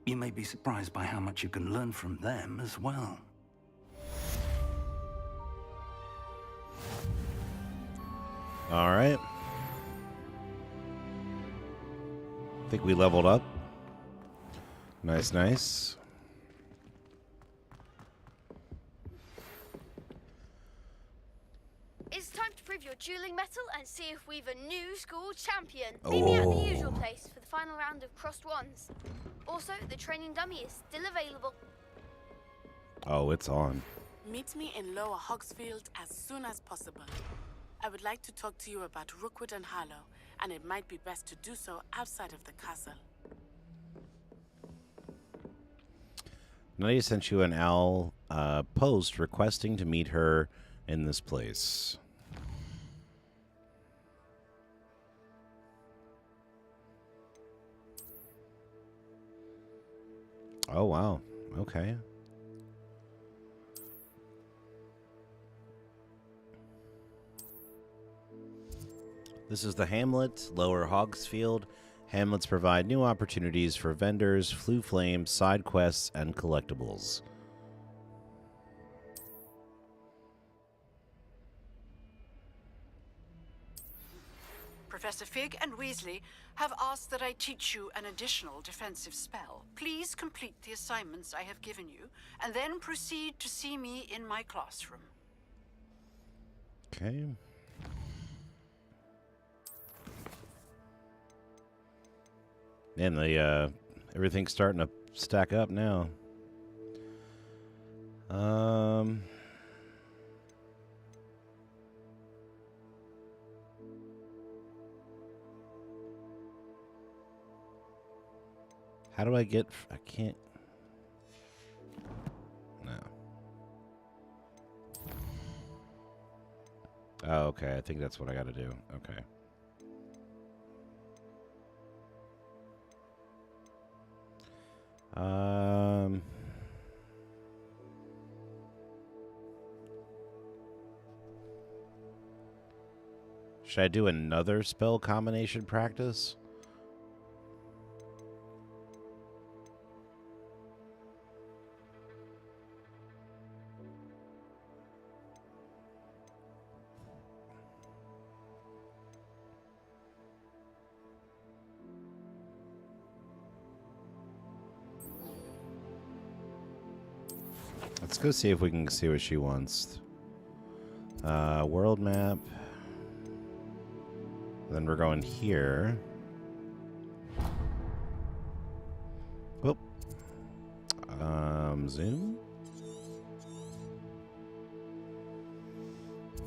Speaker 13: You may be surprised by how much you can learn from them as well.
Speaker 1: All right. I think we leveled up. Nice, nice.
Speaker 16: It's time to prove your dueling mettle and see if we've a new school champion. Meet me at the usual place for the final round of crossed wands. Also, the training dummy is still available.
Speaker 1: Oh, it's on.
Speaker 5: Meet me in Lower Hogsfield as soon as possible. I would like to talk to you about Rookwood and Harlow, and it might be best to do so outside of the castle.
Speaker 1: Nadia sent you an owl post requesting to meet her in this place. Oh, wow. Okay. This is the Hamlet, Lower Hogsfield. Hamlets provide new opportunities for vendors, Flue Flame, side quests, and collectibles.
Speaker 7: Professor Fig and Weasley have asked that I teach you an additional defensive spell. Please complete the assignments I have given you, and then proceed to see me in my classroom.
Speaker 1: Okay. Man, the everything's starting to stack up now. How do I get... I can't... No. Oh, okay. I think that's what I got to do. Okay. Should I do another spell combination practice? Let's go see if we can see what she wants. World map. Then we're going here. Whoop. Zoom.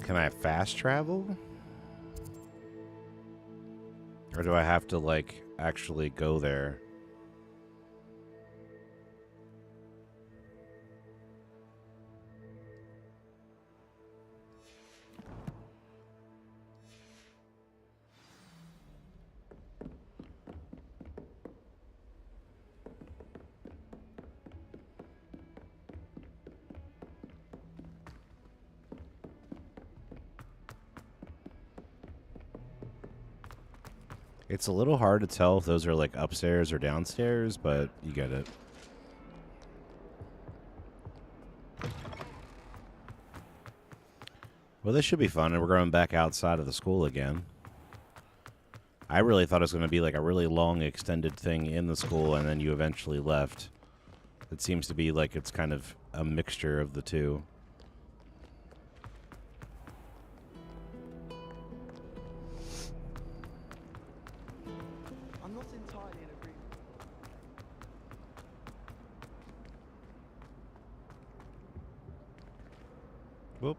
Speaker 1: Can I fast travel? Or do I have to, like, actually go there? It's a little hard to tell if those are like upstairs or downstairs, but you get it. Well, this should be fun, and we're going back outside of the school again. I really thought it was going to be like a really long, extended thing in the school, and then you eventually left. It seems to be like it's kind of a mixture of the two.
Speaker 12: I'm not entirely in agreement.
Speaker 1: Whoop.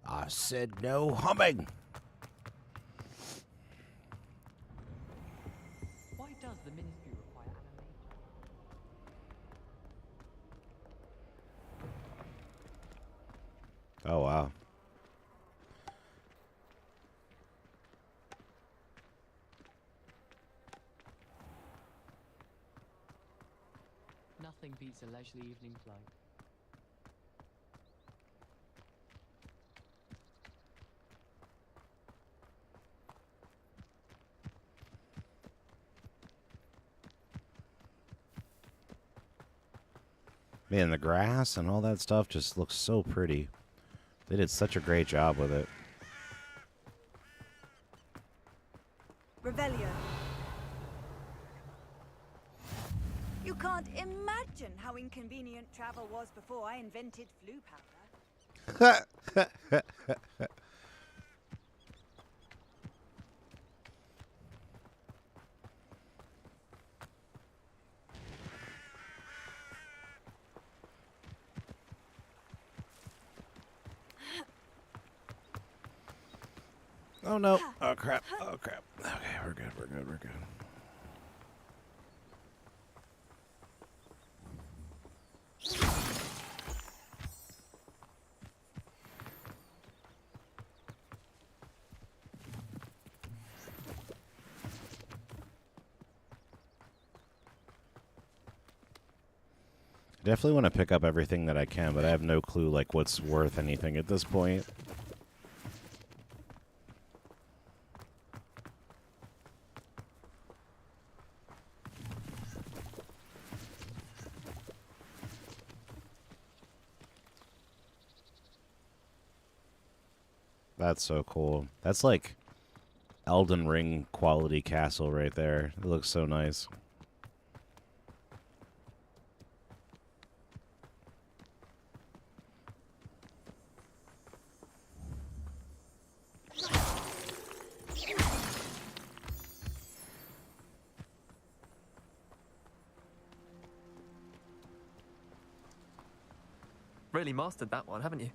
Speaker 1: I said no humming.
Speaker 12: Why does the ministry require animation?
Speaker 1: Oh, wow.
Speaker 12: Nothing beats a leisurely evening flight.
Speaker 1: Man, the grass and all that stuff just looks so pretty. They did such a great job with it.
Speaker 14: Revelio. You can't imagine how inconvenient travel was before I invented Flue powder.
Speaker 1: Oh no. Oh crap. Oh crap. Okay, we're good. We're good. We're good. Definitely want to pick up everything that I can, but I have no clue like what's worth anything at this point. That's so cool. That's like Elden Ring quality castle right there. It looks so nice.
Speaker 9: Really mastered that one, haven't you?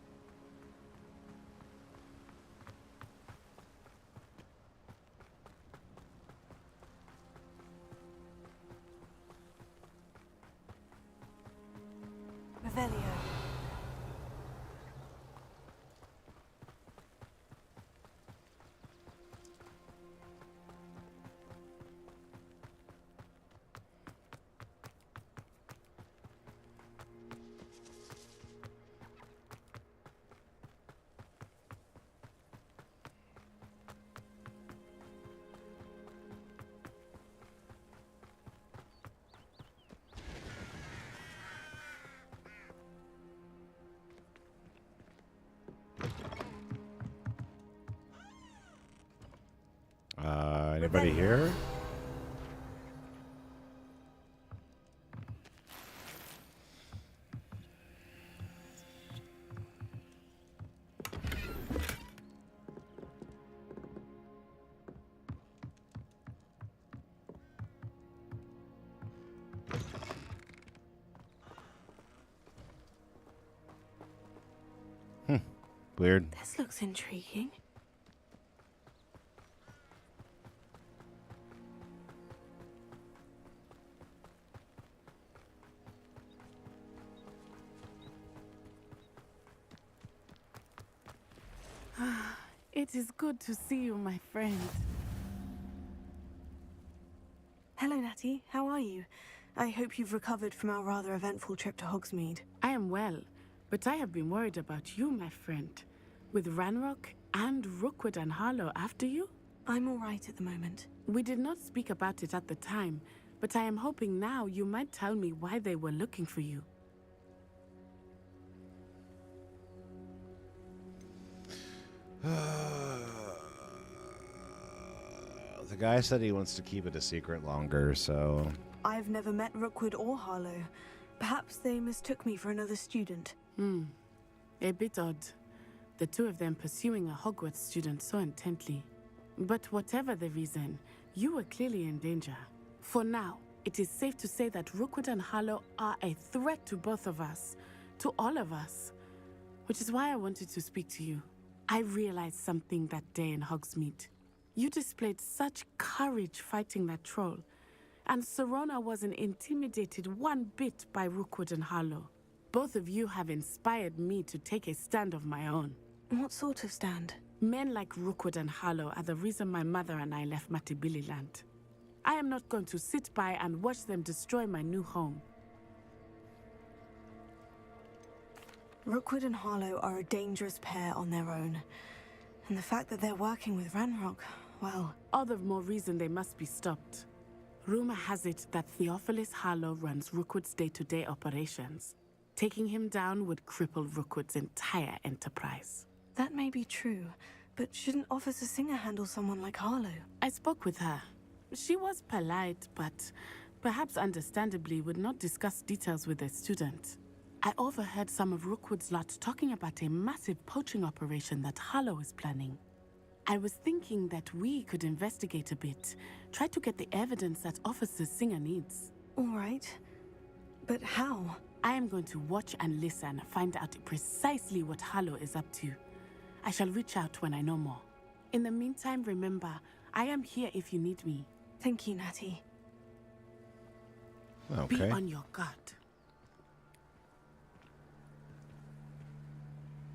Speaker 3: Revelio.
Speaker 1: Anybody here? Weird.
Speaker 3: This looks intriguing.
Speaker 5: It is good to see you, my friend.
Speaker 3: Hello, Natty. How are you? I hope you've recovered from our rather eventful trip to Hogsmeade.
Speaker 5: I am well, but I have been worried about you, my friend. With Ranrock and Rookwood and Harlow after you?
Speaker 3: I'm all right at the moment.
Speaker 5: We did not speak about it at the time, but I am hoping now you might tell me why they were looking for you.
Speaker 1: The guy said he wants to keep it a secret longer, so...
Speaker 3: I've never met Rookwood or Harlow. Perhaps they mistook me for another student.
Speaker 5: A bit odd. The two of them pursuing a Hogwarts student so intently. But whatever the reason, you were clearly in danger. For now, it is safe to say that Rookwood and Harlow are a threat to both of us. To all of us. Which is why I wanted to speak to you. I realized something that day in Hogsmeade. You displayed such courage fighting that troll. And Serona wasn't intimidated one bit by Rookwood and Harlow. Both of you have inspired me to take a stand of my own.
Speaker 3: What sort of stand?
Speaker 5: Men like Rookwood and Harlow are the reason my mother and I left Matibili land. I am not going to sit by and watch them destroy my new home.
Speaker 3: Rookwood and Harlow are a dangerous pair on their own. And the fact that they're working with Ranrock, well...
Speaker 5: All the more reason they must be stopped. Rumor has it that Theophilus Harlow runs Rookwood's day-to-day operations. Taking him down would cripple Rookwood's entire enterprise.
Speaker 3: That may be true, but shouldn't Officer Singer handle someone like Harlow?
Speaker 5: I spoke with her. She was polite, but perhaps understandably would not discuss details with a student. I overheard some of Rookwood's lot talking about a massive poaching operation that Harlow is planning. I was thinking that we could investigate a bit, try to get the evidence that Officer Singer needs.
Speaker 3: All right. But how?
Speaker 5: I am going to watch and listen, find out precisely what Harlow is up to. I shall reach out when I know more. In the meantime, remember, I am here if you need me.
Speaker 3: Thank you, Natty.
Speaker 5: Be
Speaker 1: Okay.
Speaker 5: on your guard.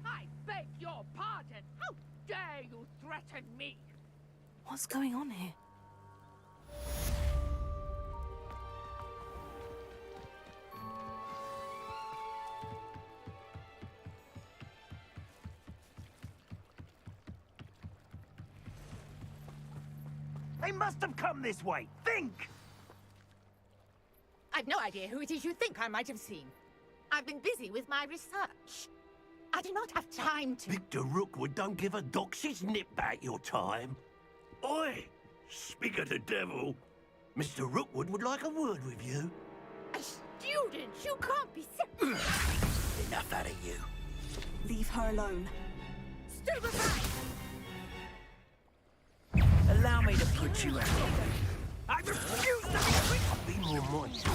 Speaker 10: I beg your pardon. How dare you threaten me?
Speaker 3: What's going on here?
Speaker 8: They must have come this way. Think!
Speaker 10: I've no idea who it is you think I might have seen. I've been busy with my research. I do not have time to...
Speaker 15: Victor Rookwood don't give a doxy's nip back your time. Oi! Speak of the devil. Mr. Rookwood would like a word with you.
Speaker 10: A student? You can't be
Speaker 15: Enough out of you.
Speaker 3: Leave her alone.
Speaker 10: Stupefy!
Speaker 8: Allow me to put you out.
Speaker 15: I refuse to be more modest.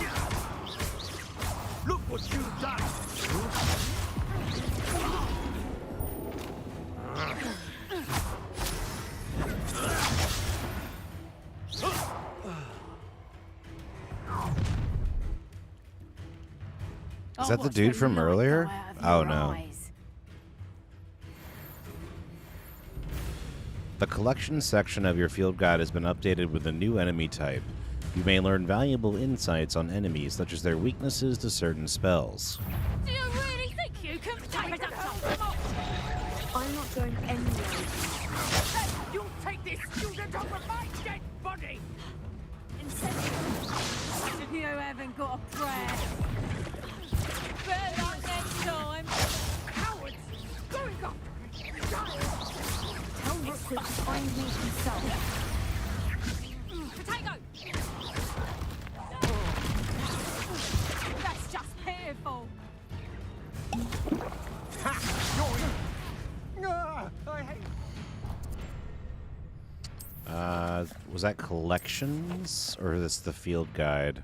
Speaker 15: Look what you've done.
Speaker 1: Is that the dude from earlier? Oh no. The collection section of your field guide has been updated with a new enemy type. You may learn valuable insights on enemies, such as their weaknesses to certain spells.
Speaker 10: Do you really think you can take it up?
Speaker 3: I'm not going anywhere.
Speaker 10: Then you'll take this student over my dead body!
Speaker 4: You haven't got a prayer. Better luck next time.
Speaker 10: Cowards! Going up!
Speaker 4: Tell Rookwood to find me himself. Potato! That's just pitiful.
Speaker 1: Was that collections or is this the field guide?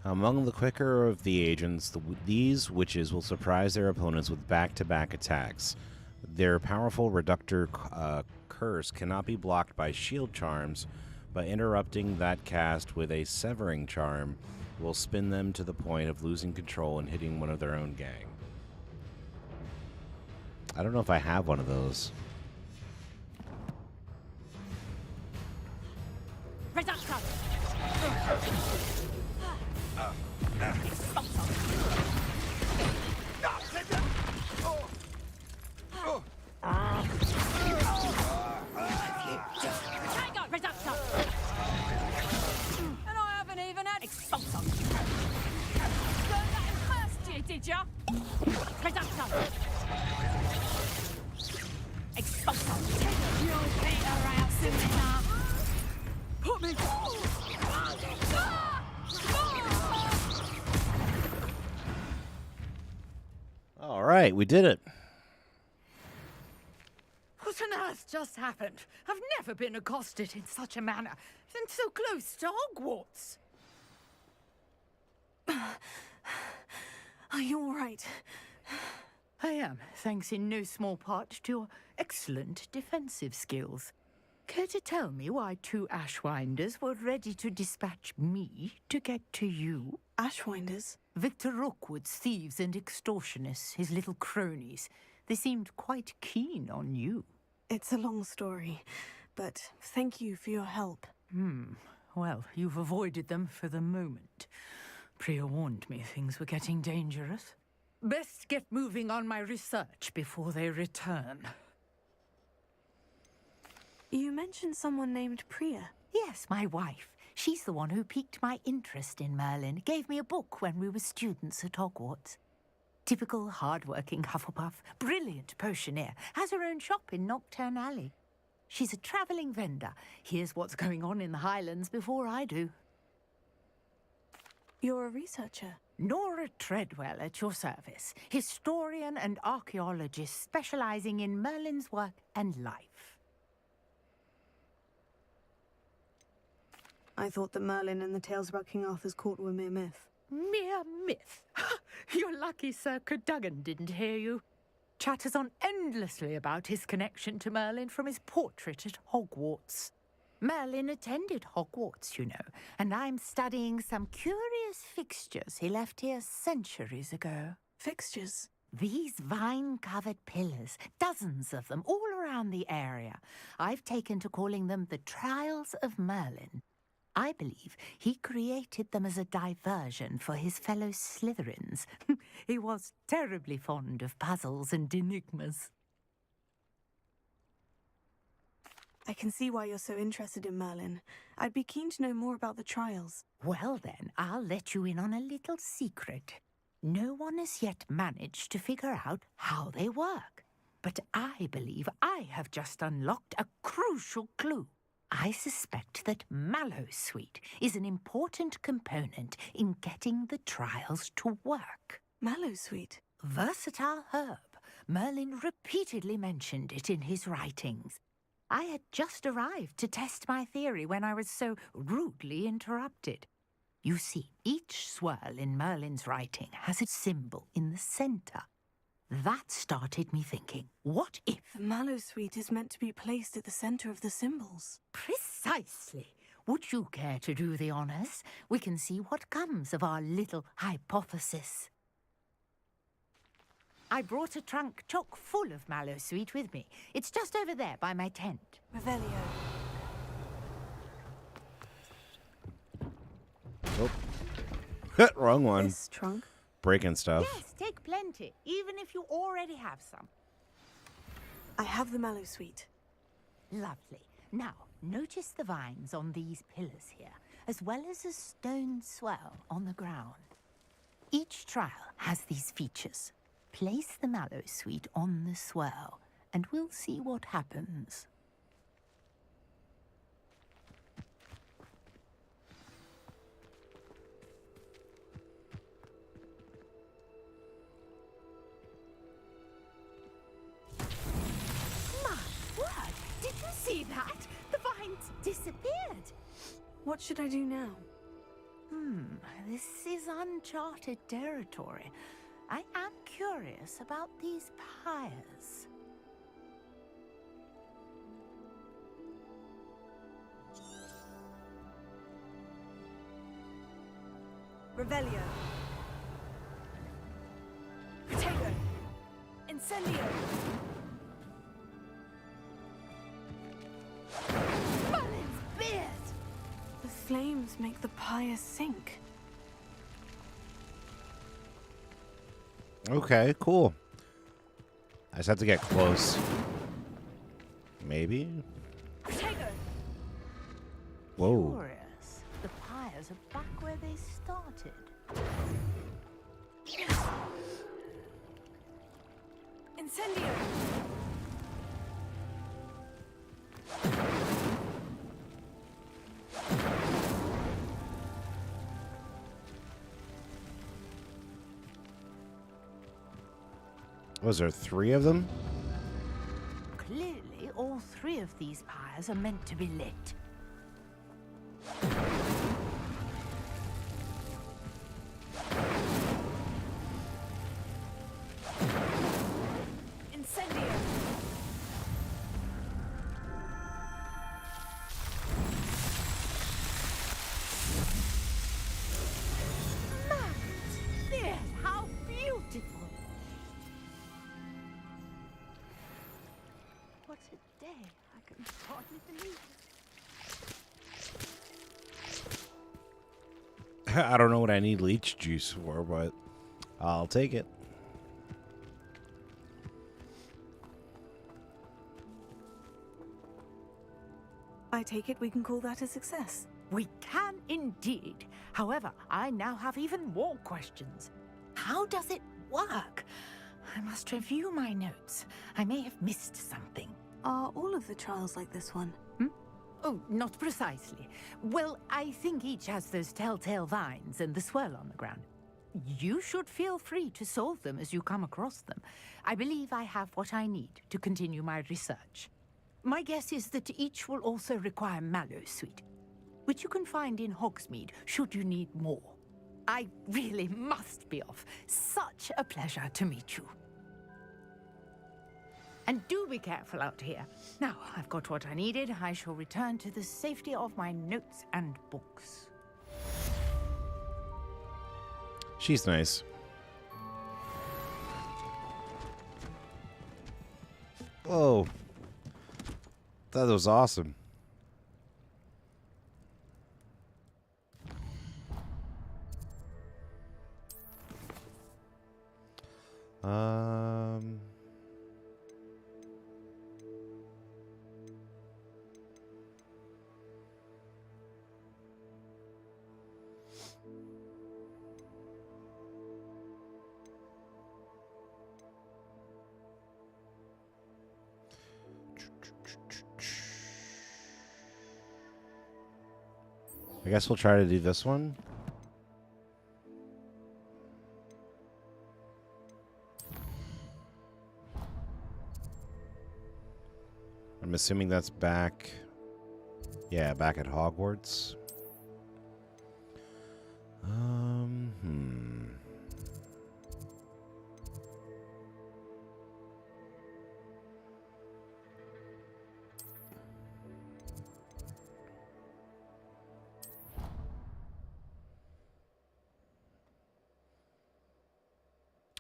Speaker 1: Among the quicker of the agents, these witches will surprise their opponents with back-to-back attacks. Their powerful reductor curse cannot be blocked by shield charms, but interrupting that cast with a severing charm will spin them to the point of losing control and hitting one of their own gang. I don't know if I have one of those.
Speaker 10: Reductor! Potato! Reductor!
Speaker 4: And I haven't even had
Speaker 10: Expulsor!
Speaker 4: learned that in first year, did ya?
Speaker 10: Reductor! Expulsor!
Speaker 4: You'll beat her out soon enough.
Speaker 10: Put me!
Speaker 1: All right, we did it.
Speaker 10: What on earth just happened? I've never been accosted in such a manner, and so close to Hogwarts.
Speaker 3: Are you all right?
Speaker 10: I am, thanks in no small part to your excellent defensive skills. Care to tell me why two Ashwinders were ready to dispatch me to get to you?
Speaker 3: Ashwinders?
Speaker 10: Victor Rookwood's thieves and extortionists, his little cronies. They seemed quite keen on you.
Speaker 3: It's a long story, but thank you for your help.
Speaker 10: Well, you've avoided them for the moment. Priya warned me things were getting dangerous. Best get moving on my research before they return.
Speaker 3: You mentioned someone named Priya.
Speaker 10: Yes, my wife. She's the one who piqued my interest in Merlin. Gave me a book when we were students at Hogwarts. Typical hard-working Hufflepuff, brilliant potioneer, has her own shop in Nocturne Alley. She's a travelling vendor. Hears what's going on in the Highlands before I do.
Speaker 3: You're a researcher.
Speaker 10: Nora Treadwell at your service, historian and archaeologist specialising in Merlin's work and life.
Speaker 3: I thought that Merlin and the tales about King Arthur's court were mere myth.
Speaker 10: Mere myth. You're lucky Sir Cadogan didn't hear you. Chatters on endlessly about his connection to Merlin from his portrait at Hogwarts. Merlin attended Hogwarts, you know, and I'm studying some curious fixtures he left here centuries ago.
Speaker 3: Fixtures?
Speaker 10: These vine-covered pillars, dozens of them, all around the area. I've taken to calling them the Trials of Merlin. I believe he created them as a diversion for his fellow Slytherins. He was terribly fond of puzzles and enigmas.
Speaker 3: I can see why you're so interested in Merlin. I'd be keen to know more about the trials.
Speaker 10: Well then, I'll let you in on a little secret. No one has yet managed to figure out how they work. But I believe I have just unlocked a crucial clue. I suspect that Mallowsweet is an important component in getting the trials to work.
Speaker 3: Mallowsweet?
Speaker 10: Versatile herb. Merlin repeatedly mentioned it in his writings. I had just arrived to test my theory when I was so rudely interrupted. You see, each swirl in Merlin's writing has a symbol in the centre. That started me thinking, what if...
Speaker 3: The Mallowsweet is meant to be placed at the centre of the symbols.
Speaker 10: Precisely. Would you care to do the honours? We can see what comes of our little hypothesis. I brought a trunk chock full of Mallowsweet with me. It's just over there by my tent.
Speaker 3: Revelio.
Speaker 1: Oh. Wrong one.
Speaker 3: This trunk?
Speaker 1: Breaking stuff.
Speaker 10: Yes, take plenty, even if you already have some.
Speaker 3: I have the Mallowsweet.
Speaker 10: Lovely. Now, notice the vines on these pillars here, as well as a stone swell on the ground. Each trial has these features. Place the Mallowsweet on the swirl, and we'll see what happens. My word! Did you see that? The vines disappeared.
Speaker 3: What should I do now?
Speaker 10: This is uncharted territory. I am curious about these pyres.
Speaker 20: Revelio. Potato. Incendio.
Speaker 3: Merlin's beard! The flames make the pyre sink.
Speaker 1: Okay, cool. I just have to get close. Maybe?
Speaker 20: Potato.
Speaker 1: Whoa.
Speaker 10: Curious. The pyres are back where they started.
Speaker 20: Incendio.
Speaker 1: Was there 3 of them?
Speaker 10: Clearly, all 3 of these pyres are meant to be lit.
Speaker 20: Incendio.
Speaker 10: There, how beautiful! What a day! I can hardly believe it.
Speaker 1: I don't know what I need leech juice for, but I'll take it.
Speaker 3: I take it we can call that a success.
Speaker 10: We can indeed. However, I now have even more questions. How does it work? I must review my notes. I may have missed something.
Speaker 3: Are all of the trials like this one?
Speaker 10: Oh, not precisely. Well, I think each has those telltale vines and the swirl on the ground. You should feel free to solve them as you come across them. I believe I have what I need to continue my research. My guess is that each will also require Mallowsweet, which you can find in Hogsmeade should you need more. I really must be off. Such a pleasure to meet you. And do be careful out here. Now, I've got what I needed. I shall return to the safety of my notes and books.
Speaker 1: She's nice. Whoa. That was awesome. I guess we'll try to do this one. I'm assuming that's back. Yeah, back at Hogwarts.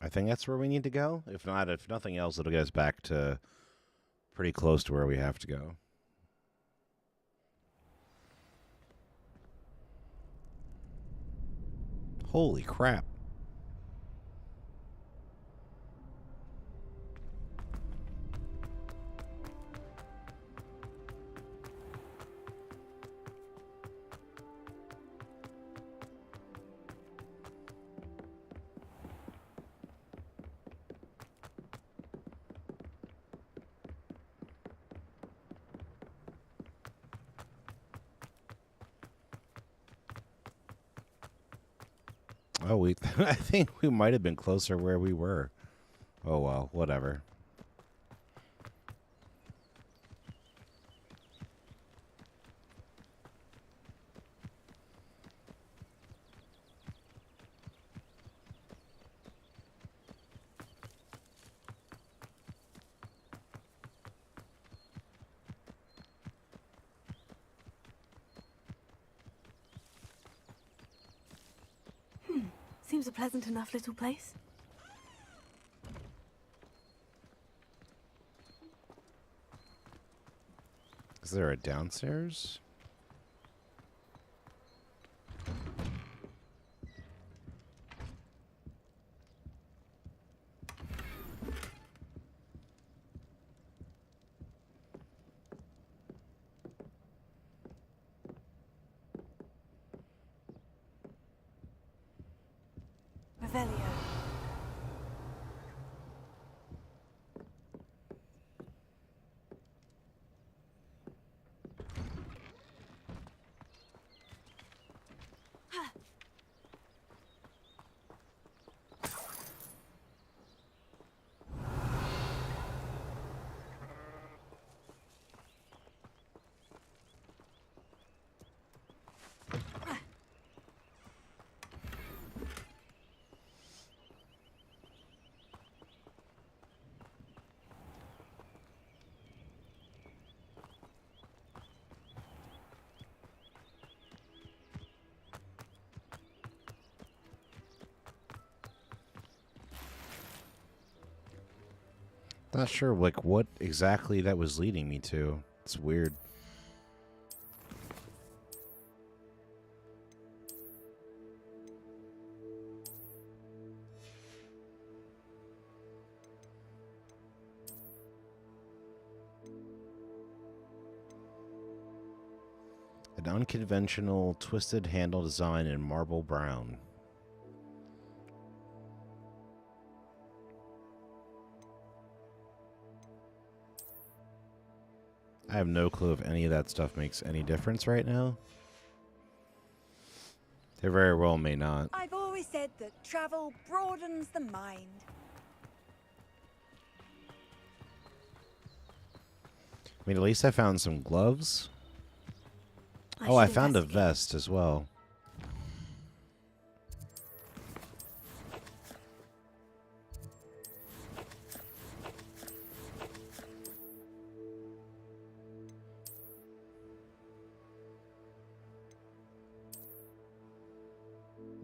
Speaker 1: I think that's where we need to go. If not, if nothing else, it'll get us back to pretty close to where we have to go. Holy crap. Oh, I think we might have been closer where we were. Oh, well, whatever.
Speaker 3: Seems a pleasant enough little place.
Speaker 1: Is there a downstairs?
Speaker 3: Revelio. Not sure, like, what exactly that was leading me to. It's weird. An unconventional twisted handle design in marble brown. I have no clue if any of that stuff makes any difference right now. They very well may not.
Speaker 14: I've always said that travel broadens the mind.
Speaker 1: I mean, at least I found some gloves. Oh, I found a vest as well.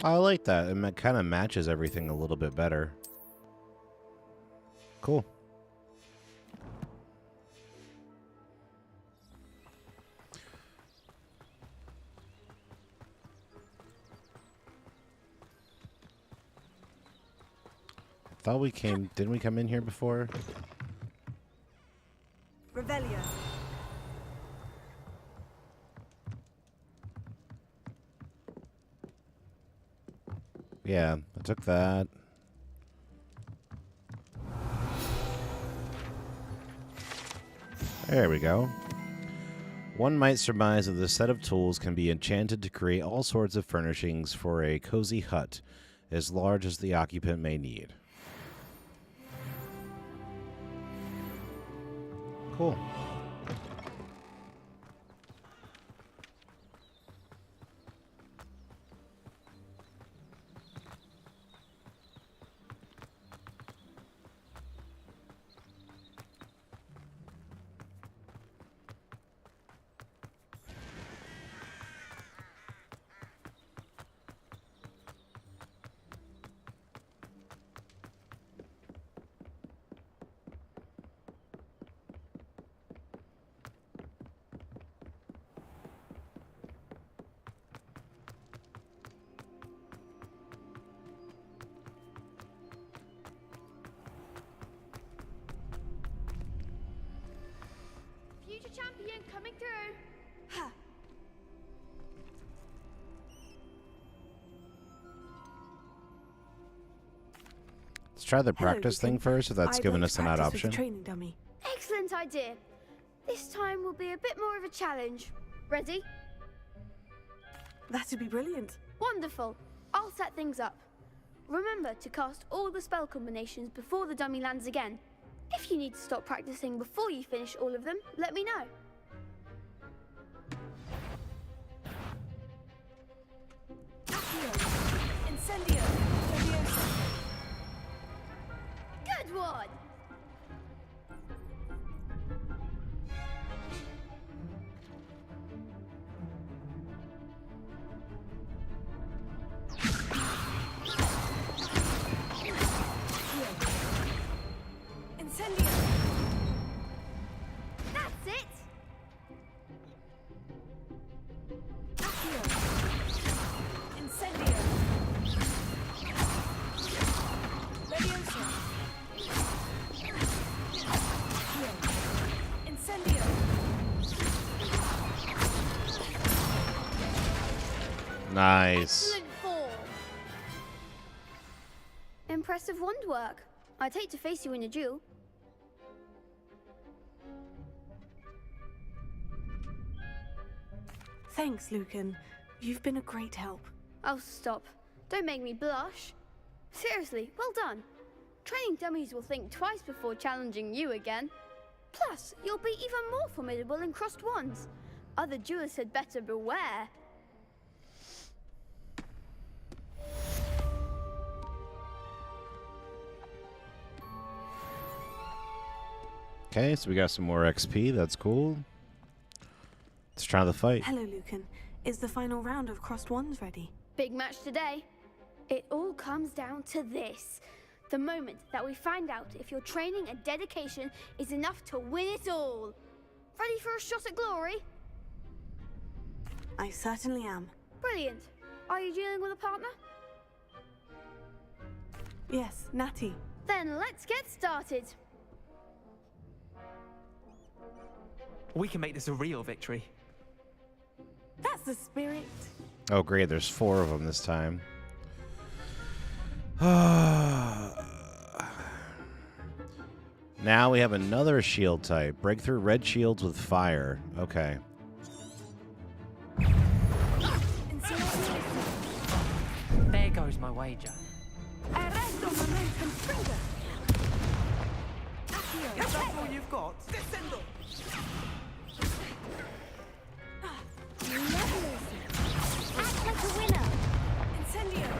Speaker 1: I like that. It kind of matches everything a little bit better. Cool. Thought we came... Didn't we come in here before?
Speaker 20: Revelio.
Speaker 1: Yeah, I took that. There we go. One might surmise that this set of tools can be enchanted to create all sorts of furnishings for a cozy hut, as large as the occupant may need. Cool.
Speaker 16: Future champion coming through. Ha.
Speaker 1: Let's try the practice thing first, if that's given us an odd option.
Speaker 20: Training dummy.
Speaker 16: Excellent idea. This time will be a bit more of a challenge. Ready?
Speaker 20: That'd be brilliant.
Speaker 16: Wonderful. I'll set things up. Remember to cast all the spell combinations before the dummy lands again. If you need to stop practicing before you finish all of them, let me know.
Speaker 20: Incendio.
Speaker 16: Good one.
Speaker 20: Incendio.
Speaker 16: That's it.
Speaker 20: Incendio. Leviosa. Incendio.
Speaker 1: Nice.
Speaker 16: Excellent form. Impressive wand work. I'd hate to face you in a duel.
Speaker 3: Thanks, Lucan. You've been a great help.
Speaker 16: Oh, stop. Don't make me blush. Seriously, well done. Training dummies will think twice before challenging you again. Plus, you'll be even more formidable in crossed wands. Other duelists had better beware.
Speaker 1: Okay, so we got some more XP. That's cool. Let's try the fight.
Speaker 3: Hello, Lucan. Is the final round of crossed wands ready?
Speaker 16: Big match today. It all comes down to this. The moment that we find out if your training and dedication is enough to win it all. Ready for a shot at glory?
Speaker 3: I certainly am.
Speaker 16: Brilliant. Are you dealing with a partner?
Speaker 3: Yes, Natty.
Speaker 16: Then let's get started.
Speaker 9: We can make this a real victory.
Speaker 3: That's the spirit.
Speaker 1: Oh, great. There's 4 of them this time. Now we have another shield type. Break through red shields with fire. Okay.
Speaker 12: There goes my wager.
Speaker 8: Is that all you've got? Descendo!
Speaker 16: Act like a winner.
Speaker 20: Incendio.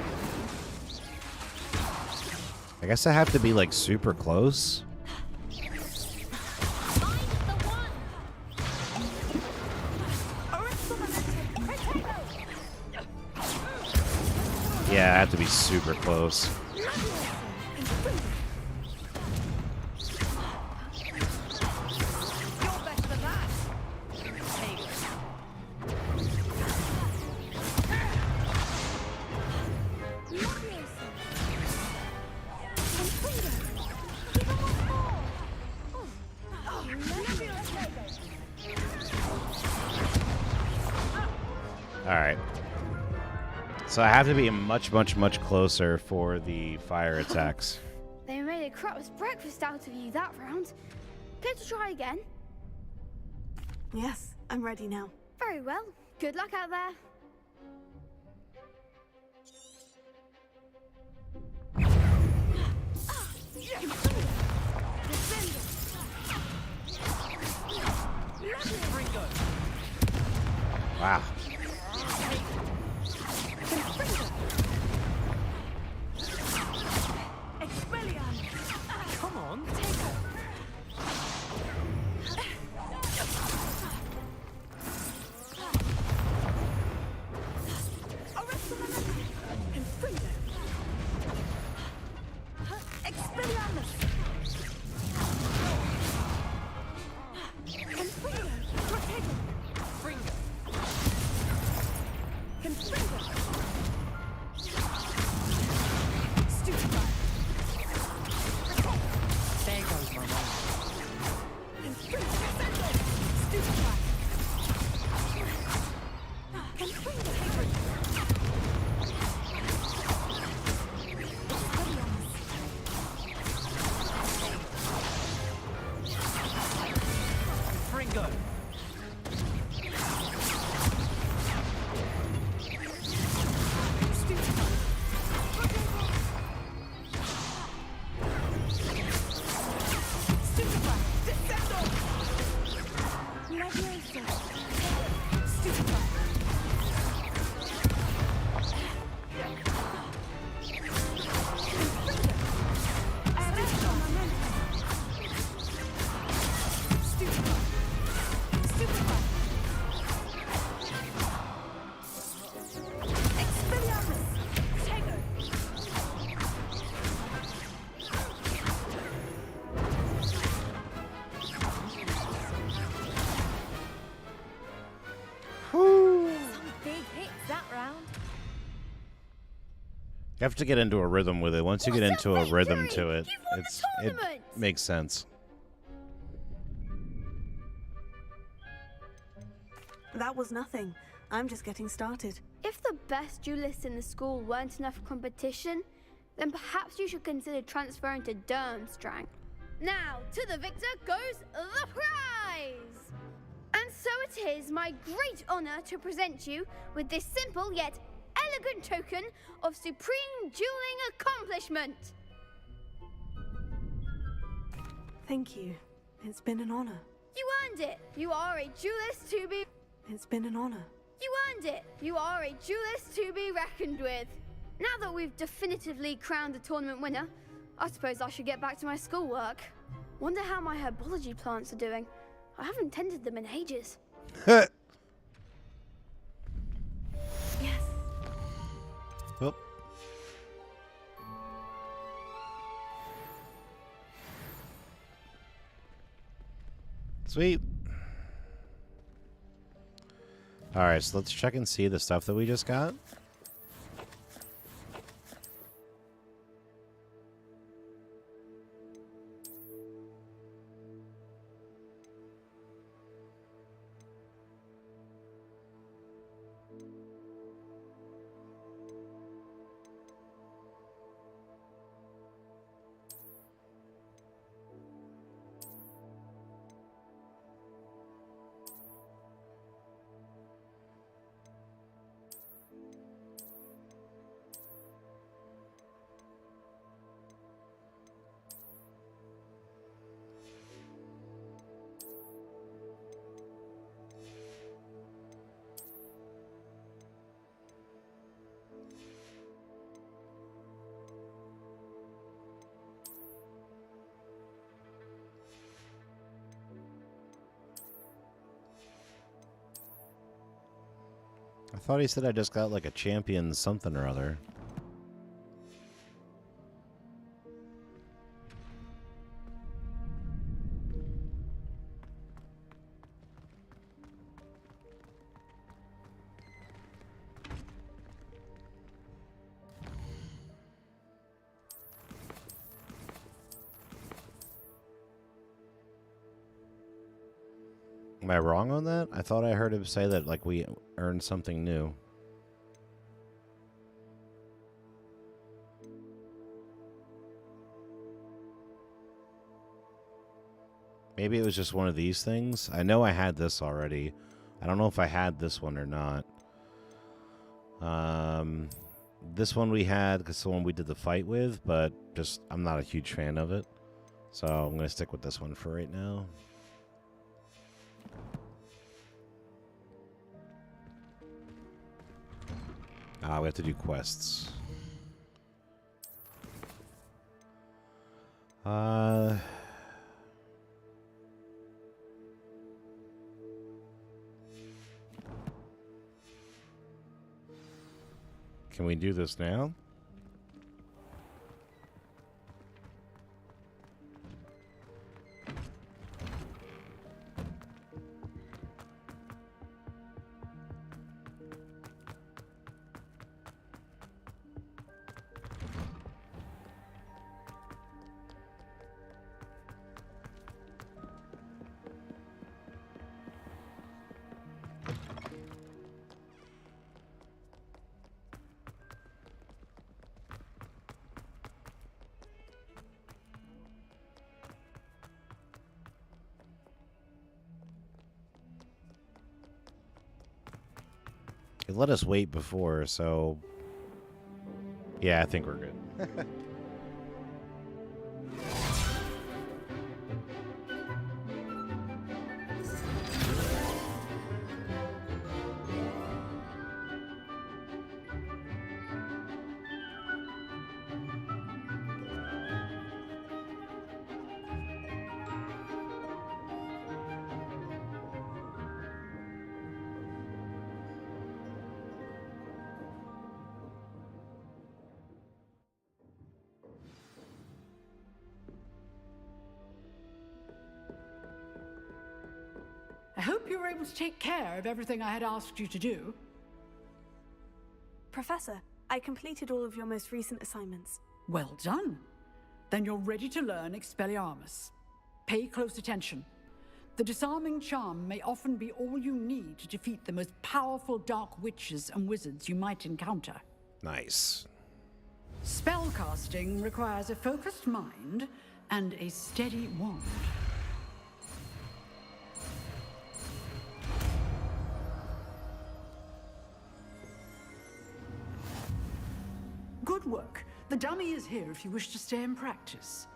Speaker 1: I guess I have to be like super close. Yeah, I have to be super close. Alright. So I have to be much, much, much closer for the fire attacks.
Speaker 16: They made a crap's breakfast out of you that round. Care to try again?
Speaker 3: Yes, I'm ready now.
Speaker 16: Very well. Good luck out there.
Speaker 1: Wow.
Speaker 9: Come on. There goes my mind. Fringo.
Speaker 1: You have to get into a rhythm with it. Once you get into a rhythm to it, it makes sense.
Speaker 3: That was nothing. I'm just getting started.
Speaker 16: If the best duelists in the school weren't enough competition, then perhaps you should consider transferring to Durmstrang. Now, to the victor goes the prize! And so it is my great honor to present you with this simple yet elegant token of supreme dueling accomplishment.
Speaker 3: Thank you. It's been an honor.
Speaker 16: You earned it. You are a duelist to be...
Speaker 3: It's been an honor.
Speaker 16: You earned it. You are a duelist to be reckoned with. Now that we've definitively crowned the tournament winner, I suppose I should get back to my schoolwork. Wonder how my herbology plants are doing. I haven't tended them in ages.
Speaker 1: Yes. Well. Sweet. Alright, so let's check and see the stuff that we just got. I thought he said I just got like a champion something or other. Am I wrong on that? I thought I heard him say that, like, we earned something new. Maybe it was just one of these things. I know I had this already. I don't know if I had this one or not. This one we had because it's the one we did the fight with, but just I'm not a huge fan of it. So I'm going to stick with this one for right now. We have to do quests. Can we do this now? It let us wait before, so yeah, I think we're good.
Speaker 7: I hope you were able to take care of everything I had asked you to do.
Speaker 3: Professor, I completed all of your most recent assignments.
Speaker 7: Well done. Then you're ready to learn Expelliarmus. Pay close attention. The disarming charm may often be all you need to defeat the most powerful dark witches and wizards you might encounter.
Speaker 1: Nice.
Speaker 7: Spellcasting requires a focused mind and a steady wand. Good work. The dummy is here if you wish to stay and practice.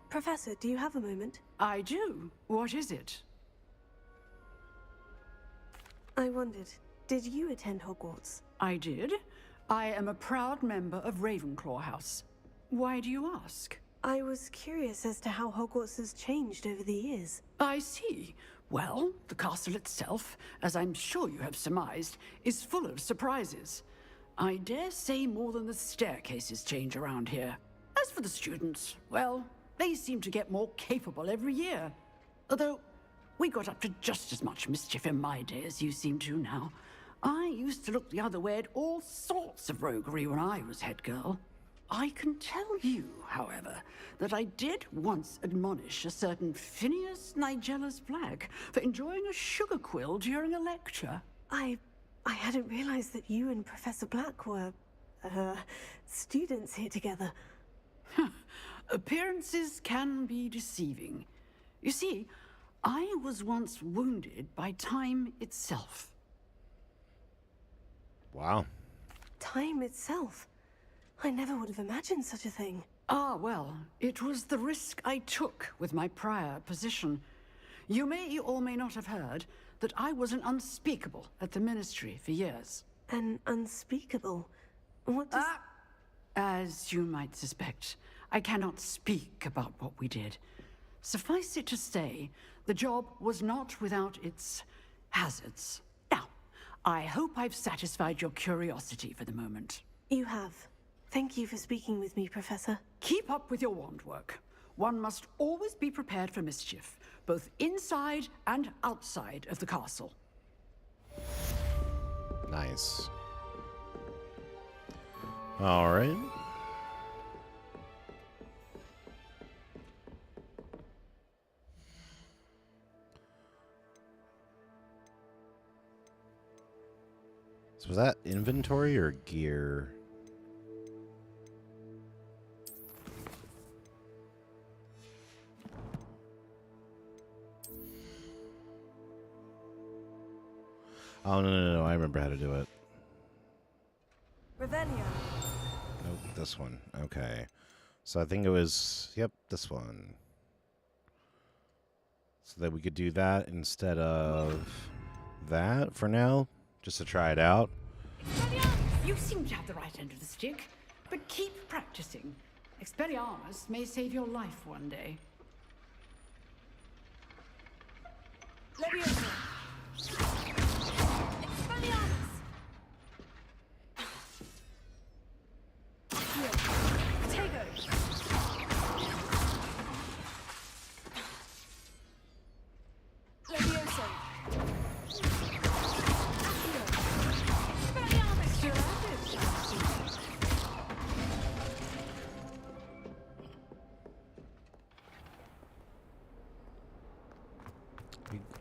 Speaker 3: Professor, do you have a moment?
Speaker 7: I do. What is it?
Speaker 3: I wondered, did you attend Hogwarts?
Speaker 7: I did. I am a proud member of Ravenclaw House. Why do you ask?
Speaker 3: I was curious as to how Hogwarts has changed over the years.
Speaker 7: I see. Well, the castle itself, as I'm sure you have surmised, is full of surprises. I dare say more than the staircases change around here. As for the students, well, they seem to get more capable every year. Although, we got up to just as much mischief in my day as you seem to now. I used to look the other way at all sorts of roguery when I was head girl. I can tell you, however, that I did once admonish a certain Phineas Nigella's Black for enjoying a sugar quill during a lecture.
Speaker 3: I hadn't realized that you and Professor Black were, students here together.
Speaker 7: Appearances can be deceiving. You see, I was once wounded by time itself.
Speaker 1: Wow.
Speaker 3: Time itself? I never would have imagined such a thing.
Speaker 7: Ah, well, it was the risk I took with my prior position. You may or may not have heard that I was an unspeakable at the Ministry for years.
Speaker 3: An unspeakable? What does...
Speaker 7: As you might suspect, I cannot speak about what we did. Suffice it to say, the job was not without its hazards. Now, I hope I've satisfied your curiosity for the moment.
Speaker 3: You have. Thank you for speaking with me, Professor.
Speaker 7: Keep up with your wand work. One must always be prepared for mischief, both inside and outside of the castle.
Speaker 1: Nice. All right. So was that inventory or gear? Oh, no, I remember how to do it.
Speaker 20: Revelio.
Speaker 1: Nope, this one. Okay. So I think it was, yep, this one. So that we could do that instead of that for now, just to try it out.
Speaker 7: You seem to have the right end of the stick, but keep practicing. Expelliarmus may save your life one day.
Speaker 3: Leviosa. Expelliarmus. Potato. Leviosa.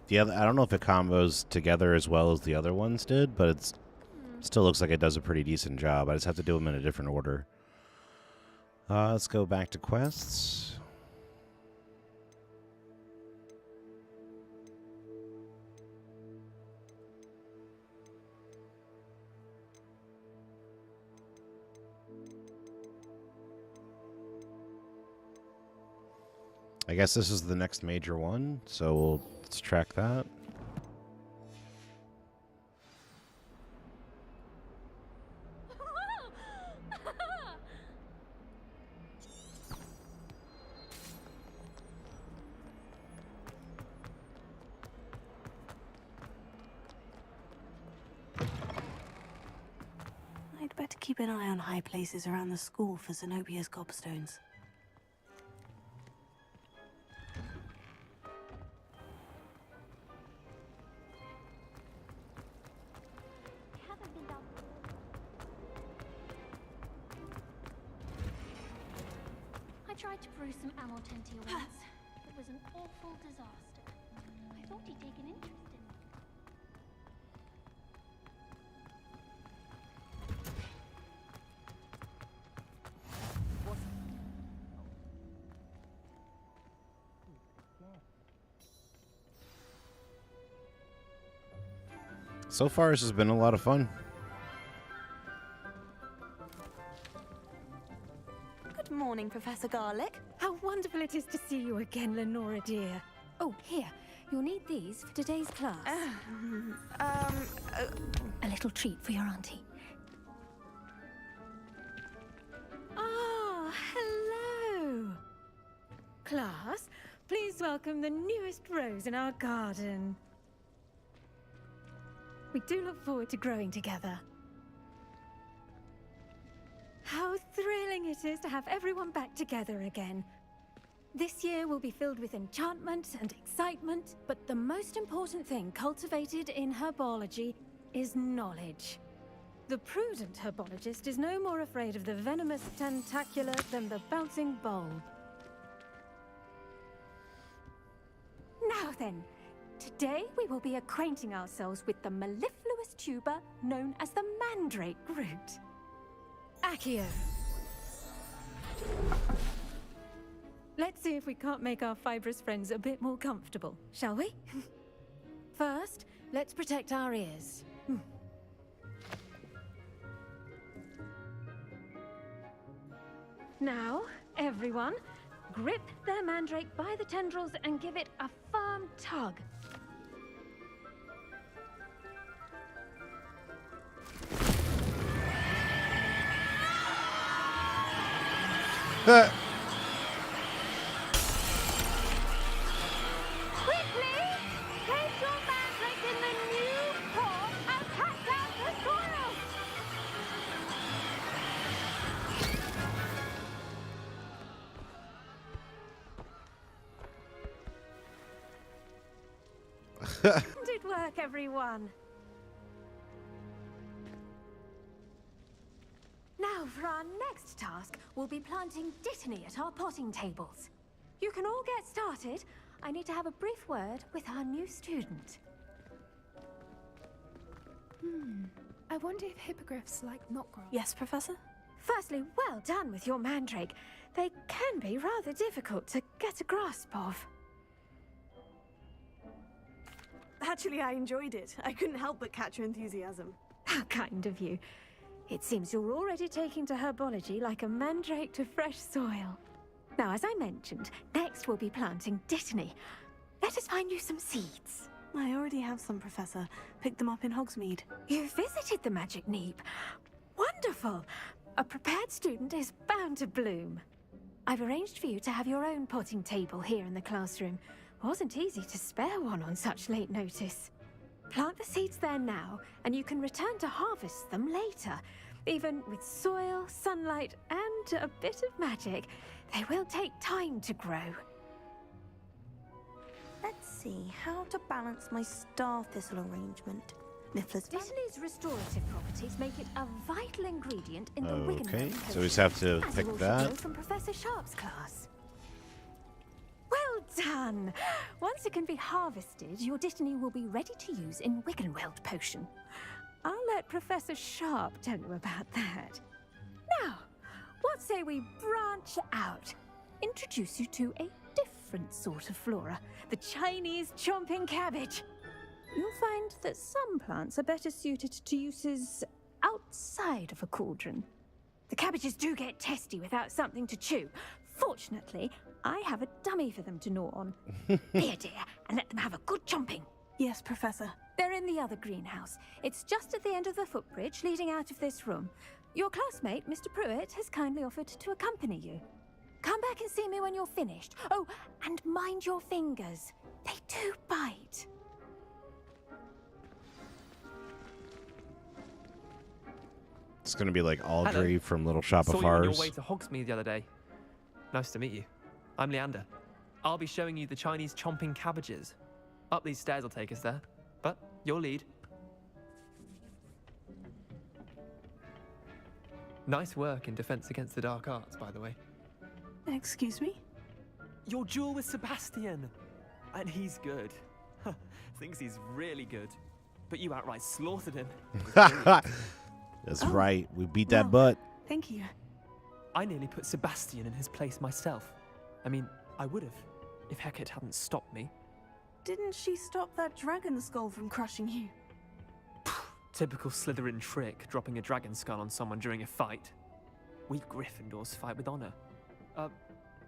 Speaker 1: The other, I don't know if it combos together as well as the other ones did, but it still looks like it does a pretty decent job. I just have to do them in a different order. Let's go back to quests. I guess this is the next major one, so let's track that.
Speaker 3: I'd better keep an eye on high places around the school for Zenobia's gobstones.
Speaker 19: I tried to brew some Amortentia once. It was an awful disaster. I thought he'd take an interest in me.
Speaker 1: So far, this has been a lot of fun.
Speaker 20: Good morning, Professor Garlick.
Speaker 11: How wonderful it is to see you again, Lenora dear. Oh, here. You'll need these for today's class. A little treat for your auntie. Ah, hello. Class, please welcome the newest rose in our garden. We do look forward to growing together. How thrilling it is to have everyone back together again. This year will be filled with enchantment and excitement, but the most important thing cultivated in herbology is knowledge. The prudent herbologist is no more afraid of the venomous tentacula than the bouncing bulb. Now then, today we will be acquainting ourselves with the mellifluous tuber known as the mandrake root. Accio. Let's see if we can't make our fibrous friends a bit more comfortable, shall we? First, let's protect our ears. Now, everyone, grip their mandrake by the tendrils and give it a firm tug.
Speaker 19: Quickly! Place your mandrake in the new pot and pack down the soil!
Speaker 11: Did it work, everyone? Now, for our next task, we'll be planting dittany at our potting tables. You can all get started. I need to have a brief word with our new student.
Speaker 6: I wonder if hippogriffs like knotgrass.
Speaker 3: Yes, Professor?
Speaker 11: Firstly, well done with your mandrake. They can be rather difficult to get a grasp of.
Speaker 3: Actually, I enjoyed it. I couldn't help but catch your enthusiasm.
Speaker 11: How kind of you. It seems you're already taking to herbology like a mandrake to fresh soil. Now, as I mentioned, next we'll be planting dittany. Let us find you some seeds.
Speaker 3: I already have some, Professor. Picked them up in Hogsmeade.
Speaker 11: You visited the Magic Neep. Wonderful! A prepared student is bound to bloom. I've arranged for you to have your own potting table here in the classroom. Wasn't easy to spare one on such late notice. Plant the seeds there now, and you can return to harvest them later. Even with soil, sunlight, and a bit of magic, they will take time to grow.
Speaker 20: Let's see how to balance my star thistle arrangement. Niffler's
Speaker 11: Dittany's restorative properties make it a vital ingredient in the Wiggenweld
Speaker 1: Okay,
Speaker 11: potion,
Speaker 1: so we just have to
Speaker 11: as
Speaker 1: pick
Speaker 11: you also
Speaker 1: that.
Speaker 11: know from Professor Sharp's class. Well done! Once it can be harvested, your Dittany will be ready to use in Wiggenweld potion. I'll let Professor Sharp tell you about that. Now, what say we branch out? Introduce you to a different sort of flora, the Chinese chomping cabbage. You'll find that some plants are better suited to uses outside of a cauldron. The cabbages do get testy without something to chew. Fortunately, I have a dummy for them to gnaw on. Here, dear, and let them have a good chomping.
Speaker 3: Yes, Professor.
Speaker 11: They're in the other greenhouse. It's just at the end of the footbridge leading out of this room. Your classmate, Mr. Pruitt, has kindly offered to accompany you. Come back and see me when you're finished. Oh, and mind your fingers. They do bite.
Speaker 1: It's going to be like Audrey
Speaker 9: Hello.
Speaker 1: from Little Shop
Speaker 9: Saw
Speaker 1: of
Speaker 9: you on your
Speaker 1: Horrors.
Speaker 9: way to Hogsmeade the other day. Nice to meet you. I'm Leander. I'll be showing you the Chinese chomping cabbages. Up these stairs will take us there, but your lead. Nice work in Defense Against the Dark Arts, by the way.
Speaker 3: Excuse me?
Speaker 9: Your duel with Sebastian! And he's good. Thinks he's really good. But you outright slaughtered him. It was brilliant.
Speaker 1: That's right. We beat that butt.
Speaker 3: Thank you.
Speaker 9: I nearly put Sebastian in his place myself. I mean, I would have, if Hecate hadn't stopped me.
Speaker 3: Didn't she stop that dragon skull from crushing you?
Speaker 9: Typical Slytherin trick, dropping a dragon skull on someone during a fight. We Gryffindors fight with honor.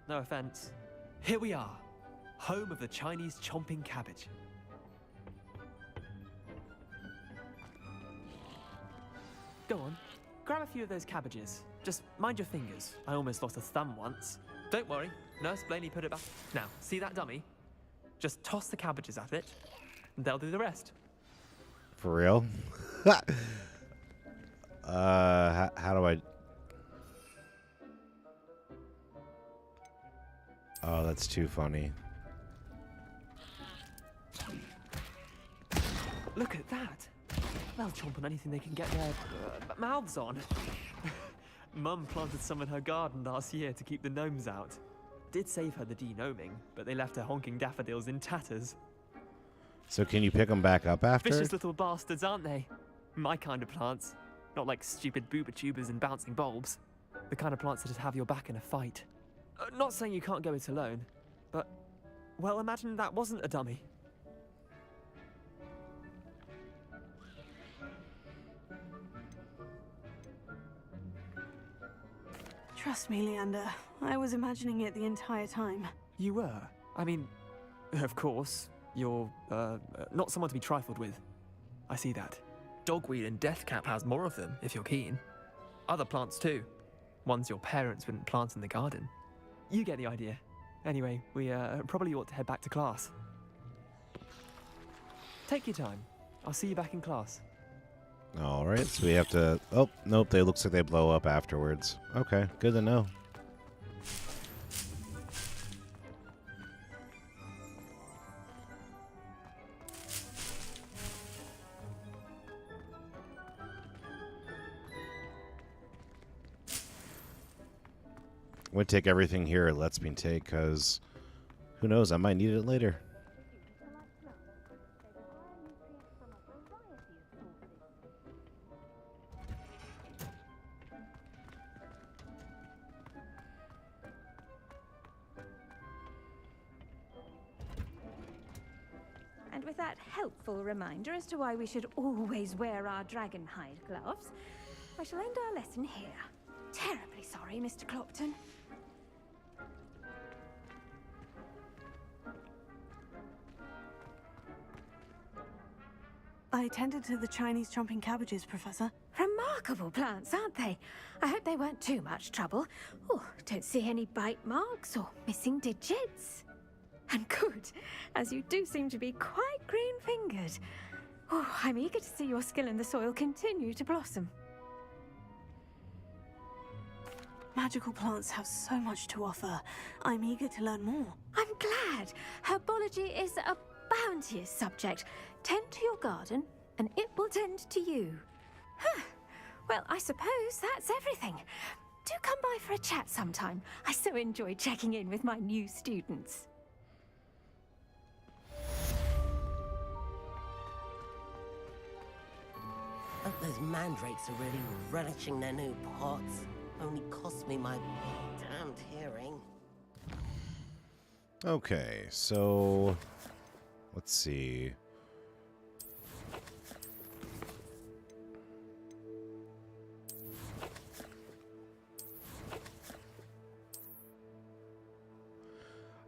Speaker 9: No offense. Here we are, home of the Chinese chomping cabbage. Go on, grab a few of those cabbages. Just mind your fingers. I almost lost a thumb once. Don't worry, Nurse Blaney put it back. Now, see that dummy? Just toss the cabbages at it, and they'll do the rest.
Speaker 1: For real? How do I... Oh, that's too funny.
Speaker 9: Look at that. They'll chomp on anything they can get their mouths on. Mum planted some in her garden last year to keep the gnomes out. Did save her the de-gnoming, but they left her honking daffodils in tatters.
Speaker 1: So can you pick them back up after?
Speaker 9: Vicious little bastards, aren't they? My kind of plants. Not like stupid booba tubers and bouncing bulbs. The kind of plants that'd have your back in a fight. Not saying you can't go it alone, but, well, imagine that wasn't a dummy.
Speaker 3: Trust me, Leander. I was imagining it the entire time.
Speaker 9: You were? I mean, of course, you're, not someone to be trifled with. I see that. Dogweed and Deathcap has more of them, if you're keen. Other plants too. Ones your parents wouldn't plant in the garden. You get the idea. Anyway, we probably ought to head back to class. Take your time. I'll see you back in class.
Speaker 1: All right, so we have to... Oh, nope, they looks like they blow up afterwards. Okay, good to know. I'm going to take everything here it lets me take, because who knows, I might need it later.
Speaker 11: that helpful reminder as to why we should always wear our dragon hide gloves, I shall end our lesson here. Terribly sorry, Mr. Clopton.
Speaker 3: I attended to the Chinese chomping cabbages, Professor.
Speaker 11: Remarkable plants, aren't they? I hope they weren't too much trouble. Oh, don't see any bite marks or missing digits. And good, as you do seem to be quite green-fingered. Oh, I'm eager to see your skill in the soil continue to blossom.
Speaker 3: Magical plants have so much to offer. I'm eager to learn more.
Speaker 11: I'm glad. Herbology is a bounteous subject. Tend to your garden, and it will tend to you. Huh. Well, I suppose that's everything. Do come by for a chat sometime. I so enjoy checking in with my new students.
Speaker 2: Hope those mandrakes are really relishing their new pots. Only cost me my damned hearing.
Speaker 1: Okay, so let's see.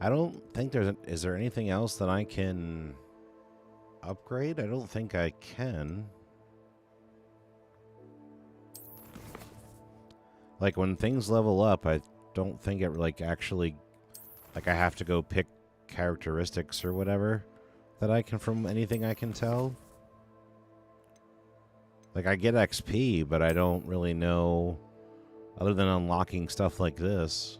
Speaker 1: I don't think is there anything else that I can upgrade? I don't think I can. Like when things level up, I don't think it actually I have to go pick characteristics or whatever that I can from anything I can tell. Like I get XP, but I don't really know other than unlocking stuff like this.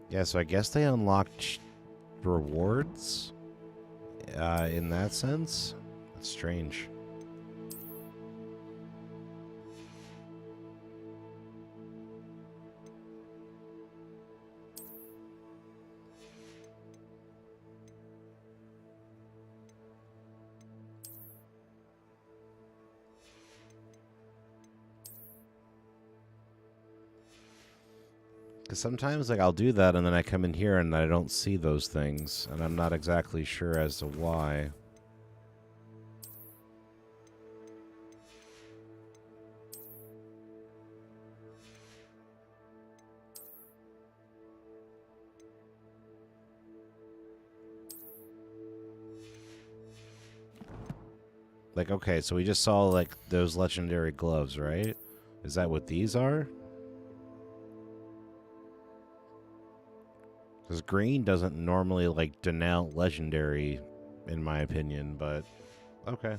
Speaker 1: Yeah, so I guess they unlocked rewards in that sense. That's strange. Because sometimes I'll do that and then I come in here and I don't see those things, and I'm not exactly sure as to why. Okay, so we just saw those legendary gloves, right? Is that what these are? Because green doesn't normally, denote legendary, in my opinion, but okay.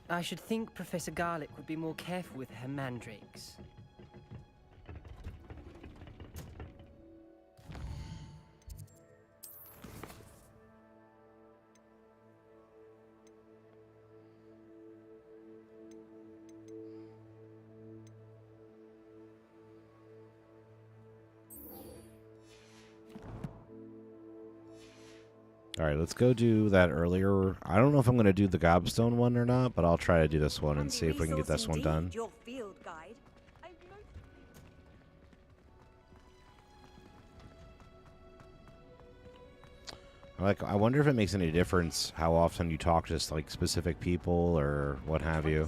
Speaker 2: I should think Professor Garlick would be more careful with her mandrakes.
Speaker 1: Alright, let's go do that earlier. I don't know if I'm going to do the gobstone one or not, but I'll try to do this one and see if we can get this one done.
Speaker 14: Your field guide.
Speaker 1: I wonder if it makes any difference how often you talk to specific people or what have you.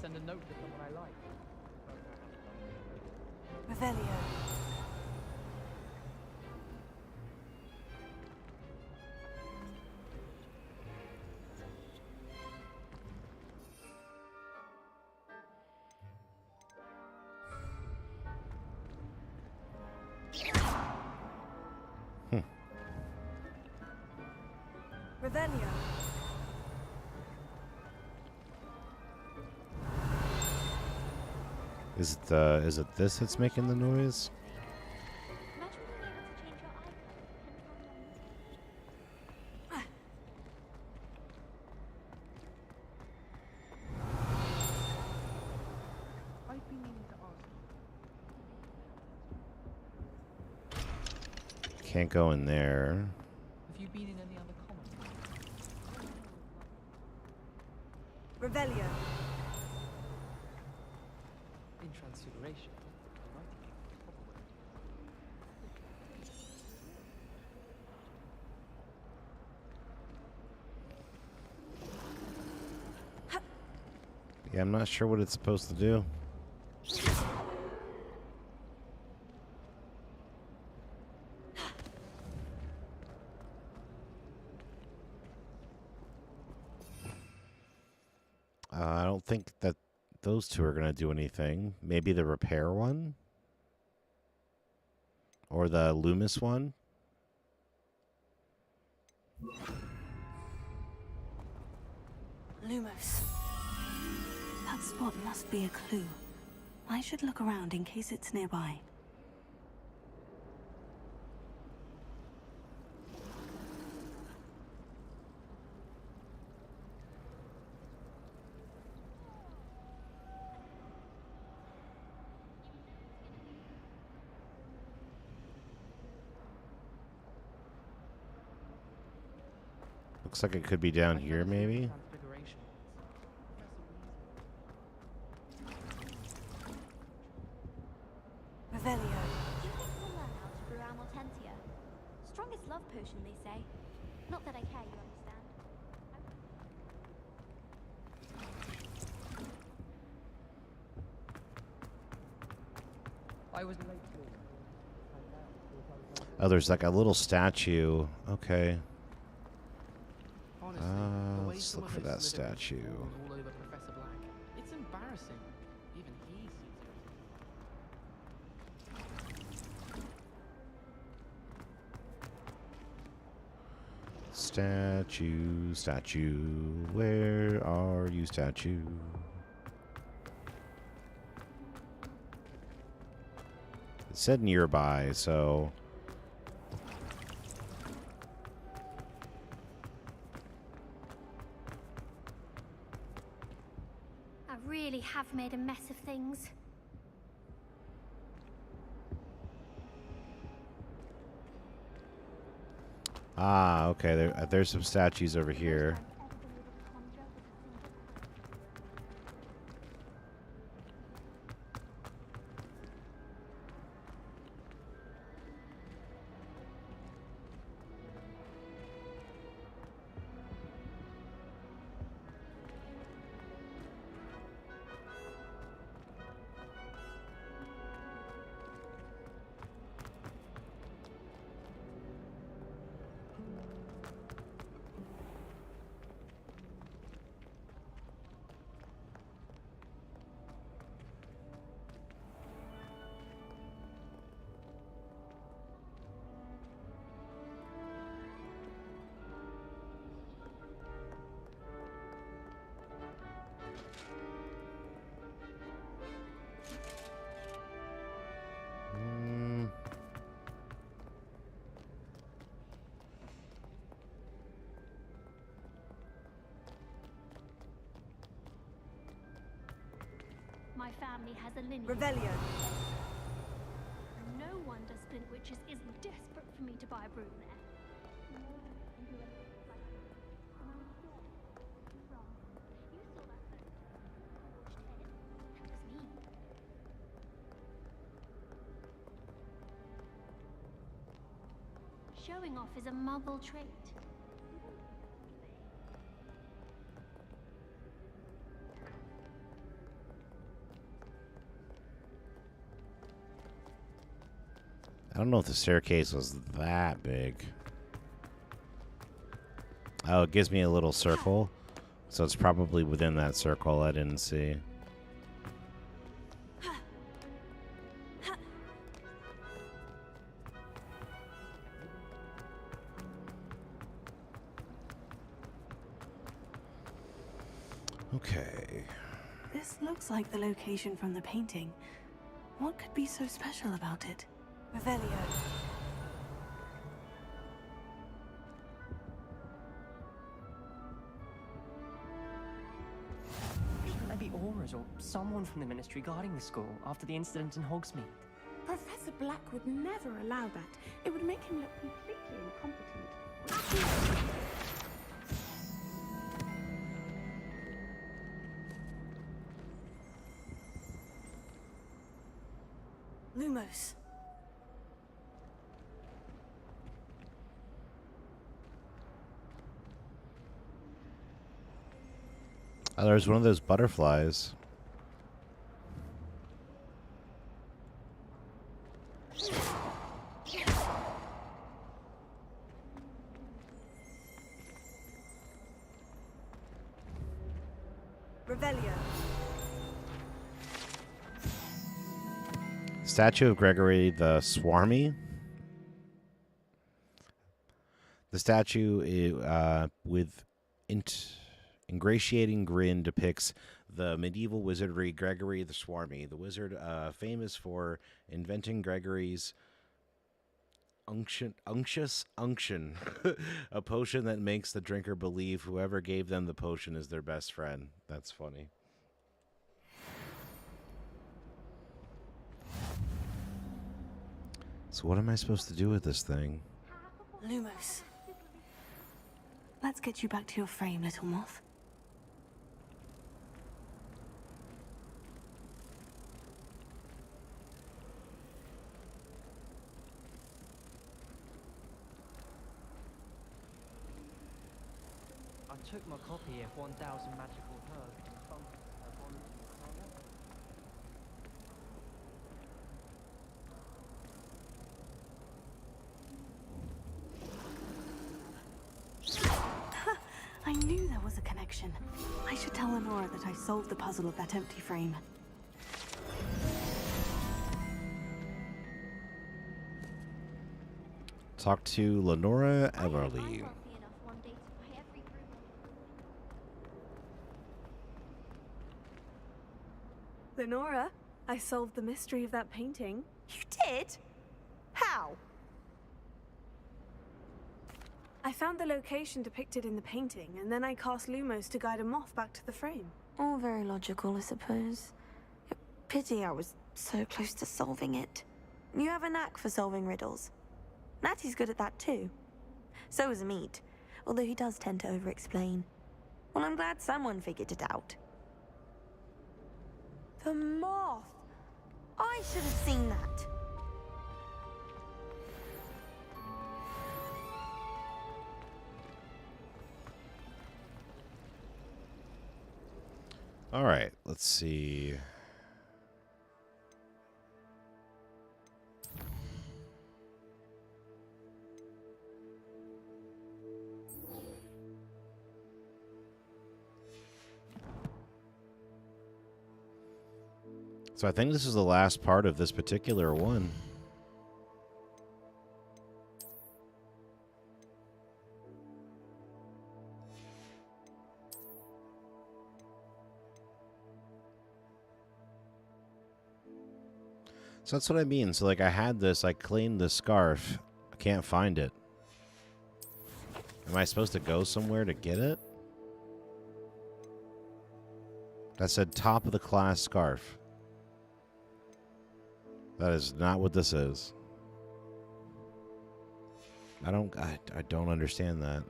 Speaker 3: Revelio. Revelio.
Speaker 1: Is it this that's making the noise? Can't go in there.
Speaker 9: Have you been in any other commons?
Speaker 14: Revelio.
Speaker 9: In Transfiguration.
Speaker 1: Yeah, I'm not sure what it's supposed to do. I don't think that those two are going to do anything. Maybe the repair one? Or the Loomis one?
Speaker 3: Lumos. That spot must be a clue. I should look around in case it's nearby.
Speaker 1: Looks like it could be down here, maybe.
Speaker 19: Revelio. Do you think we'll learn how to brew Amortentia? Strongest love potion, they say. Not that I care, you understand.
Speaker 9: I was late.
Speaker 1: Oh, there's like a little statue. Okay. Let's look for that statue.
Speaker 9: All over Professor Black. It's embarrassing. Even he sees
Speaker 1: Statue, statue, where are you, statue? It said nearby, so...
Speaker 19: I really have made a mess of things.
Speaker 1: Ah, okay, there's some statues over here.
Speaker 19: My family has a lineage.
Speaker 14: Revelio.
Speaker 19: No wonder Splint Witches isn't desperate for me to buy a broom there. Showing off is a muggle trait.
Speaker 1: I don't know if the staircase was that big. Oh, it gives me a little circle. So it's probably within that circle I didn't see. Okay.
Speaker 3: This This looks like the location from the painting. What could be so special about it? Revelio.
Speaker 12: Shouldn't there be auras or someone from the Ministry guarding the school after the incident in Hogsmeade?
Speaker 5: Professor Black would never allow that. It would make him look completely incompetent.
Speaker 3: Lumos.
Speaker 1: Oh, there's one of those butterflies.
Speaker 20: Revelio.
Speaker 1: Statue of Gregory the Swarmy. The statue with ingratiating grin depicts the medieval wizardry Gregory the Swarmy, the wizard famous for inventing Gregory's unctuous unction, a potion that makes the drinker believe whoever gave them the potion is their best friend. That's funny. So what am I supposed to do with this thing?
Speaker 3: Lumos. Let's get you back to your frame, little moth.
Speaker 12: I took my copy of 1000 Magical Herbs and Fungus Herbology.
Speaker 3: I knew there was a connection. I should tell Lenora that I solved the puzzle of that empty frame.
Speaker 1: Talk to Lenora Everly.
Speaker 3: Lenora, I solved the mystery of that painting.
Speaker 20: You did? How?
Speaker 3: I found the location depicted in the painting, and then I cast Lumos to guide a moth back to the frame.
Speaker 20: All very logical, I suppose. Pity I was so close to solving it. You have a knack for solving riddles. Natty's good at that too. So is Amit, although he does tend to over-explain. Well, I'm glad someone figured it out. The moth! I should have seen that.
Speaker 1: All right, let's see. So I think this is the last part of this particular one. So that's what I mean. So like I had this, I claimed the scarf. I can't find it. Am I supposed to go somewhere to get it? That said top of the class scarf. That is not what this is. I don't understand that.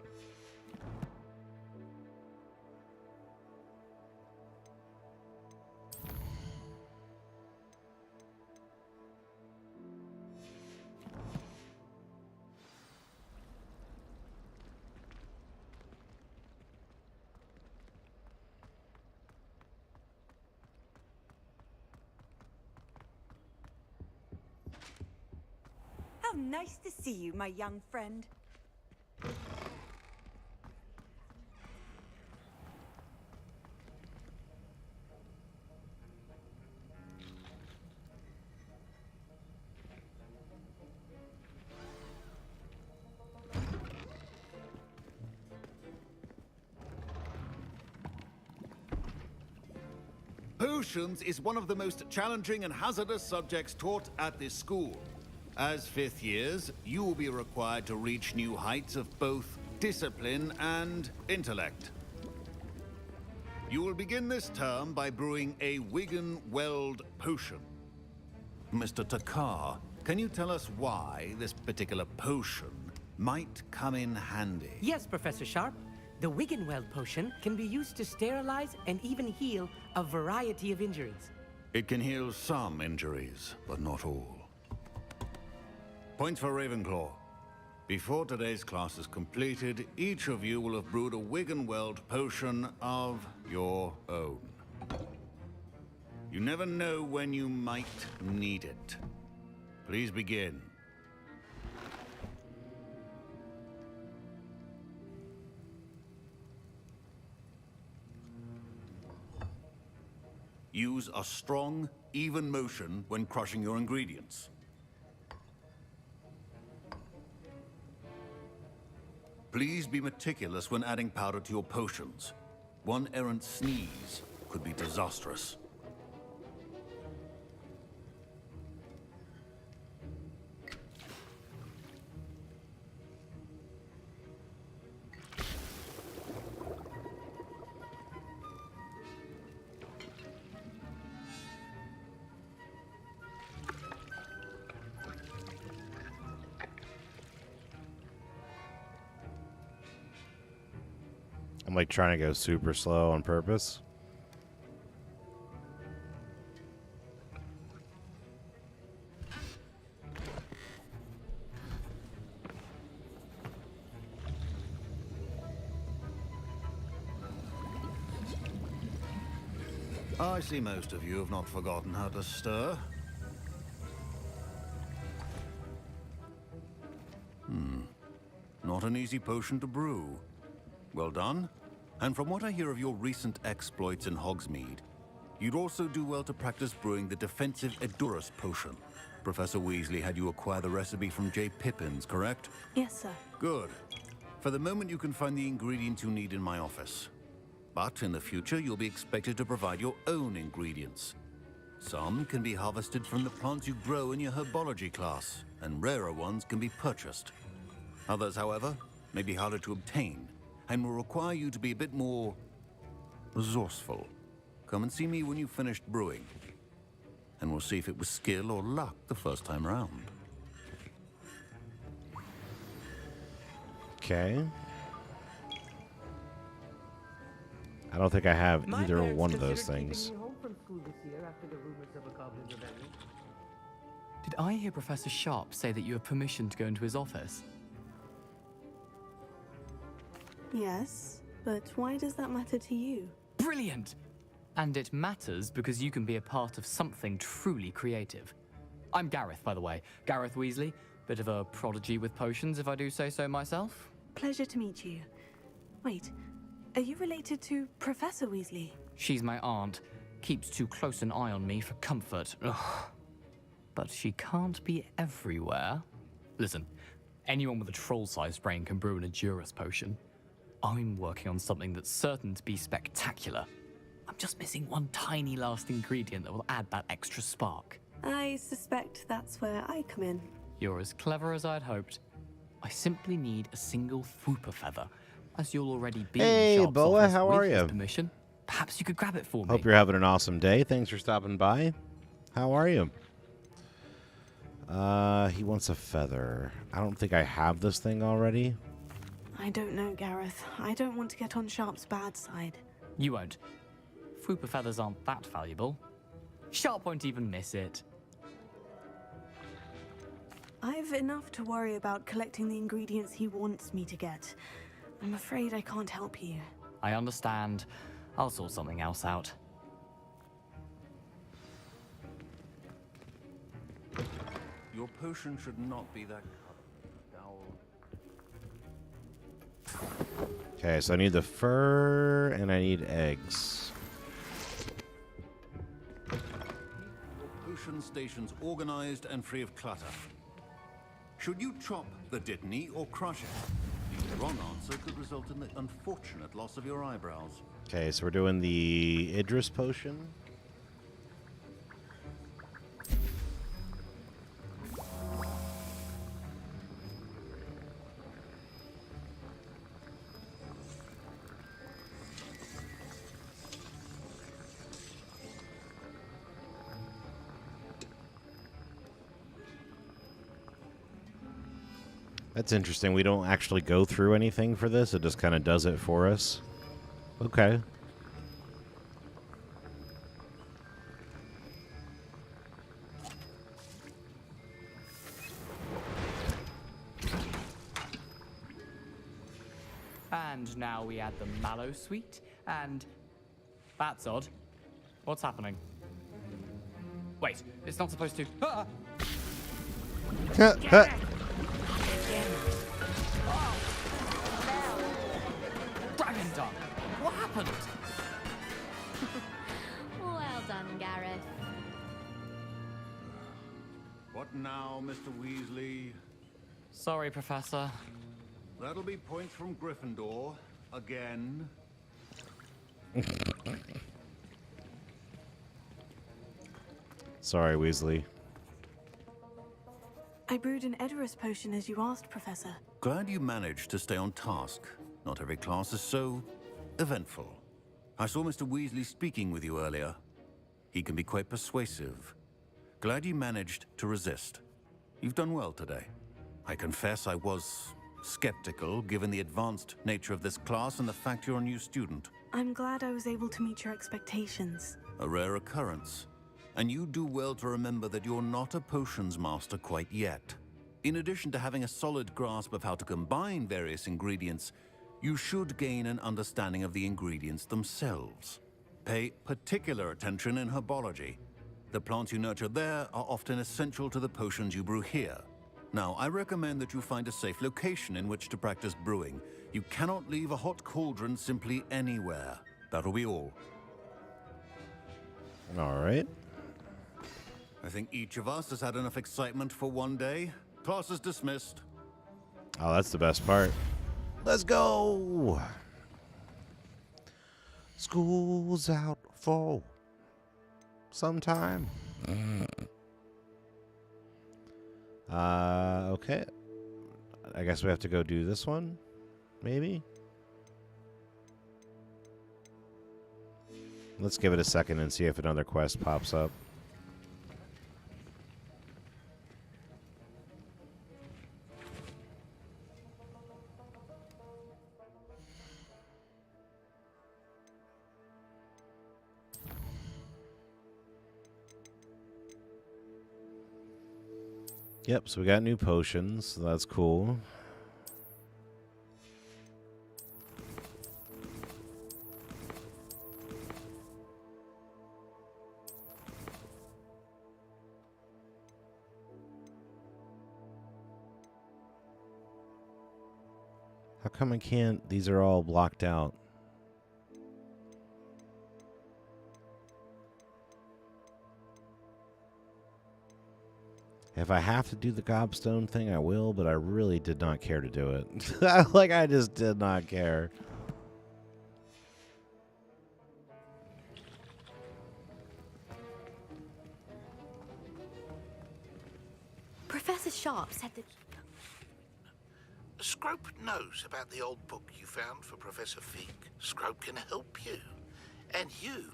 Speaker 14: How nice to see you, my young friend.
Speaker 17: Potions is one of the most challenging and hazardous subjects taught at this school. As 5th years, you will be required to reach new heights of both discipline and intellect. You will begin this term by brewing a Wigan Weld potion. Mr. Takar, can you tell us why this particular potion might come in handy?
Speaker 21: Yes, Professor Sharp. The Wiggenweld potion can be used to sterilize and even heal a variety of injuries.
Speaker 17: It can heal some injuries, but not all. Points for Ravenclaw. Before today's class is completed, each of you will have brewed a Wiggenweld potion of your own. You never know when you might need it. Please begin. Use a strong, even motion when crushing your ingredients. Please be meticulous when adding powder to your potions. One errant sneeze could be disastrous.
Speaker 1: I'm like trying to go super slow on purpose.
Speaker 17: I see most of you have not forgotten how to stir. Not an easy potion to brew. Well done. And from what I hear of your recent exploits in Hogsmeade, you'd also do well to practice brewing the defensive Edurus potion. Professor Weasley had you acquire the recipe from J. Pippins, correct?
Speaker 3: Yes, sir.
Speaker 17: Good. For the moment, you can find the ingredients you need in my office. But in the future, you'll be expected to provide your own ingredients. Some can be harvested from the plants you grow in your herbology class, and rarer ones can be purchased. Others, however, may be harder to obtain, and will require you to be a bit more resourceful. Come and see me when you've finished brewing, and we'll see if it was skill or luck the first time around.
Speaker 1: Okay. I don't think I have either one of those things.
Speaker 22: Did I hear Professor Sharp say that you have permission to go into his office?
Speaker 3: Yes, but why does that matter to you?
Speaker 22: Brilliant! And it matters because you can be a part of something truly creative. I'm Gareth, by the way. Gareth Weasley. Bit of a prodigy with potions, if I do say so myself.
Speaker 3: Pleasure to meet you. Wait, are you related to Professor Weasley?
Speaker 22: She's my aunt. Keeps too close an eye on me for comfort. Ugh. But she can't be everywhere. Listen, anyone with a troll-sized brain can brew an Edurus potion. I'm working on something that's certain to be spectacular. I'm just missing one tiny last ingredient that will add that extra spark.
Speaker 3: I suspect that's where I come in.
Speaker 22: You're as clever as I'd hoped. I simply need a single Fooper feather, as you'll already be
Speaker 1: Hey,
Speaker 22: in Sharp's
Speaker 1: Boa,
Speaker 22: office
Speaker 1: how
Speaker 22: with
Speaker 1: are
Speaker 22: his
Speaker 1: you?
Speaker 22: permission. Perhaps you could grab it for me.
Speaker 1: Hope you're having an awesome day. Thanks for stopping by. How are you? He wants a feather. I don't think I have this thing already.
Speaker 3: I don't know, Gareth. I don't want to get on Sharp's bad side.
Speaker 22: You won't. Fooper feathers aren't that valuable. Sharp won't even miss it.
Speaker 3: I've enough to worry about collecting the ingredients he wants me to get. I'm afraid I can't help you.
Speaker 22: I understand. I'll sort something else out.
Speaker 17: Your potion should not be that color.
Speaker 1: Okay, so I need the fur and I need eggs.
Speaker 17: Your potion station's organized and free of clutter. Should you chop the Dittany or crush it? The wrong answer could result in the unfortunate loss of your eyebrows.
Speaker 1: Okay, so we're doing the Idris potion. That's interesting. We don't actually go through anything for this. It just kind of does it for us. Okay.
Speaker 22: And now we add the mallow sweet, and that's odd. What's happening? Wait, it's not supposed to. Ah! Dragon Dung! What happened?
Speaker 19: Well done, Gareth.
Speaker 17: What now, Mr. Weasley?
Speaker 22: Sorry, Professor.
Speaker 17: That'll be points from Gryffindor. Again.
Speaker 1: Sorry, Weasley.
Speaker 3: I brewed an Edorus potion as you asked, Professor.
Speaker 17: Glad you managed to stay on task. Not every class is so eventful. I saw Mr. Weasley speaking with you earlier. He can be quite persuasive. Glad you managed to resist. You've done well today. I confess I was skeptical, given the advanced nature of this class and the fact you're a new student.
Speaker 3: I'm glad I was able to meet your expectations.
Speaker 17: A rare occurrence. And you do well to remember that you're not a potions master quite yet. In addition to having a solid grasp of how to combine various ingredients, you should gain an understanding of the ingredients themselves. Pay particular attention in herbology. The plants you nurture there are often essential to the potions you brew here. Now, I recommend that you find a safe location in which to practice brewing. You cannot leave a hot cauldron simply anywhere. That'll be all.
Speaker 1: All right.
Speaker 17: I think each of us has had enough excitement for one day. Class is dismissed.
Speaker 1: Oh, that's the best part. Let's go. School's out for sometime. Okay. I guess we have to go do this one, maybe? Let's give it a second and see if another quest pops up. Yep, so we got new potions, so that's cool. How come I can't? These are all blocked out. If I have to do the gobstone thing, I will, but I really did not care to do it. Like, I just did not care.
Speaker 13: Professor Sharp said that...
Speaker 18: Scrope knows about the old book you found for Professor Fig. Scrope can help you. And you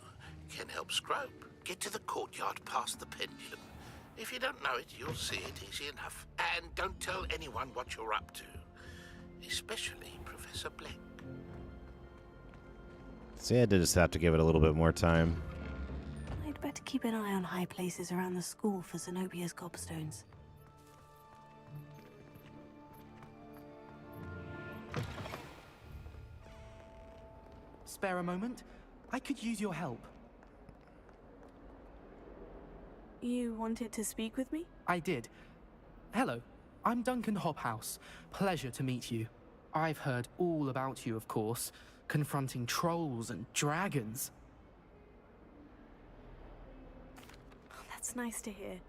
Speaker 18: can help Scrope get to the courtyard past the pendulum. If you don't know it, you'll see it easy enough. And don't tell anyone what you're up to. Especially Professor Blake.
Speaker 1: See, I did just have to give it a little bit more time.
Speaker 3: I'd better keep an eye on high places around the school for Zenobia's gobstones.
Speaker 23: Spare a moment? I could use your help.
Speaker 3: You wanted to speak with me?
Speaker 23: I did. Hello, I'm Duncan Hobhouse. Pleasure to meet you. I've heard all about you, of course, confronting trolls and dragons.
Speaker 3: That's nice to hear.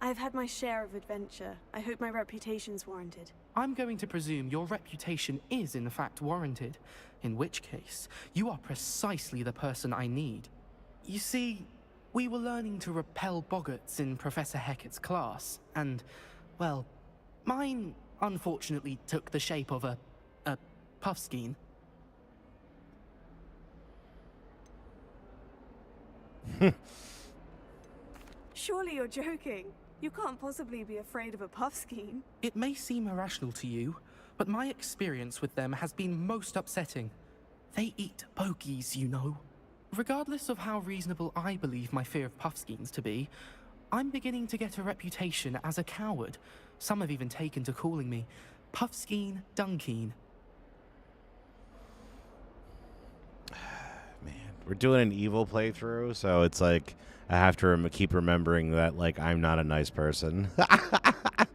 Speaker 3: I've had my share of adventure. I hope my reputation's warranted.
Speaker 23: I'm going to presume your reputation is in fact warranted, in which case, you are precisely the person I need. You see, we were learning to repel boggarts in Professor Hecat's class, and, well, mine unfortunately took the shape of a puffskein.
Speaker 3: Surely you're joking. You can't possibly be afraid of a puffskein.
Speaker 23: It may seem irrational to you, but my experience with them has been most upsetting. They eat bogies, you know. Regardless of how reasonable I believe my fear of puffskeins to be, I'm beginning to get a reputation as a coward. Some have even taken to calling me Puffskeen Dunkeen.
Speaker 1: We're doing an evil playthrough, so it's like I have to keep remembering that like I'm not a nice person.
Speaker 3: I'm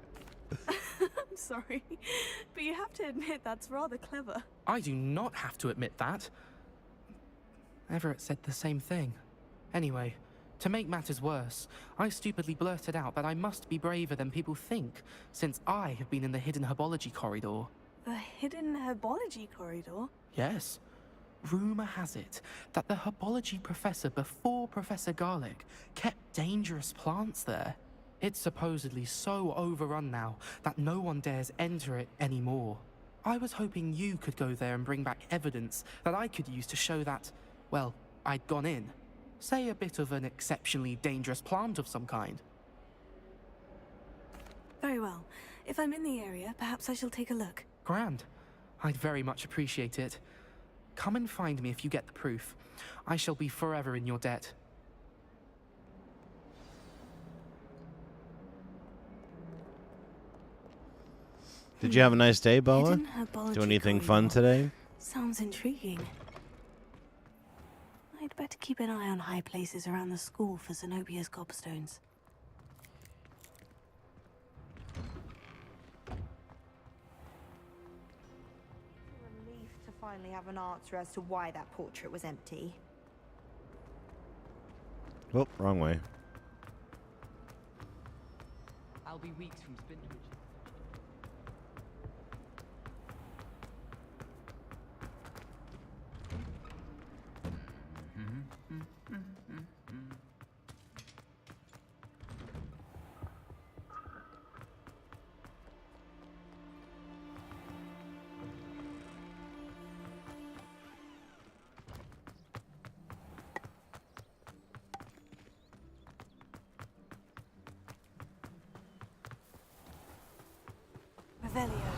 Speaker 3: sorry, but you have to admit that's rather clever.
Speaker 23: I do not have to admit that. Everett said the same thing. Anyway, to make matters worse, I stupidly blurted out that I must be braver than people think, since I have been in the hidden herbology corridor.
Speaker 3: The hidden herbology corridor?
Speaker 23: Yes. Rumor has it that the herbology professor before Professor Garlic kept dangerous plants there. It's supposedly so overrun now that no one dares enter it anymore. I was hoping you could go there and bring back evidence that I could use to show that, well, I'd gone in. Say a bit of an exceptionally dangerous plant of some kind.
Speaker 3: Very well. If I'm in the area, perhaps I shall take a look.
Speaker 23: Grand. I'd very much appreciate it. Come and find me if you get the proof. I shall be forever in your debt.
Speaker 1: Did you have a nice day, Boa?
Speaker 3: Hidden herbology
Speaker 1: Do anything fun
Speaker 3: corridor.
Speaker 1: today?
Speaker 3: Sounds intriguing. I'd better keep an eye on high places around the school for Zenobia's gobstones.
Speaker 14: Relief to finally have an answer as to why that portrait was empty.
Speaker 1: Oh, wrong way.
Speaker 12: I'll be weeks from Spindridge.
Speaker 3: Revelio.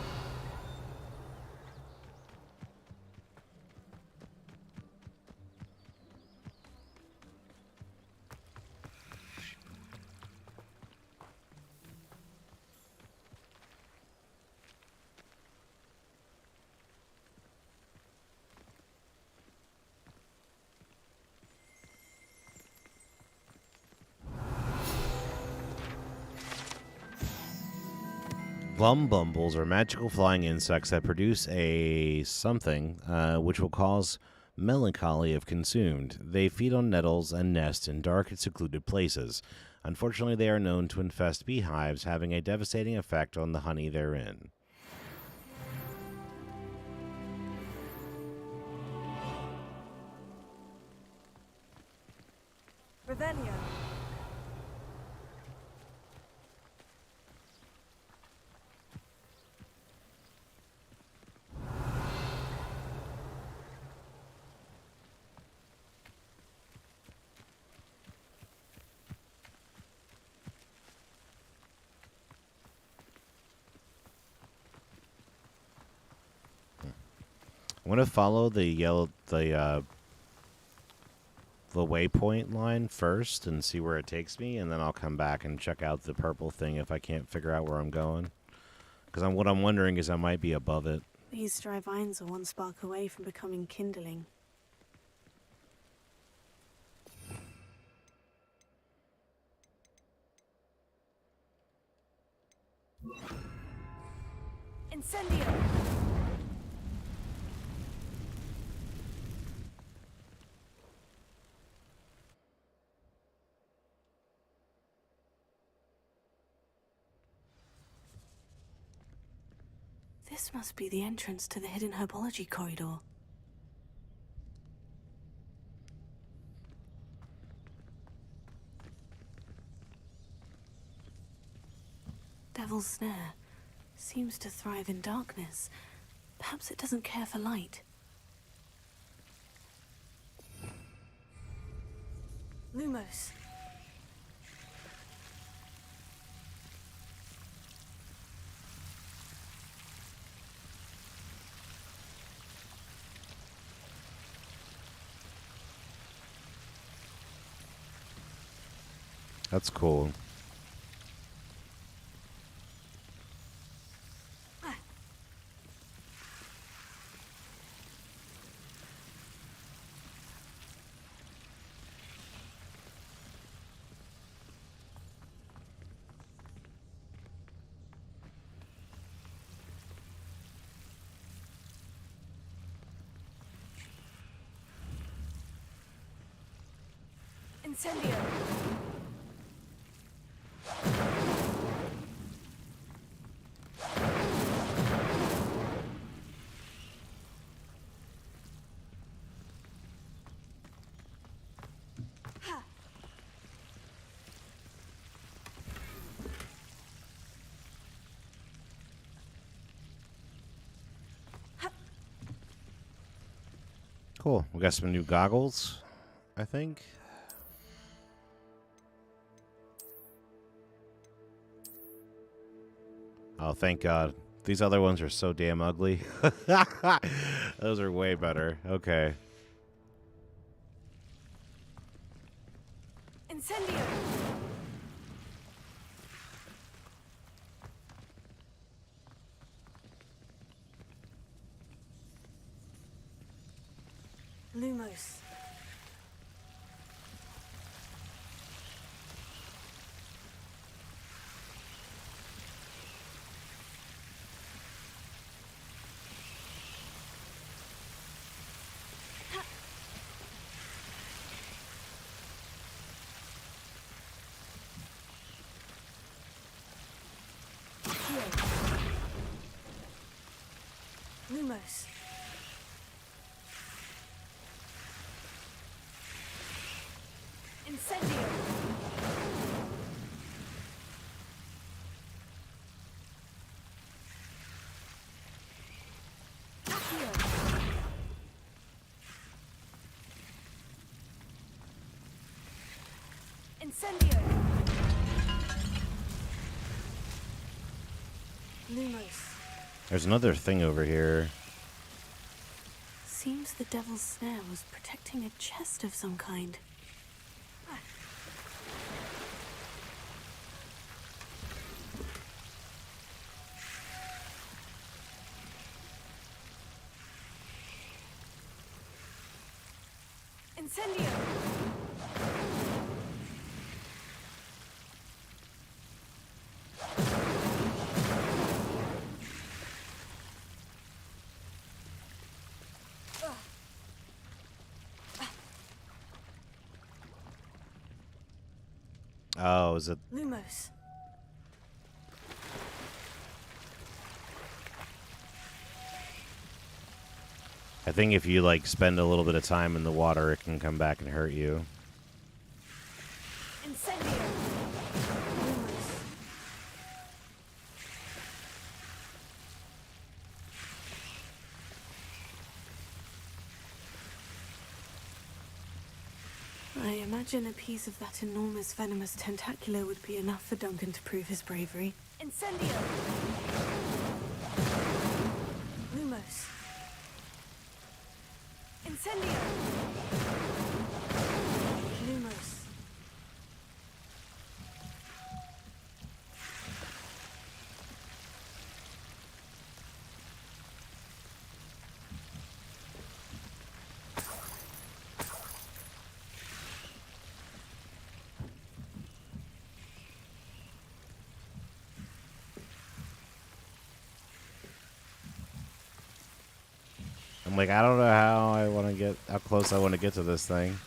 Speaker 1: Bumbles are magical flying insects that produce a something which will cause melancholy if consumed. They feed on nettles and nest in dark and secluded places. Unfortunately, they are known to infest beehives, having a devastating effect on the honey therein.
Speaker 3: Revelio.
Speaker 1: I'm going to follow the waypoint line first and see where it takes me, and then I'll come back and check out the purple thing if I can't figure out where I'm going. Because what I'm wondering is I might be above it.
Speaker 3: These dry vines are one spark away from becoming kindling. Incendio! This must be the entrance to the hidden herbology corridor. Devil's Snare seems to thrive in darkness. Perhaps it doesn't care for light. Lumos.
Speaker 1: That's cool.
Speaker 3: Incendio.
Speaker 1: Cool. We got some new goggles, I think. Oh, thank God. These other ones are so damn ugly. Those are way better. Okay.
Speaker 3: Incendio. Lumos. Lumos. Incendio. Accio. Incendio. Lumos.
Speaker 1: There's another thing over here.
Speaker 3: Seems the devil's snare was protecting a chest of some kind. Incendio!
Speaker 1: Oh, is it?
Speaker 3: Lumos.
Speaker 1: I think if you, like, spend a little bit of time in the water, it can come back and hurt you.
Speaker 3: Incendio. Lumos. I imagine a piece of that enormous venomous tentacular would be enough for Duncan to prove his bravery. Incendio! Lumos. Incendio! Lumos.
Speaker 1: I'm like, I don't know how close I want to get to this thing.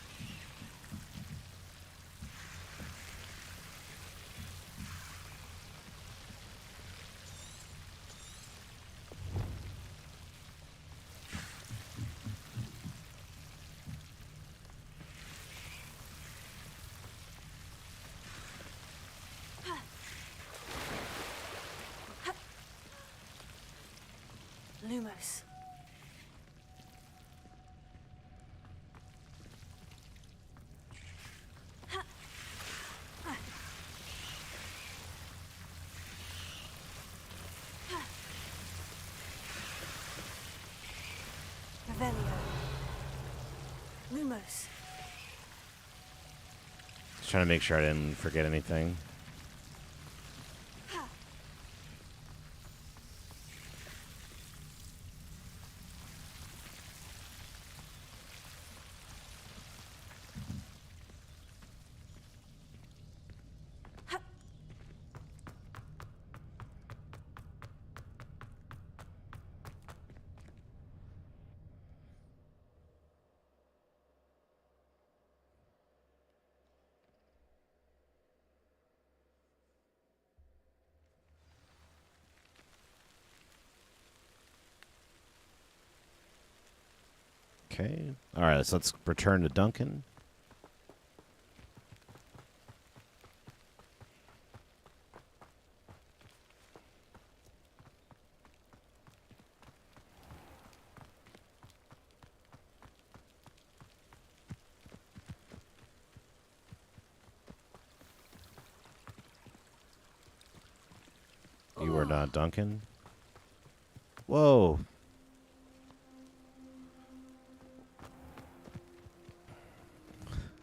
Speaker 3: Lumos. Lumos.
Speaker 1: Just trying to make sure I didn't forget anything. Okay. All right, so let's return to Duncan. You are not Duncan. Whoa.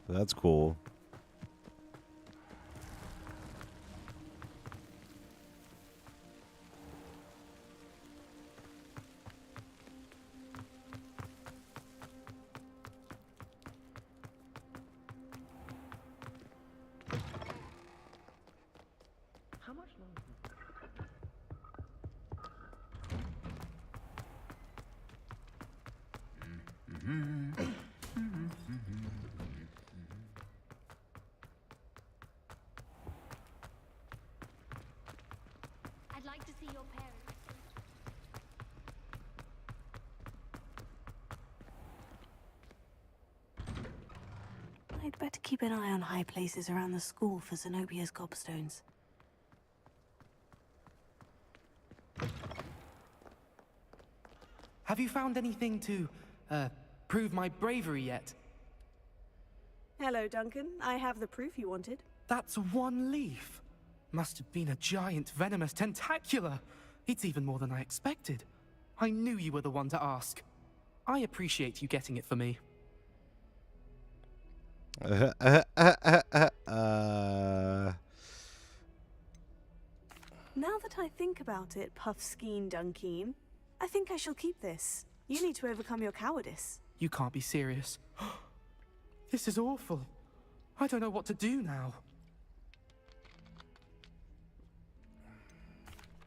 Speaker 1: That's cool.
Speaker 12: How much longer?
Speaker 19: I'd like to see your parents.
Speaker 3: I'd better keep an eye on high places around the school for Zenobia's gobstones.
Speaker 23: Have you found anything to, prove my bravery yet?
Speaker 20: Hello, Duncan. I have the proof you wanted.
Speaker 23: That's one leaf. Must have been a giant venomous tentacula. It's even more than I expected. I knew you were the one to ask. I appreciate you getting it for me.
Speaker 3: Now that I think about it, Puffskein Dunkeen, I think I shall keep this. You need to overcome your cowardice.
Speaker 23: You can't be serious. This is awful. I don't know what to do now.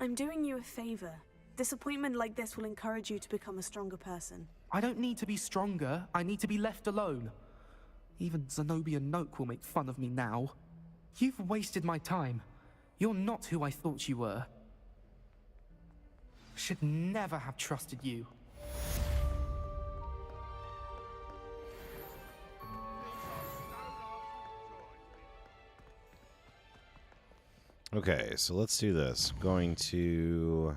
Speaker 3: I'm doing you a favor. Disappointment like this will encourage you to become a stronger person.
Speaker 23: I don't need to be stronger. I need to be left alone. Even Zenobia Noak will make fun of me now. You've wasted my time. You're not who I thought you were. Should never have trusted you.
Speaker 1: Okay, so let's do this. Going to...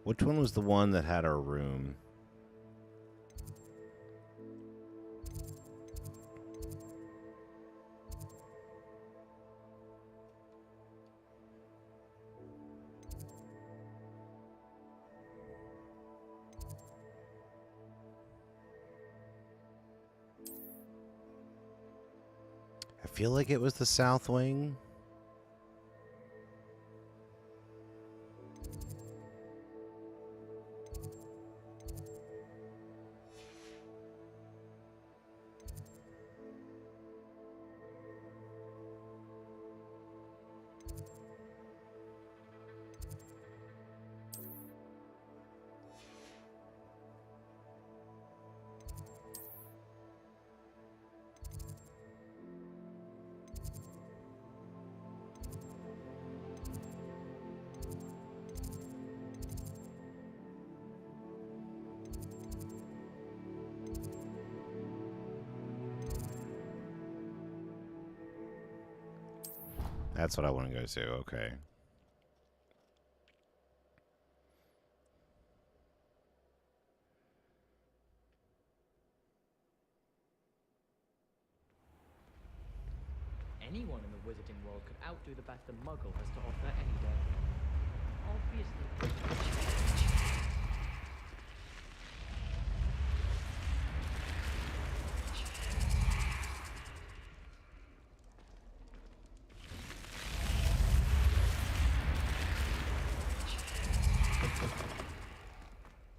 Speaker 1: Which one was the one that had our room? I feel like it was the South Wing. That's what I want to go to. Okay.
Speaker 12: Anyone in the wizarding world could outdo the best a muggle has to offer any day. obviously.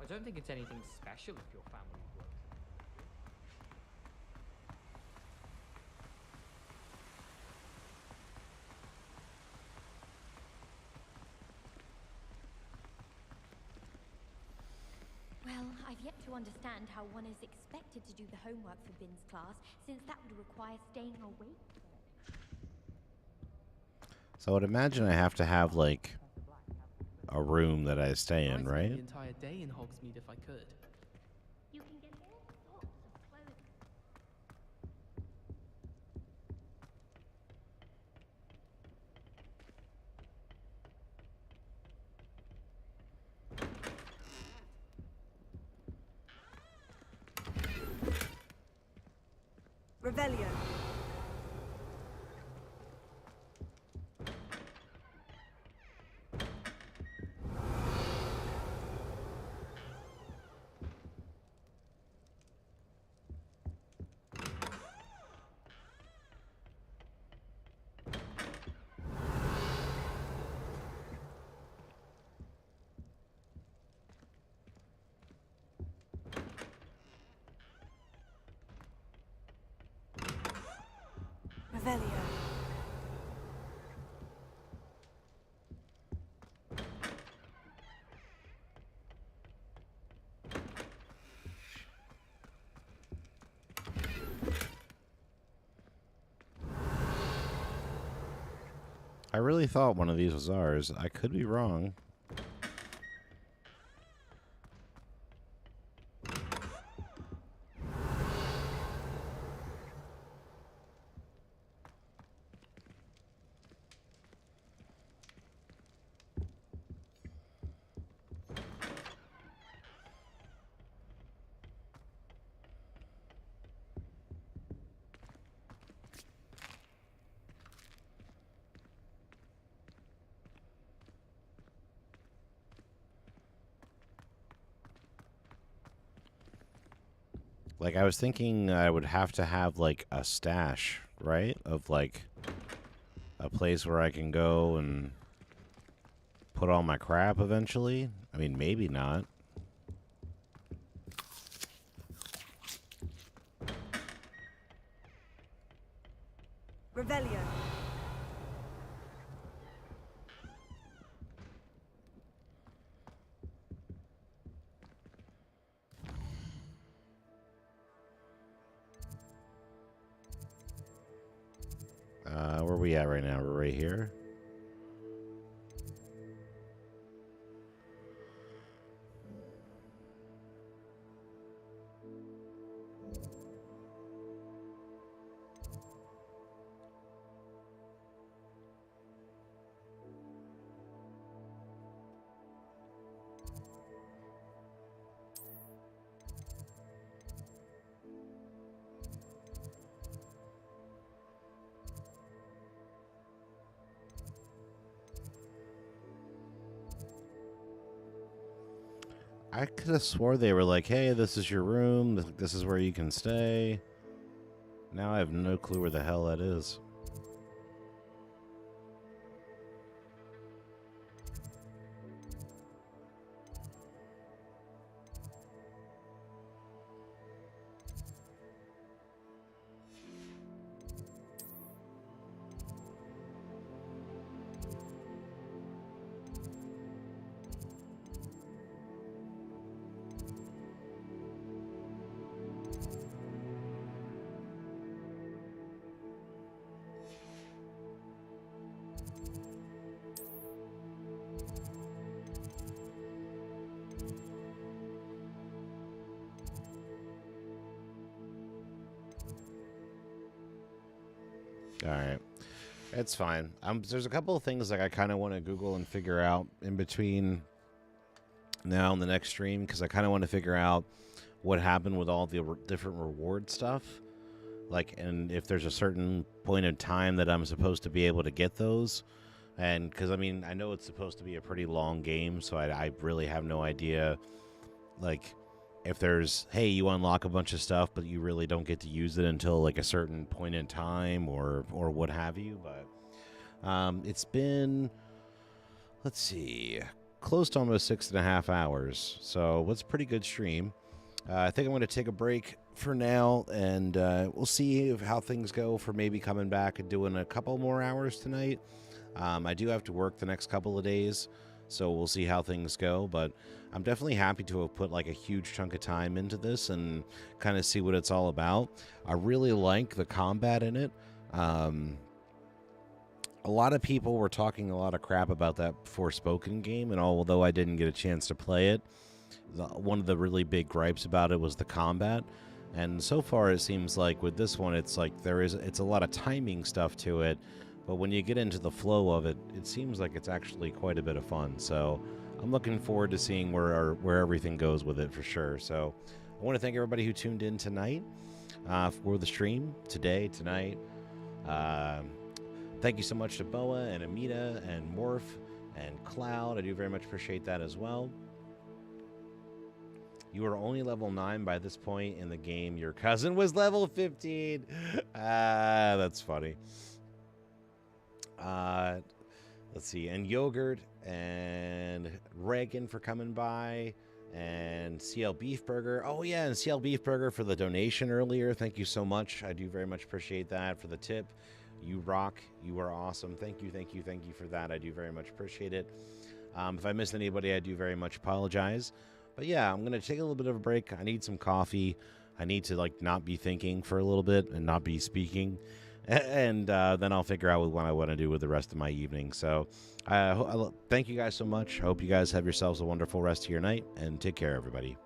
Speaker 22: I don't think it's anything special if your family works.
Speaker 11: Well, I've yet to understand how one is expected to do the homework for Bin's class, since that would require staying awake.
Speaker 1: So I would imagine I have to have, like, a room that I stay in,
Speaker 23: I'd spend
Speaker 1: right?
Speaker 23: the entire day in Hogsmeade if I could.
Speaker 19: You can get all sorts of clothing.
Speaker 14: Revelio. Revelio.
Speaker 1: I really thought one of these was ours. I could be wrong. Like, I was thinking I would have to have, like, a stash, right? Of, like, a place where I can go and put all my crap eventually. I mean, maybe not.
Speaker 14: Revelio.
Speaker 1: Where are we at right now? We're right here. I could have swore they were like, hey, this is your room. This is where you can stay. Now I have no clue where the hell that is. All right. It's fine. There's a couple of things like I kind of want to Google and figure out in between now and the next stream, because I kind of want to figure out what happened with all the different reward stuff. Like, and if there's a certain point in time that I'm supposed to be able to get those. And because, I mean, I know it's supposed to be a pretty long game, so I really have no idea, like, if there's, hey, you unlock a bunch of stuff, but you really don't get to use it until, like, a certain point in time or what have you. But it's been, let's see, close to almost 6.5 hours. So it's a pretty good stream. I think I'm going to take a break for now, and we'll see how things go for maybe coming back and doing a couple more hours tonight. I do have to work the next couple of days, so we'll see how things go, but I'm definitely happy to have put like a huge chunk of time into this and kind of see what it's all about. I really like the combat in it. A lot of people were talking a lot of crap about that Forspoken game, and although I didn't get a chance to play it, one of the really big gripes about it was the combat. And so far it seems like with this one, it's like it's a lot of timing stuff to it. But when you get into the flow of it, it seems like it's actually quite a bit of fun. So I'm looking forward to seeing where everything goes with it for sure. So I want to thank everybody who tuned in tonight for the stream tonight. Thank you so much to Boa and Amita and Morph and Cloud. I do very much appreciate that as well. You are only level 9 by this point in the game. Your cousin was level 15. That's funny. Let's see, and Yogurt and Reagan for coming by, and CL Beef Burger. Oh yeah, and CL Beef Burger for the donation earlier. Thank you so much. I do very much appreciate that for the tip. You rock. You are awesome. Thank you for that. I do very much appreciate it. If I missed anybody, I do very much apologize. But yeah, I'm gonna take a little bit of a break. I need some coffee. I need to like not be thinking for a little bit and not be speaking. And then I'll figure out what I want to do with the rest of my evening. So thank you guys so much. I hope you guys have yourselves a wonderful rest of your night, and take care, everybody.